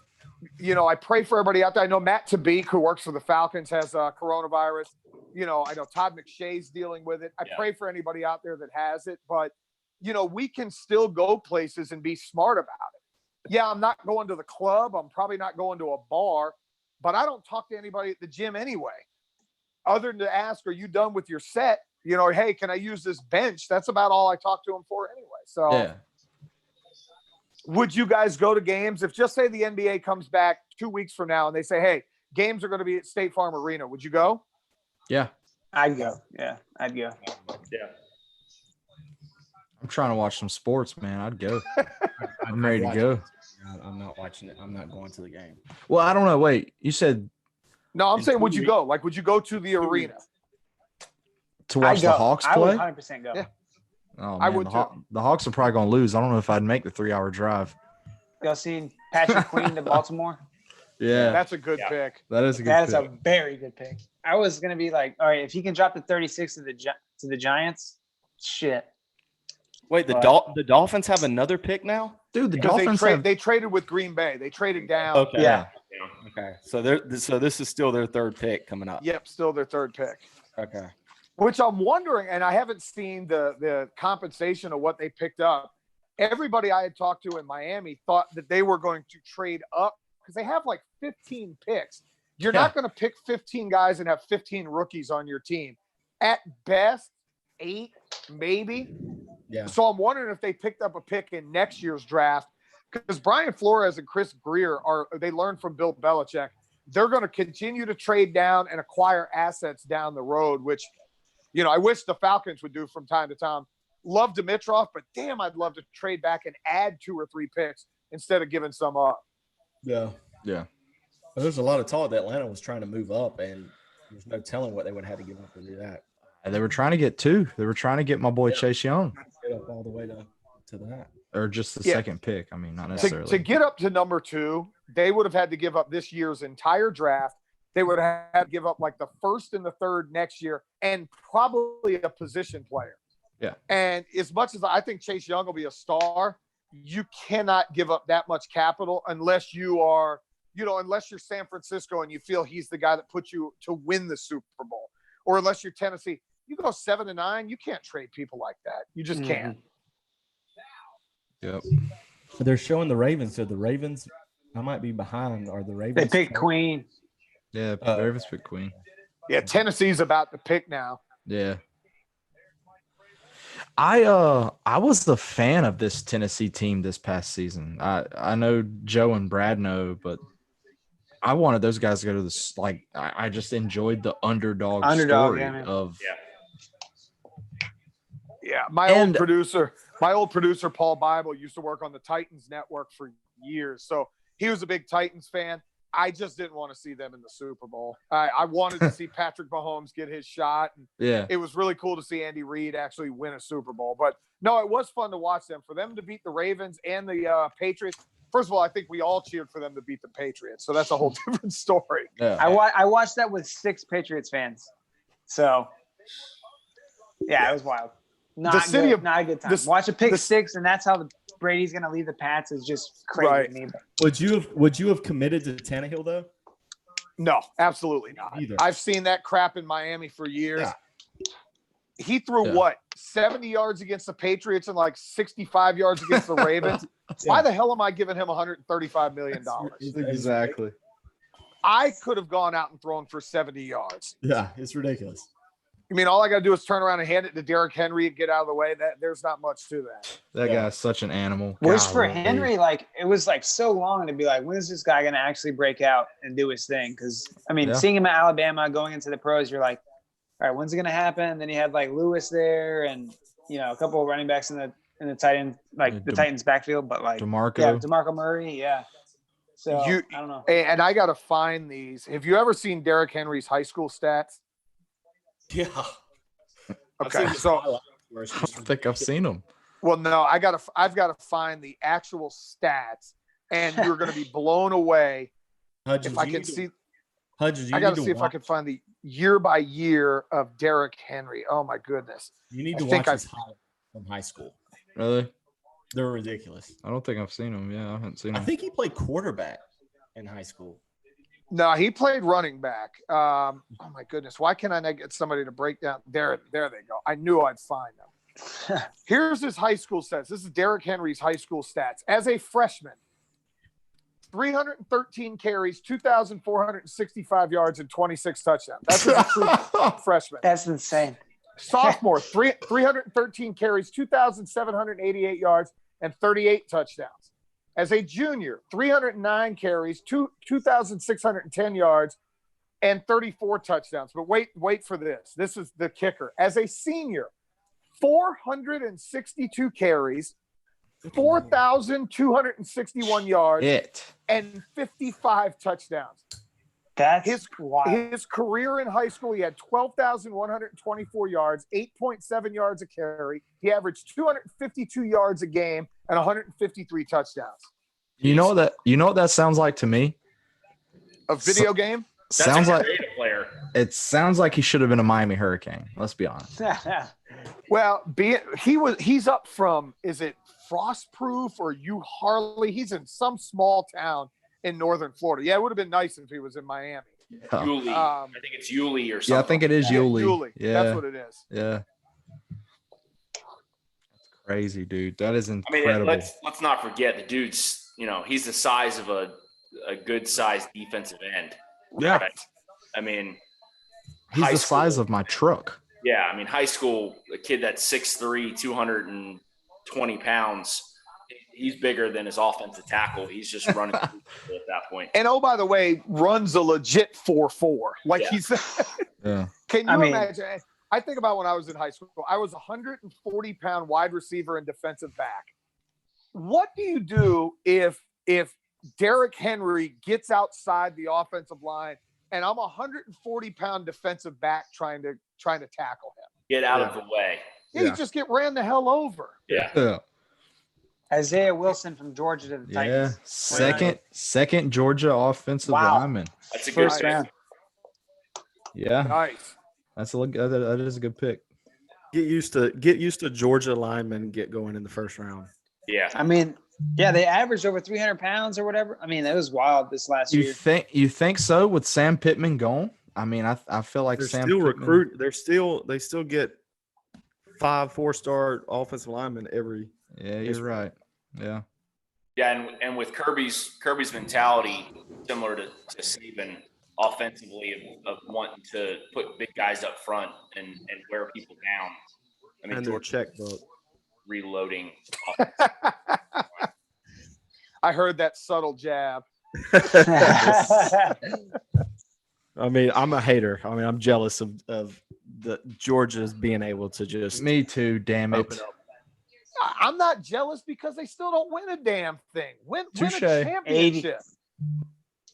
I pray for everybody out there. I know Matt Tabik, who works for the Falcons, has coronavirus. I know Todd McShay's dealing with it. I pray for anybody out there that has it, but we can still go places and be smart about it. Yeah, I'm not going to the club. I'm probably not going to a bar, but I don't talk to anybody at the gym anyway, other than to ask, are you done with your set? Hey, can I use this bench? That's about all I talk to them for anyway. So Yeah. would you guys go to games? If just say the NBA comes back 2 weeks from now and they say, hey, games are going to be at State Farm Arena, would you go? Yeah. I'd go. Yeah, I'd go. Yeah. I'm trying to watch some sports, man. I'd go. I'm ready to go. I'm not watching it. I'm not going to the game. Well, I don't know. Wait, you said No, I'm In saying, 2 would you weeks. go? Like, would you go to the arena? to watch I'd the go. Hawks I would play? 100% go. Yeah. Oh, I man, would the Hawks are probably going to lose. I don't know if I'd make the 3-hour drive. Y'all seen Patrick Queen to Baltimore? Yeah, That's a good Yeah. pick. that is a good That is pick. a very good pick. I was gonna be like, all right, if he can drop the 36 to the Giants, shit. Wait, the But- the Dolphins have another pick now? Dude, the Because Dolphins have they traded with Green Bay. They traded down. Okay. Yeah. Okay. So this is still their third pick coming up. Yep, still their third pick. Okay. Which I'm wondering, and I haven't seen the compensation of what they picked up. Everybody I had talked to in Miami thought that they were going to trade up because they have like 15 picks. You're not going to pick 15 guys and have 15 rookies on your team. At best, 8, maybe. Yeah. So I'm wondering if they picked up a pick in next year's draft because Brian Flores and Chris Greer they learned from Bill Belichick. They're going to continue to trade down and acquire assets down the road, which, I wish the Falcons would do from time to time. Love Dimitrov, but damn, I'd love to trade back and add 2 or 3 picks instead of giving some up. Yeah. Yeah. Well, there's a lot of talk that Atlanta was trying to move up, and there's no telling what they would have to give up to do that. And they were trying to get 2. They were trying to get my boy Chase Young, Get up all the way to that. or just the second pick. I mean, not necessarily. To get up to number 2, they would have had to give up this year's entire draft. They would have had to give up like the 1st and the 3rd next year and probably a position player. Yeah. And as much as I think Chase Young will be a star, you cannot give up that much capital unless you are, unless you're San Francisco and you feel he's the guy that puts you to win the Super Bowl, or unless you're Tennessee. You go 7-9, you can't trade people like that. You just can't. Yep. But they're showing the Ravens. So the Ravens, I might be behind. Are the Ravens? They picked Queen. Yeah. Ravens pick Queen. Yeah, Tennessee's about to pick now. Yeah. I was the fan of this Tennessee team this past season. I know Joe and Brad know, but I wanted those guys to go to this. Like, I just enjoyed the underdog story of. Yeah, my old producer Paul Bible used to work on the Titans network for years, so he was a big Titans fan. I just didn't want to see them in the Super Bowl. I wanted to see Patrick Mahomes get his shot. And Yeah. it was really cool to see Andy Reid actually win a Super Bowl. But no, it was fun to watch them. For them to beat the Ravens and the Patriots. First of all, I think we all cheered for them to beat the Patriots. So that's a whole different story. Yeah. I watched that with 6 Patriots fans. So, yeah, it was wild. Not a good time. Watch a pick 6, and that's how Brady's going to lead the Pats is just crazy Right. to me. Would you have committed to Tannehill though? No, absolutely not. Either. I've seen that crap in Miami for years. Yeah. He threw 70 yards against the Patriots and like 65 yards against the Ravens. Why the hell am I giving him $135 million? Exactly. I could have gone out and thrown for 70 yards. Yeah, it's ridiculous. I mean, all I got to do is turn around and hand it to Derrick Henry and get out of the way. There's not much to that. That guy's such an animal. Which for Golly. Henry, like, it was like so long to be like, when is this guy going to actually break out and do his thing? Because, I mean, seeing him at Alabama going into the pros, you're like, all right, when's it going to happen? Then you had like Lewis there and, a couple of running backs in the Titans, like the Titans backfield, but like DeMarco Murray. Yeah. So I don't know. And I got to find these. Have you ever seen Derrick Henry's high school stats? Yeah. Okay. So I don't think I've seen him. well, no, I've got to find the actual stats, and you're going to be blown away Hudgens, if I can see. Hudgens, I got to see if I can find the year by year of Derrick Henry. Oh my goodness! You need to watch his highlights from high school. Really? They're ridiculous. I don't think I've seen him. Yeah, I haven't seen him. I think he played quarterback in high school. No, he played running back. Oh my goodness! Why can I not get somebody to break down? There they go. I knew I'd find them. Here's his high school stats. This is Derrick Henry's high school stats as a freshman. 313 carries, 2,465 yards, and 26 touchdowns. That's a true freshman. That's insane. Sophomore, 313 carries, 2,788 yards, and 38 touchdowns. As a junior, 309 carries, 2,610 yards, and 34 touchdowns. But wait for this. This is the kicker. As a senior, 462 carries, 4,261 yards, and 55 touchdowns. That's wild. His career in high school, he had 12,124 yards, 8.7 yards a carry. He averaged 252 yards a game and 153 touchdowns. You know what that sounds like to me? A video game? Sounds like creative player. it sounds like he should have been a Miami Hurricane. Let's be honest. Well, he's up from, is it Frostproof or Harley? He's in some small town in northern Florida. Yeah, it would have been nice if he was in Miami. Oh. Yuli. I think it's Yuli or something. Yeah, I think it is Yeah, Yuli. Yuli. Yeah, That's what it is. yeah. That's crazy, dude. That is I mean, incredible. let's not forget the dude's. He's the size of a good sized defensive end. Yeah. Right? I mean, He's high the size school- of my truck. Yeah, I mean, high school, a kid that's 6'3", 220 pounds, he's bigger than his offensive tackle. He's just running at that point. And oh, by the way, runs a legit 4.4. Like Yeah. he's. Yeah. Can you I mean- imagine? I think about when I was in high school. I was a 140-pound wide receiver and defensive back. What do you do if Derrick Henry gets outside the offensive line and I'm a 140-pound defensive back trying to tackle him? Get out of the way. Yeah, you just get ran the hell over. Yeah. Yeah. Isaiah Wilson from Georgia to the Yeah. Titans. Second Georgia offensive Wow. lineman. That's a good First pick. round. Yeah. Nice. That is a good pick. Get used to Georgia linemen get going in the first round. Yeah. I mean, yeah, they averaged over 300 pounds or whatever. I mean, that was wild this last year. You think so with Sam Pittman gone? I mean, I feel like They're Sam still Pittman, they still get 5-4-star offensive linemen every. Yeah, you're right. Yeah. Yeah, and with Kirby's mentality, similar to Saban, offensively of wanting to put big guys up front and wear people down. I mean, And their George checkbook. reloading. I heard that subtle jab. I mean, I'm a hater. I mean, I'm jealous of the Georgia's being able to just Me too, damn it. open up. I'm not jealous because they still don't win a damn thing. Win a Touche. championship.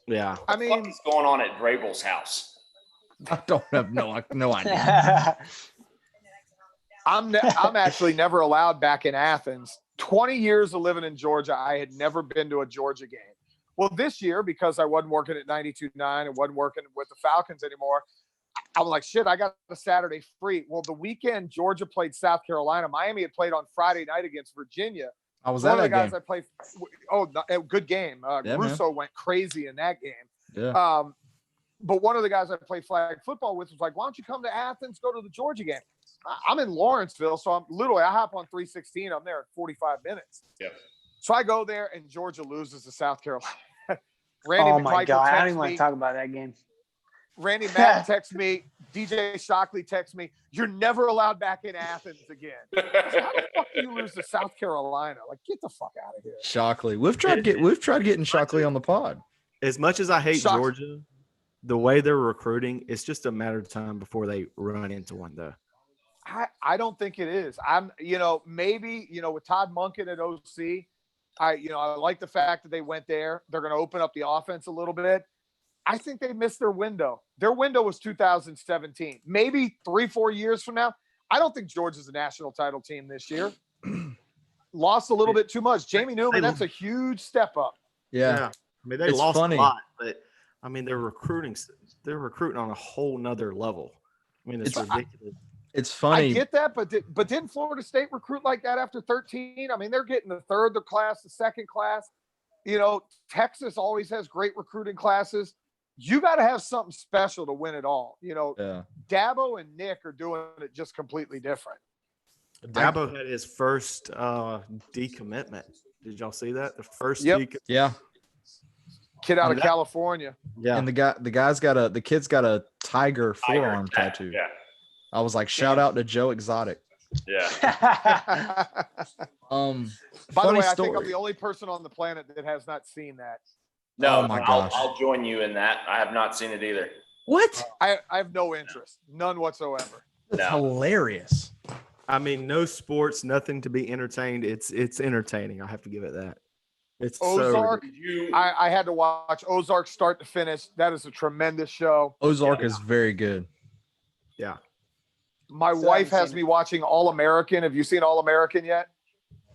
Yeah. I What the mean, fuck is going on at Vrabel's house? I don't have no idea. I'm actually never allowed back in Athens. 20 years of living in Georgia, I had never been to a Georgia game. Well, this year, because I wasn't working at 92.9 and wasn't working with the Falcons anymore, I'm like, shit, I got the Saturday free. Well, the weekend Georgia played South Carolina. Miami had played on Friday night against Virginia. I was One at of the that guys game. I played. Oh, a good game. Yeah, man. Russo went crazy in that game. Yeah. But one of the guys I played flag football with was like, why don't you come to Athens, go to the Georgia game? I'm in Lawrenceville, so I hop on 316. I'm there in 45 minutes. Yeah. So I go there, and Georgia loses to South Carolina. Randy Oh my McMichael God. I don't texts even want me. to talk about that game. Randy Madden texts me. DJ Shockley texts me. You're never allowed back in Athens again. I said, how the fuck do you lose to South Carolina? Like, get the fuck out of here. Shockley. We've tried getting Shockley on the pod. As much as I hate Shock- Georgia, the way they're recruiting, it's just a matter of time before they run into one, though. I don't think it is. Maybe, with Todd Monken at OC, I like the fact that they went there. They're going to open up the offense a little bit. I think they missed their window. Their window was 2017. Maybe 3-4 years from now. I don't think Georgia's a national title team this year. Lost a little bit too much. Jamie Newman, that's a huge step up. Yeah. I mean, they It's lost funny. a lot, but I mean, they're recruiting on a whole nother level. I mean, it's ridiculous. It's I funny. get that, but didn't Florida State recruit like that after 13? I mean, they're getting the third class, the second class. Texas always has great recruiting classes. You got to have something special to win it all. Yeah. Dabo and Nick are doing it just completely different. Dabo had his first decommitment. Did y'all see that? The first Yep. Yeah. Kid out of California. Yeah. And the kid's got a tiger forearm tattoo. Yeah. I was like, shout out to Joe Exotic. Yeah. By the Funny way, I story. think I'm the only person on the planet that has not seen that. No, Oh my gosh. I'll join you in that. I have not seen it either. What? I have no interest, none whatsoever. That's No. hilarious. I mean, no sports, nothing to be entertained. It's entertaining. I have to give it that. It's Ozark. Did you? I had to watch Ozark start to finish. That is a tremendous show. Ozark is very good. yeah. My Still wife haven't has seen me watching All American. Have you seen All American yet?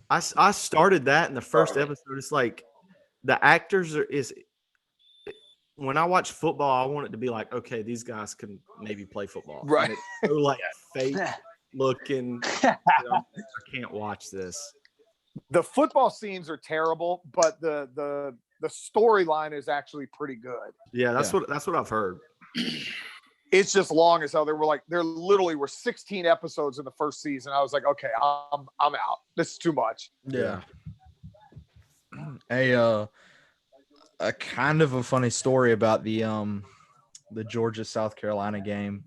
I started that in the first episode. It's like the actors when I watch football, I want it to be like, okay, these guys can maybe play football. Right. And it's so like fake looking. I can't watch this. The football scenes are terrible, but the storyline is actually pretty good. Yeah, that's what I've heard. It's just long as hell. There literally were 16 episodes in the first season. I was like, okay, I'm out. This is too much. Yeah. A kind of a funny story about the Georgia South Carolina game.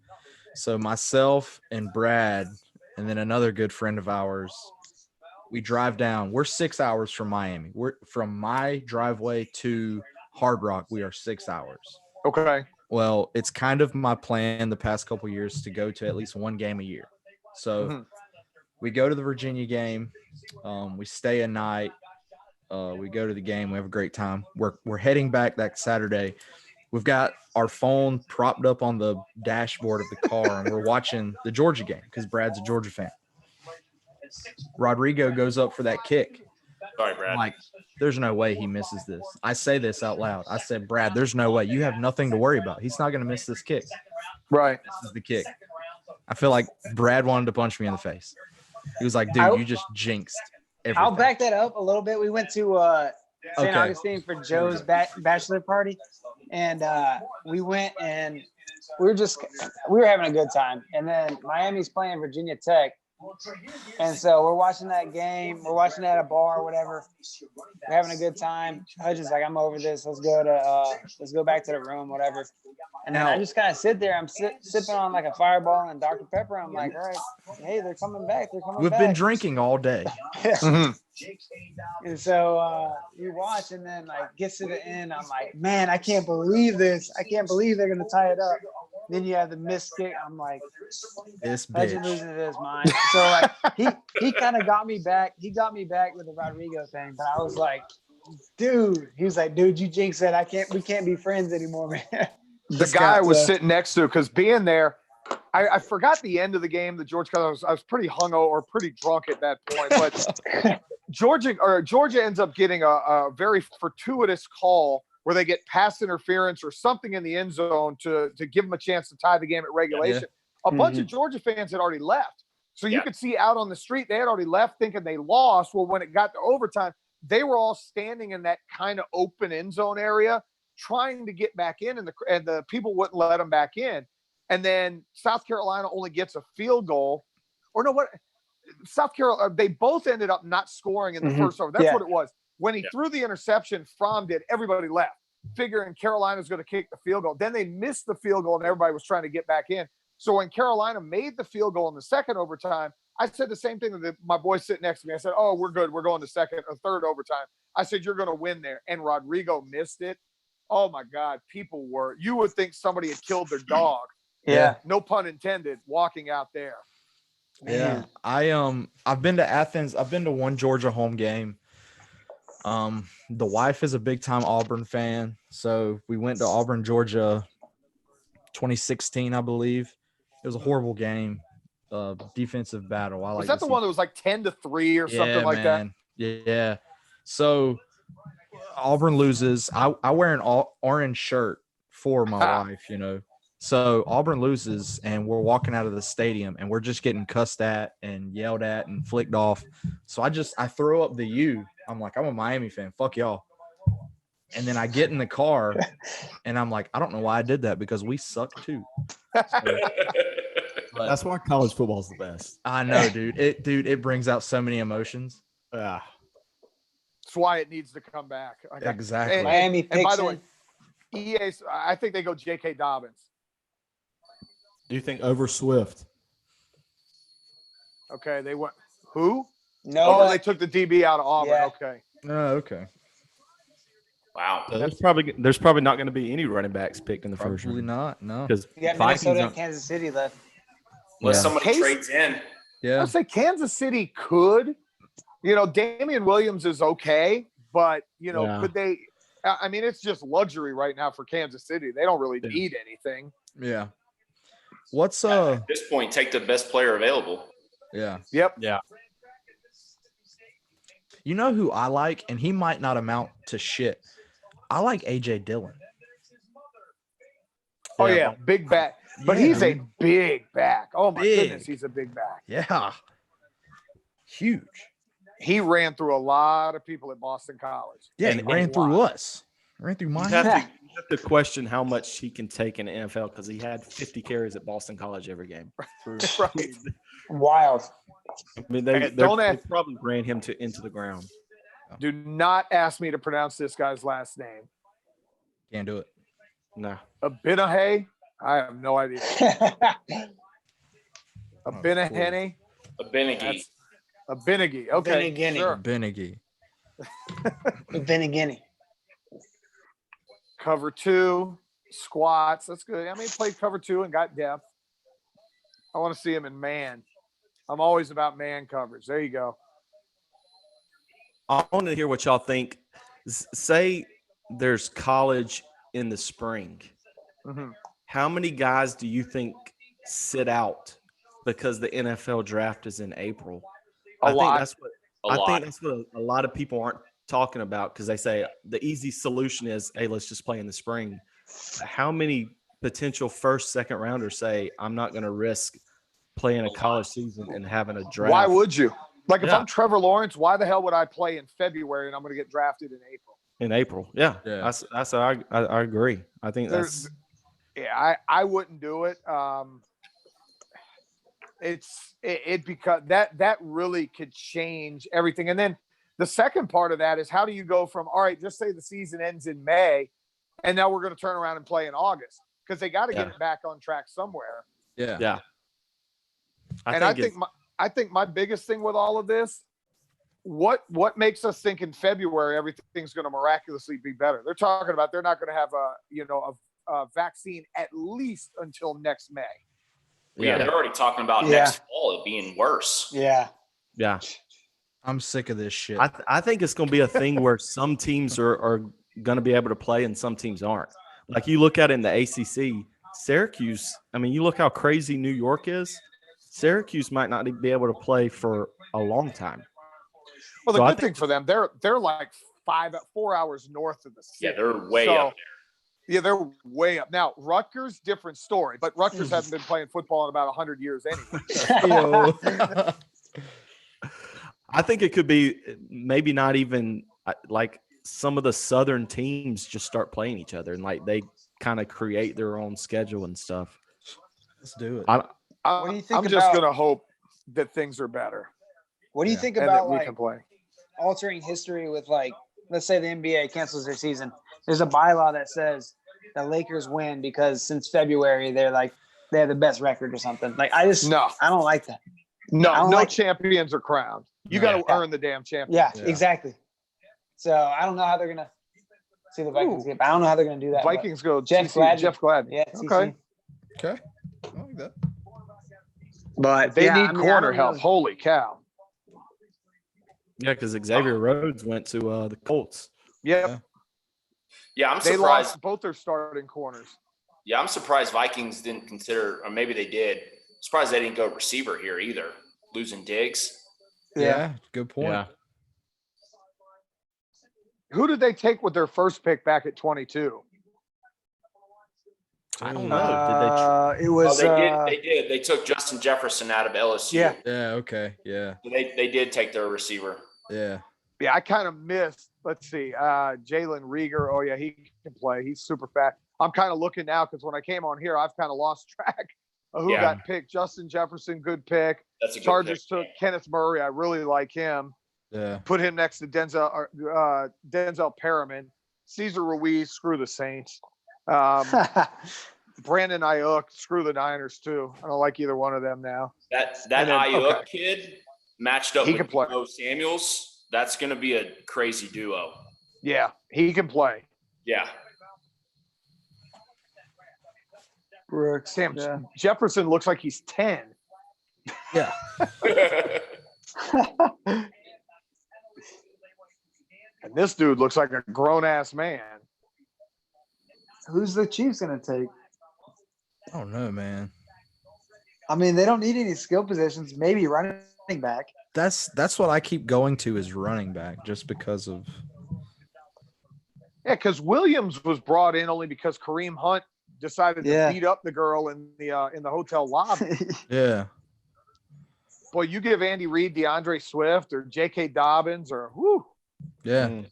So myself and Brad and then another good friend of ours, we drive down. We're 6 hours from Miami. We're from my driveway to Hard Rock. We are 6 hours. Okay. Well, it's kind of my plan the past couple of years to go to at least one game a year. So we go to the Virginia game. We stay a night. We go to the game. We have a great time. We're heading back that Saturday. We've got our phone propped up on the dashboard of the car, and we're watching the Georgia game because Brad's a Georgia fan. Rodrigo goes up for that kick. Sorry, Brad. I'm like, there's no way he misses this. I say this out loud. I said, Brad, there's no way. You have nothing to worry about. He's not going to miss this kick. Right. This is the kick. I feel like Brad wanted to punch me in the face. He was like, dude, you just jinxed everything. I'll back that up a little bit. We went to St. Augustine for Joe's bachelor party, and we went and we were having a good time. And then Miami's playing Virginia Tech, and so we're watching that game. We're watching it at a bar or whatever. We're having a good time. Hudgens like, I'm over this. Let's go back to the room, whatever. And then I just kind of sit there. I'm sipping on like a Fireball and Dr. Pepper. I'm like, all right, hey, they're coming back. We've been drinking all day. And so you watch, and then like gets to the end. I'm like, man, I can't believe this. I can't believe they're gonna tie it up. Then you have the missed kick. I'm like, this Legend bitch. losing his mind. So like he kind of got me back. He got me back with the Rodrigo thing, but I was like, dude. He was like, dude, you jinxed that. We can't be friends anymore, man. The guy I was sitting next to, because being there, I forgot the end of the game. The Georgia, I was pretty hungover or pretty drunk at that point. But Georgia ends up getting a very fortuitous call where they get pass interference or something in the end zone to give them a chance to tie the game at regulation. A bunch of Georgia fans had already left. So you could see out on the street, they had already left thinking they lost. Well, when it got to overtime, they were all standing in that kind of open end zone area trying to get back in, and the people wouldn't let them back in. And then South Carolina only gets a field goal. Or no, what? South Carolina, they both ended up not scoring in the first over. That's what it was. When he threw the interception, Fromm did, everybody left, figuring Carolina's going to kick the field goal. Then they missed the field goal, and everybody was trying to get back in. So when Carolina made the field goal in the second overtime, I said the same thing to my boy sitting next to me. I said, oh, we're good. We're going to second or third overtime. I said, you're going to win there. And Rodrigo missed it. Oh, my God. You would think somebody had killed their dog. Yeah. No pun intended, walking out there. Yeah. I've been to Athens. I've been to one Georgia home game. The wife is a big time Auburn fan. So we went to Auburn, Georgia, 2016, I believe. It was a horrible game. Defensive battle. Was that the one that was like 10-3 or something like that? Yeah. So Auburn loses. I wear an orange shirt for my wife, So Auburn loses, and we're walking out of the stadium, and we're just getting cussed at and yelled at and flicked off. So I throw up the U. I'm like, I'm a Miami fan. Fuck y'all. And then I get in the car, and I'm like, I don't know why I did that, because we suck too. That's why college football is the best. I know, dude. It brings out so many emotions. That's why it needs to come back. Exactly. Miami and by the way, EA, I think they go J.K. Dobbins. Do you think over Swift? Okay, they went who? No, they took the DB out of Auburn. Yeah. Okay. Oh, okay. Wow. So there's probably not going to be any running backs picked in the first Probably round. not. No. Because you got Minnesota and Kansas City left. Unless somebody trades in. Yeah. I'll say Kansas City could. Damian Williams is okay, but could they? I mean, it's just luxury right now for Kansas City. They don't really need anything. Yeah. What's At this point, take the best player available. Yeah. Yep. Yeah. You know who I like, and he might not amount to shit. I like AJ Dillon. Oh yeah, big back. But Yeah, he's dude. a big back. Oh my Big. goodness, he's a big back. Yeah. Huge. he ran through a lot of people at Boston College. Yeah, And- he ran and through why? us. Ran through You my have, head. to, you have to question how much he can take in the NFL because he had 50 carries at Boston College every game. Right. Wild. I mean, Hey, don't they ask- probably ran him into the ground. Do not ask me to pronounce this guy's last name. Can't do it. No. Abinahay? I have no idea. Abinahene? Beneggy. That's Abinigi. Okay. Benigini. Sure. Beneggy. Benigini. Cover 2, squats. That's good. I mean, he played cover 2 and got depth. I want to see him in man. I'm always about man coverage. There you go. I want to hear what y'all think. Say there's college in the spring. Mhm. How many guys do you think sit out because the NFL draft is in April? A lot. think that's what A I lot. think that's what a lot of people aren't talking about because they say the easy solution is, hey, let's just play in the spring. How many potential first, second rounders say, I'm not going to risk playing a college season and having a draft? Why would you? Like, if Yeah. I'm Trevor Lawrence, why the hell would I play in February and I'm going to get drafted in April? in April? Yeah, Yeah. I agree. I think There's- that's Yeah, I wouldn't do it. It because that really could change everything. And then the second part of that is, how do you go from, all right, just say the season ends in May and now we're going to turn around and play in August, because they got to get Yeah. it back on track somewhere. Yeah. yeah. I it's- think my biggest thing with all of this, what makes us think in February everything's going to miraculously be better? They're talking about they're not going to have a vaccine at least until next May. Yeah, they're already talking about Yeah. next fall it being worse. Yeah. yeah. I'm sick of this shit. I think it's going to be a thing where some teams are going to be able to play and some teams aren't. Like you look at it in the ACC, Syracuse. I mean, you look how crazy New York is. Syracuse might not be able to play for a long time. Well, the So I good thing for them, they're like 4 hours north of the city. Yeah, they're way So- up there. Yeah, they're way up. Now, Rutgers, different story, but Rutgers hasn't been playing football in about 100 years anyway. Yo. I think it could be maybe not even like some of the Southern teams just start playing each other and like they kind of create their own schedule and stuff. Let's do it. What do you think I'm just about- going to hope that things are better What do you Yeah. think and about that we like can play. altering history with, like, let's say the NBA cancels their season. There's a bylaw that says the Lakers win because since February they have the best record or something. Like, I don't like that. I No don't like- champions are crowned. You No. got to Yeah. earn the damn champion. Yeah, Yeah. exactly. So I don't know how they're gonna see the Vikings Ooh. get. I don't know how they're gonna do that. but Vikings go Jeff TC, Gladney. Jeff Gladney. Yeah. Okay. Okay. I like that. But They yeah, need I mean, I corner don't know. help. Holy cow. Yeah, because Xavier Rhodes went to the Colts. Yep. Yeah. Yeah, I'm They surprised. lost both their starting corners. Yeah, I'm surprised Vikings didn't consider, or maybe they did. Surprised they didn't go receiver here either. Losing Diggs. Yeah. Good point. Yeah. Who did they take with their first pick back at 22? I don't know. It was. Oh, they did. They did. They took Justin Jefferson out of LSU. Yeah. Yeah. Okay. Yeah. So they did take their receiver. Yeah. Yeah, I kind of missed. Let's see. Jalen Rieger. Oh, yeah, he can play. He's super fat. I'm kind of looking now because when I came on here, I've kind of lost track of who Yeah. got picked. Justin Jefferson, good pick. That's a good Chargers pick. took Kenneth Murray. I really like him. Yeah. Put him next to Denzel Perriman. Cesar Ruiz, screw the Saints. Brandon Ayuk, screw the Niners too. I don't like either one of them now. That And then- Ayuk okay. kid matched up He with can play. Deebo Samuels. That's going to be a crazy duo. Yeah, he can play. Yeah. Brooks. Sam Yeah. Jefferson looks like he's 10. Yeah. And this dude looks like a grown ass man. Who's the Chiefs gonna take? I don't know, man. I mean, they don't need any skill positions. Maybe running back. That's what I keep going to is running back, just because of Yeah, because Williams was brought in only because Kareem Hunt decided Yeah. to beat up the girl in the hotel lobby. yeah. Boy, you give Andy Reid, DeAndre Swift, or J.K. Dobbins, or whoo, Yeah.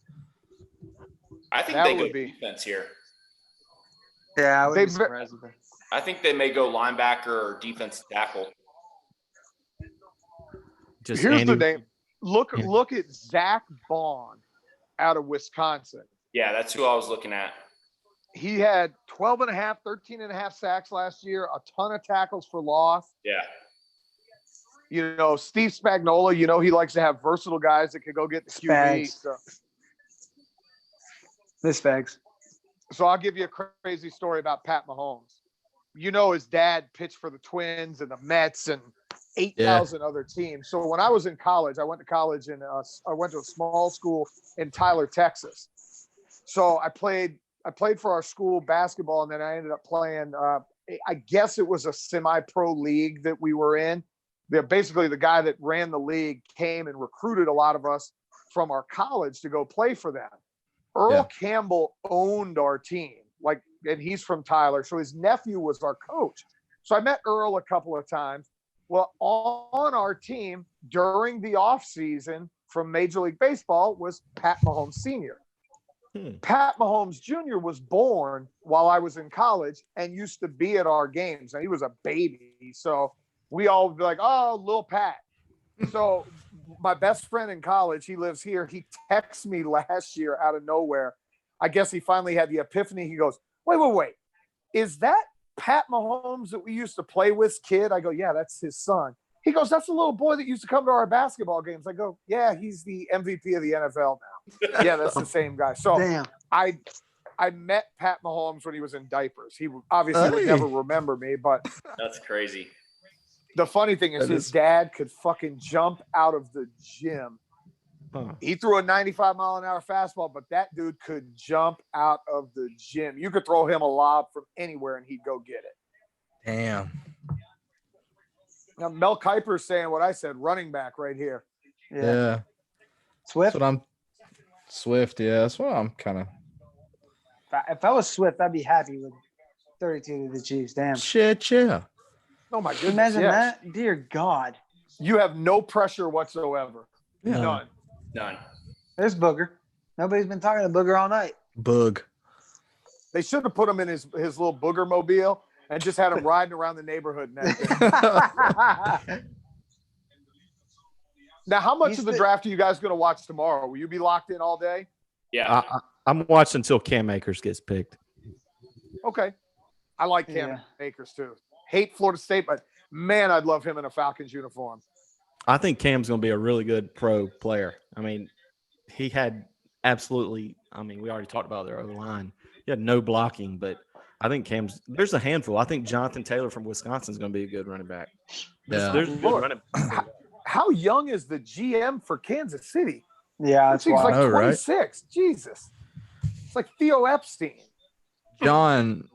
I think That they go would be- defense here. Yeah, I wouldn't be They've- surprised with that. I think they may go linebacker or defensive tackle. Just here's Andy, the name. Look Yeah. at Zach Bond out of Wisconsin. Yeah, that's who I was looking at. He had 12 and a half, 13 and a half sacks last year, a ton of tackles for loss. Yeah. You know, Steve Spagnuolo, you know, he likes to have versatile guys that can go get the QB. Spags. This Spags. So I'll give you a crazy story about Pat Mahomes. You know, his dad pitched for the Twins and the Mets and 8,000 other teams. So when I was in college, I went to college and I went to a small school in Tyler, Texas. So I played for our school basketball, and then I ended up playing. I guess it was a semi-pro league that we were in. Basically, the guy that ran the league came and recruited a lot of us from our college to go play for them. Earl Campbell owned our team, and he's from Tyler, so his nephew was our coach. So I met Earl a couple of times. Well, on our team during the offseason from Major League Baseball was Pat Mahomes Sr. Pat Mahomes Jr. was born while I was in college and used to be at our games. And he was a baby. So we all would be like, oh, little Pat. So my best friend in college, he lives here. He texted me last year out of nowhere. I guess he finally had the epiphany. He goes, wait. Is that Pat Mahomes that we used to play with, kid? I go, yeah, that's his son. He goes, that's the little boy that used to come to our basketball games. I go, yeah, he's the MVP of the NFL now. Yeah, that's the same guy. So Damn. I met Pat Mahomes when he was in diapers. He obviously would never remember me, but That's crazy. the funny thing is That his is- dad could fucking jump out of the gym. Huh. He threw a 95-mile-an-hour fastball, but that dude could jump out of the gym. You could throw him a lob from anywhere and he'd go get it. Damn. Now, Mel Kiper's saying what I said, running back right here. Yeah. Swift. That's what I'm. Swift. Yeah. That's what I'm kind of. If I was Swift, I'd be happy with 32 to the Chiefs. Damn. Shit. Yeah. Oh, my Can you goodness. imagine yes. that? Dear God. You have no pressure whatsoever. Yeah. None. None. There's Booger. Nobody's been talking to Booger all night. Bug. They should have put him in his little booger mobile and just had him riding around the neighborhood. And that thing. Now, how much He's of the the- draft are you guys going to watch tomorrow? Will you be locked in all day? Yeah. I'm watching until Cam Akers gets picked. Okay. I like Cam Yeah. Akers too. Hate Florida State, but man, I'd love him in a Falcons uniform. I think Cam's going to be a really good pro player. I mean, he had absolutely. I mean, we already talked about their O-line. He had no blocking, but I think there's a handful. I think Jonathan Taylor from Wisconsin is going to be a good running back. Yeah. There's good Lord. running. How young is the GM for Kansas City? Yeah, That that's seems why. like I know, right? 26. Jesus. It's like Theo Epstein. John,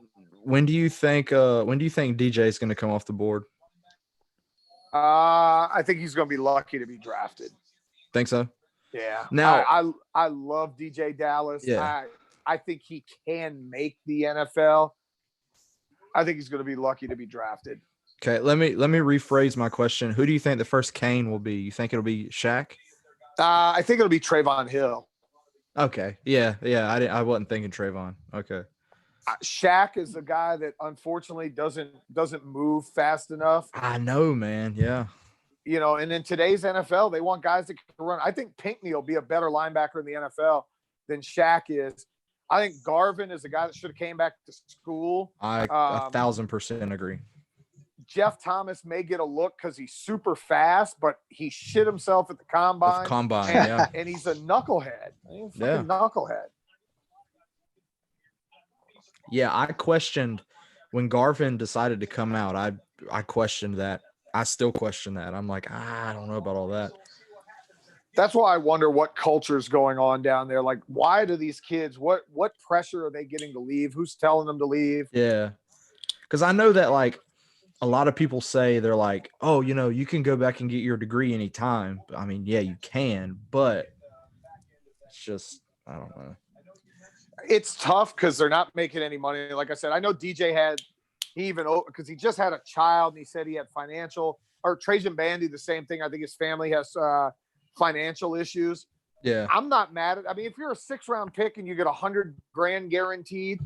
when do you think DJ is going to come off the board? I think he's going to be lucky to be drafted. Think so? Yeah. Now- I love DJ Dallas. Yeah. I think he can make the NFL. I think he's going to be lucky to be drafted. Okay, let me rephrase my question. Who do you think the first Kane will be? You think it'll be Shaq? I think it'll be Trayvon Hill. Okay. Yeah. I wasn't thinking Trayvon. Okay. Shaq is a guy that unfortunately doesn't move fast enough. I know, man. Yeah. You know, and in today's NFL, they want guys that can run. I think Pinckney will be a better linebacker in the NFL than Shaq is. I think Garvin is a guy that should have came back to school. I 1,000% agree. Jeff Thomas may get a look because he's super fast, but he shit himself at the combine. Combine. and, Yeah. and he's a knucklehead. He's a Yeah. fucking knucklehead. Yeah. I questioned when Garvin decided to come out. I questioned that. I still question that. I'm like, I don't know about all that. That's why I wonder what culture's going on down there. Like, why do these kids? What pressure are they getting to leave? Who's telling them to leave? Yeah. Because I know that, like, a lot of people say they're like, oh, you can go back and get your degree anytime. I mean, yeah, you can, but it's just, I don't know. It's tough because they're not making any money. Like I said, I know DJ because he just had a child and he said he had or Trajan Bandy, the same thing. I think his family has financial issues. Yeah. I'm not mad at. I mean, if you're a 6th-round pick and you get $100,000 guaranteed,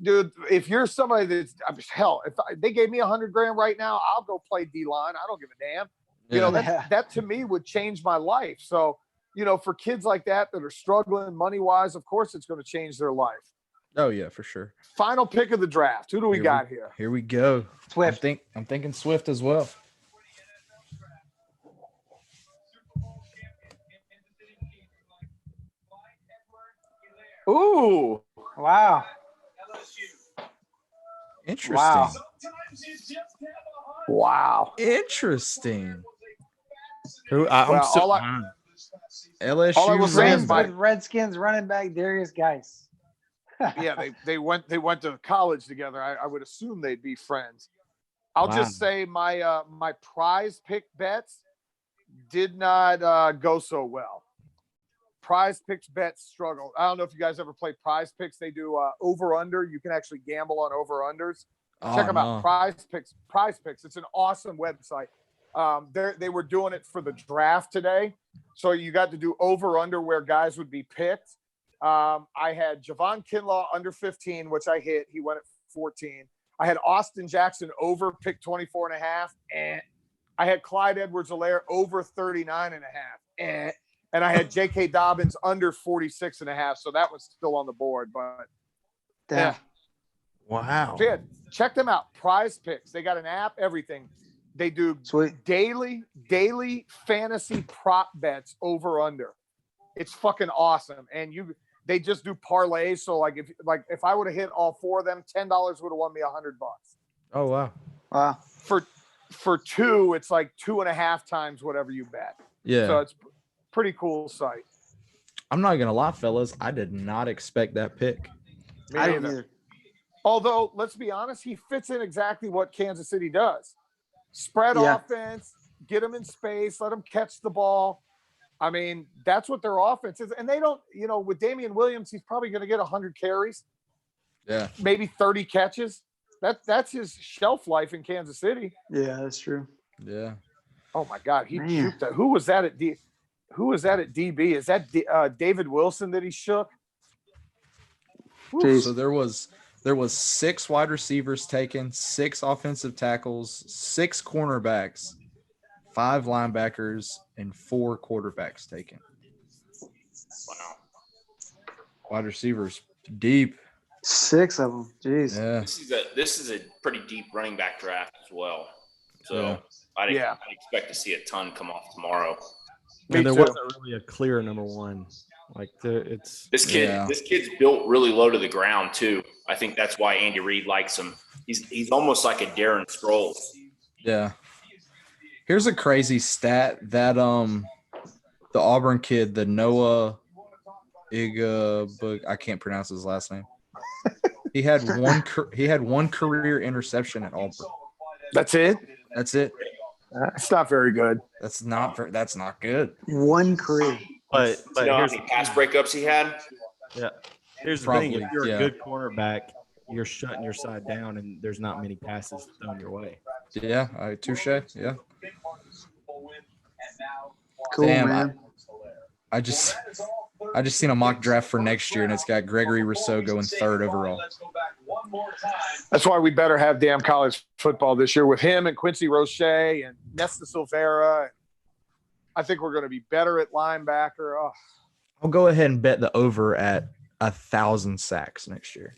dude. If you're somebody that's hell, if they gave me $100,000 right now, I'll go play D-line. I don't give a damn. You know, that to me would change my life. So, you know, for kids like that are struggling money-wise, of course it's going to change their life. Oh yeah, for sure. Final pick of the draft. Who do we got here? Here we go. Swift. I'm thinking Swift as well. Ooh. Wow. Interesting. Wow. Wow. Interesting. Who I'm Well, still all I- behind. LSU All I will say is Friends my- with Redskins running back Darius Geis. Yeah, they went to college together. I would assume they'd be friends. I'll Wow. just say my my prize pick bets did not go so well. Prize picks bets struggled. I don't know if you guys ever play prize picks. They do over under. You can actually gamble on over unders. Check them out. Prize picks. It's an awesome website. They were doing it for the draft today. So you got to do over under where guys would be picked. I had Javon Kinlaw under 15, which I hit. He went at 14. I had Austin Jackson over pick 24.5. And I had Clyde Edwards-Helaire over 39.5. And I had J.K. Dobbins under 46.5. So that was still on the board. But Damn. Wow. so yeah, check them out. Prize picks. They got an app, everything. They do Sweet. daily fantasy prop bets over under. It's fucking awesome. And they just do parlays. So if I would have hit all 4 of them, $10 would have won me $100. Oh wow. Wow. For 2, it's like 2.5 times whatever you bet. Yeah. So it's pretty cool site. I'm not gonna lie, fellas. I did not expect that pick. Me I didn't neither. either. Although, let's be honest, he fits in exactly what Kansas City does. Spread Yeah. offense, get them in space, let them catch the ball. I mean, that's what their offense is. And they don't, with Damian Williams, he's probably going to get 100 carries, Yeah. maybe 30 catches. That's his shelf life in Kansas City. Yeah, that's true. Yeah. Oh my God, he Man. juked that. Who was that at DB? Is that David Wilson that he shook? Jeez. So there was 6 wide receivers taken, 6 offensive tackles, 6 cornerbacks, 5 linebackers, and 4 quarterbacks taken. Wow. Wide receivers deep. 6 of them. Jeez. Yeah. This is a pretty deep running back draft as well. So Yeah. I'd Yeah. expect to see a ton come off tomorrow. Me And there too. wasn't really a clear number one. Like it's This kid's built really low to the ground too. I think that's why Andy Reid likes him. He's almost like a Darren Sproles. Yeah. Here's a crazy stat that the Auburn kid, the Noah I can't pronounce his last name. He had one career interception at Auburn. That's it. That's it. It's not very good. That's not good. One career. but You know how here's many pass breakups he had? here's the Probably, thing. If you're yeah. a good cornerback, you're shutting your side down and there's not many passes thrown your way. Yeah, touche. Yeah. Cool, Damn, man. I just seen a mock draft for next year, and it's got Gregory Rousseau going 3rd overall. That's why we better have damn college football this year with him and Quincy Roche and Nesta Silvera. I think we're going to be better at linebacker. Oh, I'll go ahead and bet the over at 1,000 sacks next year.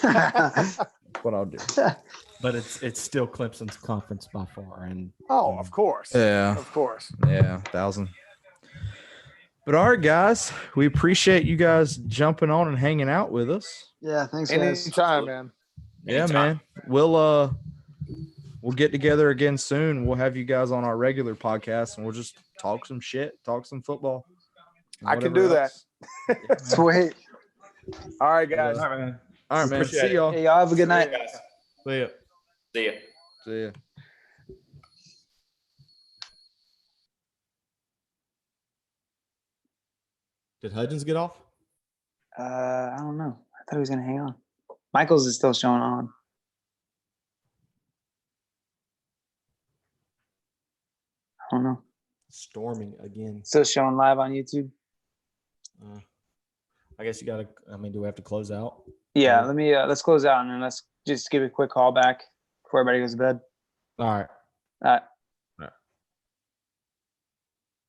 That's what I'll do. But it's still Clemson's conference by far. And of course. Yeah. Of course. Yeah, 1,000. But all right, guys, we appreciate you guys jumping on and hanging out with us. Yeah, thanks, guys. Anytime, man. Yeah, Anytime. man. We'll get together again soon. We'll have you guys on our regular podcast, and we'll just talk some shit, talk some football. and I can whatever do that. else. Yeah, man. Sweet. All right, guys. All right, man. Appreciate See it. y'all. Hey, y'all have a good See ya, night. guys. see ya. See ya. See ya. Did Hudgens get off? I don't know. I thought he was gonna hang on. Michaels is still showing on. storming again. Still showing live on YouTube. I guess you got to. I mean, do we have to close out? Yeah, Yeah. let's close out and then let's just give a quick call back before everybody goes to bed. All right. All right.